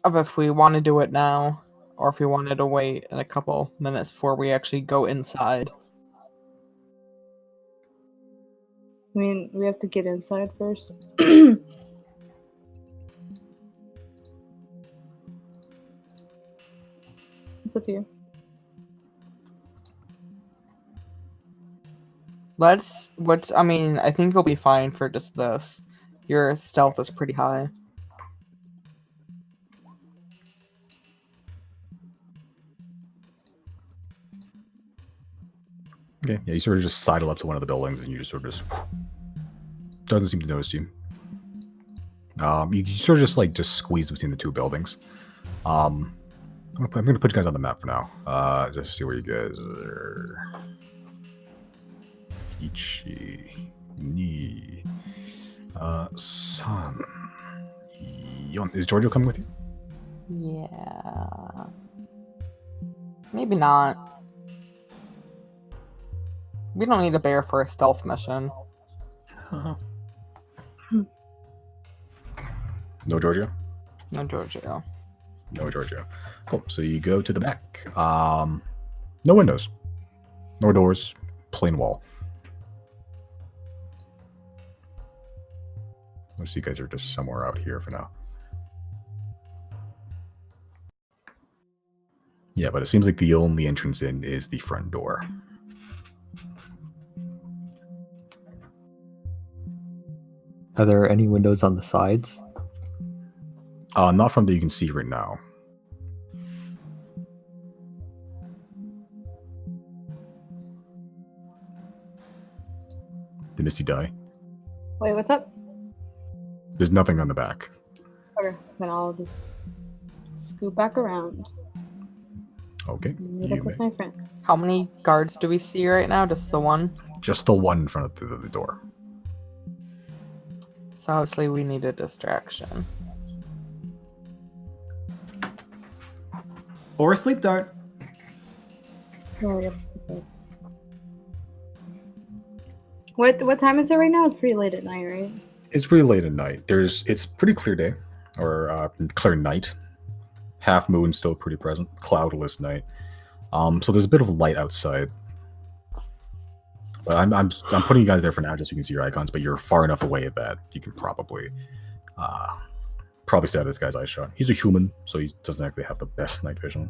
Of if we want to do it now, or if we wanted to wait in a couple minutes before we actually go inside. I mean, we have to get inside first. It's up to you. I mean, I think you'll be fine for just this. Your stealth is pretty high. Okay, yeah, you sort of just sidle up to one of the buildings and you just sort of doesn't seem to notice you. You sort of just squeeze between the two buildings. I'm gonna put you guys on the map for now. Just see where you guys are. Ichi, ni, san, yon. Is Giorgio coming with you? Yeah. Maybe not. We don't need a bear for a stealth mission. No Giorgio? No, Giorgio. No Giorgio. Cool. So you go to the back. No windows. No doors. Plain wall. Let's see, you guys are just somewhere out here for now. Yeah, but it seems like the only entrance in is the front door. Are there any windows on the sides? Not from that you can see right now. Did Misty die? Wait, what's up? There's nothing on the back. Okay, then I'll just scoot back around. Okay. Meet you up with may. my friends. How many guards do we see right now? Just the one? Just the one in front of the door. So obviously we need a distraction. Or a sleep dart. Yeah, we got the sleep darts. What time is it right now? It's pretty late at night, right? It's pretty late at night. It's pretty clear day, or clear night. Half moon still pretty present. Cloudless night. So there's a bit of light outside. But I'm putting you guys there for now, just so you can see your icons. But you're far enough away that you can probably stay out of this guy's eye shot. He's a human, so he doesn't actually have the best night vision.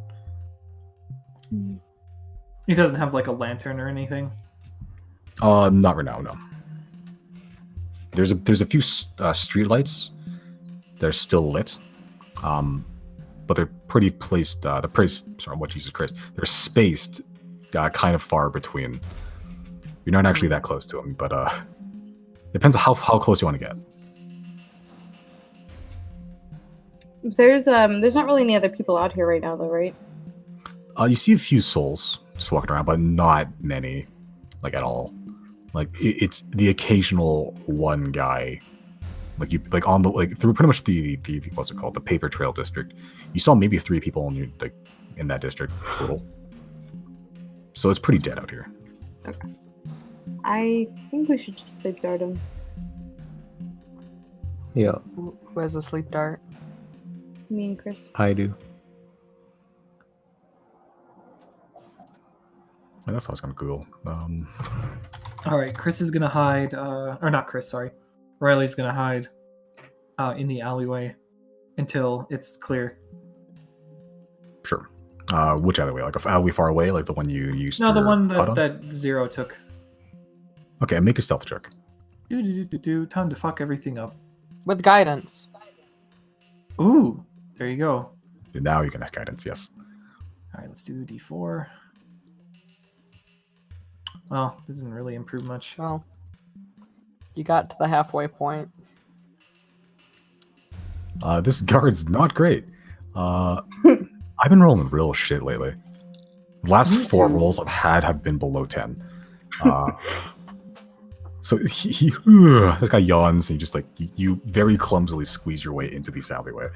He doesn't have like a lantern or anything. Not right now, no. There's a few street lights. They're still lit, but they're pretty placed. Jesus Christ, they're spaced, kind of far between. You're not actually that close to them, but depends on how close you want to get. There's not really any other people out here right now, though, right? You see a few souls just walking around, but not many, like at all. Like it's the occasional one guy, through pretty much the what's it called, the Paper Trail district. You saw maybe 3 people in that district total. So it's pretty dead out here. Okay. I think we should just sleep dart him. Yeah, Who has a sleep dart? Me and Chris. I do. And that's what I was gonna Google. All right, Chris is gonna hide, or not Chris, sorry. Riley's gonna hide in the alleyway until it's clear. Sure. Which alleyway? Like a alleyway far away, like the one you used? No, the your one HUD on? that Zero took. Okay, make a stealth check. Time to fuck everything up. With guidance. Ooh, there you go. Now you can have guidance. Yes. All right, let's do D4. Well, this doesn't really improve much. Well, you got to the halfway point. This guard's not great. I've been rolling real shit lately. The last 4 rolls I've had have been below 10. So this guy yawns, and you just you very clumsily squeeze your way into this alleyway.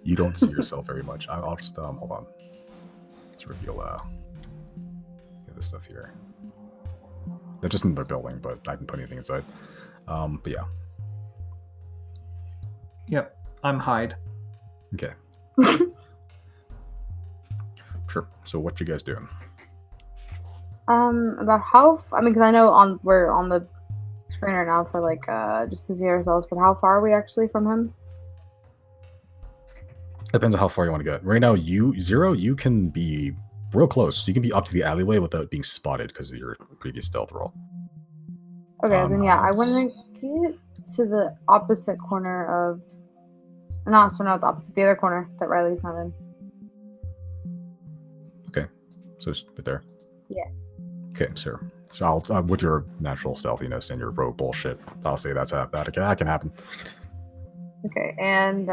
You don't see yourself very much. I'll just hold on. Let's reveal this stuff here. They're just in their building, but I can put anything inside. But yeah. Yep, I'm hide. Okay. Sure. So what you guys doing? About how? Because I know we're on the screen right now for just to see ourselves. But how far are we actually from him? Depends on how far you want to get. Right now, you can be real close. You can be up to the alleyway without being spotted because of your previous stealth roll. Okay, then yeah, I want to get to the opposite corner of. Not the opposite, the other corner that Riley's not in. Okay, so it's right there. Yeah. Okay, sure. So I'll with your natural stealthiness and your rogue bullshit, I'll say that can happen. Okay, and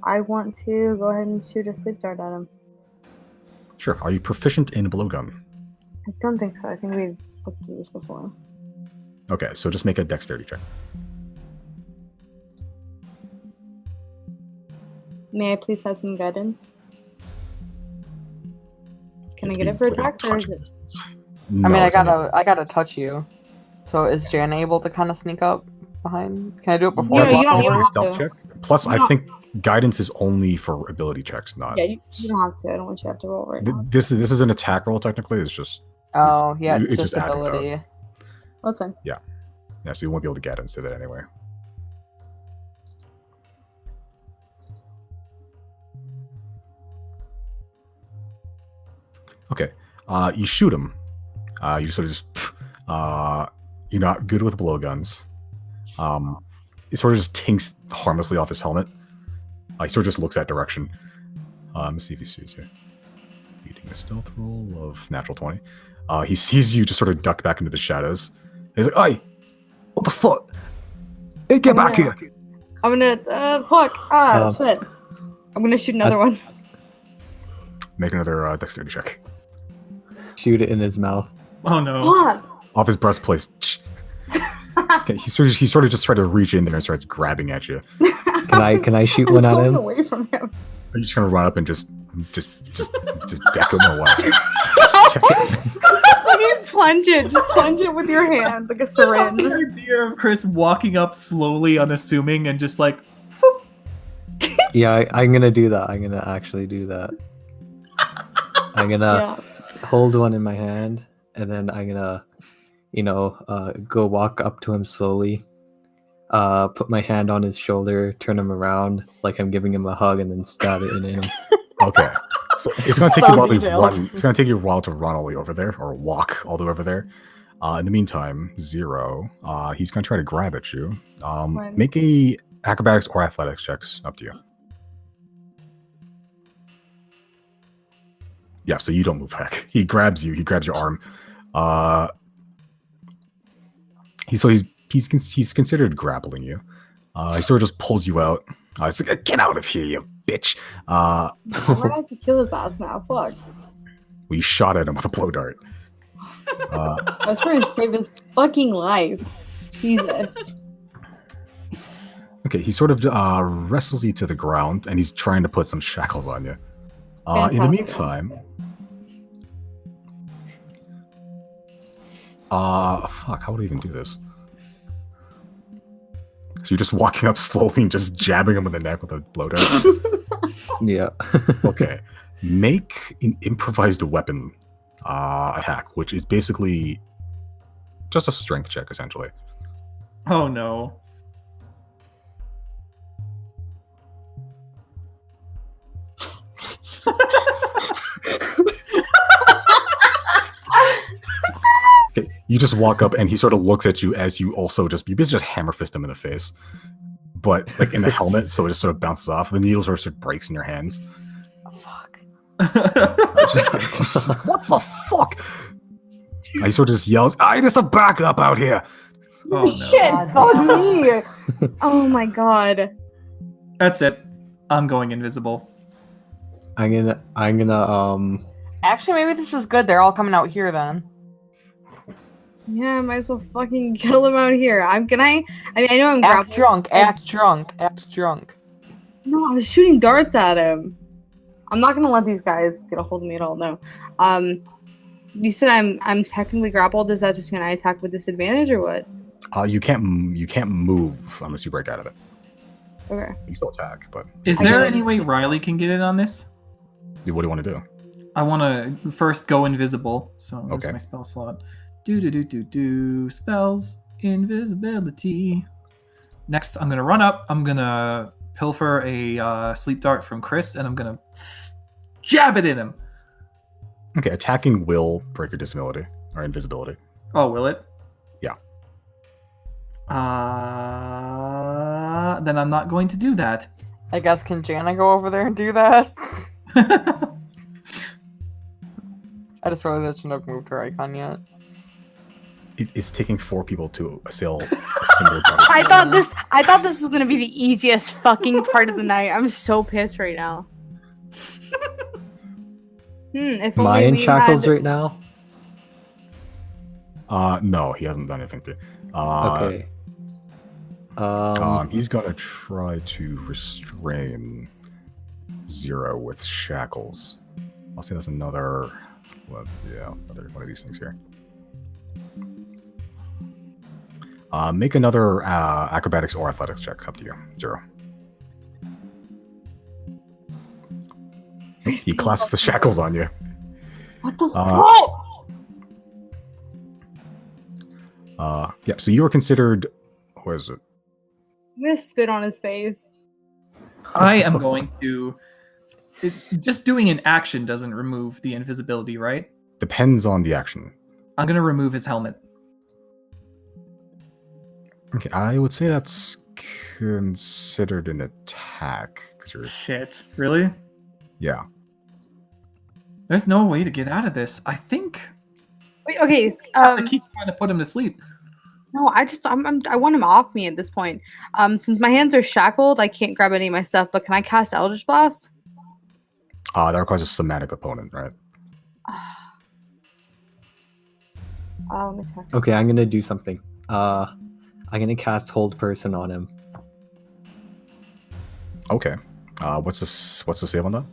I want to go ahead and shoot a sleep dart at him. Sure. Are you proficient in blowgun? I don't think so. I think we've looked at this before. Okay, so just make a dexterity check. May I please have some guidance? Can I get it for attacks, or is it? No, I mean, I it's only- gotta touch you. So is Jan able to kind of sneak up behind? Can I do it before? No, I you walk don't over? have to. stealth check. Plus, I think guidance is only for ability checks, not. Yeah, you don't have to. I don't want you to have to roll right now. This is an attack roll technically. It's just Oh, yeah, It's just just adding up. ability. What's fine. yeah, so you won't be able to get into that anyway. Okay, you shoot him. You sort of just you're not good with blowguns. It sort of just tinks harmlessly off his helmet. He sort of just looks that direction. Let's see if he sees you. Beating a stealth roll of natural 20. He sees you just sort of duck back into the shadows. He's like, "Hey, what the fuck? Hey, get back here!" I'm gonna fuck. Shit. I'm gonna shoot another one. Make another dexterity check. Shoot it in his mouth. Oh no. Fuck. Off his breastplate. Okay, he sort of just tried to reach in there and starts grabbing at you. Can I shoot one at I'm him? away from him. Are you just gonna run up and just Just deck him or what? Just deck him. Just plunge it with your hand like a syringe. The idea of Chrys walking up slowly, unassuming, and just like, Yeah, I'm gonna do that. I'm gonna actually do that. I'm gonna hold one in my hand, and then I'm gonna, go walk up to him slowly. Put my hand on his shoulder, turn him around like I'm giving him a hug, and then stab it in him. Okay. So it's gonna take So you a while to detailed. run. It's gonna take you a while to run all the way over there, or walk all the way over there. In the meantime, Zero, he's gonna try to grab at you. When? Make a acrobatics or athletics checks. Up to you. Yeah, so you don't move back. He grabs you. He grabs your arm. He's considered grappling you. He sort of just pulls you out. He's like, "Get out of here, you bitch!" I'm gonna have to kill his ass now. Fuck. We shot at him with a blow dart. I was trying to save his fucking life. Jesus. Okay, he sort of wrestles you to the ground, and he's trying to put some shackles on you. In the Fantastic. meantime, fuck, how would I even do this? So you're just walking up slowly and just jabbing him in the neck with a blow dart. Yeah. Okay, make an improvised weapon attack, which is basically just a strength check, essentially. oh no. Okay, you just walk up and he sort of looks at you as you also you basically just hammer fist him in the face, but like in the helmet, so it just sort of bounces off. The needle sort of breaks in your hands. Fuck. Just like, what the fuck? He sort of just yells, "I need some backup out here!" Oh no. Shit, fuck me. Oh my god. That's it. I'm going invisible. I'm gonna Actually, maybe this is good. They're all coming out here then. Yeah, I might as well fucking kill him out here. I know I'm Act grappling. drunk. Act drunk. Act drunk. No, I was shooting darts at him. I'm not gonna let these guys get a hold of me at all. No. You said I'm technically grappled. Does that just mean I attack with disadvantage or what? You can't move unless you break out of it. Okay. You can still attack, but Is I there should- any way Riley can get in on this? what do you want to do? I want to first go invisible, so there's Okay. my spell slot. Do spells invisibility. Next, I'm gonna run up. I'm gonna pilfer a sleep dart from Chrys, and I'm gonna jab it in him. Okay, attacking will break your disability or invisibility. Oh, will it? Yeah. Then I'm not going to do that. I guess can Jana go over there and do that? I just realized I shouldn't have moved her icon yet. It's taking 4 people to assail a single target. I thought this was gonna be the easiest fucking part of the night. I'm so pissed right now. If am I only in we shackles had... right now? No, he hasn't done anything to. Okay. He's gonna try to restrain Zero with shackles. I'll say that's another one of these things here. Make another acrobatics or athletics check. Up to you, Zero. He clasps the shackles on you. What the fuck? Yeah. So you are considered. Where is it? I'm gonna spit on his face. I am going to. Just doing an action doesn't remove the invisibility, right? Depends on the action. I'm gonna remove his helmet. Okay, I would say that's considered an attack because you're. Shit, really? Yeah. There's no way to get out of this. I think Wait, okay. I keep trying to put him to sleep. No, I want him off me at this point. Since my hands are shackled, I can't grab any of my stuff. But can I cast Eldritch Blast? That requires a somatic opponent, right? Let me check. Okay, I'm gonna do something. I'm gonna cast Hold Person on him. Okay. What's the save on that?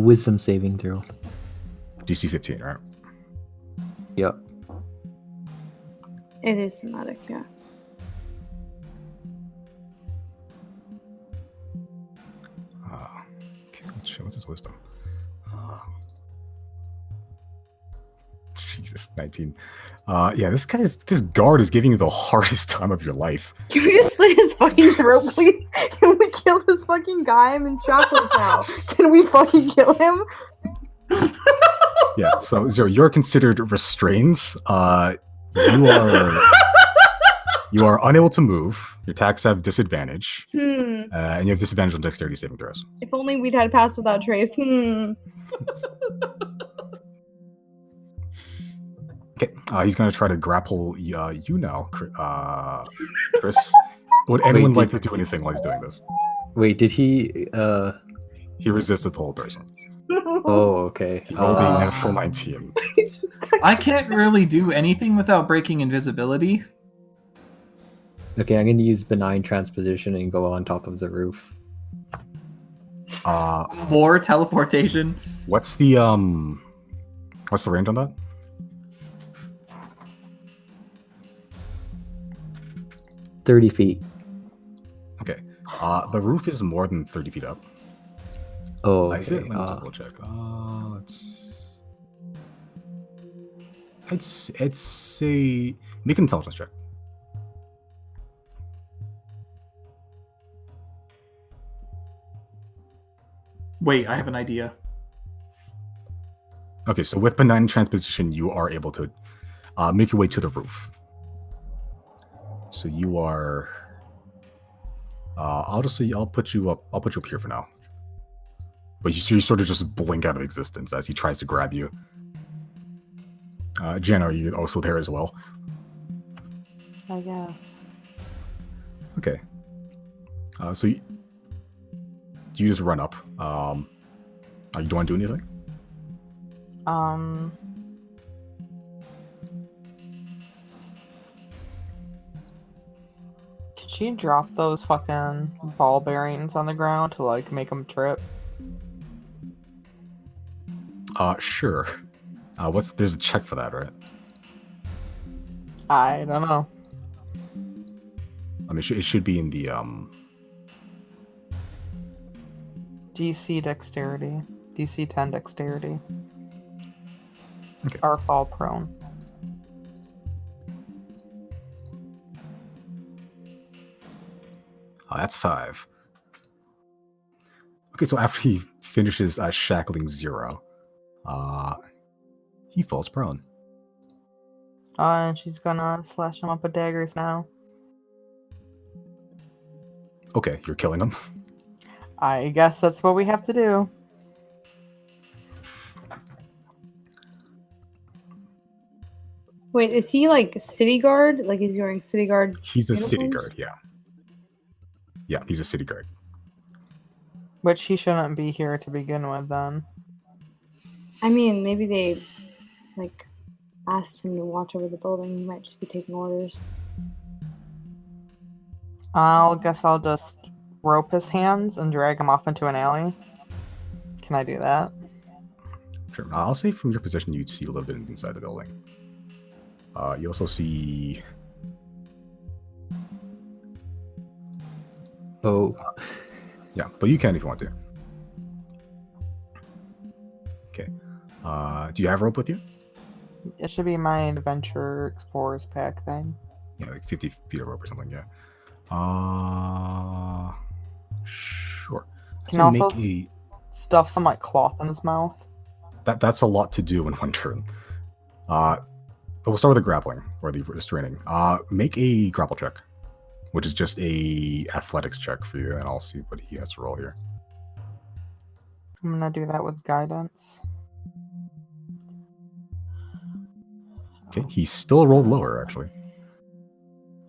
Wisdom saving throw. DC 15, right? Yep. It is somatic, yeah. Okay, let's show what's his wisdom. Jesus, 19. Yeah, this guard is giving you the hardest time of your life. Can we just slit his fucking throat, please? Can we kill this fucking guy? I'm in shackles now. Can we fucking kill him? Yeah, so Zero, you're considered restrained. You are unable to move. Your attacks have disadvantage. And you have disadvantage on dexterity saving throws. If only we'd had pass without trace. Okay, he's going to try to grapple you now, Chrys. Would anyone like to do anything while he's doing this? Wait, did he? He resisted the whole person. Oh, okay. He rolled a natural 19. I can't really do anything without breaking invisibility. Okay, I'm going to use benign transposition and go on top of the roof. More teleportation. What's the range on that? $30 feet. Okay. The roof is more than 30 feet up. Oh, Is it? okay. Let me double check. I'd say make an intelligence check. Wait, I have an idea. Okay, so with benign transposition, you are able to make your way to the roof. So you are. I'll put you up. I'll put you up here for now. But you sort of just blink out of existence as he tries to grab you. Jen, are you also there as well? I guess. Okay. So you just run up. You don't want to do anything? Can she drop those fucking ball bearings on the ground to like make them trip? Sure. There's a check for that, right? I don't know. I mean, it should be in the DC dexterity. DC 10 dexterity. Okay. Or fall prone. That's 5. Okay, so after he finishes shackling Zero, he falls prone. And she's gonna slash him up with daggers now. Okay, you're killing him. I guess that's what we have to do. Wait, is he like city guard? Like he's wearing city guard? He's a city uniforms? guard, yeah. Yeah, he's a city guard. Which he shouldn't be here to begin with, then. I mean, maybe they like asked him to watch over the building. He might just be taking orders. I'll just rope his hands and drag him off into an alley. Can I do that? Sure. I'll say from your position, you'd see a little bit inside the building. You also see. Oh. Yeah, but you can if you want to. Okay. Do you have rope with you? It should be my Adventure Explorers pack thing. Yeah, like 50 feet of rope or something, yeah. Sure. Can also stuff some like cloth in his mouth. That's a lot to do in one turn. We'll start with the grappling or the restraining. Make a grapple check, which is just a athletics check for you, and I'll see what he has to roll here. I'm gonna do that with guidance. Okay, he still rolled lower, actually.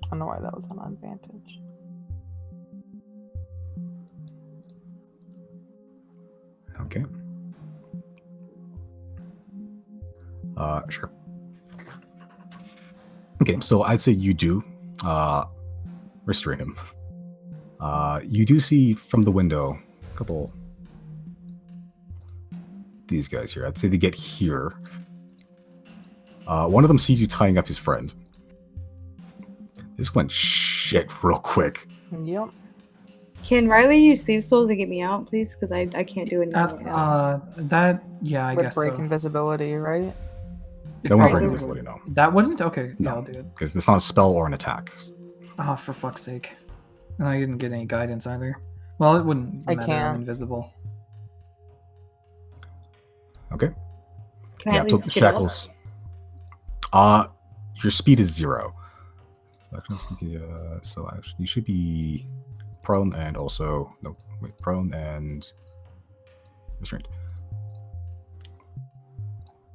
I don't know why that was an advantage. Okay. Sure. Okay, so I'd say you do restrain him. You do see from the window a couple these guys here. I'd say they get here. One of them sees you tying up his friend. This went shit real quick. Yep. Can Riley use thieves' tools to get me out, please? Because I can't do anything right now. I Would guess break so. invisibility, right? That won't Right. break invisibility, no. That wouldn't? Okay, yeah, No. I'll do it. Because it's not a spell or an attack. Oh, for fuck's sake. And I didn't get any guidance either. Well, it wouldn't I matter. can't. I'm invisible. Okay. Can I at so least get up? shackles. Your speed is 0. So actually, you should be prone and also prone and restrained.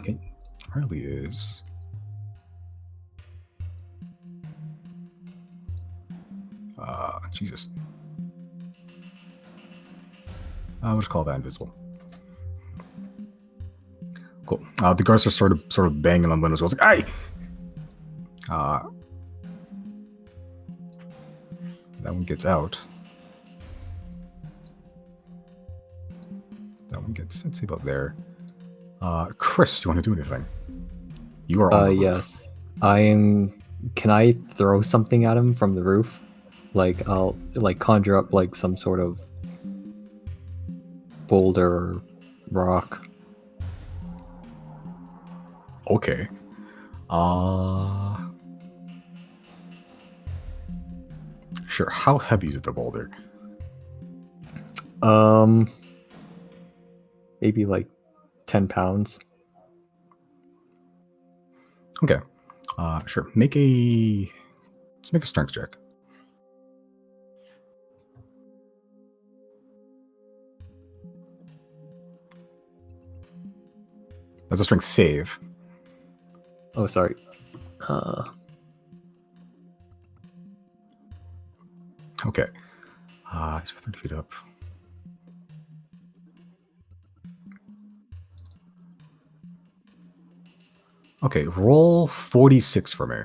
Okay, Riley is. Jesus. I'll just call that invisible. Cool. The guards are sort of banging on windows. I was like, "Hey!" That one gets out. That one gets, let's see about there. Chrys, do you want to do anything? You are on the roof. Yes. I am. Can I throw something at him from the roof? Like I'll conjure up like some sort of boulder or rock. Okay. Sure. How heavy is the boulder? Maybe like 10 pounds. Okay. Sure. Let's make a strength check. That's a strength save. Oh, sorry. Okay. He's 30 feet up. Okay, roll 46 for me.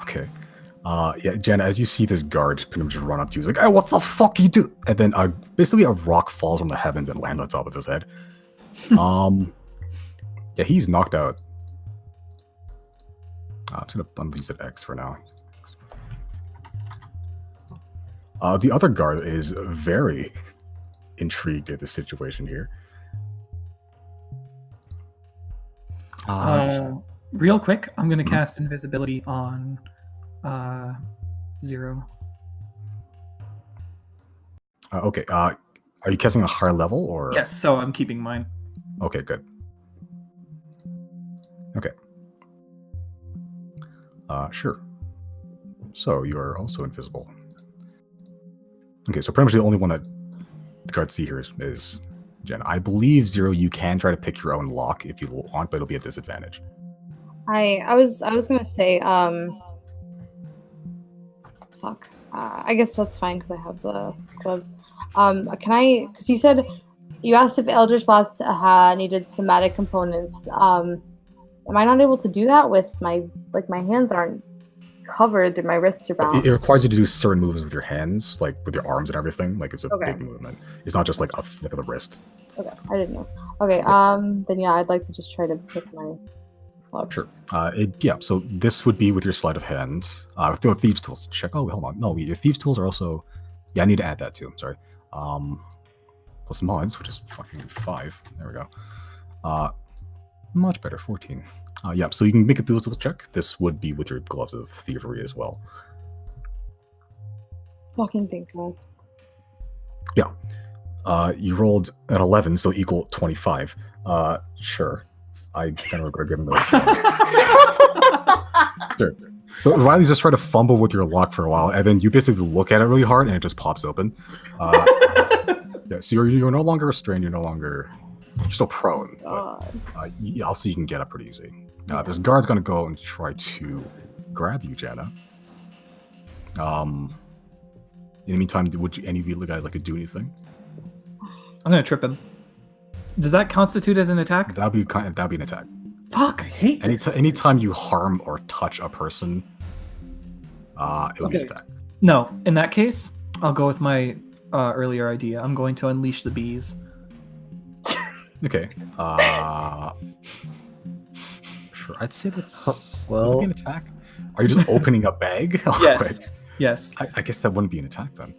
Okay. Yeah, Jenna, as you see this guard pretty much just run up to you, he's like, "Hey, what the fuck you do?" And then basically a rock falls from the heavens and lands on top of his head. Yeah, he's knocked out. I'm gonna use that X for now. The other guard is very intrigued at the situation here. Real quick, I'm going to cast invisibility on 0. Okay. Are you casting a higher level or? Yes, so I'm keeping mine. Okay, good. Okay. Sure. So you are also invisible. Okay, so pretty much the only one that the guards see here is Jen. I believe 0. You can try to pick your own lock if you want, but it'll be a disadvantage. I was gonna say fuck. I guess that's fine because I have the gloves. Can I? Because you said you asked if Eldritch Blast needed somatic components. Am I not able to do that with my hands aren't covered and my wrists are bound? It requires you to do certain moves with your hands, like with your arms and everything. Like it's a Okay. big movement. It's not just like a flick of the wrist. Okay, I didn't know. Okay, then yeah, I'd like to just try to pick my gloves. Sure. Yeah. So this would be with your sleight of hand. With your thieves tools. Check. Oh, hold on. No, your thieves tools are also. Yeah, I need to add that too. Sorry. Plus mods, which is fucking 5. There we go. Much better. 14. Yeah. So you can make a thieves tool check. This would be with your gloves of thievery as well. Fucking thank God. Yeah. You rolled an 11, so equal 25. Sure. I kind of regret giving those. Sure. So Riley's just trying to fumble with your lock for a while, and then you basically look at it really hard, and it just pops open. Yeah. So you're no longer restrained. You're no longer. You're still prone. But, also, you can get up pretty easy. This guard's gonna go and try to grab you, Jenna. In the meantime, would any of you guys like to do anything? I'm gonna trip him. Does that constitute as an attack? That'd be an attack. Fuck, I hate this. Anytime you harm or touch a person, it would be an attack. No, in that case, I'll go with my earlier idea. I'm going to unleash the bees. Okay. Sure, I'd say that's Well- would it be an attack. Are you just opening a bag? Oh, Yes. wait. Yes. I guess that wouldn't be an attack then.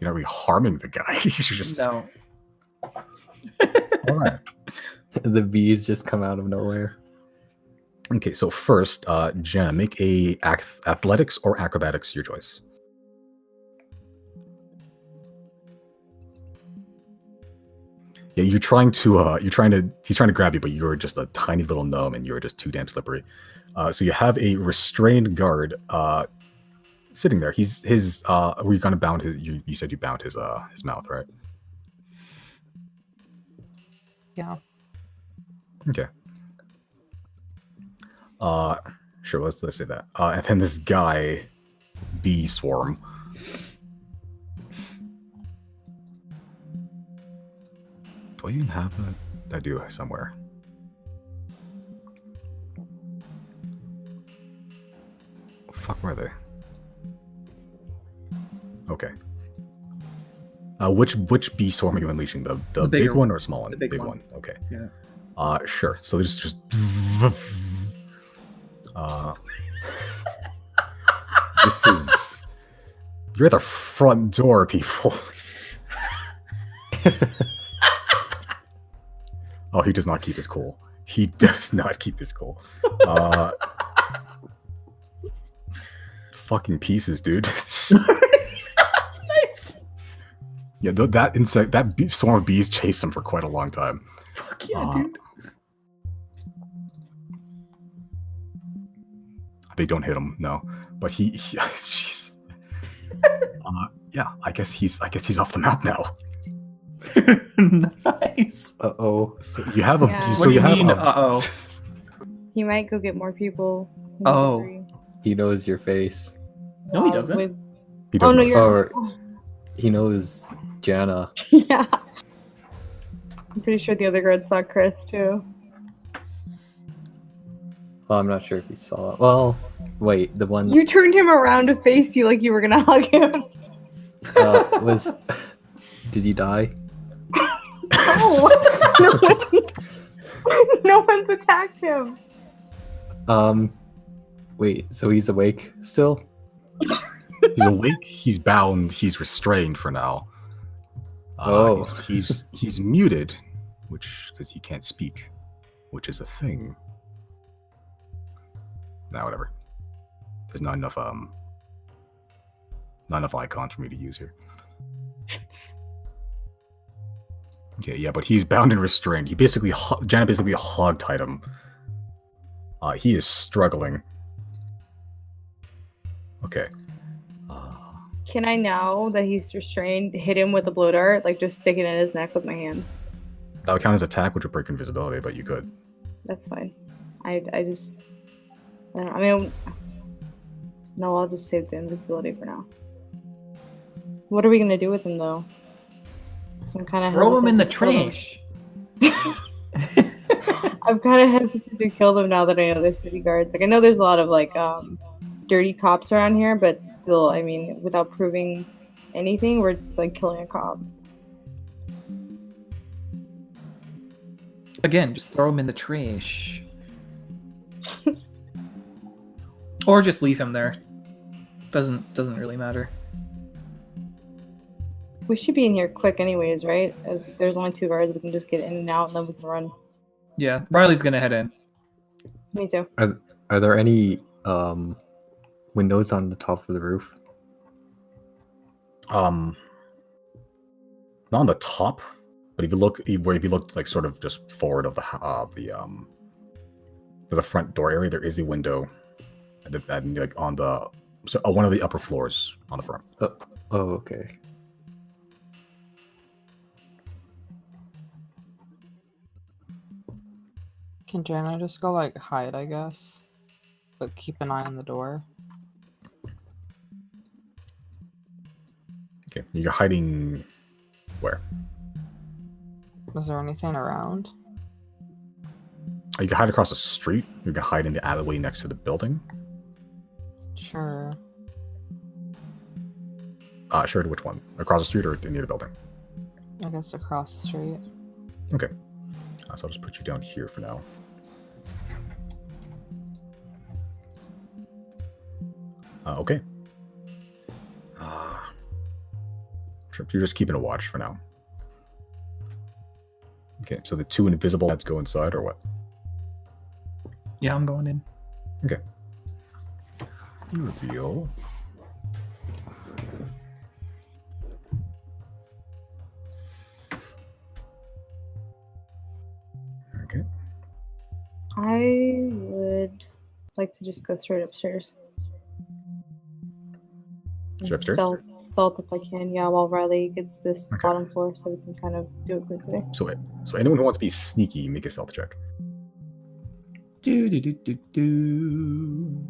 You're not really harming the guy. You're just No. all right. The bees just come out of nowhere. Okay, so first, Jenna, make a athletics or acrobatics, your choice. Yeah, he's trying to grab you, but you're just a tiny little gnome and you're just too damn slippery. So you have a restrained guard sitting there. Were you gonna bound his? You said you bound his mouth, right? Yeah. Okay. Sure. Let's say that. And then this guy, bee swarm. Do I even have that? I do somewhere. Fuck, where are they? Okay. Which bee swarm are you unleashing? The The big bigger one or small one? the big one. one. Okay. Yeah. Sure. So just this is you're at the front door, people. Oh, he does not keep his cool. He does not keep his cool. Fucking pieces, dude. Nice. Yeah, that swarm of bees chased him for quite a long time. Fuck yeah, dude. They don't hit him, no. But he jeez. Yeah, I guess he's off the map now. Nice. Uh-oh. So you have a. Yeah. So What do you have mean, a- uh-oh? He might go get more people. Oh. He knows your face. No, he doesn't. He Oh doesn't no, know. you're. He knows Jana. Yeah. I'm pretty sure the other guard saw Chrys too. Well, I'm not sure if he saw it. Well, wait, the one You turned him around to face you like you were gonna hug him. was. Did he die? Oh, no one's attacked him. Wait, so he's awake still? He's awake. He's bound. He's restrained for now. Oh. He's muted, because he can't speak, which is a thing. Nah, whatever. There's not enough icons for me to use here. Okay, yeah, but he's bound and restrained. Janet basically hogtied him. He is struggling. Okay. Can I now that he's restrained hit him with a blow dart, like just stick it in his neck with my hand? That would count as attack, which would break invisibility, but you could. That's fine. I mean, no, I'll just save the invisibility for now. What are we gonna do with him though? So I'm kind of Throw him in the trash. I'm kind of hesitant to kill them now that I know they're city guards. Like I know there's a lot of like dirty cops around here, but still, I mean, without proving anything, we're like killing a cop. Again, just throw him in the trash. Or just leave him there. Doesn't really matter. We should be in here quick anyways, right? There's only 2 guards. We can just get in and out, and then we can run. Yeah, Riley's gonna head in. Me too. Are there any windows on the top of the roof? Not on the top, but if you look like sort of just forward of the front door area, there is a window, and like on the one of the upper floors on the front. Oh, okay. Can Jana just go like hide, I guess? But keep an eye on the door. You're hiding where? Is there anything around? You can hide across the street. You can hide in the alleyway next to the building. Sure. Sure, to which one? Across the street or near the building? I guess across the street. Okay. So I'll just put you down here for now. Okay. Sure, you're just keeping a watch for now. Okay, so the two invisible heads go inside, or what? Yeah, I'm going in. Okay. You reveal. Okay. I would like to just go straight upstairs. And Straight upstairs? stealth if I can, yeah, while Riley gets this Okay. bottom floor so we can kind of do it quickly. So anyone who wants to be sneaky, make a stealth check. Do do do do do.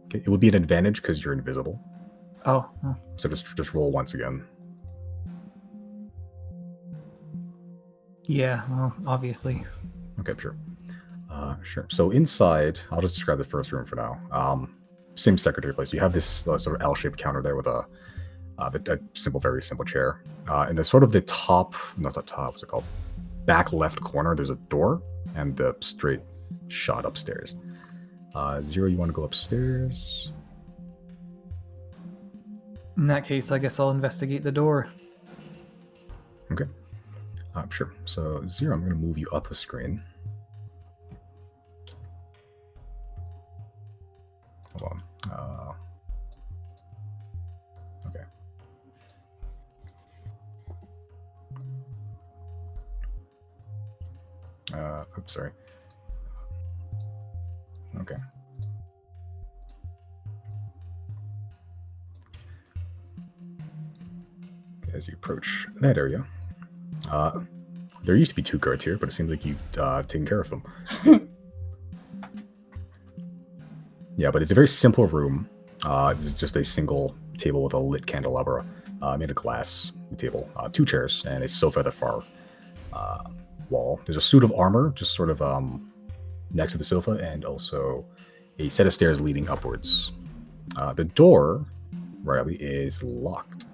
Okay, it would be an advantage because you're invisible. Oh, So just roll once again. yeah. Well, obviously. Okay, sure. Sure. So inside, I'll just describe the first room for now. Same secretary place. You have this sort of L-shaped counter there with a very simple chair. And the sort of the top, not the top, what's it called? Back left corner, there's a door and the straight shot upstairs. Zero, you want to go upstairs? In that case, I guess I'll investigate the door. Okay. Sure. So Zero, I'm going to move you up a screen. Hold on. Okay. Oops, sorry. Okay. As you approach that area, there used to be two guards here, but it seems like you've taken care of them. Yeah, but it's a very simple room. It's just a single table with a lit candelabra made of glass table, two chairs, and a sofa at the far wall. There's a suit of armor just sort of next to the sofa, and also a set of stairs leading upwards. The door, Riley, is locked.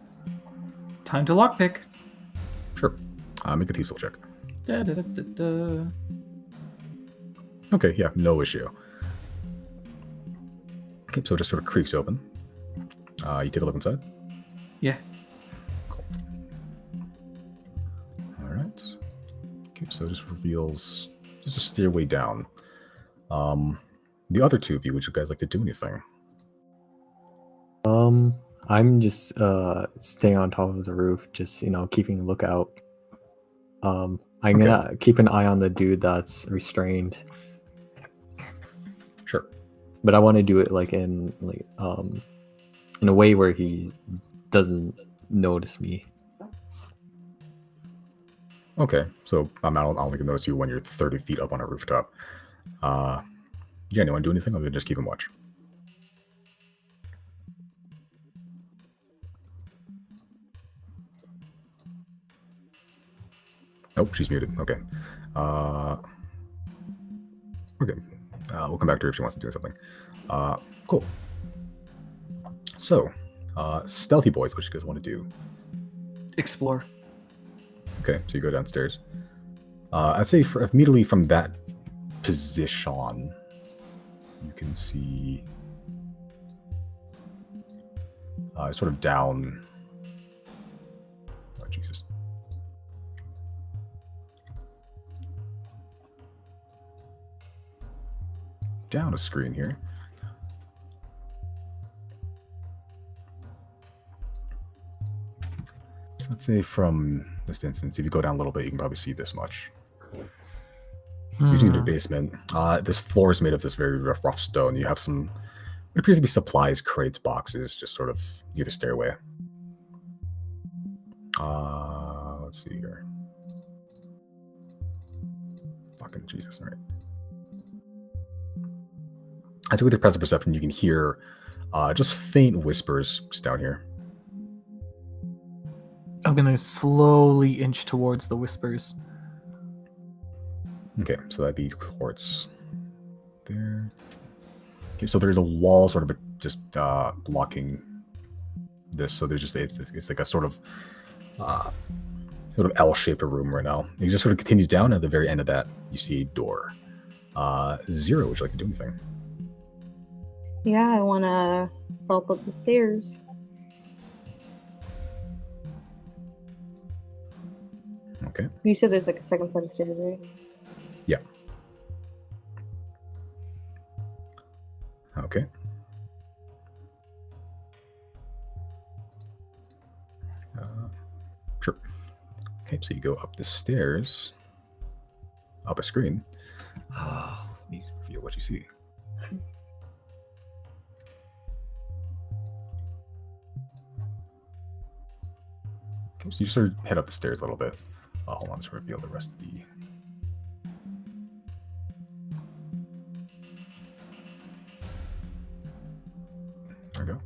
Time to lockpick. Sure. Make a thieves' check. Da, da, da, da, da. Okay, yeah, no issue. Okay, so it just sort of creaks open. You take a look inside? Yeah. Cool. Alright. Okay, so it just reveals just a stairway down. The other two of you, would you guys like to do anything? I'm just staying on top of the roof, just keeping a lookout. I'm gonna keep an eye on the dude that's restrained, Sure. but I want to do it in a way where he doesn't notice me. Okay, so I'm not only gonna notice you when you're 30 feet up on a rooftop. Yeah, anyone do anything, or they just keep him watch? Nope, she's muted. Okay. Okay. We'll come back to her if she wants to do something. Cool. So, stealthy boys, what you guys want to do? Explore. Okay, so you go downstairs. I'd say immediately from that position, you can see sort of down. Oh, Jesus. Down a screen here. So let's say from this instance, if you go down a little bit, you can probably see this much. Usually the basement. This floor is made of this very rough stone. You have some, what appears to be supplies, crates, boxes, just sort of near the stairway. Let's see here. Fucking Jesus, all right. I think with your passive perception, you can hear Just faint whispers just down here. I'm gonna slowly inch towards the whispers. Okay, so that'd be quartz there. Okay, so there's a wall sort of just blocking this. So there's just it's like a sort of L-shaped room right now. It just sort of continues down. At the very end of that, you see a door. Zero, would you like to do anything? Yeah, I want to stomp up the stairs. Okay. You said there's like a second set of stairs, right? Yeah. Okay. Sure. Okay, so you go up the stairs, up a screen. Let me reveal what you see. Okay, so you sort of head up the stairs a little bit. Hold on, to reveal the rest of the. There we go.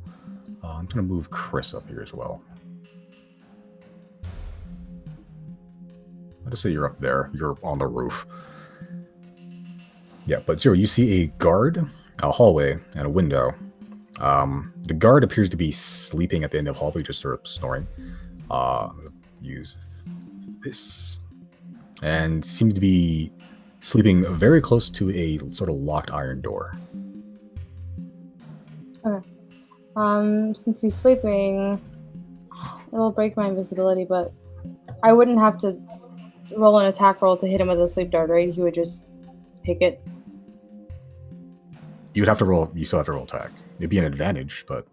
I'm going to move Chrys up here as well. I'll just say you're up there. You're on the roof. Yeah, but Zero, you see a guard, a hallway, and a window. The guard appears to be sleeping at the end of the hallway, just sort of snoring. Use this. And seems to be sleeping very close to a sort of locked iron door. Okay. Since he's sleeping, it'll break my invisibility, but I wouldn't have to roll an attack roll to hit him with a sleep dart, right? He would just take it. You would have to roll. You still have to roll attack. It'd be an advantage, but.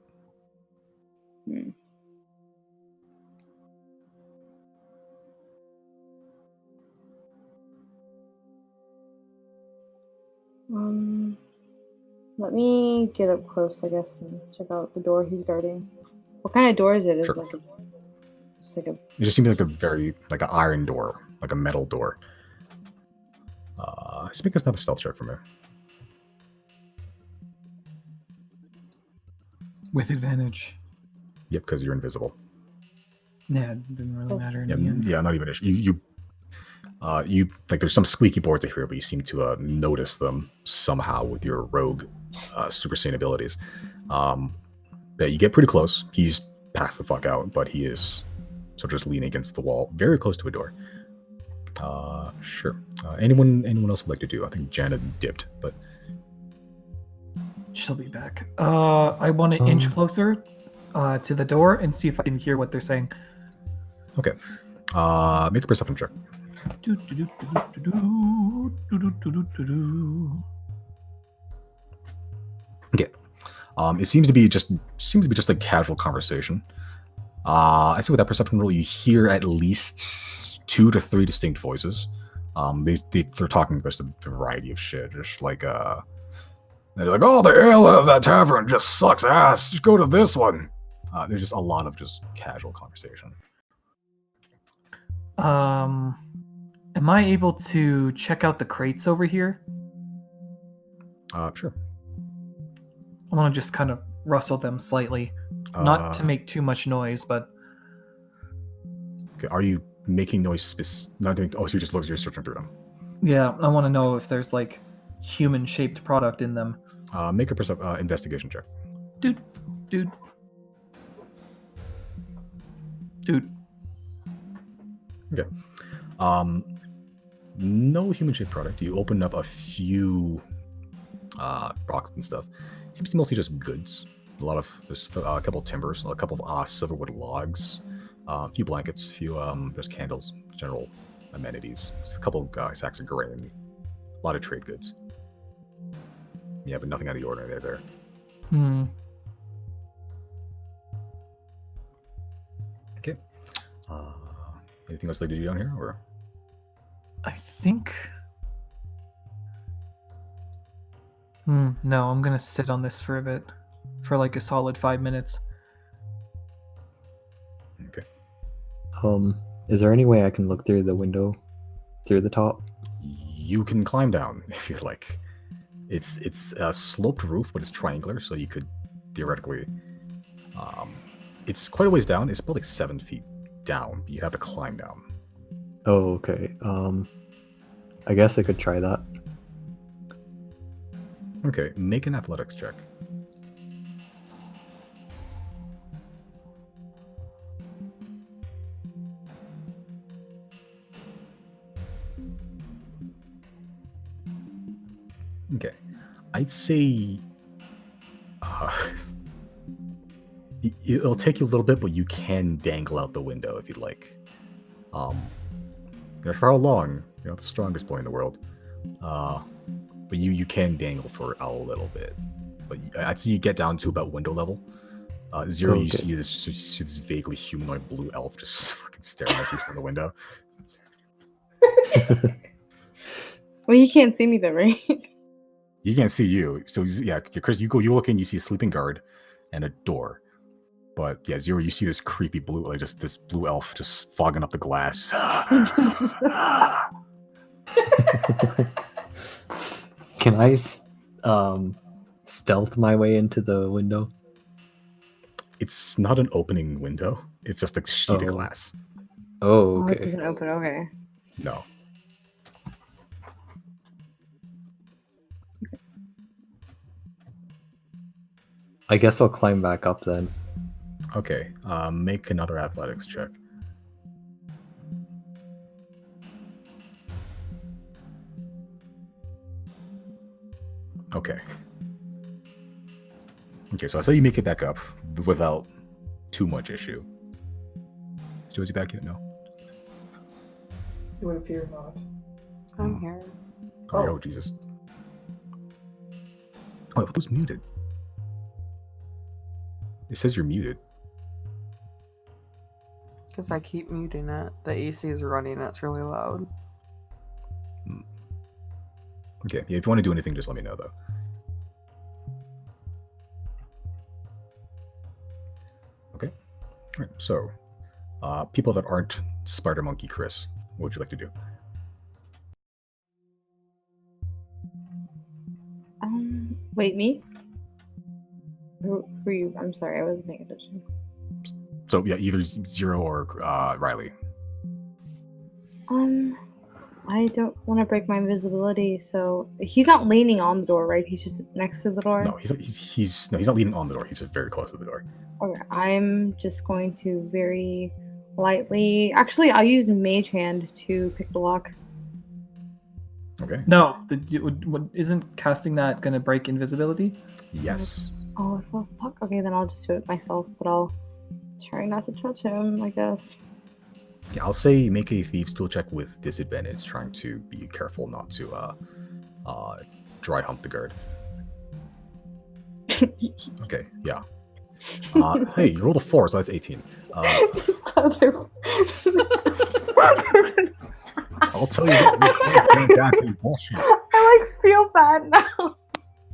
Let me get up close, I guess, and check out the door he's guarding. What kind of door is it? Is Sure. it It just seems like a very like an iron door, like a metal door. Let's make another stealth check for me. With advantage. Yep, because you're invisible. Yeah, it didn't really matter in Yeah, the end. yeah, not even an issue. You like there's some squeaky boards here, but you seem to notice them somehow with your rogue super saiyan abilities. But you get pretty close. He's passed the fuck out, but he is sort of just leaning against the wall, very close to a door. Sure. Anyone else would like to do? I think Janet dipped, but She'll be back. I want to inch closer to the door and see if I can hear what they're saying. okay. Make a perception check. Okay. It seems to be just a casual conversation. I see with that perception roll, you hear at least 2 to 3 distinct voices. They're talking about a variety of shit. Just like they're like, oh, the ale of that tavern just sucks ass. Just go to this one. There's just a lot of just casual conversation. Am I able to check out the crates over here? Sure. I want to just kind of rustle them slightly. Not to make too much noise, but... Okay, are you making noise? Not doing. Oh, so you're searching through them. Yeah, I want to know if there's, like, human-shaped product in them. Make a investigation check. Dude. Okay. No human-shaped product. You open up a few rocks and stuff. Seems to be mostly just goods. There's a couple of timbers, a couple of silverwood logs, a few blankets, a few there's candles, general amenities, a couple of sacks of grain, a lot of trade goods. Yeah, but nothing out of the ordinary there. Okay. Anything else they do down here, or? I think... No, I'm gonna sit on this for a bit. For like a solid 5 minutes. Okay. Is there any way I can look through the window, through the top? You can climb down if you'd like. It's a sloped roof, but it's triangular, so you could theoretically. It's quite a ways down. It's about like 7 feet down. You'd have to climb down. Oh, okay. I guess I could try that. Okay, make an athletics check. Okay, I'd say it'll take you a little bit, but you can dangle out the window if you'd like. For how long? You're not the strongest boy in the world, but you can dangle for a little bit. But I'd say you get down to about window level. Zero, you see this vaguely humanoid blue elf just fucking staring at you from the window. Well, he can't see me though, right? You can't see you, so yeah, Chris, you look in, you see a sleeping guard and a door. But yeah, Zero, you see this creepy blue, like just this blue elf just fogging up the glass. Can I stealth my way into the window? It's not an opening window. It's just a sheet of glass. Oh, Oh, okay. it doesn't open. Okay. No. I guess I'll climb back up then. Okay. Make another athletics check. Okay. Okay, so I say you make it back up without too much issue. Is Josie back yet? No. It would appear not. I'm here. Oh, Jesus. Oh, who's muted? It says you're muted. Because I keep muting it. The AC is running and it's really loud. Okay, yeah, if you want to do anything, just let me know, though. Okay. All right, so, people that aren't Spider Monkey Chrys, what would you like to do? Wait, me? Who are you? I'm sorry, I wasn't paying attention. So, yeah, either Zero or Riley. I don't want to break my invisibility, so he's not leaning on the door, right? He's just next to the door. No, he's not leaning on the door. He's just very close to the door. Okay, I'm just going to very lightly. Actually, I'll use Mage Hand to pick the lock. Okay. No, isn't casting that going to break invisibility? Yes. Oh, well, fuck. Okay, then I'll just do it myself, but I'll try not to touch him, I guess. Yeah, I'll say make a thieves tool check with disadvantage, trying to be careful not to dry hump the guard. Okay, yeah. Hey, you rolled a 4, so that's 18. I'll tell you what, bullshit. I feel bad now.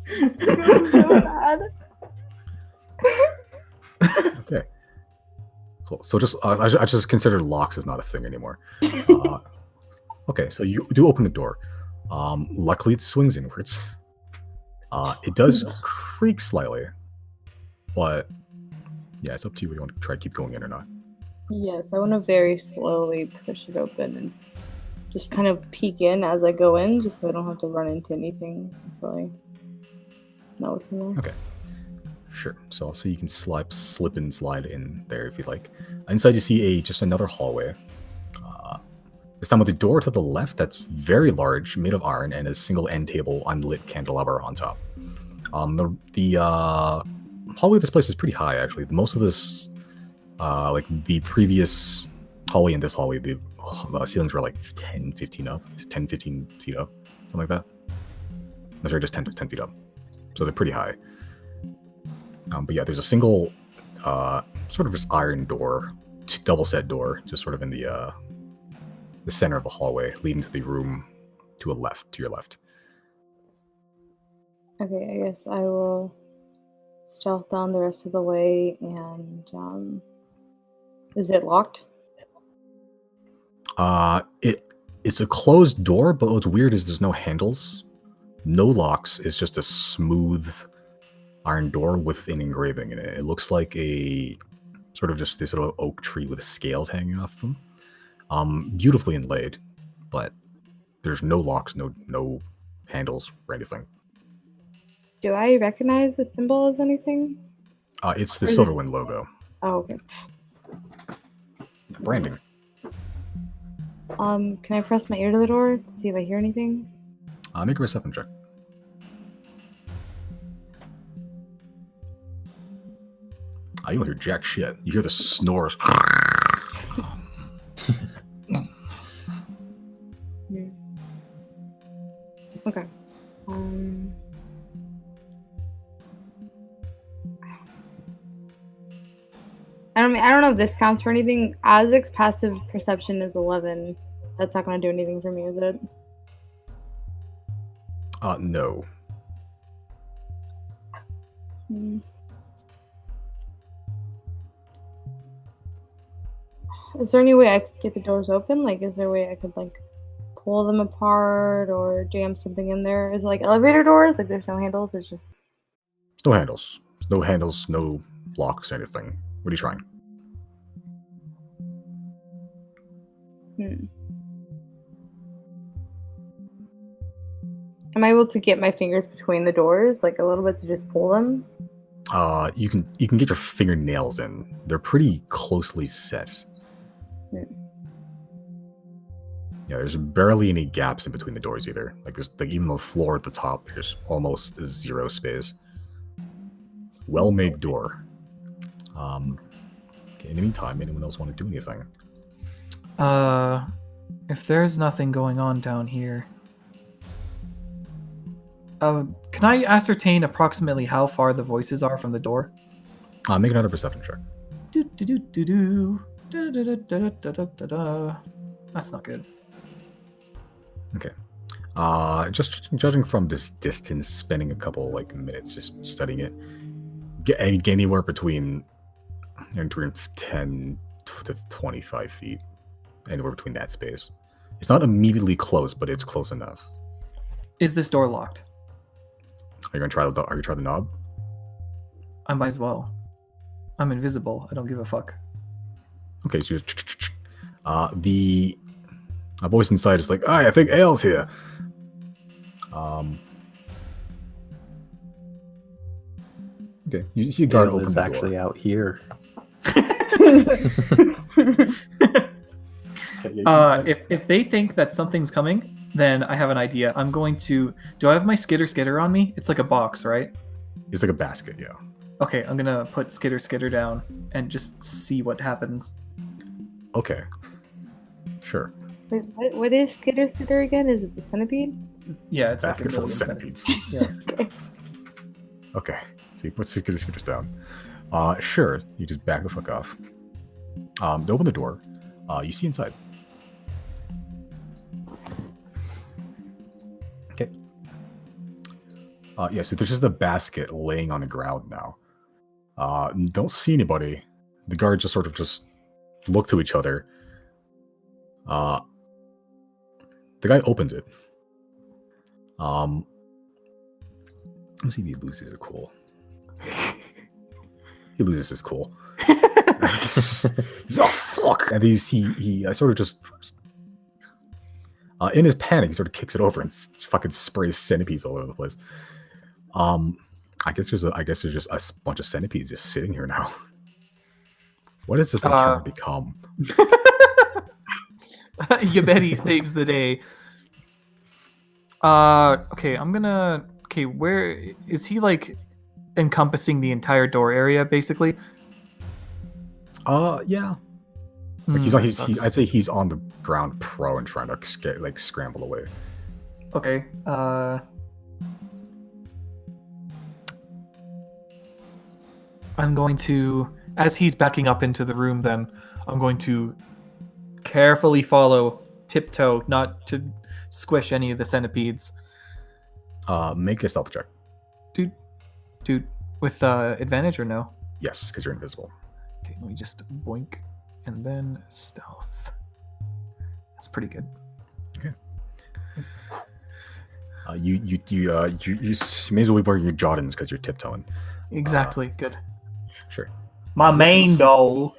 I feel so bad. Okay. Cool. So just I just consider locks as not a thing anymore. Okay, so you do open the door. Luckily, it swings inwards. It does creak slightly, but yeah, it's up to you whether you want to try to keep going in or not. Yes, I want to very slowly push it open and just kind of peek in as I go in, just so I don't have to run into anything until I know what's in there. Okay. Sure. So I'll say you can slip and slide in there if you like. Inside you see just another hallway. This time with a door to the left that's very large, made of iron, and a single end table, unlit candelabra on top. The hallway of this place is pretty high, actually. Most of this, like the previous hallway and this hallway, the ceilings were like 10, 15 feet up, something like that. No, sorry, just 10 feet up. So they're pretty high. But yeah, there's a single sort of just iron door, double set door, just sort of in the center of the hallway, leading to the room to your left. Okay, I guess I will stealth down the rest of the way, and is it locked? It's a closed door, but what's weird is there's no handles, no locks. It's just a smooth iron door with an engraving in it. It looks like a sort of just this little oak tree with scales hanging off them. Beautifully inlaid, but there's no locks, no handles or anything. Do I recognize the symbol as anything? It's the Or is it- Silverwind logo. Oh, okay. Branding. Can I press my ear to the door to see if I hear anything? Make a perception check. You don't hear jack shit. You hear the snores. Okay. I don't know if this counts for anything. Isaac's passive perception is 11. That's not going to do anything for me, is it? No. Is there any way I could get the doors open? Like, is there a way I could, like, pull them apart or jam something in there? Is it like elevator doors? Like, there's no handles? It's just... No handles. No handles, no locks, anything. What are you trying? Am I able to get my fingers between the doors, like, a little bit to just pull them? You can get your fingernails in. They're pretty closely set. Yeah, there's barely any gaps in between the doors either. Like there's even the floor at the top, there's almost zero space. Well-made door. Okay, in the meantime, anyone else want to do anything? If there's nothing going on down here, can I ascertain approximately how far the voices are from the door? Make another perception check. That's not good. Okay. Just judging from this distance, spending a couple minutes just studying it, get anywhere between 10 to 25 feet, anywhere between that space. It's not immediately close, but it's close enough. Is this door locked? Are you gonna try the knob? I might as well. I'm invisible. I don't give a fuck. Okay, so the voice inside is like, I think Ale's here. Okay, you see a guard open is the actually door. out here. If they think that something's coming, then I have an idea. I'm going to... Do I have my skitter on me? It's like a box, right? It's like a basket, yeah. Okay, I'm gonna put skitter down and just see what happens. Okay. Sure. Wait, what is skitter again? Is it the centipede? Yeah, it's Basket like full of 1,000,000 centipedes. Yeah. Okay. So you put skitters down. Sure. You just back the fuck off. They open the door. You see inside. Okay. Yeah, so there's just a basket laying on the ground now. Don't see anybody. The guards just sort of look to each other. The guy opens it. Let me see if he loses it cool. He loses his cool. He's, oh fuck! And he sort of just in his panic, he sort of kicks it over and fucking sprays centipedes all over the place. I guess there's just a bunch of centipedes just sitting here now. What has this encounter become? You bet he saves the day. Okay, I'm gonna... Okay, where... Is he, encompassing the entire door area, basically? Yeah. I'd say he's on the ground prone trying to scramble away. Okay, I'm going to... As he's backing up into the room, then, I'm going to carefully follow, tiptoe, not to squish any of the centipedes. Make a stealth check. Dude, with advantage or no? Yes, because you're invisible. Okay, let me just boink, and then stealth. That's pretty good. Okay. You may as well be wearing your Jordans because you're tiptoeing. Exactly. Good. Sure. My main goal.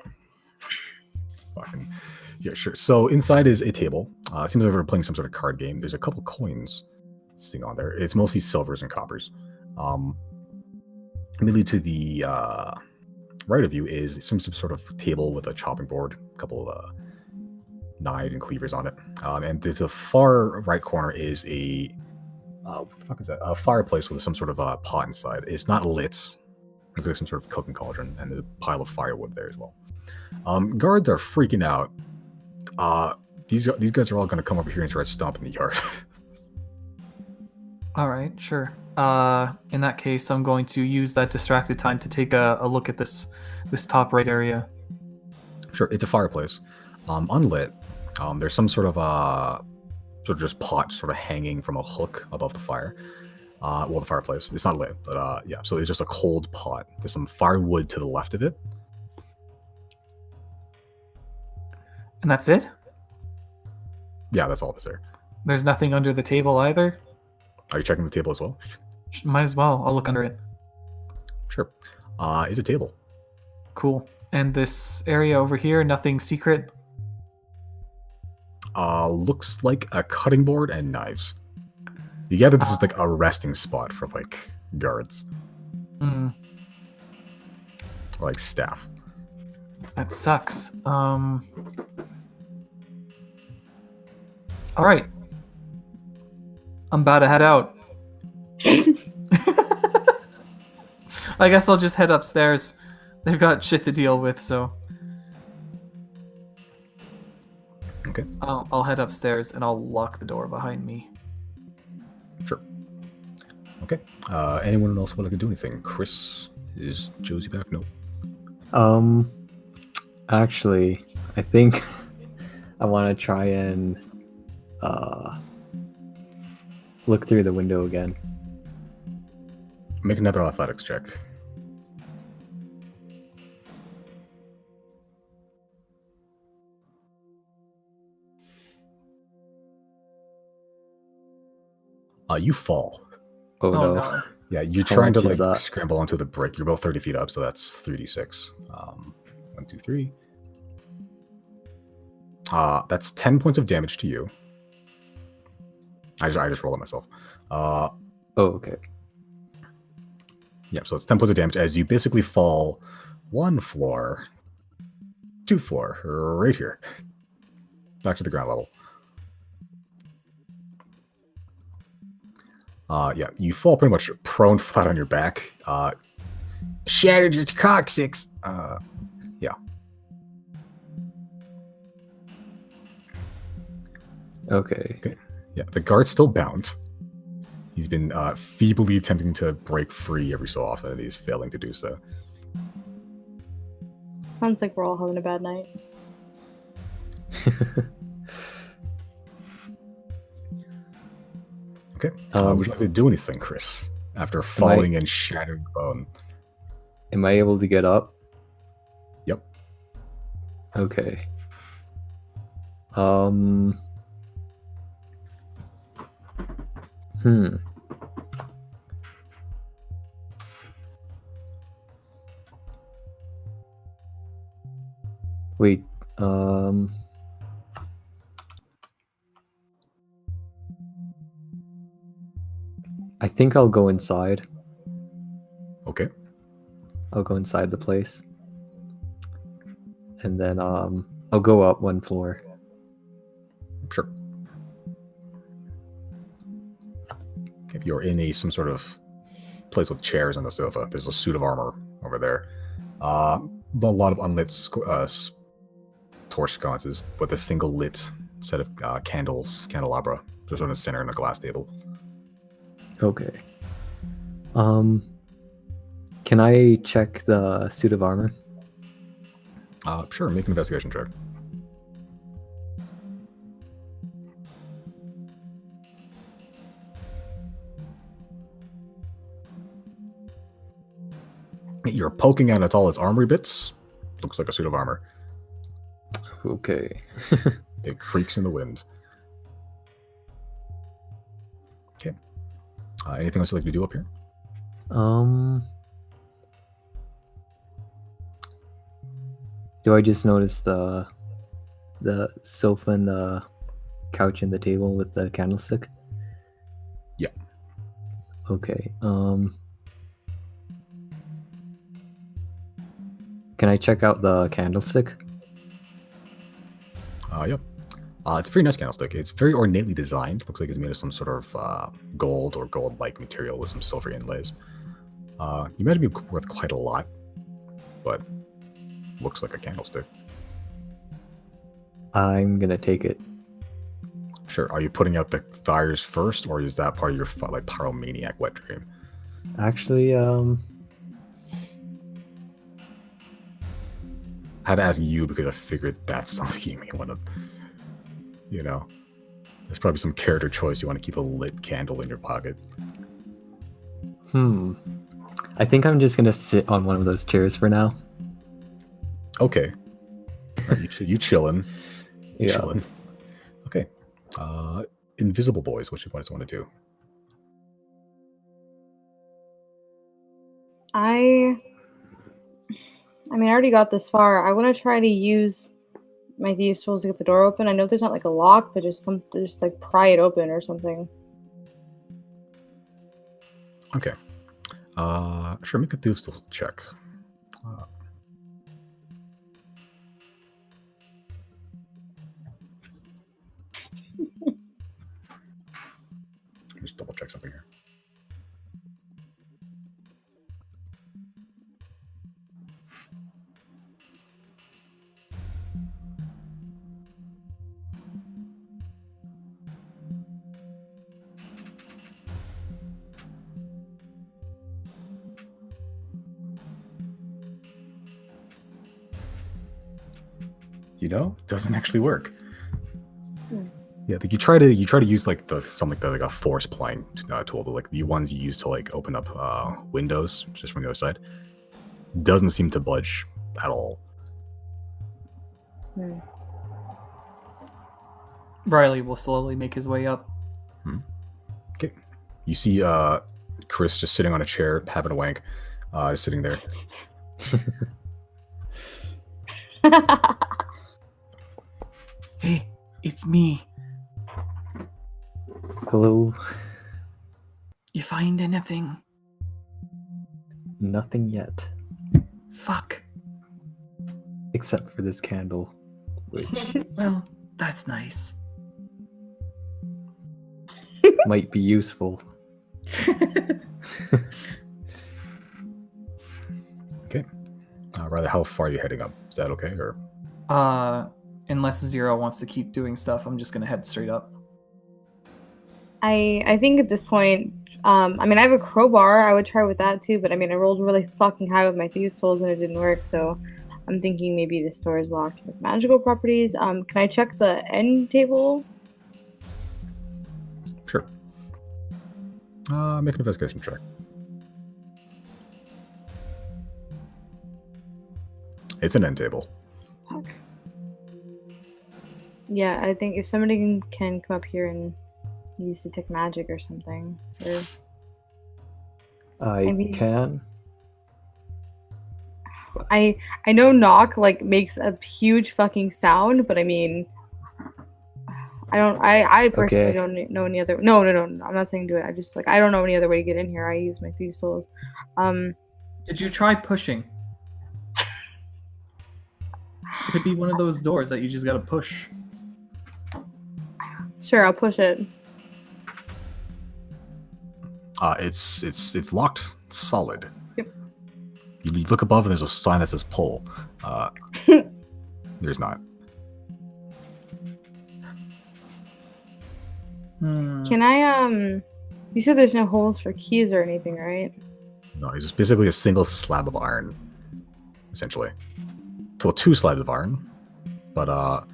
Fucking yeah, sure. So inside is a table. It seems like we're playing some sort of card game. There's a couple coins sitting on there. It's mostly silvers and coppers. Immediately to the right of you is some sort of table with a chopping board, a couple of knives and cleavers on it. And to the far right corner is a what the fuck is that? A fireplace with some sort of pot inside. It's not lit. Looks like some sort of cooking cauldron, and there's a pile of firewood there as well. Guards are freaking out. These guys are all going to come over here and try to stomp in the yard. All right, sure. In that case, I'm going to use that distracted time to take a look at this top right area. Sure, it's a fireplace, unlit. There's some sort of just pot sort of hanging from a hook above the fire. The fireplace. It's not lit, but yeah. So it's just a cold pot. There's some firewood to the left of it. And that's it? Yeah, that's all that's there. There's nothing under the table either? Are you checking the table as well? Might as well. I'll look under it. Sure. It's a table. Cool. And this area over here, nothing secret? Looks like a cutting board and knives. You gather this is like a resting spot for like guards. Hmm. Or like staff. That sucks. All right. I'm about to head out. I guess I'll just head upstairs. They've got shit to deal with, so. Okay. I'll head upstairs and I'll lock the door behind me. Sure. Okay. Anyone else would like to do anything? Chrys, is Josie back? No. Actually, I think I want to try and look through the window again. Make another athletics check. You fall. Oh no. Yeah, you're How trying to much is like that? scramble onto the brick. You're about 30 feet up, so that's 3d6. 1, 2, 3. That's 10 points of damage to you. I just rolled it myself. Oh, okay. Yeah, so it's 10 points of damage as you basically fall 1 floor, 2 floor, right here. Back to the ground level. Yeah, you fall pretty much prone flat on your back. Shattered your coccyx. Yeah. Okay. Yeah, the guard's still bound. He's been feebly attempting to break free every so often, and he's failing to do so. Sounds like we're all having a bad night. Okay. Would you like to do anything, Chrys? After falling and shattering the bone. Am I able to get up? Yep. Okay. Wait, I think I'll go inside. Okay. I'll go inside the place. And then I'll go up 1 floor. Sure. If you're in some sort of place with chairs on the sofa, there's a suit of armor over there. A lot of unlit torch sconces with a single lit set of candelabra, just on the center in a glass table. Okay. Can I check the suit of armor? Sure, make an investigation check. You're poking at all its armory bits. Looks like a suit of armor. Okay. It creaks in the wind. Okay. Anything else you'd like to do up here? Do I just notice the sofa and the couch and the table with the candlestick? Yeah. Okay. Can I check out the candlestick? Yep. It's a very nice candlestick. It's very ornately designed. Looks like it's made of some sort of gold or gold-like material with some silver inlays. You imagine it be worth quite a lot, but looks like a candlestick. I'm gonna take it. Sure. Are you putting out the fires first, or is that part of your like pyromaniac wet dream? Actually, I had to ask you because I figured that's something you may want to, there's probably some character choice. You want to keep a lit candle in your pocket. I think I'm just gonna sit on one of those chairs for now. Okay. You chilling. You Yeah. chilling. Okay. Invisible boys, what you guys want to do? I already got this far. I want to try to use my thieves' tools to get the door open. I know there's not like a lock, but just like pry it open or something. Okay. Sure, make a thieves' tools check. Just double check something here. It doesn't actually work. Yeah, like you try to use like like a force playing tool, like the ones you use to like open up windows just from the other side. Doesn't seem to budge at all. Riley will slowly make his way up. Okay, you see Chrys just sitting on a chair having a wank, just sitting there. Hey, it's me. Hello. You find anything? Nothing yet, Fuck. except for this candle, which Well, that's nice. might be useful. Okay. Rather, how far are you heading up? Is that okay, or? Unless Zero wants to keep doing stuff, I'm just gonna head straight up. I think at this point, I have a crowbar. I would try with that too, but I rolled really fucking high with my thieves' tools and it didn't work. So I'm thinking maybe this door is locked with magical properties. Can I check the end table? Sure. Make an investigation check. It's an end table. Fuck. Yeah, I think if somebody can come up here and use detect magic or something. Or... I can. I know knock like makes a huge fucking sound, but I personally don't know any other. No, I'm not saying do it. I just I don't know any other way to get in here. I use my thieves' tools. Did you try pushing? It could be one of those doors that you just gotta push. Sure, I'll push it. It's locked solid. Yep. You look above and there's a sign that says pull. There's not. Can I you said there's no holes for keys or anything, right? No, it's just basically a single slab of iron, essentially. So 2 slabs of iron, but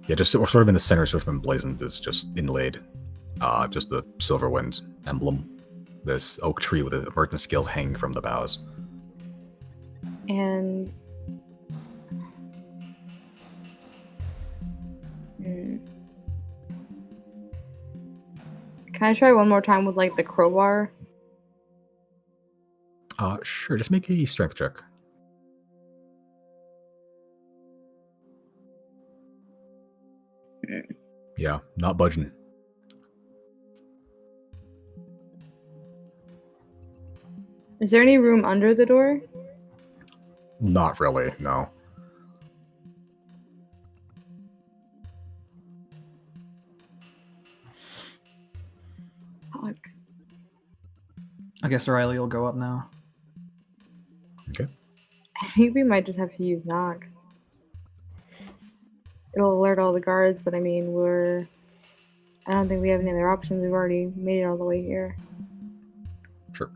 just sort of in the center, sort of emblazoned, is just inlaid, just the silver wind emblem. This oak tree with the merchant scales hanging from the boughs. And can I try one more time with the crowbar? Sure. Just make a strength check. Yeah, not budging. Is there any room under the door? Not really, no. Fuck. I guess Riley will go up now. Okay. I think we might just have to use knock. It'll alert all the guards, but I mean, I don't think we have any other options. We've already made it all the way here. Sure.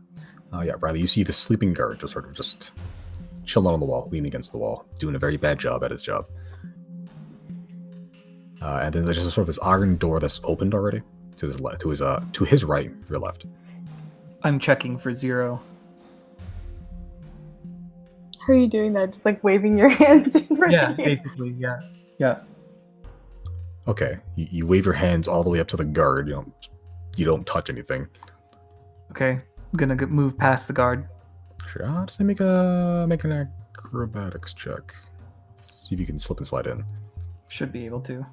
Yeah, Riley, you see the sleeping guard just sort of just chilling on the wall, leaning against the wall, doing a very bad job at his job. And then there's just sort of this iron door that's opened already to his to his right, your left. I'm checking for 0. How are you doing that? Just like waving your hands in front Yeah, of you? basically, yeah. Yeah. Okay, you wave your hands all the way up to the guard. You don't touch anything. Okay, I'm gonna move past the guard. Sure. Just make an acrobatics check. See if you can slip and slide in. Should be able to.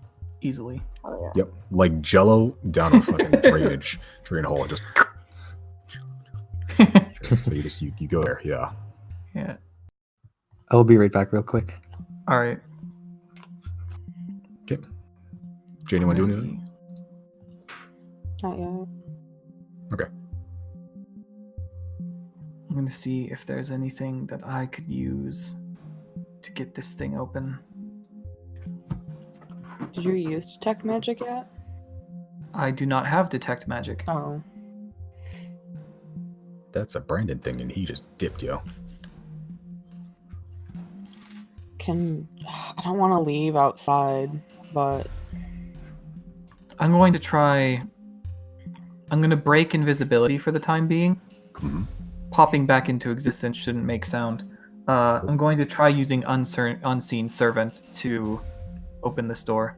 Easily. Oh, yeah. Yep, like Jello down a fucking drain hole. Just so you go there. Yeah. Yeah. I'll be right back real quick. Alright. Okay. Jane, you want to do anything? Not yet. Okay. I'm gonna see if there's anything that I could use to get this thing open. Did you use detect magic yet? I do not have detect magic. Oh. That's a Brandon thing, and he just dipped, yo. I don't want to leave outside, but I'm going to break invisibility for the time being. Mhm. Popping back into existence shouldn't make sound. I'm going to try using unseen servant to open this door.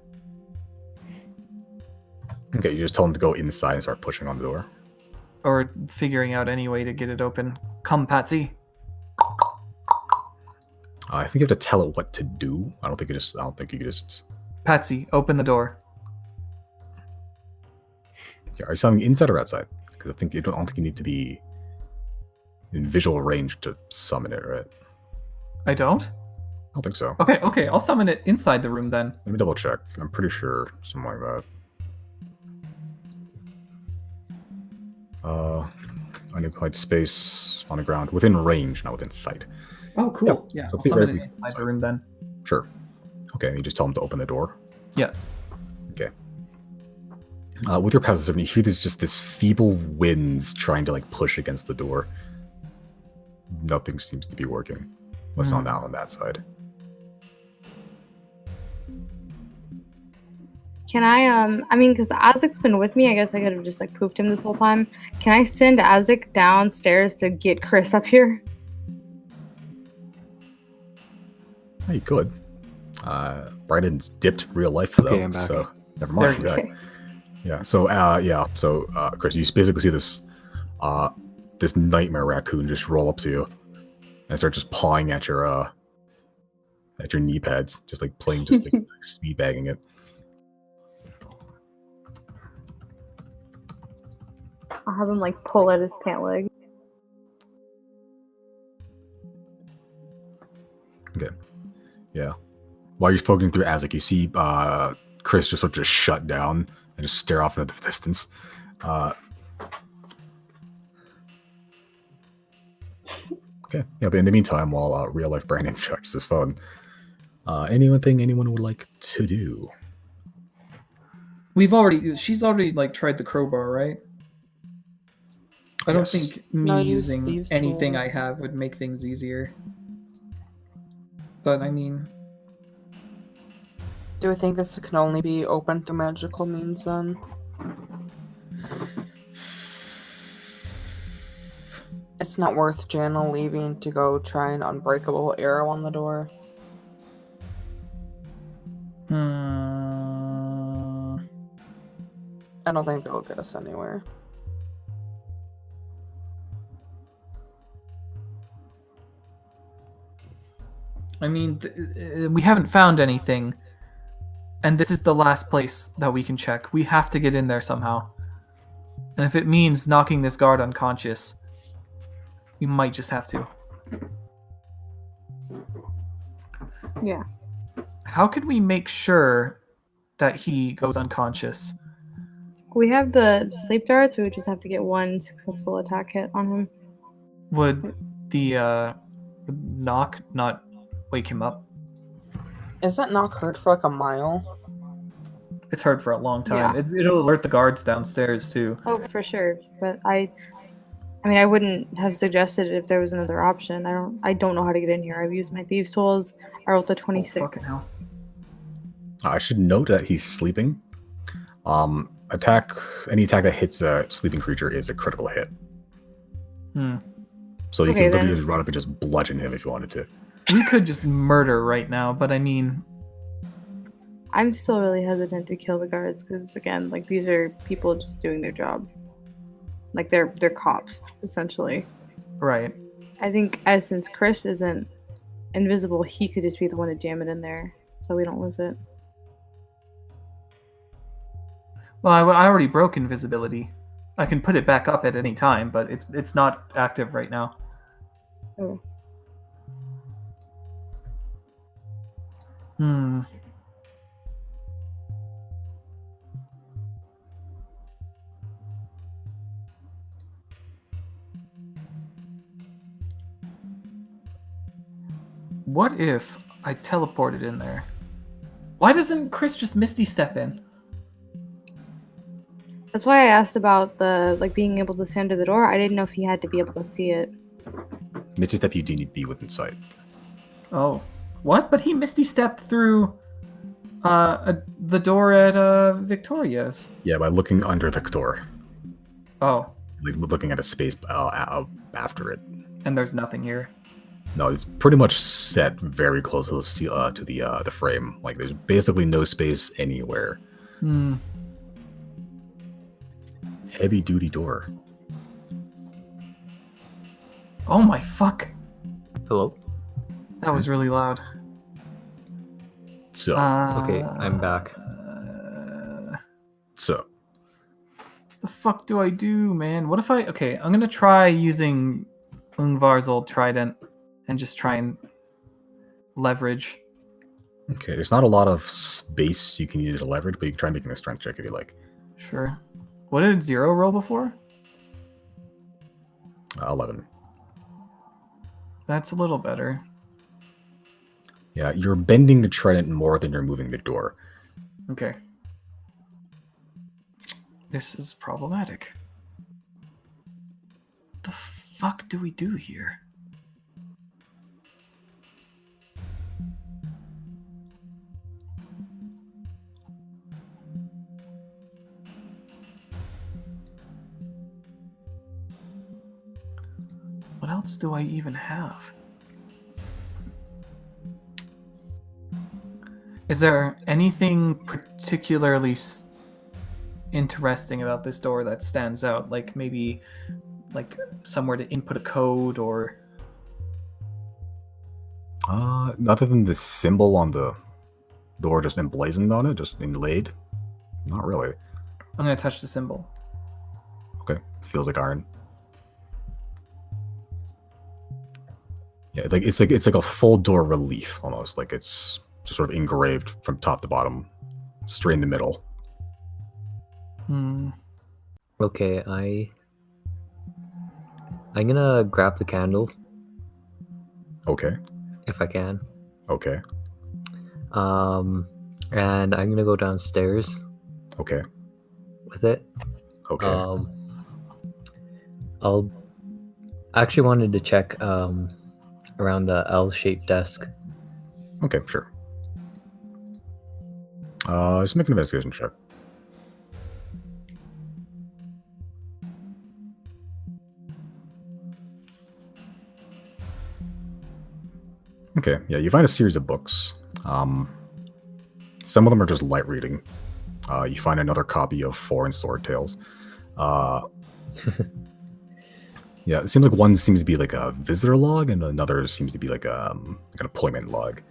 Okay, you just told him to go inside and start pushing on the door. Or figuring out any way to get it open. Come, Patsy. I think you have to tell it what to do. I don't think you just. Patsy, open the door. Yeah, are you summoning inside or outside? Because I don't think you need to be in visual range to summon it, right? I don't? I don't think so. Okay, I'll summon it inside the room then. Let me double check. I'm pretty sure something like that. Unoccupied space on the ground within range, not within sight. Oh, cool. Yeah, so I'll please summon right it inside the room then. Sure. Okay, you just tell him to open the door. Yeah. Okay. With your passive, you hear this feeble winds trying to like push against the door. Nothing seems to be working. What's not now on that side? Can I mean, because Isaac's been with me, I guess I could have just like poofed him this whole time. Can I send Isaac downstairs to get Chrys up here? Oh, you could. Brandon's dipped real life though, Okay, I'm back. so never mind. There you go. Yeah. So Chrys, you basically see this this nightmare raccoon just roll up to you and start just pawing at your knee pads, just like playing, just like speed bagging it. I'll have him like pull at his pant leg. Okay. Yeah. While you're focusing through Isaac, you see Chrys just sort of just shut down and just stare off into the distance. Okay. Yeah, but in the meantime, while real life Brandon checks his phone, anyone would like to do? She's already like tried the crowbar, right? I don't Yes. think me No, using use anything tool. I have would make things easier. But I mean, Do we think this can only be open through magical means then? It's not worth Jana leaving to go try an unbreakable arrow on the door. I don't think that'll get us anywhere. I mean, we haven't found anything And this is the last place that we can check. We have to get in there somehow. And if it means knocking this guard unconscious, we might just have to. Yeah. How could we make sure that he goes unconscious? We have the sleep darts. We would just have to get one successful attack hit on him. Would the knock not wake him up? Isn't knock heard for like a mile? It's heard for a long time. Yeah. It'll alert the guards downstairs too. Oh, for sure. But I mean, I wouldn't have suggested it if there was another option. I don't know how to get in here. I've used my thieves' tools. I rolled a Oh, 26. fucking hell. I should note that he's sleeping. Any attack that hits a sleeping creature is a critical hit. So you Okay, can literally then. just run up and just bludgeon him if you wanted to. We could just murder right now, but I mean, I'm still really hesitant to kill the guards because, again, like these are people just doing their job. Like they're cops essentially. right. I think since Chrys isn't invisible, he could just be the one to jam it in there, so we don't lose it. Well, I already broke invisibility. I can put it back up at any time, but it's not active right now. Oh. What if I teleported in there? Why doesn't Chrys just Misty Step in? That's why I asked about the being able to see under the door. I didn't know if he had to be able to see it. Misty Step, you do need to be within sight. Oh. What? But he Misty Stepped through the door at Victoria's. Yeah, by looking under the door. Oh. Like looking at a space after it. And there's nothing here. No, it's pretty much set very close to the frame. Like there's basically no space anywhere. Heavy duty door. Oh my fuck. Hello? That was really loud. So Okay, I'm back. so The fuck do I do, man? What if okay, I'm gonna try using Ungvar's old trident and just try and leverage. okay, there's not a lot of space you can use to leverage, but you can try making a strength check if you like. Sure. What did Zero roll before? 11. That's a little better. Yeah, you're bending the trident more than you're moving the door. Okay. This is problematic. The fuck do we do here? What else do I even have? Is there anything particularly interesting about this door that stands out? Like maybe like somewhere to input a code or... Other than the symbol on the door just emblazoned on it, just inlaid. Not really. I'm going to touch the symbol. Okay, feels like iron. Yeah, it's like a full door relief almost. Like it's just sort of engraved from top to bottom, straight in the middle. Okay, I'm gonna grab the candle Okay. if I can. Okay. And I'm gonna go downstairs Okay. with it. Okay. I'll actually wanted to check around the L-shaped desk. Okay, sure. Just make an investigation check. Okay, yeah, you find a series of books. Some of them are just light reading. You find another copy of Foreign Sword Tales. Yeah, it seems like one seems to be like a visitor log, and another seems to be like an appointment log.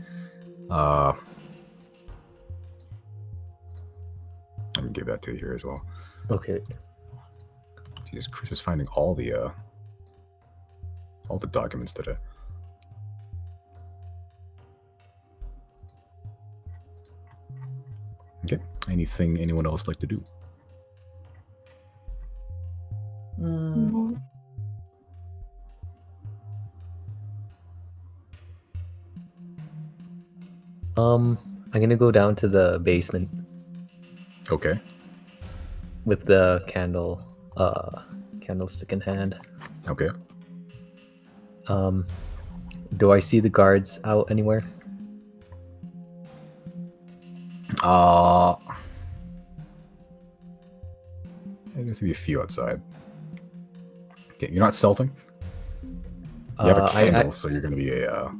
give that to you here as well. Okay. Jesus, Chrys is finding all the documents today. Okay. Anything anyone else like to do? Mhm. I'm gonna go down to the basement Okay. with the candlestick in hand. Okay. Do I see the guards out anywhere? I guess there'll be a few outside. Okay, you're not stealthing? You have a candle, so you're gonna be a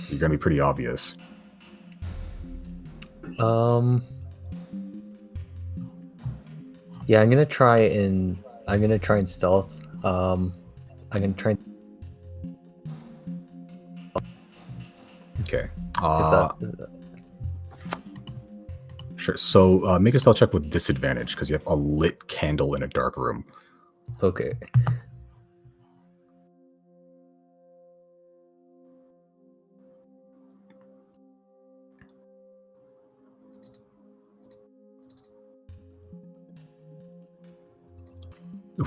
you're gonna be pretty obvious. Yeah, I'm gonna try and stealth. I'm gonna try. Okay. If Sure. So make a stealth check with disadvantage because you have a lit candle in a dark room. okay.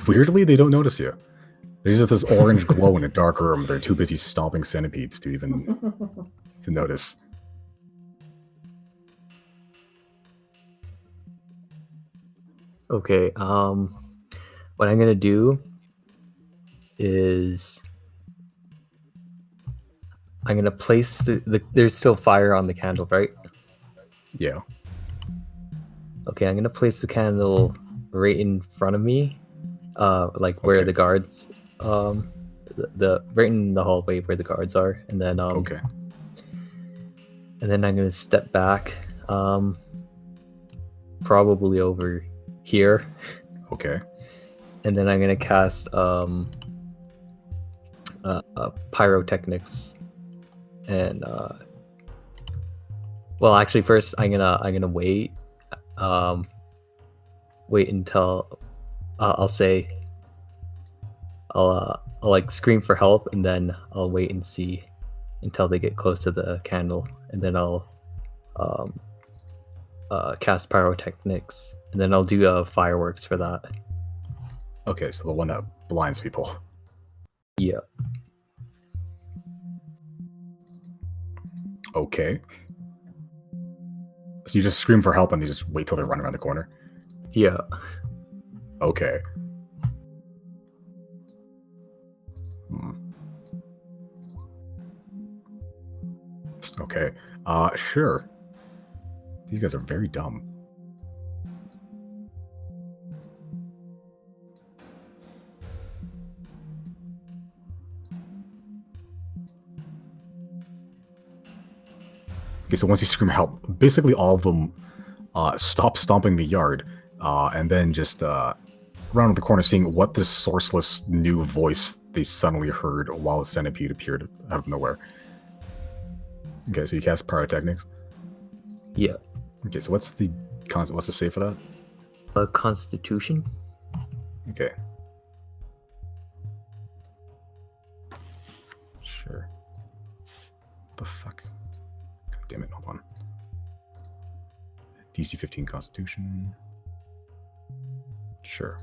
Weirdly, they don't notice you. There's just this orange glow in a dark room. They're too busy stomping centipedes to even to notice. Okay. What I'm gonna do is I'm gonna place the there's still fire on the candle, right? Yeah. Okay, I'm gonna place the candle right in front of me, like where Okay. the guards, the right in the hallway where the guards are, and then Okay. and then I'm gonna step back, probably over here, Okay. and then I'm gonna cast pyrotechnics, and well, actually, first I'm gonna wait, wait until I'll say I'll like scream for help, and then I'll wait and see until they get close to the candle, and then I'll cast pyrotechnics, and then I'll do fireworks for that. Okay, so the one that blinds people. Yeah. Okay. So you just scream for help and they just wait till they run around the corner? Yeah. Okay. Okay. Sure. These guys are very dumb. Okay, so once you scream help, basically all of them stop stomping the yard, and then just around the corner seeing what this sourceless new voice they suddenly heard while the centipede appeared out of nowhere. Okay, so you cast pyrotechnics? Yeah. Okay, so what's the save for that? Constitution. Okay. Sure. The fuck? God damn it, hold on. DC 15 Constitution. Sure.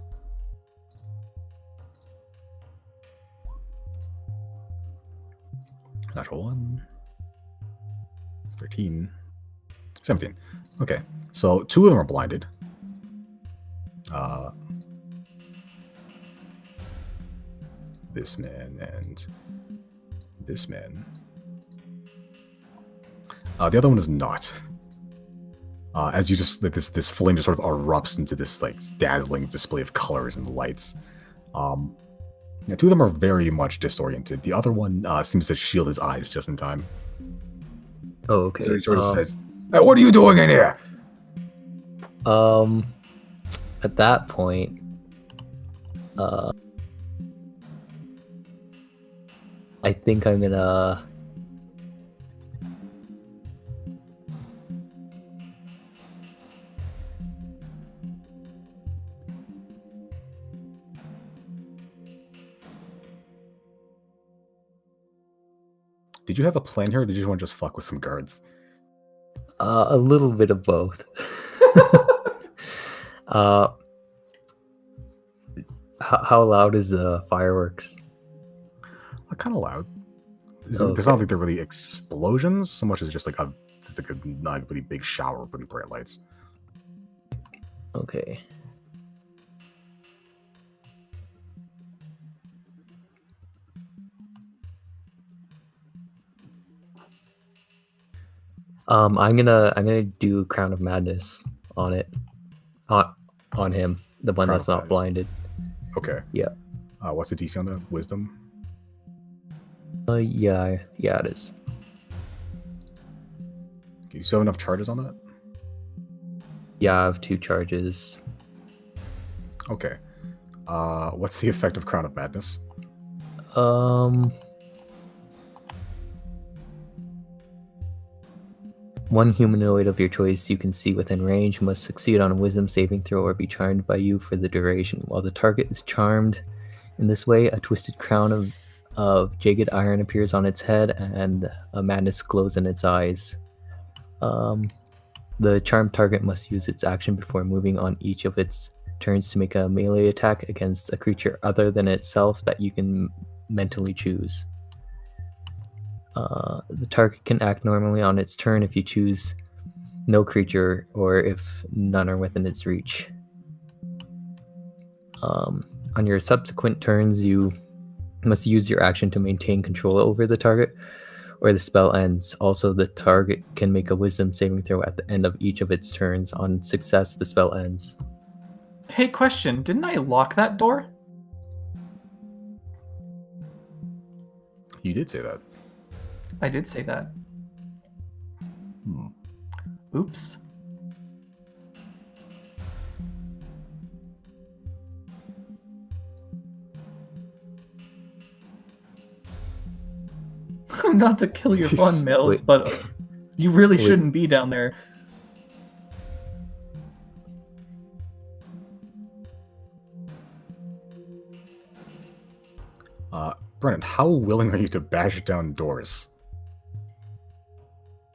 Natural 1. 13. 17. Okay, so 2 of them are blinded. This man and this man. The other one is not. As you just like this flame just sort of erupts into this like dazzling display of colors and lights. Yeah, 2 of them are very much disoriented. The other one seems to shield his eyes just in time. Oh, okay. George says, "Hey, what are you doing in here?" At that point, I think I'm gonna Did you have a plan here, or did you want to just fuck with some guards? A little bit of both. How loud is the fireworks? Kind of loud. Okay. There's not like they're really explosions so much as just like a not really big shower of really bright lights. Okay. I'm gonna do Crown of Madness on it, on him, the one Crown that's of not Madness. blinded. Okay. Yeah. What's the DC on that? Wisdom? Yeah, it is. Do you still have enough charges on that? Yeah, I have 2 charges. Okay. What's the effect of Crown of Madness? One humanoid of your choice you can see within range must succeed on a wisdom saving throw or be charmed by you for the duration. While the target is charmed in this way, a twisted crown of jagged iron appears on its head and a madness glows in its eyes. The charmed target must use its action before moving on each of its turns to make a melee attack against a creature other than itself that you can mentally choose. The target can act normally on its turn if you choose no creature or if none are within its reach. On your subsequent turns, you must use your action to maintain control over the target or the spell ends. Also, the target can make a wisdom saving throw at the end of each of its turns. On success, the spell ends. Hey, question. Didn't I lock that door? You did say that. I did say that. Oops. Not to kill your fun, Mills, Wait. but you really Wait. shouldn't be down there. Brennan, how willing are you to bash down doors?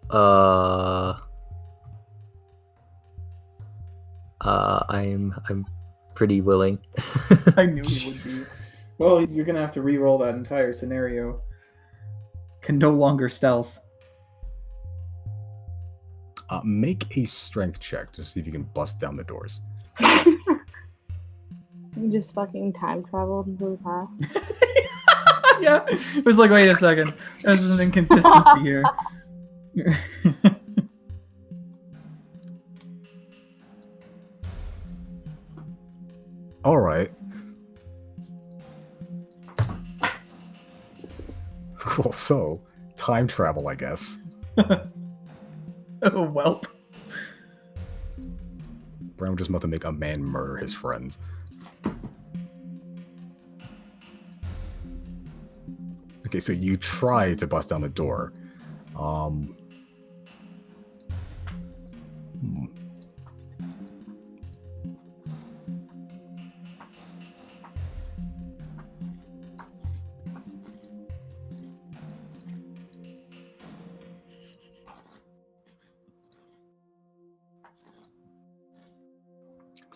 I'm pretty willing. I knew he would be. Well, you're gonna have to re-roll that entire scenario. Can no longer stealth. Make a strength check to see if you can bust down the doors. You just fucking time traveled into the past. Yeah, it was like, wait a second. There's an inconsistency here. All right. Cool. So, time travel, I guess. Oh, welp. Brown just about to make a man murder his friends. Okay, so you try to bust down the door.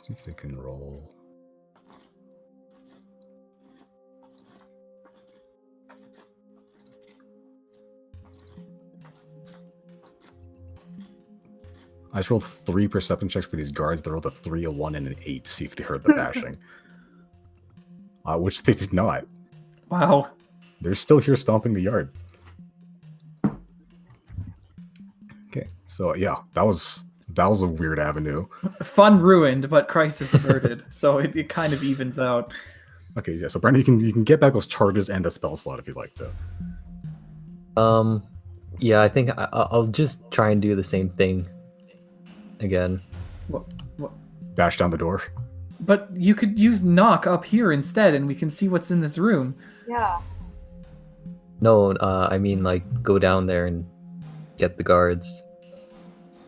See if they can roll. I just rolled 3 perception checks for these guards. They rolled a 3, a 1, and an 8 to see if they heard the bashing. Which they did not. Wow. They're still here stomping the yard. Okay, so yeah, that was a weird avenue. Fun ruined, but crisis averted. So it kind of evens out. Okay, yeah, so Brandon, you can get back those charges and the spell slot if you'd like to. Yeah, I think I'll just try and do the same thing again. What? Bash down the door. But you could use knock up here instead, and we can see what's in this room. Yeah. No, I mean like go down there and get the guards.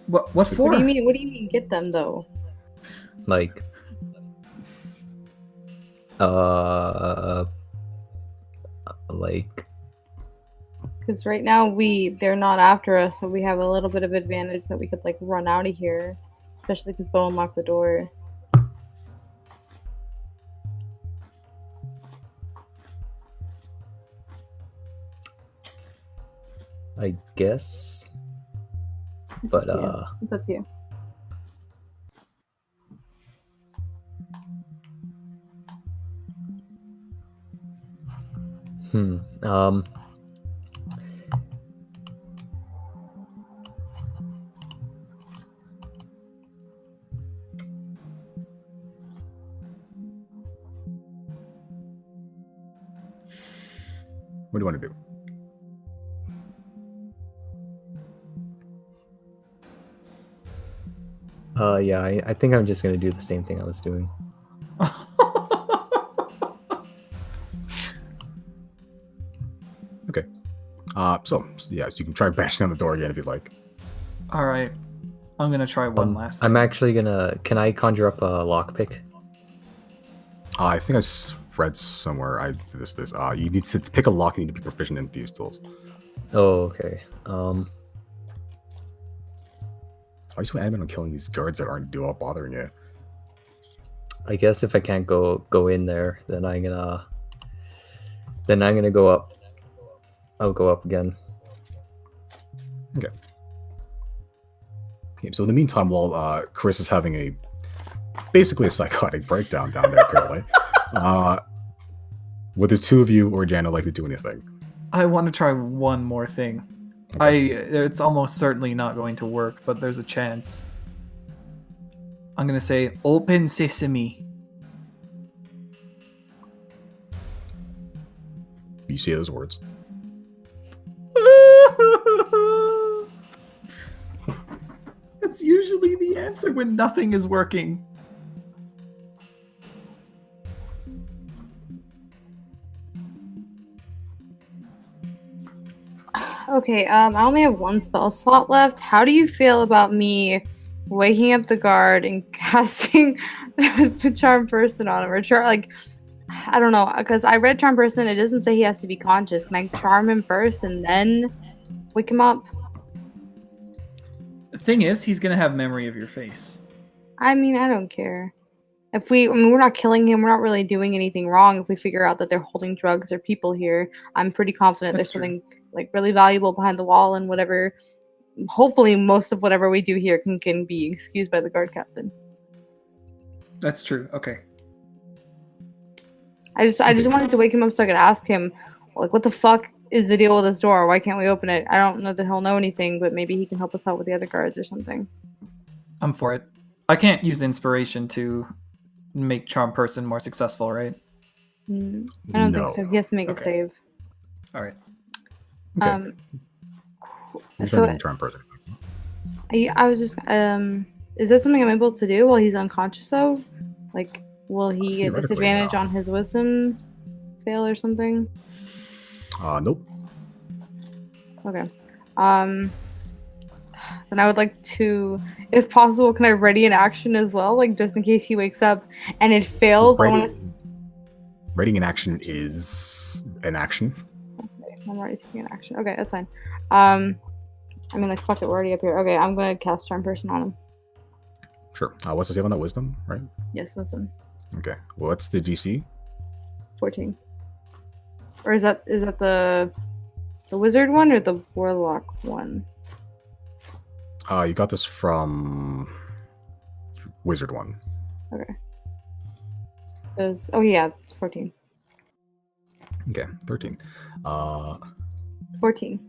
What for? What do you mean? What do you mean get them though? Like, Because right now they're not after us, so we have a little bit of advantage that we could like run out of here, especially because Bo unlocked the door. I guess. It's But up to you. It's up to you. What do you want to do? Yeah, I think I'm just gonna do the same thing I was doing. Okay. So you can try bashing on the door again if you'd like. All right. I'm gonna try one last. I'm actually gonna. Can I conjure up a lockpick? I think read somewhere. I did this. You need to pick a lock. You need to be proficient in thieves' tools. Oh, okay. Why are you so adamant on killing these guards that aren't bothering you? I guess if I can't go in there, then I'm gonna go up. I'll go up again. Okay. So in the meantime, while Chrys is having basically a psychotic breakdown down there, apparently, would the two of you or Jana like to do anything? I want to try one more thing. Okay. It's almost certainly not going to work, but there's a chance. I'm gonna say, "Open sesame." You say those words. That's usually the answer when nothing is working. Okay, I only have one spell slot left. How do you feel about me waking up the guard and casting the charm person on him? Or I don't know, because I read charm person. It doesn't say he has to be conscious. Can I charm him first and then wake him up? The thing is, he's gonna have memory of your face. I mean, I don't care. We're not killing him. We're not really doing anything wrong. If we figure out that they're holding drugs or people here, I'm pretty confident That's there's something like really valuable behind the wall and whatever. Hopefully, most of whatever we do here can be excused by the guard captain. That's true. Okay. I just wanted to wake him up so I could ask him, like, what the fuck is the deal with this door? Why can't we open it? I don't know that he'll know anything, but maybe he can help us out with the other guards or something. I'm for it. I can't use inspiration to make charm person more successful, right? I don't think so. He has to make a save. All right. Okay. So charm person. I was just is that something I'm able to do while he's unconscious though? Like, will he get disadvantage on his wisdom fail or something? Nope. Okay. Then I would like to, if possible, can I ready an action as well? Like, just in case he wakes up and it fails, I want to... Readying an action is an action. Okay, I'm already taking an action. Okay, that's fine. I mean, like, fuck it, we're already up here. Okay, I'm going to cast Charm Person on him. Sure. What's the save on that wisdom, right? Yes, wisdom. Okay. What's the GC? 14. Or is that the wizard one or the warlock one? You got this from wizard one. Okay. So oh yeah, it's 14. Okay, 13. 14.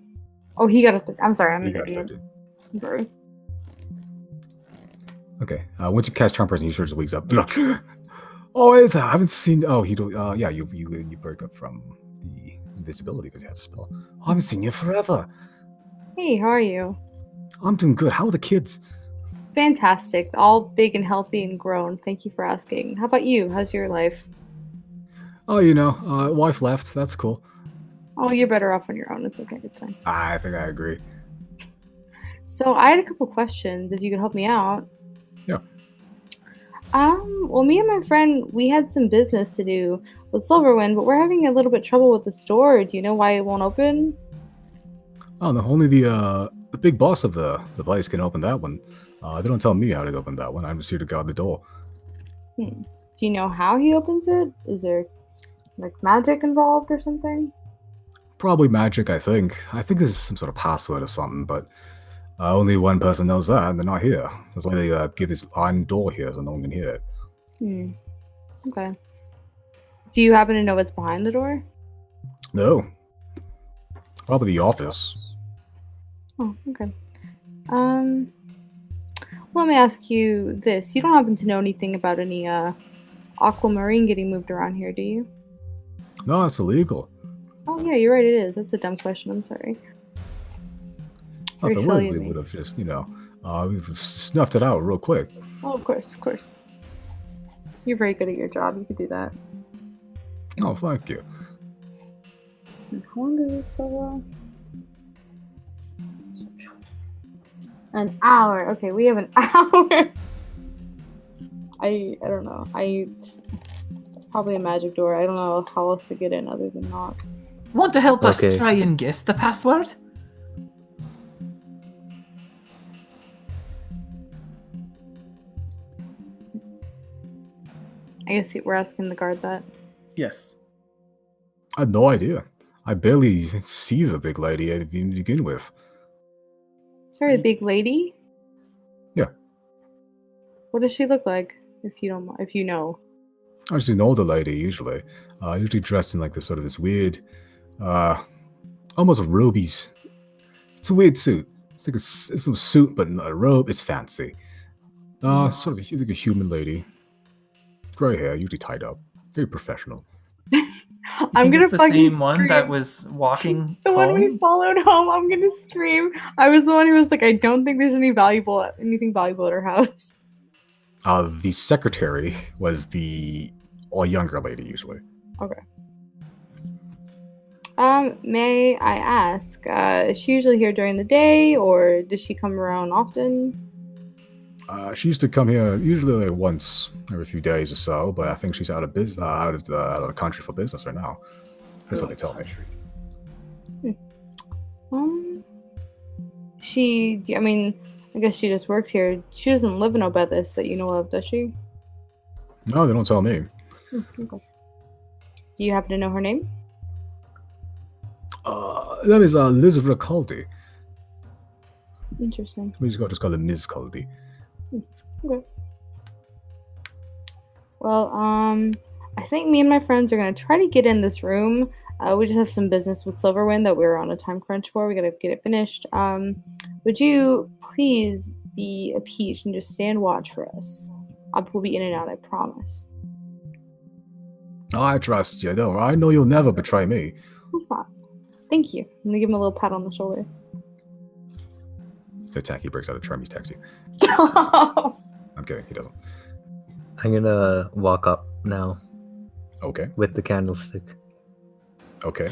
Oh, he got a I'm sorry, I'm an got idiot. 13. I'm sorry. Okay. Once you cast Charm Person, he sort of wakes up. Oh, wait, I haven't seen. Oh, he do. Yeah, you broke up from the invisibility because you had a spell. I haven't seen you forever. Hey, how are you? I'm doing good. How are the kids? Fantastic. All big and healthy and grown. Thank you for asking. How about you? How's your life? Oh, wife left. That's cool. Oh, you're better off on your own. It's okay. It's fine. I think I agree. So I had a couple questions. If you could help me out. Yeah. Well, me and my friend, we had some business to do with Silverwind, but we're having a little bit trouble with the store. Do you know why it won't open? Oh no, only the big boss of the place can open that one. They don't tell me how to open that one. I'm just here to guard the door. Do you know how he opens it? Is there like magic involved or something? Probably magic, I think. I think this is some sort of password or something, but only one person knows that, and they're not here. That's why they give this iron door here so no one can hear it. Okay. Do you happen to know what's behind the door? No. Probably the office. Oh, okay. Let me ask you this. You don't happen to know anything about any aquamarine getting moved around here, do you? No, it's illegal. Oh yeah, you're right, it is. That's a dumb question, I'm sorry. If Very it silly would, of we me. would have just, we've snuffed it out real quick. Oh, of course. You're very good at your job, you could do that. Oh, thank you. How long does this still last? An hour. Okay, we have an hour. I don't know. It's probably a magic door. I don't know how else to get in other than knock. Want to help us Okay. try and guess the password? I guess we're asking the guard that. Yes. I had no idea. I barely see the big lady to begin with. Sorry, the big lady? Yeah. What does she look like? If you know. I'm just an older lady, usually. Usually dressed in like this weird, almost robies. It's a weird suit. It's a suit, but not a robe. It's fancy. Sort of like a human lady. Gray hair, usually tied up. Very professional. I'm gonna the fucking same one that scream. was walking The one we home? followed home. I'm gonna scream. I was the one who was like, I don't think there's anything valuable at her house. The secretary was the younger lady, usually. Okay. May I ask, is she usually here during the day, or does she come around often? She used to come here usually like once every few days or so, but I think she's out of out of the country for business right now. That's what they tell me. I guess she just works here. She doesn't live in Obethis that you know of, does she? No, they don't tell me. Okay. Do you happen to know her name? That is Liz Ricaldi. Interesting. We just call her Ms. Caldi. Okay. Well, I think me and my friends are gonna try to get in this room. We just have some business with Silverwind that we're on a time crunch for. We gotta get it finished. Would you please be a peach and just stand watch for us? We'll be in and out, I promise. Oh, I trust you. No, I know you'll never betray me. Of course not. Thank you. I'm gonna give him a little pat on the shoulder. So Tacky breaks out a Charmy's taxi. Stop! I'm kidding, he doesn't. I'm gonna walk up now Okay, with the candlestick. okay.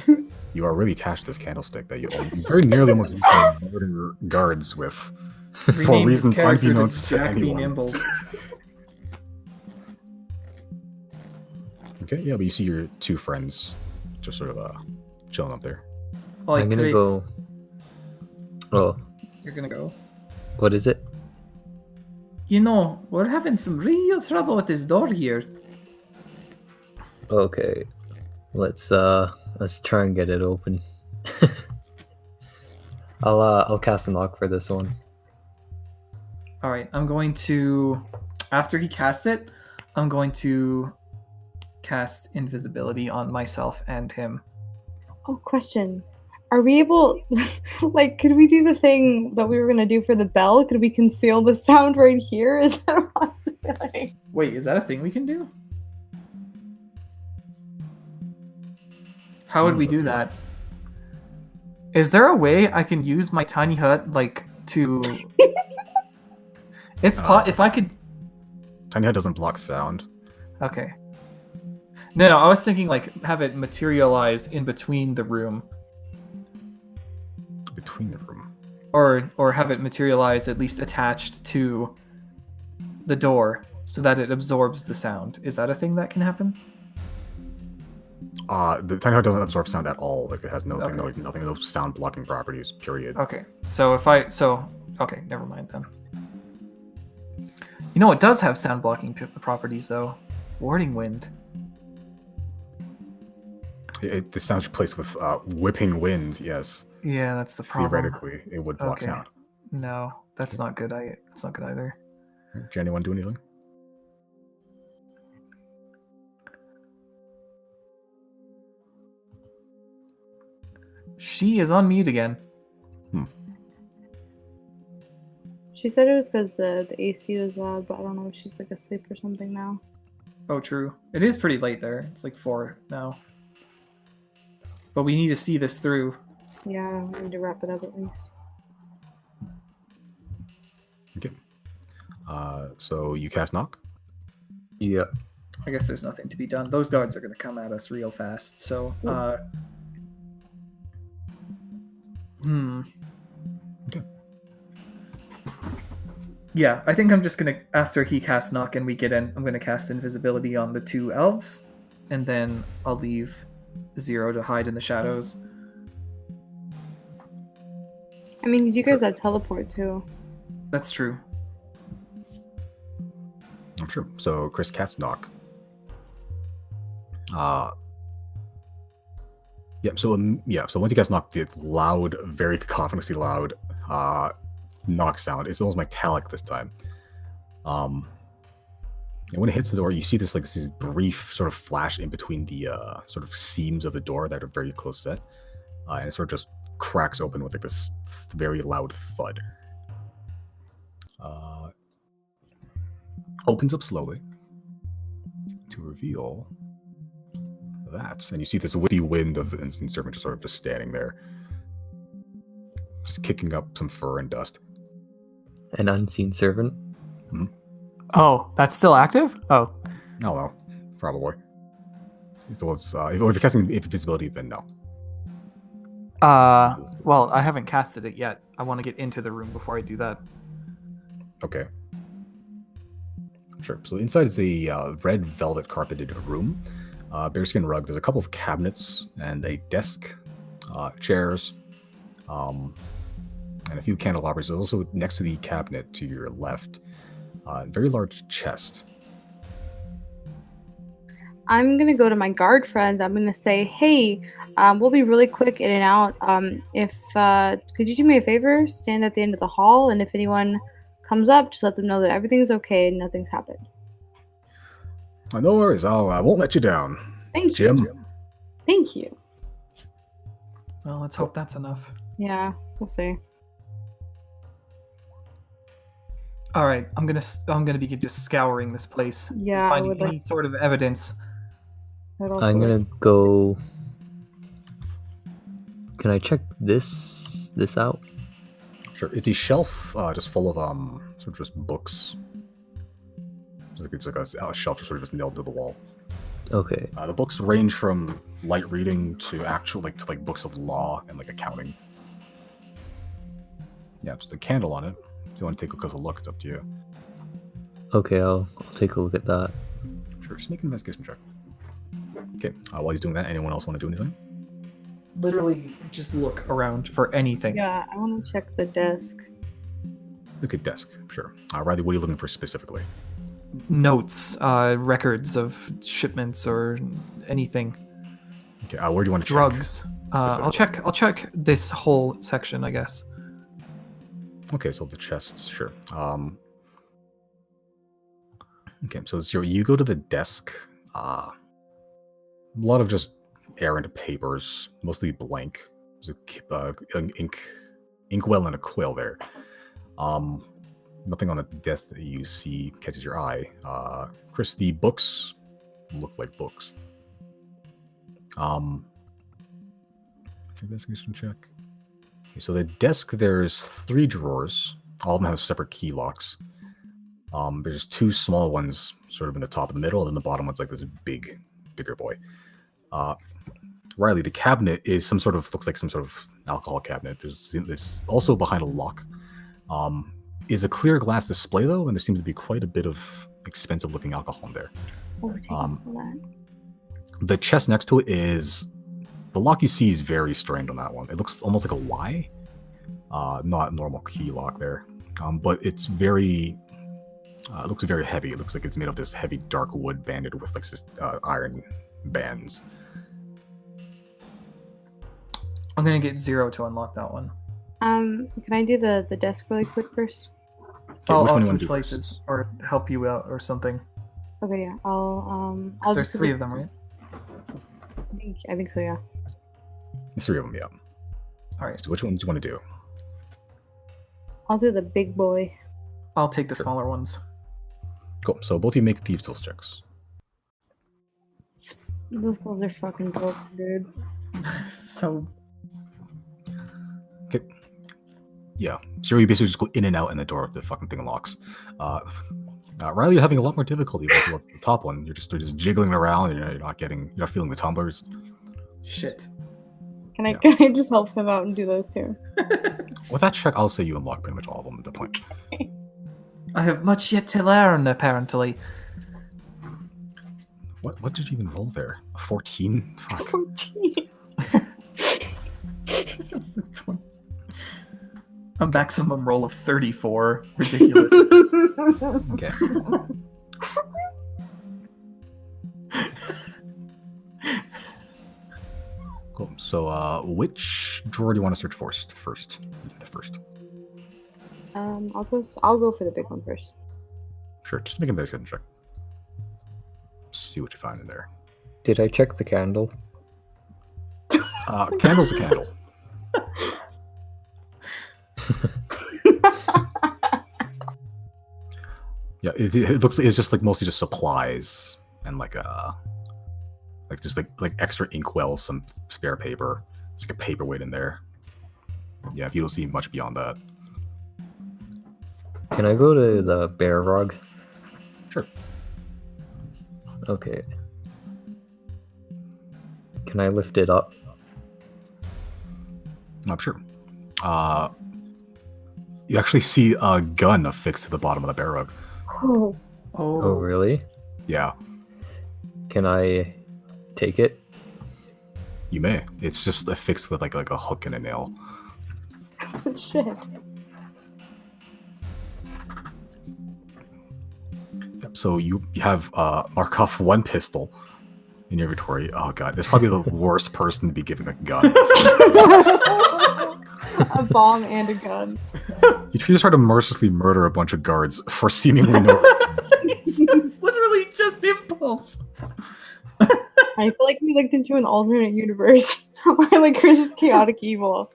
You are really attached to this candlestick that you very nearly almost murder guards with for Rename his reasons character unbeknownst to Jack B. anyone. Nimble. Okay, yeah, but you see your two friends just sort of chilling up there. Like, I'm gonna Chrys, go. Oh, You're gonna go. what is it? You know, we're having some real trouble with this door here. Okay, let's try and get it open. I'll cast a knock for this one. All right, I'm going to, after he casts it, I'm going to cast invisibility on myself and him. Oh, question. Are we able, could we do the thing that we were gonna do for the bell? Could we conceal the sound right here? Is that a possibility? Wait, is that a thing we can do? How would we do that? Is there a way I can use my tiny hut, to... It's if I could... Tiny Hut doesn't block sound. Okay. No, I was thinking, have it materialize in between the room. Between the room. Or have it materialize at least attached to the door so that it absorbs the sound. Is that a thing that can happen? The tiny hut doesn't absorb sound at all. Like it has nothing, Okay. nothing, no sound blocking properties. Period. Okay, so okay, never mind then. You know what does have sound blocking properties though? Warding wind. The sound's replaced with whipping wind. Yes, Yeah, that's the problem. theoretically, it would block Okay. sound. No, that's not good. That's not good either. Jenny, want to do anything? She is on mute again. She said it was because the AC was loud, but I don't know if she's like asleep or something now. Oh, true. It is pretty late there. It's like 4 now. But we need to see this through. Yeah, we need to wrap it up at least. Okay. So you cast knock. Yeah. I guess there's nothing to be done. Those guards are going to come at us real fast. So, Okay. Yeah, I think I'm just going to, after he casts knock and we get in, I'm going to cast invisibility on the 2 elves. And then I'll leave 0 to hide in the shadows. I mean, because you guys have teleport too. That's true. I'm sure. So Chrys casts knock. So once you cast knock, the loud, very cacophonously loud knock sound. It's almost metallic this time. And when it hits the door, you see this brief sort of flash in between the sort of seams of the door that are very close set, and it sort of just cracks open with like this very loud thud. Opens up slowly to reveal that, and you see this whippy wind of the instant servant just sort of just standing there, just kicking up some fur and dust. An unseen servant. Oh, that's still active? Oh. I don't know, probably. If you're casting invisibility, then no. Well, I haven't casted it yet. I want to get into the room before I do that. Okay. Sure. So inside is a red velvet carpeted room. Bearskin rug. There's a couple of cabinets and a desk, chairs, and a few candelabras. There's also next to the cabinet to your left, a very large chest. I'm gonna go to my guard friends. I'm gonna say, hey, we'll be really quick in and out. Could you do me a favor? Stand at the end of the hall, and if anyone comes up, just let them know that everything's okay and nothing's happened. No worries. I won't let you down. Thank Jim. you. Thank you. Well, let's hope that's enough. Yeah, we'll see. All right, I'm gonna be just scouring this place. Yeah, I finding would any sort of evidence. I'd also I'm gonna like- go. Can I check this out? Sure. It's a shelf just full of sort of just books. It's like a shelf just sort of just nailed to the wall. Okay. The books range from light reading to actual to books of law and accounting. Yeah, there's a candle on it. If you want to take a closer look, it's up to you. Okay, I'll take a look at that. Sure, just make an investigation check. Okay, while he's doing that, anyone else want to do anything? Literally, just look around for anything. Yeah, I want to check the desk. Look at desk, sure. Riley, what are you looking for specifically? Notes, records of shipments or anything. Okay, where do you want to check? Drugs. I'll check this whole section, I guess. Okay, so the chests, sure. Okay, so you go to the desk. A lot of just errant papers, mostly blank. There's an inkwell and a quill there. Nothing on the desk that you see catches your eye. Chrys, the books look like books. Investigation check. Okay, so the desk, there's 3 drawers. All of them have separate key locks. There's 2 small ones sort of in the top of the middle, and then the bottom one's like this bigger boy. Riley, the cabinet is looks like some sort of alcohol cabinet. There's also behind a lock. Is a clear glass display though, and there seems to be quite a bit of expensive looking alcohol in there. Oh, we're taking some of that. The chest next to it is the lock you see is very strange on that one. It looks almost like a Y, not a normal key lock there, but it's very. It looks very heavy. It looks like it's made of this heavy dark wood banded with like iron bands. I'm gonna get 0 to unlock that one. Can I do the desk really quick first? Okay, I'll which one do you wanna switch do places first? or help you out or something. Okay, yeah. I'll There's just 3 of them, right? I think so, yeah. There's 3 of them, yeah. All right. So which one do you want to do? I'll do the big boy. I'll take the smaller ones. Cool. So both of you make thieves' tools checks. Those clothes are fucking broken, dude. So Okay. Yeah. So you basically just go in and out, and the fucking thing unlocks. Riley, you're having a lot more difficulty with the top one. You're just jiggling around, and you're not feeling the tumblers. shit. Can I just help him out and do those two? With that check, I'll say you unlock pretty much all of them at the point. I have much yet to learn, apparently. What did you even roll there? A 14? Fuck. 14. A maximum roll of 34. Ridiculous. Okay. Cool. So, which drawer do you want to search first? I'll go for the big one first. Sure. Just make a investigation check. See what you find in there. Did I check the candle? Candle's a candle. Yeah, it looks like it's just like mostly just supplies and like extra inkwells, some spare paper. It's like a paperweight in there. Yeah, you don't see much beyond that. Can I go to the bear rug? Sure. Okay. Can I lift it up? I'm sure. You actually see a gun affixed to the bottom of the bear rug. Oh, Oh, really? Yeah, Can I take it? you may. It's just affixed with like a hook and a nail. shit. Yep. So you have Markov one pistol in your inventory. Oh god, it's probably the worst person to be given a gun. A bomb and a gun. You just try to mercilessly murder a bunch of guards for seemingly no reason. It's literally just impulse. I feel like we looked into an alternate universe where like Chrys is chaotic evil.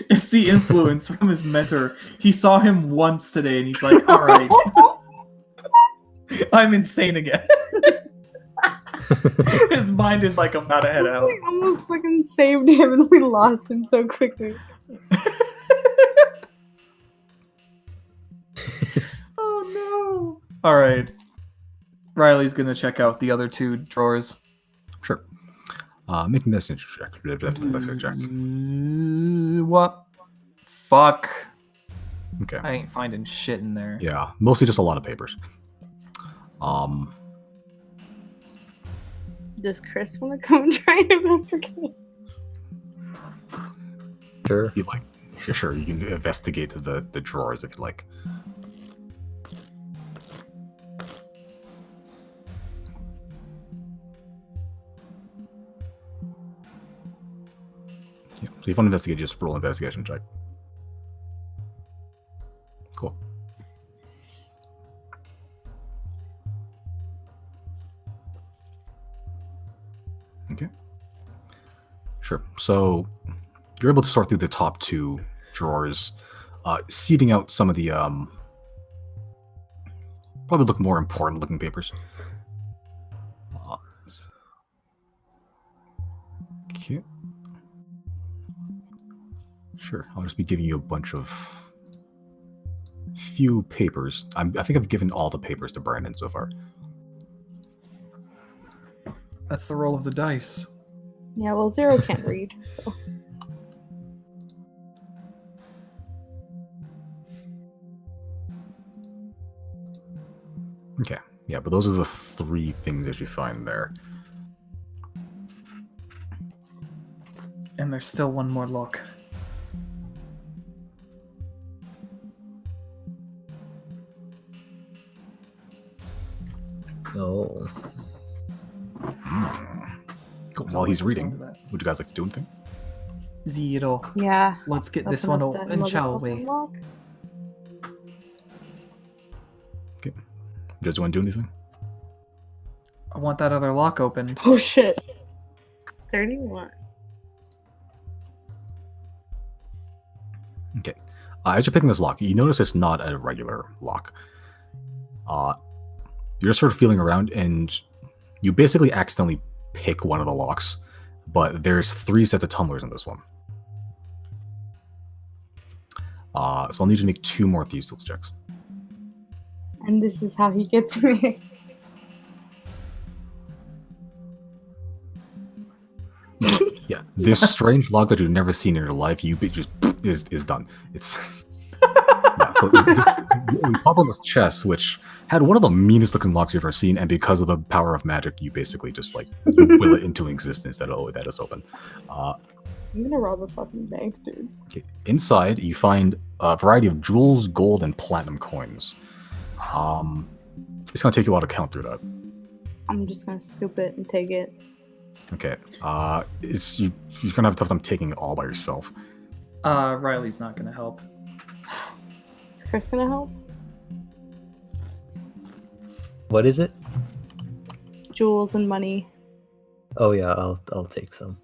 It's the influence from his mentor. He saw him once today and he's like, alright, I'm insane again. His mind is like, I'm about to head out. We almost fucking saved him and we lost him so quickly. Oh no. Alright. Riley's gonna check out the other 2 drawers. Sure. Making this check. What? Fuck. Okay. I ain't finding shit in there. Yeah, mostly just a lot of papers. Does Chrys want to come and try and investigate? Sure. You like? Sure. You can investigate the drawers if you like. Yeah. So if you want to investigate, just roll investigation check. Cool. Okay. Sure. So you're able to sort through the top 2 drawers, seeding out some of the probably look more important looking papers. Okay. Sure. I'll just be giving you a bunch of few papers. I think I've given all the papers to Brandon so far. That's the roll of the dice. Yeah, well, Zero can't read, so. Okay. Yeah, but those are the 3 things that you find there. And there's still one more lock. Oh. Cool. While he's reading, would you guys like to do anything? Zero. Yeah. Let's get Let's this one up that open, shall motherfucking we? lock. Okay. You guys want to do anything? I want that other lock opened. Oh shit. 31. Okay. As you're picking this lock, you notice it's not a regular lock. You're sort of feeling around, and you basically accidentally pick one of the locks, but there's 3 sets of tumblers in this one. So I'll need you to make 2 more Thieves' Tools checks. And this is how he gets me. Yeah, this strange lock that you've never seen in your life, you just is done. It's yeah, so you pop on this chest, which had one of the meanest looking locks you've ever seen, and because of the power of magic, you basically just like you will it into existence that is open. I'm gonna rob a fucking bank, dude. Okay. Inside, you find a variety of jewels, gold, and platinum coins. It's gonna take you a while to count through that. I'm just gonna scoop it and take it. Okay. You're gonna have a tough time taking it all by yourself. Riley's not gonna help. Is Chrys gonna help? What is it? Jewels and money. Oh yeah, I'll take some.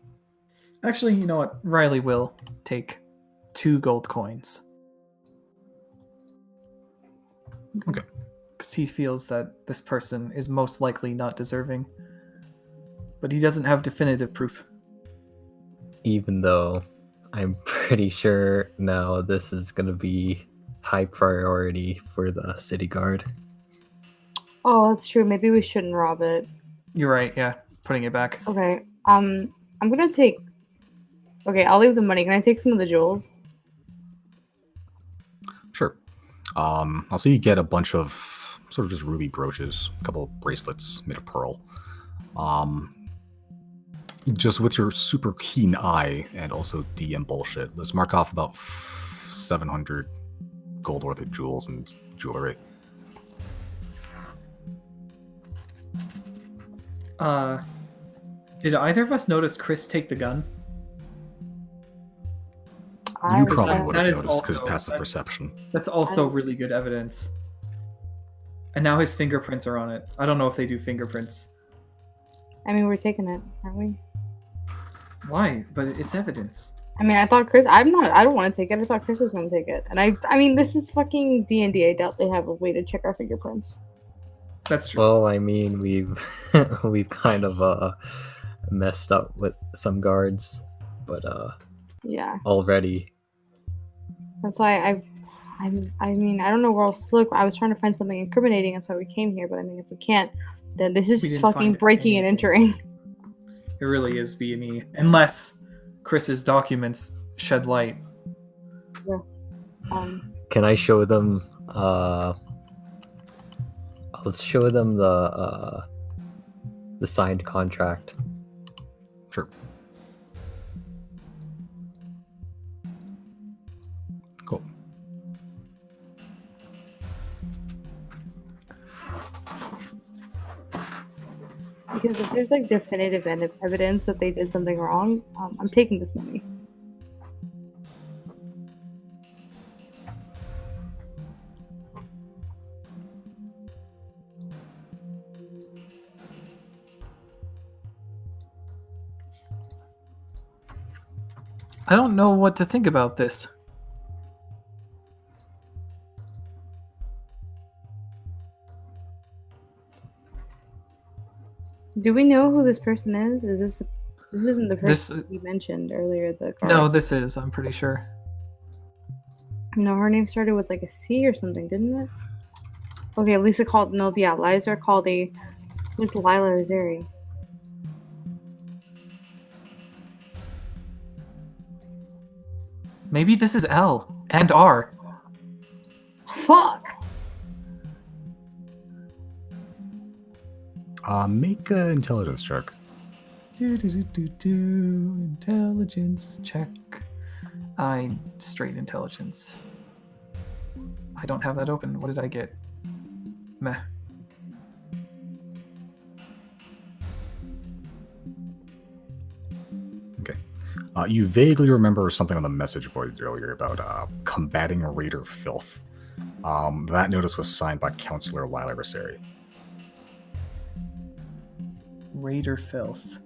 Actually, you know what? Riley will take 2 gold coins. Okay. Because he feels that this person is most likely not deserving. But he doesn't have definitive proof. Even though I'm pretty sure now this is gonna be high priority for the city guard. Oh, that's true. Maybe we shouldn't rob it. You're right, yeah. Putting it back. Okay. I'm gonna take. Okay, I'll leave the money. Can I take some of the jewels? Sure. I'll see you get a bunch of sort of just ruby brooches, a couple of bracelets made of pearl. Just with your super keen eye and also DM bullshit, let's mark off about 700 gold worth of jewels and jewelry. Did either of us notice Chrys take the gun? You was probably gonna- would that have is noticed because also- passive that's- perception. That's also really good evidence. And now his fingerprints are on it. I don't know if they do fingerprints. I mean, we're taking it, aren't we? Why? But it's evidence. I mean, I thought Chrys. I don't want to take it. I thought Chrys was gonna take it. And I mean, this is fucking D&D. I doubt they have a way to check our fingerprints. That's true. Well, I mean, we've we've kind of messed up with some guards, but Yeah, already. that's why I mean, I don't know where else to look. I was trying to find something incriminating. That's why we came here. But I mean, if we can't, then this is We just didn't fucking find breaking and anything. entering. It really is B&E. Unless Chris's documents shed light. Can I show them? I'll show them the signed contract. Sure. Cool. Because if there's like definitive evidence that they did something wrong, I'm taking this money. I don't know what to think about this. Do we know who this person is? Is this isn't the This- person you mentioned earlier? The guard. No, this is, I'm pretty sure. No, her name started with like a C or something, didn't it? Okay, Lisa called. No, yeah, Liza called a. Who's Lila or Zeri? Maybe this is L and R. Fuck. Make an intelligence check. Intelligence check. Straight intelligence. I don't have that open. What did I get? Meh. Okay. You vaguely remember something on the message board earlier about combating raider filth. That notice was signed by Counselor Lila Rosari. Raider filth.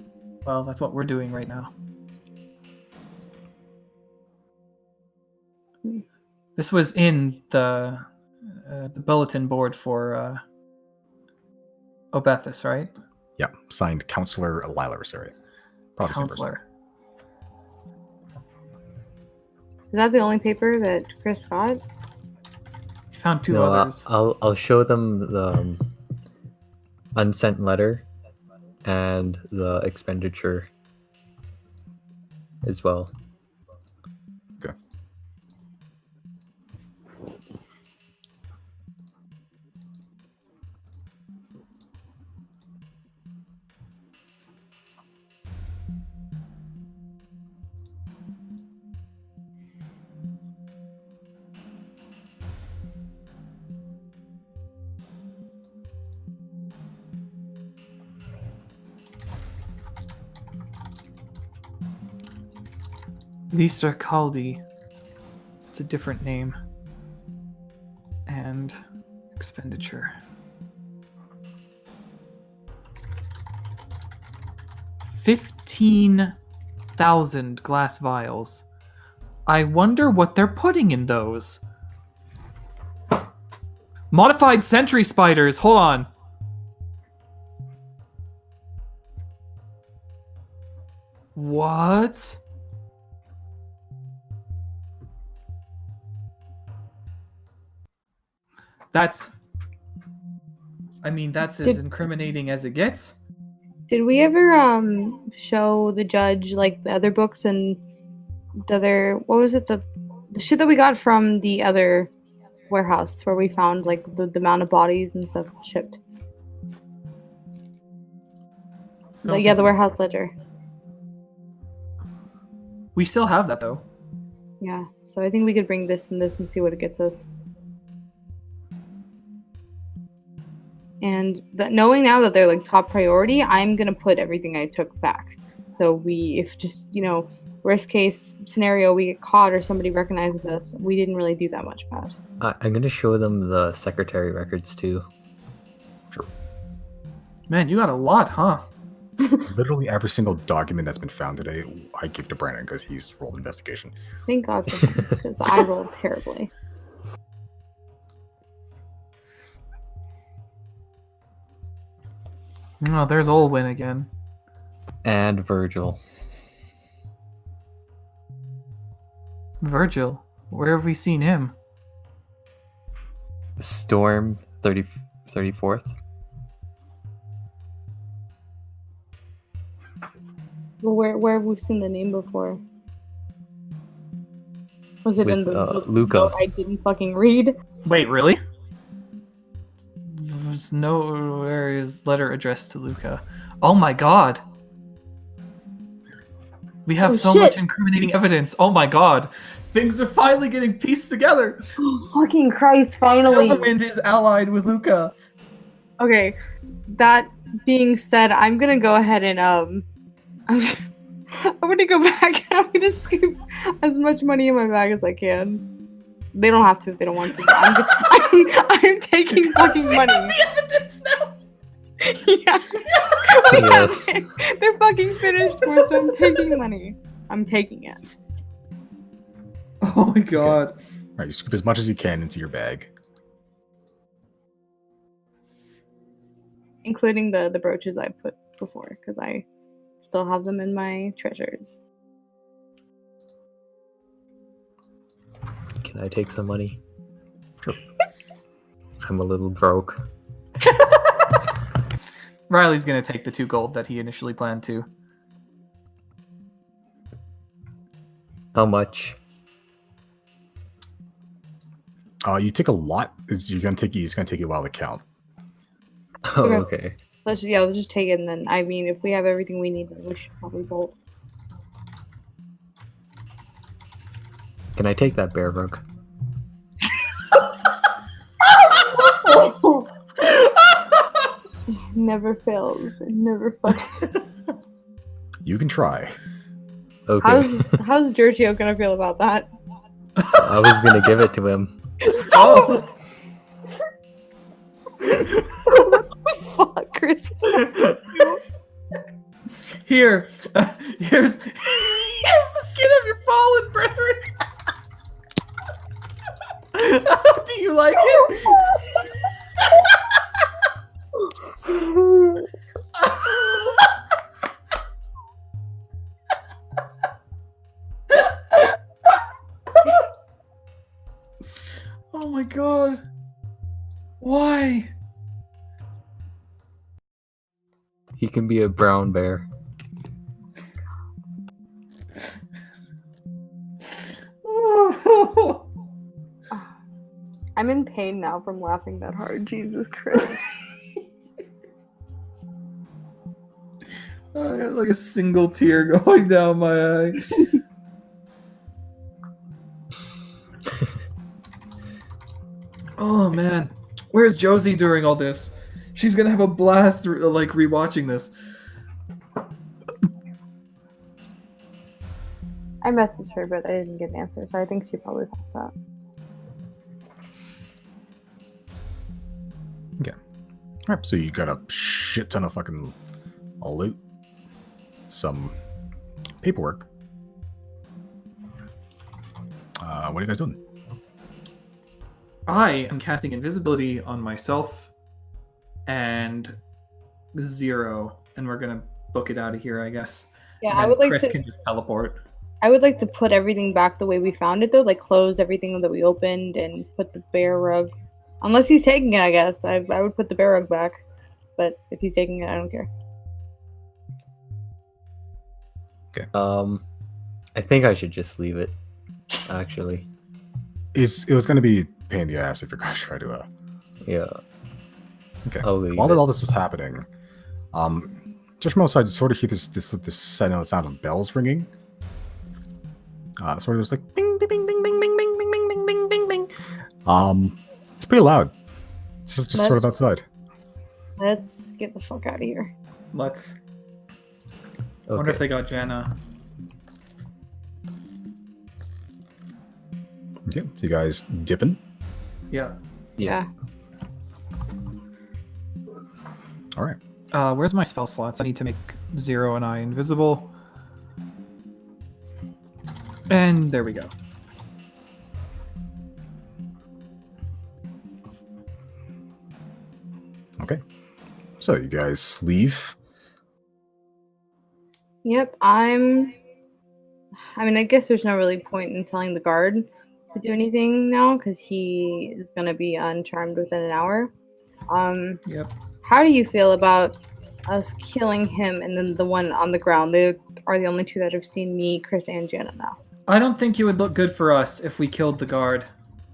Well, that's what we're doing right now. This was in the bulletin board for Obethus, right? Yeah, signed Counselor Lila Rosari. Probably same person. Counselor. Is that the only paper that Chris got? You found two No, others. I'll show them the unsent letter and the expenditure as well. Okay. Lisa Caldi. It's a different name. And expenditure. 15,000 glass vials. I wonder what they're putting in those. Modified sentry spiders. Hold on. What? That's as incriminating as it gets. Did we ever show the judge like the other books and the other, what was it, the shit that we got from the other warehouse where we found like the amount of bodies and stuff shipped? The warehouse ledger. We still have that though. Yeah, so I think we could bring this and see what it gets us. And but knowing now that they're like top priority, I'm gonna put everything I took back. So if just, worst case scenario, we get caught or somebody recognizes us, we didn't really do that much bad. I'm gonna show them the secretary records too. Sure. Man, you got a lot, huh? Literally every single document that's been found today, I give to Brandon because he's rolled investigation. Thank God for that, because I rolled terribly. Oh, there's Olwyn again. And Virgil. Virgil? Where have we seen him? Storm 34th. Well, where have we seen the name before? Was it With, in the Luca. book I didn't fucking read? Wait, really? There's nowhere is letter addressed to Luca. Oh my god. We have so much incriminating evidence. Oh my god. Things are finally getting pieced together. Oh, fucking Christ, finally. Silverwind is allied with Luca. Okay, that being said, I'm gonna go ahead and I'm gonna go back and I'm gonna scoop as much money in my bag as I can. They don't have to if they don't want to. I'm taking fucking money. The evidence now. Yeah. Yes. They're fucking finished for us, so I'm taking money. I'm taking it. Oh my god. All right, you scoop as much as you can into your bag. Including the brooches I put before, because I still have them in my treasures. Can I take some money? Sure. I'm a little broke. Riley's gonna take the 2 gold that he initially planned to. How much? You take a lot. It's gonna take you a while to count. Oh, okay. let's just take it, and then I mean, if we have everything we need, then we should probably bolt. Can I take that bear rug? Never fails. It never fucking. You can try. Okay. How's Giorgio gonna feel about that? I was gonna give it to him. Oh! Fuck, Chris. Here, here's the skin of your fallen brethren. Do you like it? Oh my god. Why? He can be a brown bear. I'm in pain now from laughing that hard. Jesus Christ. I got like a single tear going down my eye. Oh man, where's Josie during all this? She's gonna have a blast like rewatching this. I messaged her, but I didn't get an answer, so I think she probably passed out. Alright, so you got a shit ton of fucking loot. Some paperwork. What are you guys doing? I am casting invisibility on myself and Zero, and we're gonna book it out of here, I guess. Yeah, And I then would like Chrys to. can just teleport. I would like to put everything back the way we found it, though. Like close everything that we opened and put the bear rug. Unless he's taking it, I guess. I would put the bear rug back. But if he's taking it, I don't care. I think I should just leave it. Actually, It was going to be a pain in the ass if you're going to try to. yeah. Okay. I'll leave While it. all this is happening, just from outside, you sort of hear this sound of bells ringing. Sort of just like bing, bing, bing, bing, bing, bing, bing, bing, bing, bing, bing, bing. It's pretty loud. It's just sort of outside. Let's get the fuck out of here. Let's. I wonder if they got Jenna. Okay, you guys dipping? Yeah. Yeah. All right. Where's my spell slots? I need to make Zero and I invisible. And there we go. Okay. So you guys leave. Yep, I mean, I guess there's no really point in telling the guard to do anything now, because he is going to be uncharmed within an hour. Yep. How do you feel about us killing him and then the one on the ground? They are the only two that have seen me, Chris, and Jenna now. I don't think it would look good for us if we killed the guard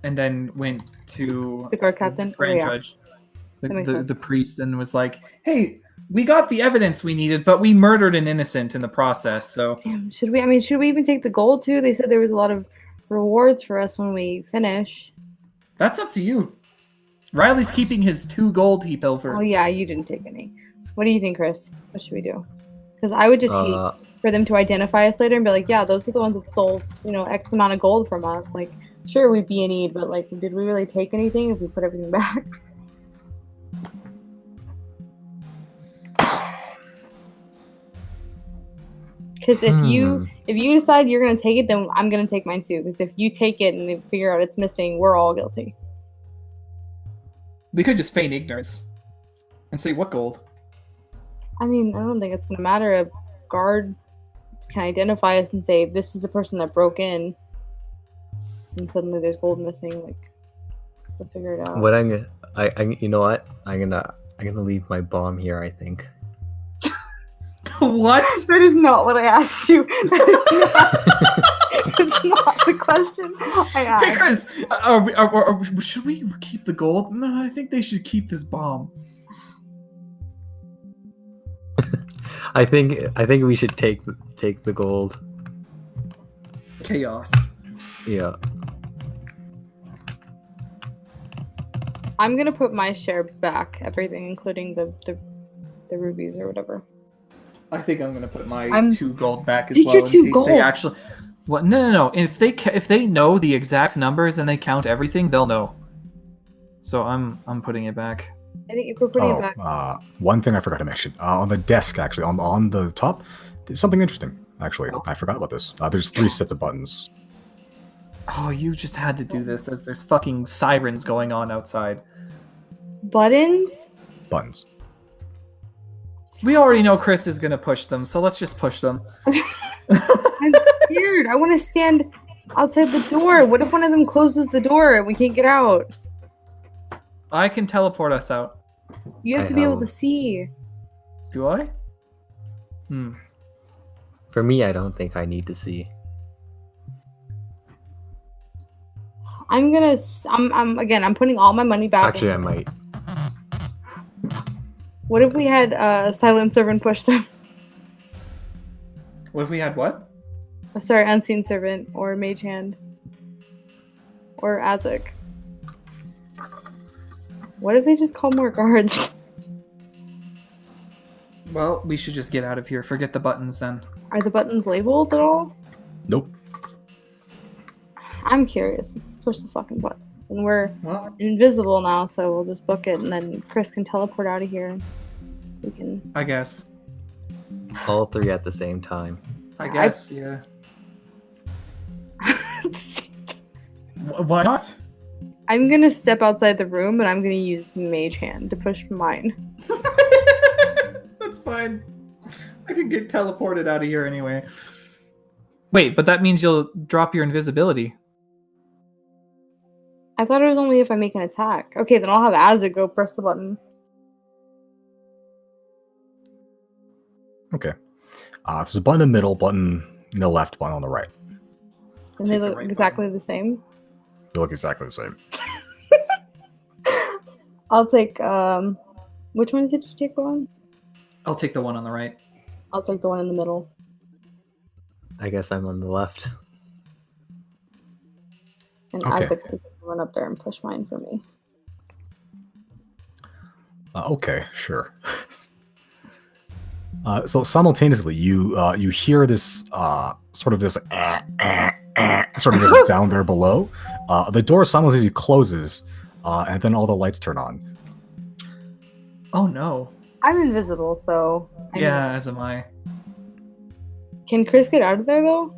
and then went to The guard captain? Grand Oh, yeah. Judge, That makes the sense. priest, and was like, "Hey, we got the evidence we needed, but we murdered an innocent in the process." So Damn, should we even take the gold too? They said there was a lot of rewards for us when we finish. that's up to you. Riley's keeping his 2 gold he pilfered. Oh yeah, you didn't take any. What do you think, Chris? What should we do? Because I would just hate for them to identify us later and be like, yeah, those are the ones that stole, X amount of gold from us. Like, sure, we'd be in need, but like, did we really take anything if we put everything back? Because if you decide you're gonna take it, then I'm gonna take mine too. Because if you take it and they figure out it's missing, we're all guilty. We could just feign ignorance and say, "What gold?" I mean, I don't think it's gonna matter. A guard can identify us and say, this is the person that broke in, and suddenly there's gold missing. Like, we'll figure it out. What you know what? I'm gonna leave my bomb here. I think. What? That is not what I asked you. That's not the question I asked. Hey, Chris, should we keep the gold? No, I think they should keep this bomb. I think we should take the gold. Chaos. Yeah. I'm gonna put my share back, everything, including the rubies or whatever. I think I'm gonna put my I'm- 2 gold back as Take well your in 2 case gold. they actually. What? No. If they know the exact numbers and they count everything, they'll know. So I'm putting it back. I think if we're putting it back. One thing I forgot to mention on the desk, actually, on the top, there's something interesting. Actually, I forgot about this. There's 3 sets of buttons. Oh, you just had to do this as there's fucking sirens going on outside. Buttons? Buttons. We already know Chrys is gonna push them, so let's just push them. I'm scared. I want to stand outside the door. What if one of them closes the door and we can't get out? I can teleport us out. You have I to be able have- to see. Do I? For me, I don't think I need to see. I'm putting all my money back. Actually, I might. What if we had a silent servant push them? What if we had what? Sorry, unseen servant or mage hand or Azek. What if they just call more guards? Well, we should just get out of here. Forget the buttons then. Are the buttons labeled at all? Nope. I'm curious. Let's push the fucking button. And we're Well, invisible now, so we'll just book it, and then Chrys can teleport out of here. We can. I guess. All 3 at the same time. I guess, yeah. Why not? I'm gonna step outside the room, and I'm gonna use mage hand to push mine. That's fine. I can get teleported out of here anyway. Wait, but that means you'll drop your invisibility. I thought it was only if I make an attack. Okay, then I'll have Azek go press the button. Okay. There's a button in the middle, button in the left, button on the right. And Take they the look right exactly the same. They look exactly the same. I'll take which one did you take on? I'll take the one on the right. I'll take the one in the middle. I guess I'm on the left. And Okay. Azek is gonna run up there and push mine for me. Okay, sure. So simultaneously, you hear this sort of this down there below. The door simultaneously closes, and then all the lights turn on. Oh no. I'm invisible, so Yeah, as am I. Can Chrys get out of there though?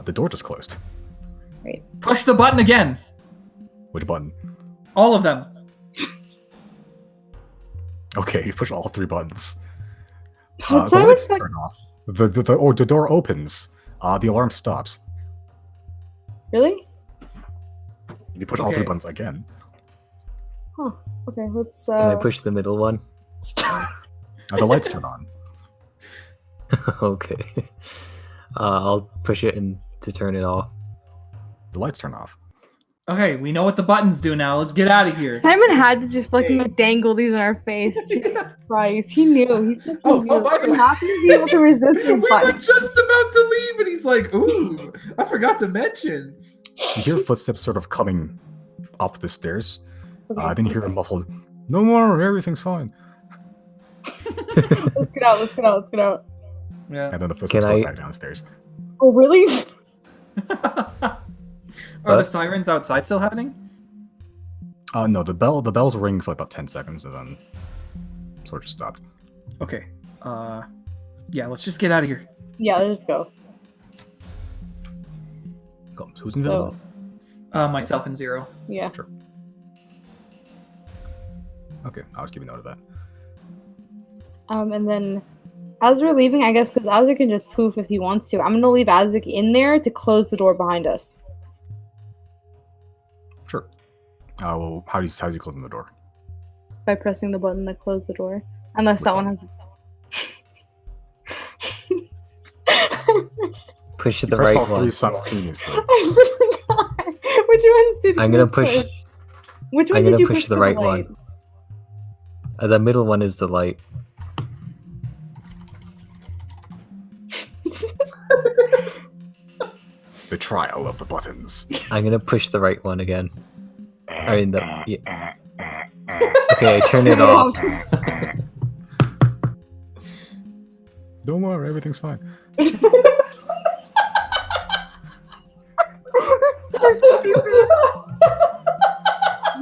The door just closed. Push the button again. Which button? All of them. Okay, you push all 3 buttons. That's The so lights much turn off. The door opens. The alarm stops. Really? You push all 3 Okay. buttons again. Huh. Okay, let's Can I push the middle one? The lights turn on. Okay. I'll push it and to turn it off. The lights turn off. Okay, we know what the buttons do now. Let's get out of here. Simon had to just fucking dangle these in our face. Jesus Christ, he knew. He fucking Oh, knew. by the We're way- not gonna be able to resist We the were button. just about to leave, and he's like, "Ooh, I forgot to mention." You hear footsteps sort of coming up the stairs. Okay, Then you hear a muffled, "No more, everything's fine." let's get out. Let's get out. Let's get out. Yeah. And then the footsteps Can go I- back downstairs. Oh really? Are the What? sirens outside still happening? No, the bells ring for about 10 seconds and then sort of stopped. Okay. Yeah, let's just get out of here. Yeah, let's just go. Cool. So who's invisible? So Myself and Zero. yeah. Okay, I'll just keep a note of that. And then as we're leaving, I guess because Azek can just poof if he wants to. I'm gonna leave Azek in there to close the door behind us. Sure. Well, how do you closing the door? By pressing the button that closed the door. Unless that one has. Push the You press right all 3 one. simultaneously. I forgot. Which ones did you I'm gonna push? push. Which one I'm did gonna you push push the for right light? one. The middle one is the light. trial of the buttons. I'm gonna push the right one again. I mean, yeah. Okay, I turn it off. Don't worry, everything's fine. So stupid.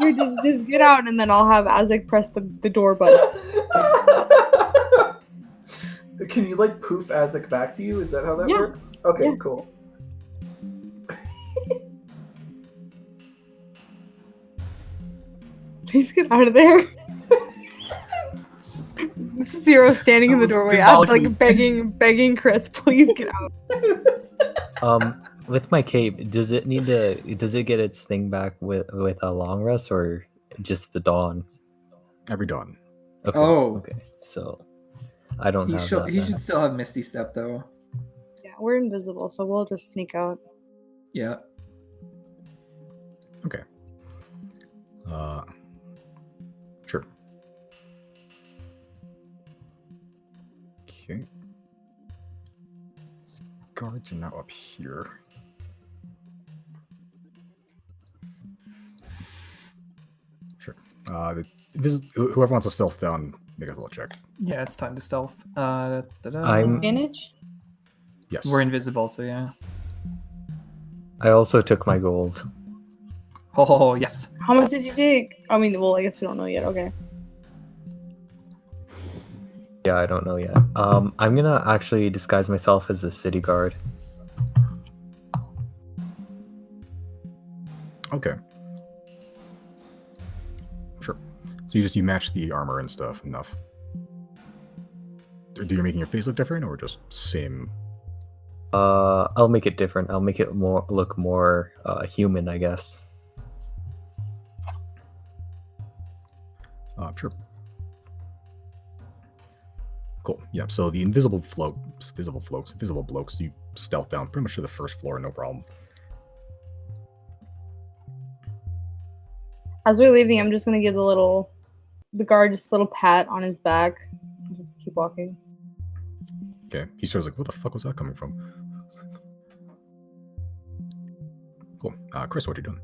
You just get out, and then I'll have Isaac press the door button. Can you like poof Isaac back to you? Is that how that Yeah. works? Okay, Yeah. cool. Please get out of there. Zero standing in the doorway. I'm like begging Chrys, please get out. With my cape, does it get its thing back with a long rest or just the dawn? Every dawn. Okay. Oh. Okay. So I don't He have that. he then. should still have Misty Step though. Yeah, we're invisible, so we'll just sneak out. Yeah. Okay. Sure. Okay. Guards are now up here. Sure. Whoever wants to stealth down, make a little check. Yeah, it's time to stealth. Da-da. Advantage? Yes. We're invisible, so yeah. I also took my gold. Oh, yes. How much did you take? I mean, well, I guess we don't know yet. Okay. Yeah, I don't know yet. I'm gonna actually disguise myself as a city guard. Okay. Sure. So you match the armor and stuff enough. Do you making your face look different or just same? I'll make it different. I'll make it look more human, I guess. Sure. Cool. Yeah. So the invisible blokes, you stealth down pretty much to the first floor, no problem. As we're leaving, I'm just gonna give the guard just a little pat on his back. And just keep walking. Okay. He starts like, "What the fuck was that coming from?" Cool. Chrys, what are you doing?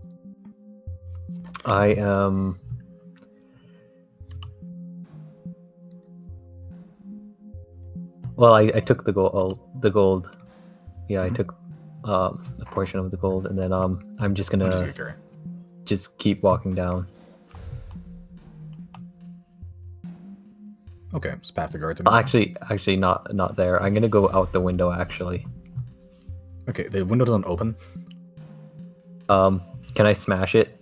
I am. Well, I took the gold. Yeah, I took a portion of the gold, and then I'm just What did gonna you carry? just keep walking down. Okay. Just pass the guards. Actually, not there. I'm gonna go out the window. Actually, Okay. The window doesn't open. can I smash it?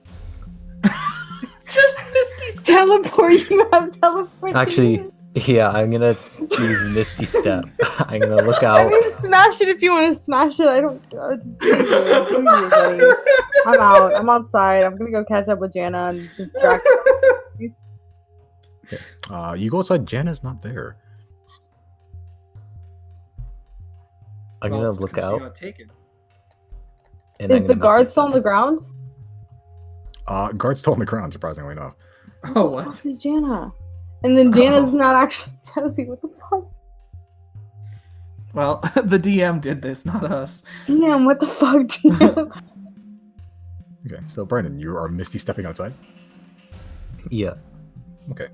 Just Misty Step. Teleport! You have teleport. Actually, yeah, I'm gonna use Misty Step. I'm gonna look I out. mean, smash it if you want to smash it. I don't. Just leave it, buddy. I'm out. I'm outside. I'm gonna go catch up with Jana and just drag. You go outside. Jana's not there. I'm Well, gonna it's look because she out. got taken. And Is I'm the gonna guard Misty still on Step. the ground? Guard's still on the ground, surprisingly enough. Oh, What what? the fuck is Jana? And then Jana's not actually Josie. What the fuck? Well, the DM did this, not us. Damn, what the fuck, DM? Okay. So Brandon, you are misty stepping outside. Yeah. Okay.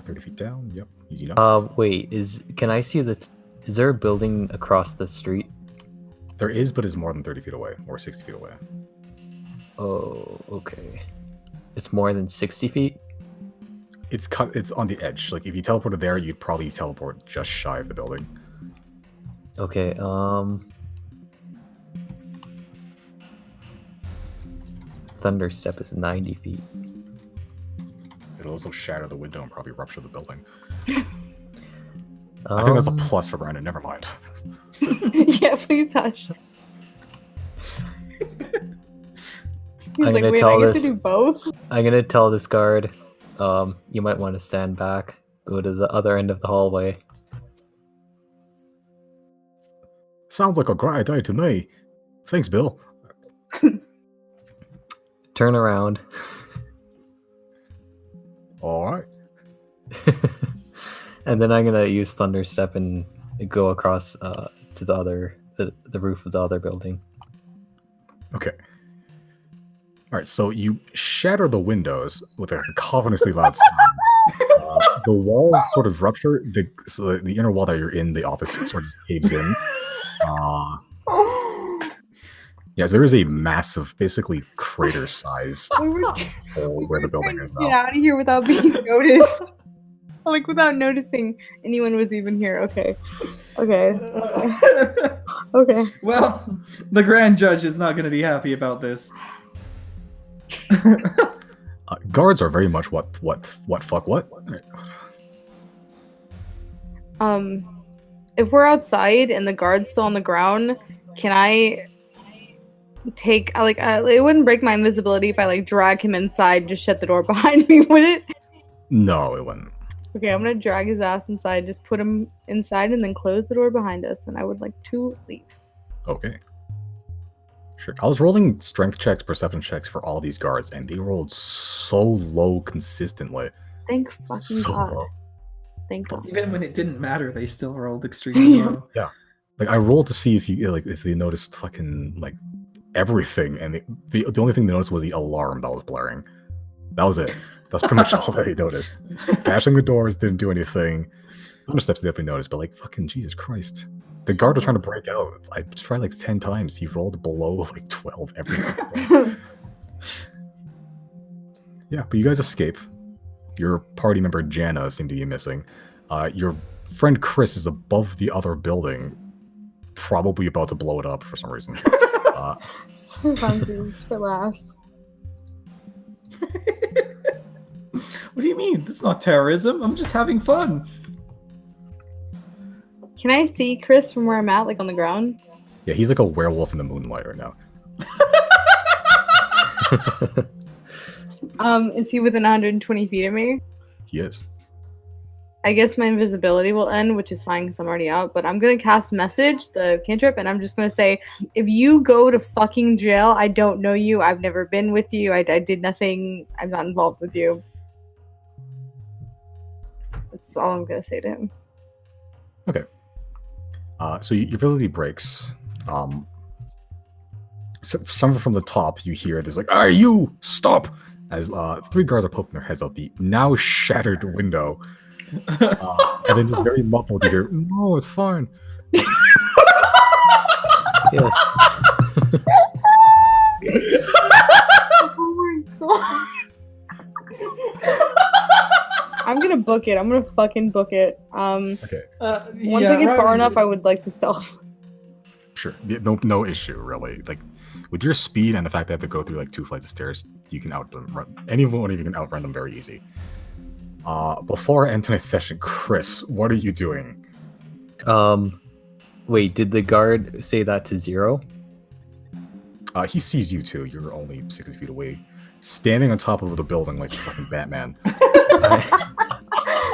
30 feet down. Yep. Easy enough. Wait. Can I see is there a building across the street? There is, but it's more than 30 feet away or 60 feet away. Oh, okay. It's more than 60 feet? It's on the edge. Like if you teleported there, you'd probably teleport just shy of the building. Okay, Thunder Step is 90 feet. It'll also shatter the window and probably rupture the building. I think that's a plus for Brandon. Never mind. Yeah, please hush. He's I'm like, gonna wait, tell I get this- to do both? I'm gonna tell this guard, you might want to stand back, go to the other end of the hallway. Sounds like a great idea to me. Thanks, Bill. Turn around. All right. And then I'm gonna use Thunder Step and go across to the roof of the other building. Okay. All right, so you shatter the windows with a cavenously loud sound. The walls sort of rupture. So the inner wall that you're in, the opposite sort of caves in. Yeah, so there is a massive, basically crater-sized hole where the building is Get now. out of here without being noticed. Like without noticing anyone was even here. Okay. Okay. Well, the Grand Judge is not going to be happy about this. Guards are very much what. If we're outside and the guard's still on the ground, can I take it wouldn't break my invisibility if I like drag him inside and just shut the door behind me, would it? No, it wouldn't. Okay, I'm gonna drag his ass inside, just put him inside and then close the door behind us, and I would like to leave. Okay. Sure. I was rolling strength checks, perception checks for all these guards, and they rolled so low consistently. Thank fucking So God. low. Thank God. Even when it didn't matter, they still rolled extremely low. Yeah. Like I rolled to see if they noticed fucking like everything, and the only thing they noticed was the alarm that was blaring. That was it. That's pretty much all that they noticed. Bashing the doors didn't do anything. Other steps they definitely noticed, but like fucking Jesus Christ. The guard was trying to break out. I tried like 10 times. He rolled below like 12 every single time. Yeah, but you guys escape. Your party member Jana seemed to be missing. Your friend Chrys is above the other building, probably about to blow it up for some reason. For funsies, for laughs. What do you mean? This is not terrorism. I'm just having fun. Can I see Chrys from where I'm at, like on the ground? Yeah, he's like a werewolf in the moonlight right now. Is he within 120 feet of me? He is. I guess my invisibility will end, which is fine because I'm already out, but I'm gonna cast message, the cantrip, and I'm just gonna say, if you go to fucking jail, I don't know you, I've never been with you, I did nothing, I'm not involved with you. That's all I'm gonna say to him. Okay. So your ability breaks. So somewhere from the top, you hear there's like, "Ah, you stop!" As 3 guards are poking their heads out the now shattered window, and then just very muffled, you hear, "No, it's fine." Yes. Oh my God. I'm gonna book it. I'm gonna fucking book it. Okay, Once I get far enough, I would like to stealth. sure. Yeah, no issue really. Like with your speed and the fact that I have to go through like 2 flights of stairs, you can outrun anyone. You can outrun them very easy. Before I end tonight's session, Chrys, what are you doing? Wait, did the guard say that to 0? He sees you too. You're only 60 feet away, standing on top of the building like fucking Batman.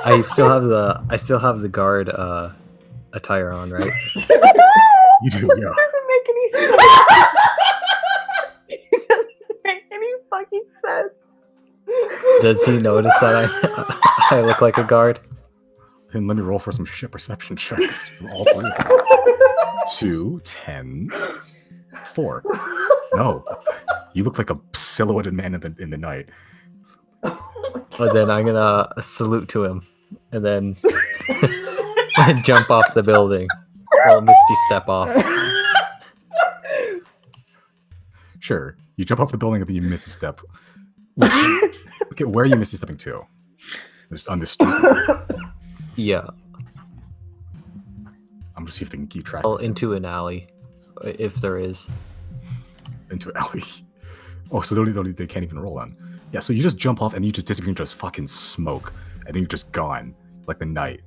I still have the guard attire on, right? You do, yeah. It doesn't make any sense. It doesn't make any fucking sense. Does he notice that I look like a guard? Then let me roll for some shit perception checks from all 3 of them. 2, 10, 4. No, you look like a silhouetted man in the night. Well, then I'm gonna salute to him, and then jump off the building. I'll Misty step off. Sure, you jump off the building and then you miss a step. Which, okay, where are you misty stepping to? Just on the street. Yeah. I'm gonna see if they can keep track. Well, into an alley, if there is. Into an alley. Oh, so they can't even roll on. Yeah, so you just jump off and you just disappear into just fucking smoke, and then you're just gone, like the night.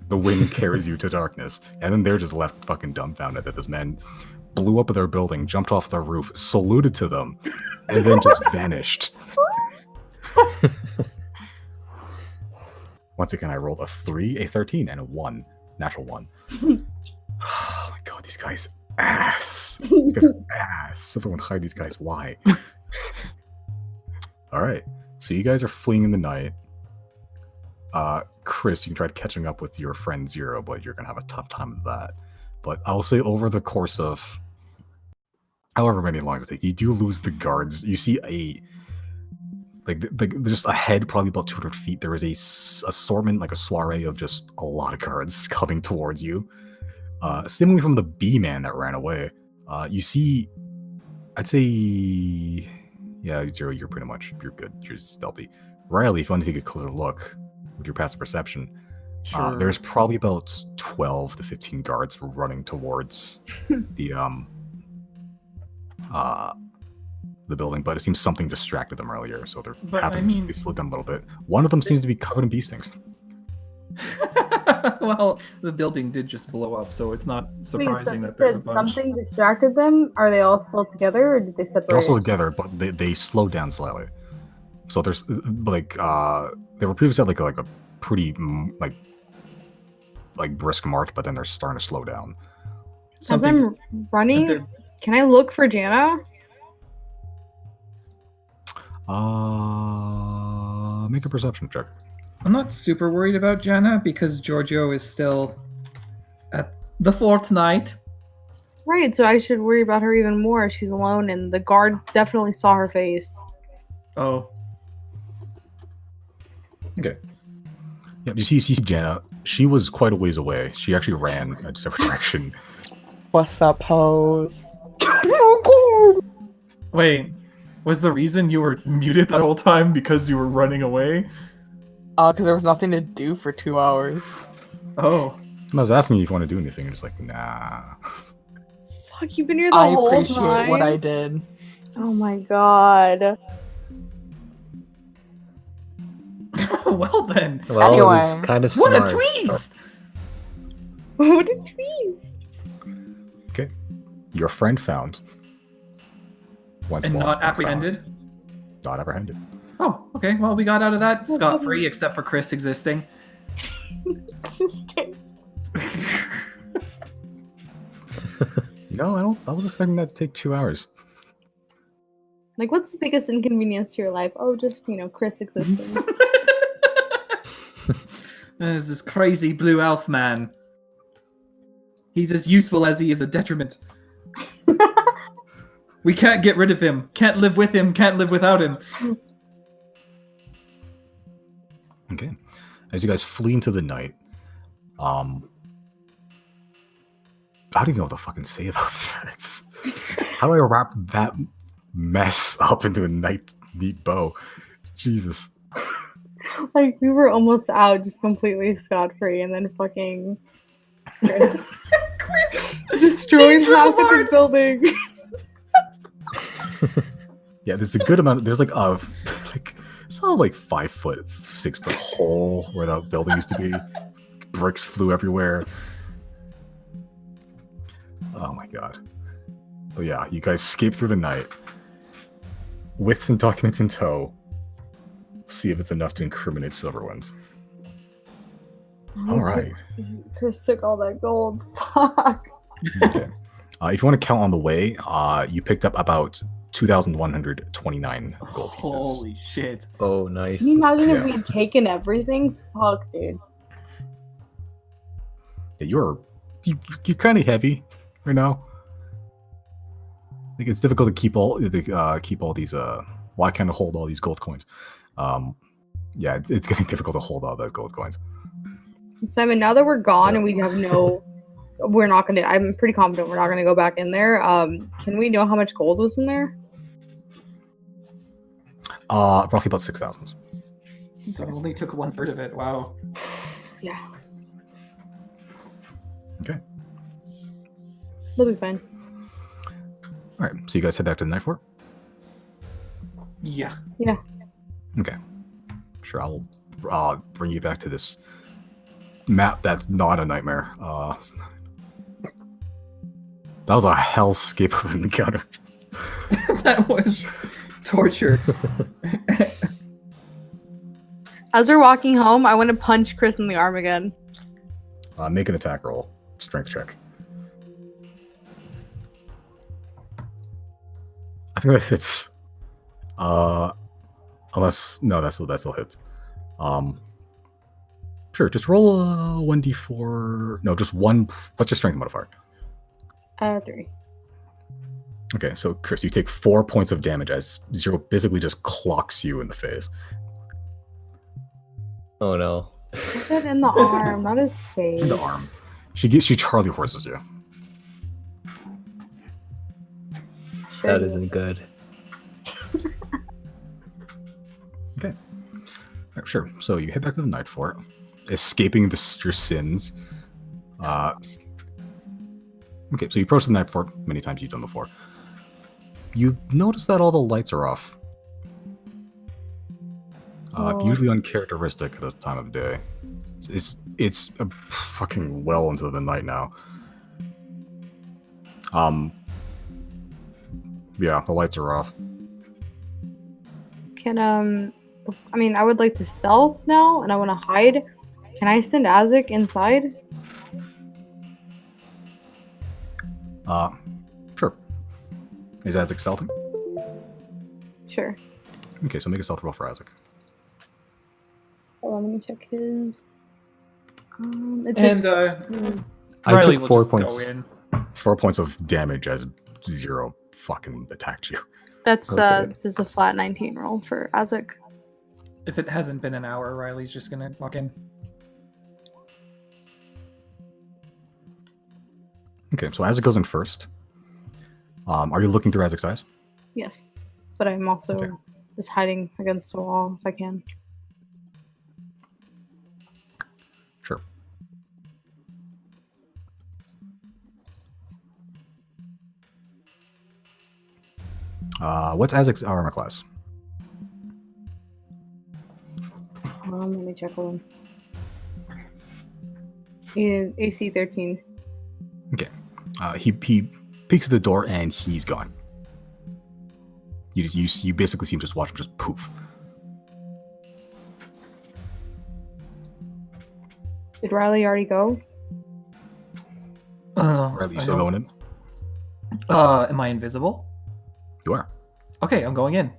The wind carries you to darkness, and then they're just left fucking dumbfounded that this man blew up their building, jumped off their roof, saluted to them, and then just vanished. Once again, I rolled a 3, a 13, and a 1. Natural 1. Oh my god, these guys ass. These guys are ass. Everyone hide these guys. Why? Alright. So you guys are fleeing in the night. Chrys, you can try catching up with your friend Zero, but you're gonna have a tough time with that. But I'll say over the course of however many lines it takes, you do lose the guards. You see just ahead, probably about 200 feet, there is a assortment, like a soiree of just a lot of guards coming towards you. Seemingly from the B-man that ran away. You see, I'd say, yeah, Zero, you're good. You're stealthy. Riley, if you want to take a closer look with your passive perception, Sure. there's probably about 12 to 15 guards running towards the building, but it seems something distracted them earlier, so they're they slowed them a little bit. One of them seems to be covered in bee stings. Well, the building did just blow up, so it's not surprising that there's a said bunch. something distracted them. Are they all still together, or did they separate? They're also together, but they slowed down slightly. So there's they were previously at like a pretty like brisk march, but then they're starting to slow down. As I'm running, can I look for Jana? Make a perception check. I'm not super worried about Jana because Giorgio is still at the fort tonight. Right, so I should worry about her even more. She's alone, and the guard definitely saw her face. Oh. Okay. Yeah, you see Jana. She was quite a ways away. She actually ran a different direction. What's up, hoes? Wait, was the reason you were muted that whole time because you were running away? Because there was nothing to do for 2 hours. Oh. I was asking you if you want to do anything. You're just like, nah. Fuck, you've been here the I whole appreciate time. what I did. Oh my god. Well then. Well, it was Anyway. kind of What smart. a twist! What a twist. Okay. Your friend found. Once And lost, not now apprehended? found. Not apprehended. Oh, okay. Well, we got out of that scot-free, except for Chrys existing. Existing. I was expecting that to take 2 hours. Like, what's the biggest inconvenience to your life? Oh, just, Chrys existing. There's this crazy blue elf man. He's as useful as he is a detriment. We can't get rid of him. Can't live with him. Can't live without him. Okay. As you guys flee into the night, I don't even know what to fucking say about this. How do I wrap that mess up into a neat bow? Jesus. Like, we were almost out just completely scot-free, and then fucking destroyed half of the building. Yeah, there's a good amount. There's like it's all like 5 foot, 6 foot hole where the building used to be. Bricks flew everywhere. Oh my god. But yeah, you guys escape through the night with some documents in tow. See if it's enough to incriminate Silverwind. All right. Chrys took all that gold. Fuck. Okay. If you want to count on the way, you picked up about 2,129 gold pieces. Holy shit. Oh, nice. Can you imagine if Yeah. we'd taken everything? Fuck, dude. Yeah, you're kind of heavy, I think it's difficult to keep all these. Why can't I hold all these gold coins? Yeah, it's getting difficult to hold all those gold coins. Simon, now that we're gone and we have we're not gonna. I'm pretty confident we're not gonna go back in there. Can we know how much gold was in there? Roughly about 6,000. So it only took 1/3 of it. Wow. Yeah, Okay. they'll be fine. All right. So you guys head back to the night fort. Yeah. Okay. Sure. I'll bring you back to this map that's not a nightmare. That was a hellscape of an encounter. That was torture. As we're walking home, I want to punch Chrys in the arm again. Make an attack roll. Strength check. I think that hits. Unless that still hits. Sure. Just roll a 1d4. No, just one. What's your strength modifier? 3. Okay, so Chrys, you take 4 points of damage as Zero basically just clocks you in the face. Oh no. Put it in the arm, not his face. In the arm. She Charlie horses you. That isn't good. Okay. Alright, sure. So you head back to the Night Fort, escaping your sins. Okay, so you approach the Night Fort many times you've done before. You notice that all the lights are off. Usually uncharacteristic at this time of day. It's fucking well into the night now. Yeah, the lights are off. Can I mean, I would like to stealth now, and I want to hide. Can I send Azek inside? Sure. Is Azek stealthing? Sure. Okay, so make a stealth roll for Azek. Hold on, let me check his. It's And I Riley took will 4 just points. go in. 4 points of damage as Zero fucking attacked you. that's Okay. just a flat 19 roll for Azek. If it hasn't been an hour, Riley's just gonna walk in. Okay, so Azek goes in first. Are you looking through Azek's eyes? Yes, but I'm also Okay. just hiding against the wall if I can. Sure. What's Azek's armor class? Let me check one. AC 13. Okay. He peeks at the door and he's gone. You basically see him just watch him just poof. Did Riley already go? Are you I still don't- going in? Am I invisible? You are. Okay, I'm going in.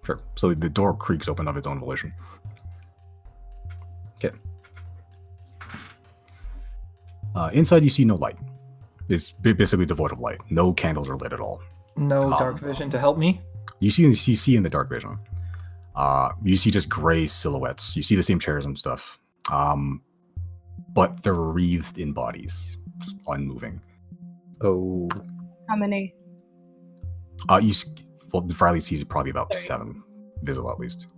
Sure. So the door creaks open of its own volition. Okay. Inside, you see no light. It's basically devoid of light. No candles are lit at all. No dark vision to help me. You see in the dark vision. You see just gray silhouettes. You see the same chairs and stuff. But they're wreathed in bodies, just unmoving. Oh. How many? Riley sees probably about 7 visible at least.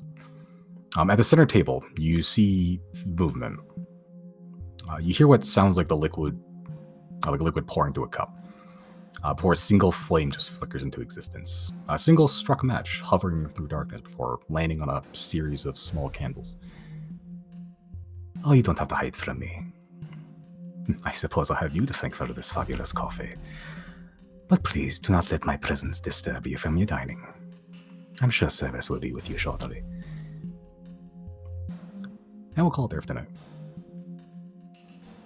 At the center table, you see movement. You hear what sounds like liquid pouring into a cup. Before a single flame just flickers into existence. A single struck match hovering through darkness before landing on a series of small candles. Oh, you don't have to hide from me. I suppose I'll have you to thank for this fabulous coffee. But please, do not let my presence disturb you from your dining. I'm sure service will be with you shortly. And we'll call it there for tonight.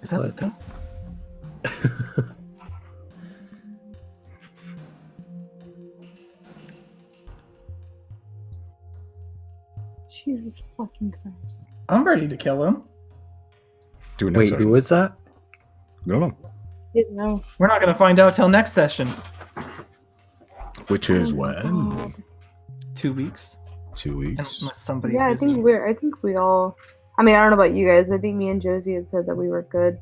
Is that What? the thing? Jesus fucking Christ. I'm ready to kill him. Do it next Wait, session. who was that? We don't know. Didn't know. We're not gonna find out till next session. Which is Oh my when? God. 2 weeks, 2 weeks. unless somebody's Yeah, I busy. think we all. I mean, I don't know about you guys. I think me and Josie had said that we were good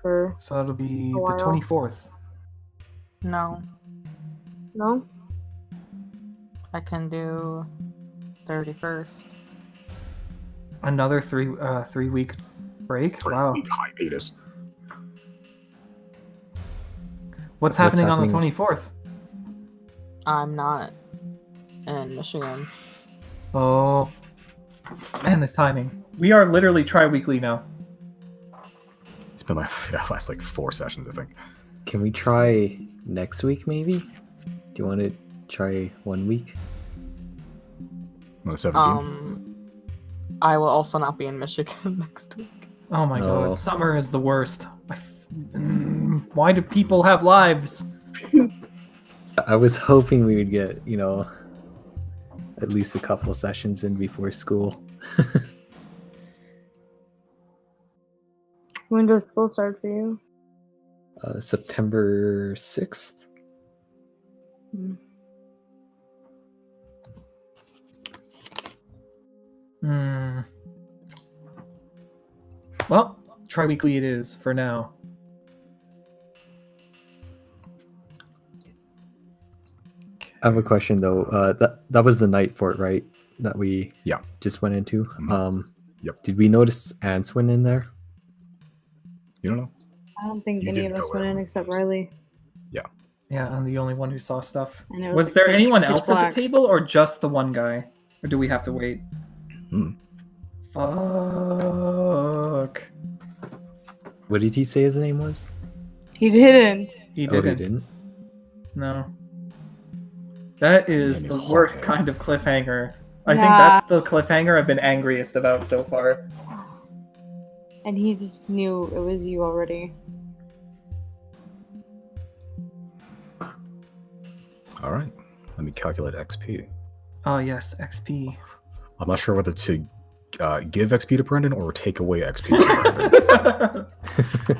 for. So that'll be A the while. 24th. No, No. I can do 31st. Another 3-week break. Wow. Hiatus. What's happening on the happening? 24th? I'm not in Michigan. Oh, man, this timing. We are literally tri-weekly now. It's been last 4 sessions, I think. Can we try next week, maybe? Do you want to try 1 week? On the 17th. I will also not be in Michigan next week. Oh my No. god, summer is the worst. Why do people have lives? I was hoping we would get, at least a couple sessions in before school. When does school start for you? September 6th? Hmm. Well, tri-weekly it is for now. I have a question though. That was the night fort, right? That we Yeah. just went into. Yep. Did we notice ants went in there? You don't know? I don't think You any of didn't us go went in in. except Riley. Yeah, I'm the only one who saw stuff. And it Was like there pitch- anyone pitch else at black. the table, or just the one guy? Or do we have to wait? Fuck. What did he say his name was? He didn't. He Oh, didn't. he didn't. No. That is Name the is worst Jorge. kind of cliffhanger. I think Yeah. that's the cliffhanger I've been angriest about so far. And he just knew it was you already. All right. Let me calculate XP. Oh yes, XP. I'm not sure whether to give XP to Brendan or take away XP to Brendan.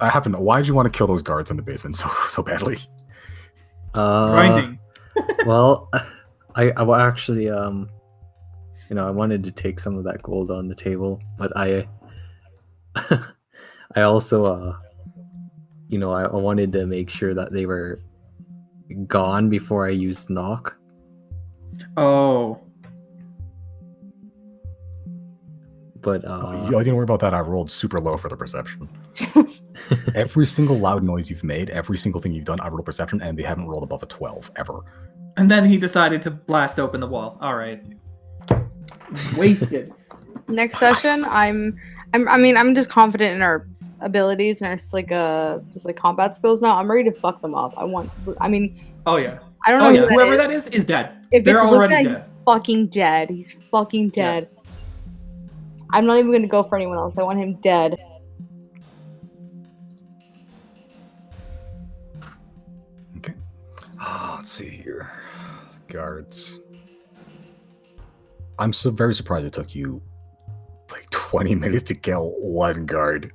I happen to. Why did you want to kill those guards in the basement so badly? Grinding. Well, I actually I wanted to take some of that gold on the table, but I also I wanted to make sure that they were gone before I used knock. Oh. But I didn't worry about that. I rolled super low for the perception. Every single loud noise you've made, every single thing you've done, I rolled perception, and they haven't rolled above a 12 ever. And then he decided to blast open the wall. All right. Wasted. Next session, I'm just confident in our abilities and our just like combat skills now. I'm ready to fuck them up. Oh yeah. I don't know Oh who yeah. that Whoever is. that is dead. If They're it's already Luca, dead. He's fucking dead. He's fucking dead. I'm not even gonna go for anyone else. I want him dead. Okay. Let's see here. Guards. I'm so very surprised it took you like 20 minutes to kill one guard.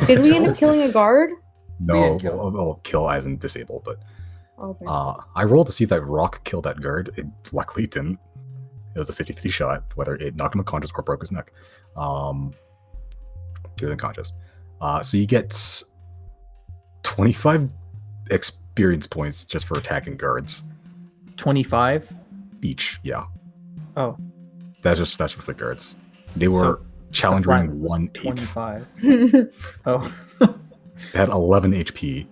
Did we end up killing a guard? No, didn't kill. well, kill as in disable, but Okay. I rolled to see if that rock killed that guard. It luckily didn't. It was a 50-50 shot, whether it knocked him unconscious or broke his neck. He was unconscious. So you get 25 experience points just for attacking guards 25. each. Yeah, Oh, that's just the guards. They were So, challenge flat rating 1/8. 25. Oh. They had 11 HP.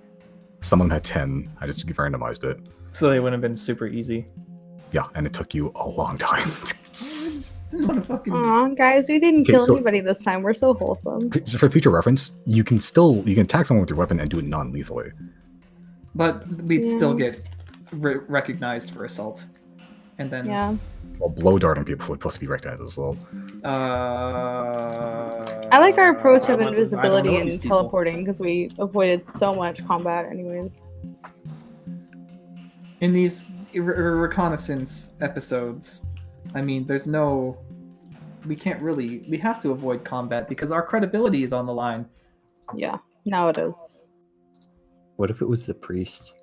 Some of them had 10. I just randomized it. So they would have been super easy. Yeah, and it took you a long time. Aw, guys, we didn't Okay, kill so- anybody this time. We're so wholesome. Just for future reference, you can attack someone with your weapon and do it non-lethally. But we'd still Yeah. get recognized for assault. And then Yeah. Well, blow darting people would supposed to be recognized as well. I like our approach of I don't invisibility know and these people. teleporting because we avoided so much combat anyways. In these reconnaissance episodes, I mean, we have to avoid combat because our credibility is on the line. Yeah, now it is. what if it was the priest?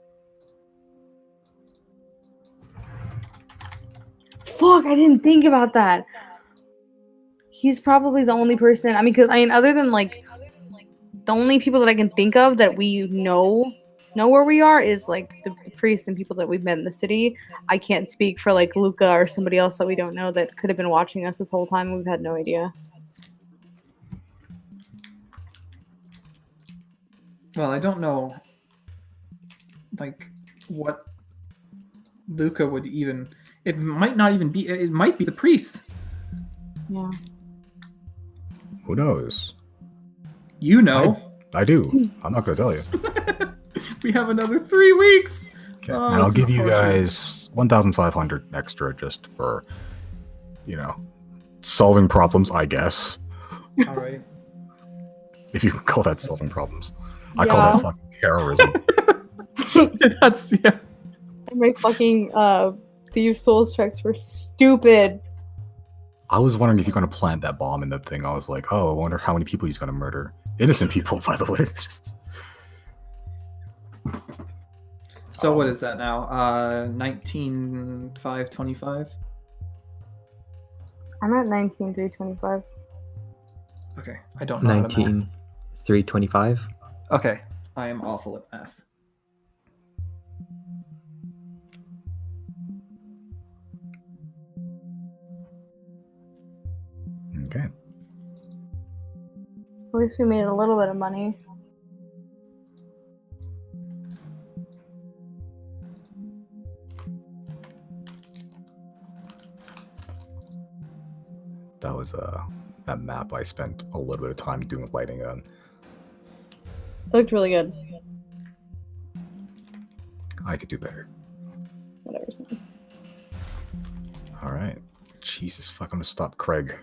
Fuck, I didn't think about that. He's probably the only person. Other than like the only people that I can think of that we know where we are is like the priests and people that we've met in the city. I can't speak for like Luca or somebody else that we don't know that could have been watching us this whole time. We've had no idea. Well, I don't know, like, what Luca would even... It might not even be... It might be the priest. Yeah. Who knows? You know. I do. I'm not going to tell you. We have another 3 weeks. Okay. Oh, And I'll this give is you torture. guys 1,500 extra just for, solving problems, I guess. All right. If you can call that solving problems. I Yeah. call that fucking terrorism. That's... Yeah. My fucking Thieves' Tools checks were stupid. I was wondering if you're going to plant that bomb in the thing. I was like, oh, I wonder how many people he's going to murder. Innocent people, by the way. It's just... So what is that now? 19,525. I'm at 19,325. Okay, I don't know how to math. 19,325. Okay, I am awful at math. Okay. At least we made a little bit of money. That was that map I spent a little bit of time doing with lighting on. It looked really good. I could do better. Whatever. All right. Jesus fuck, I'm gonna stop Craig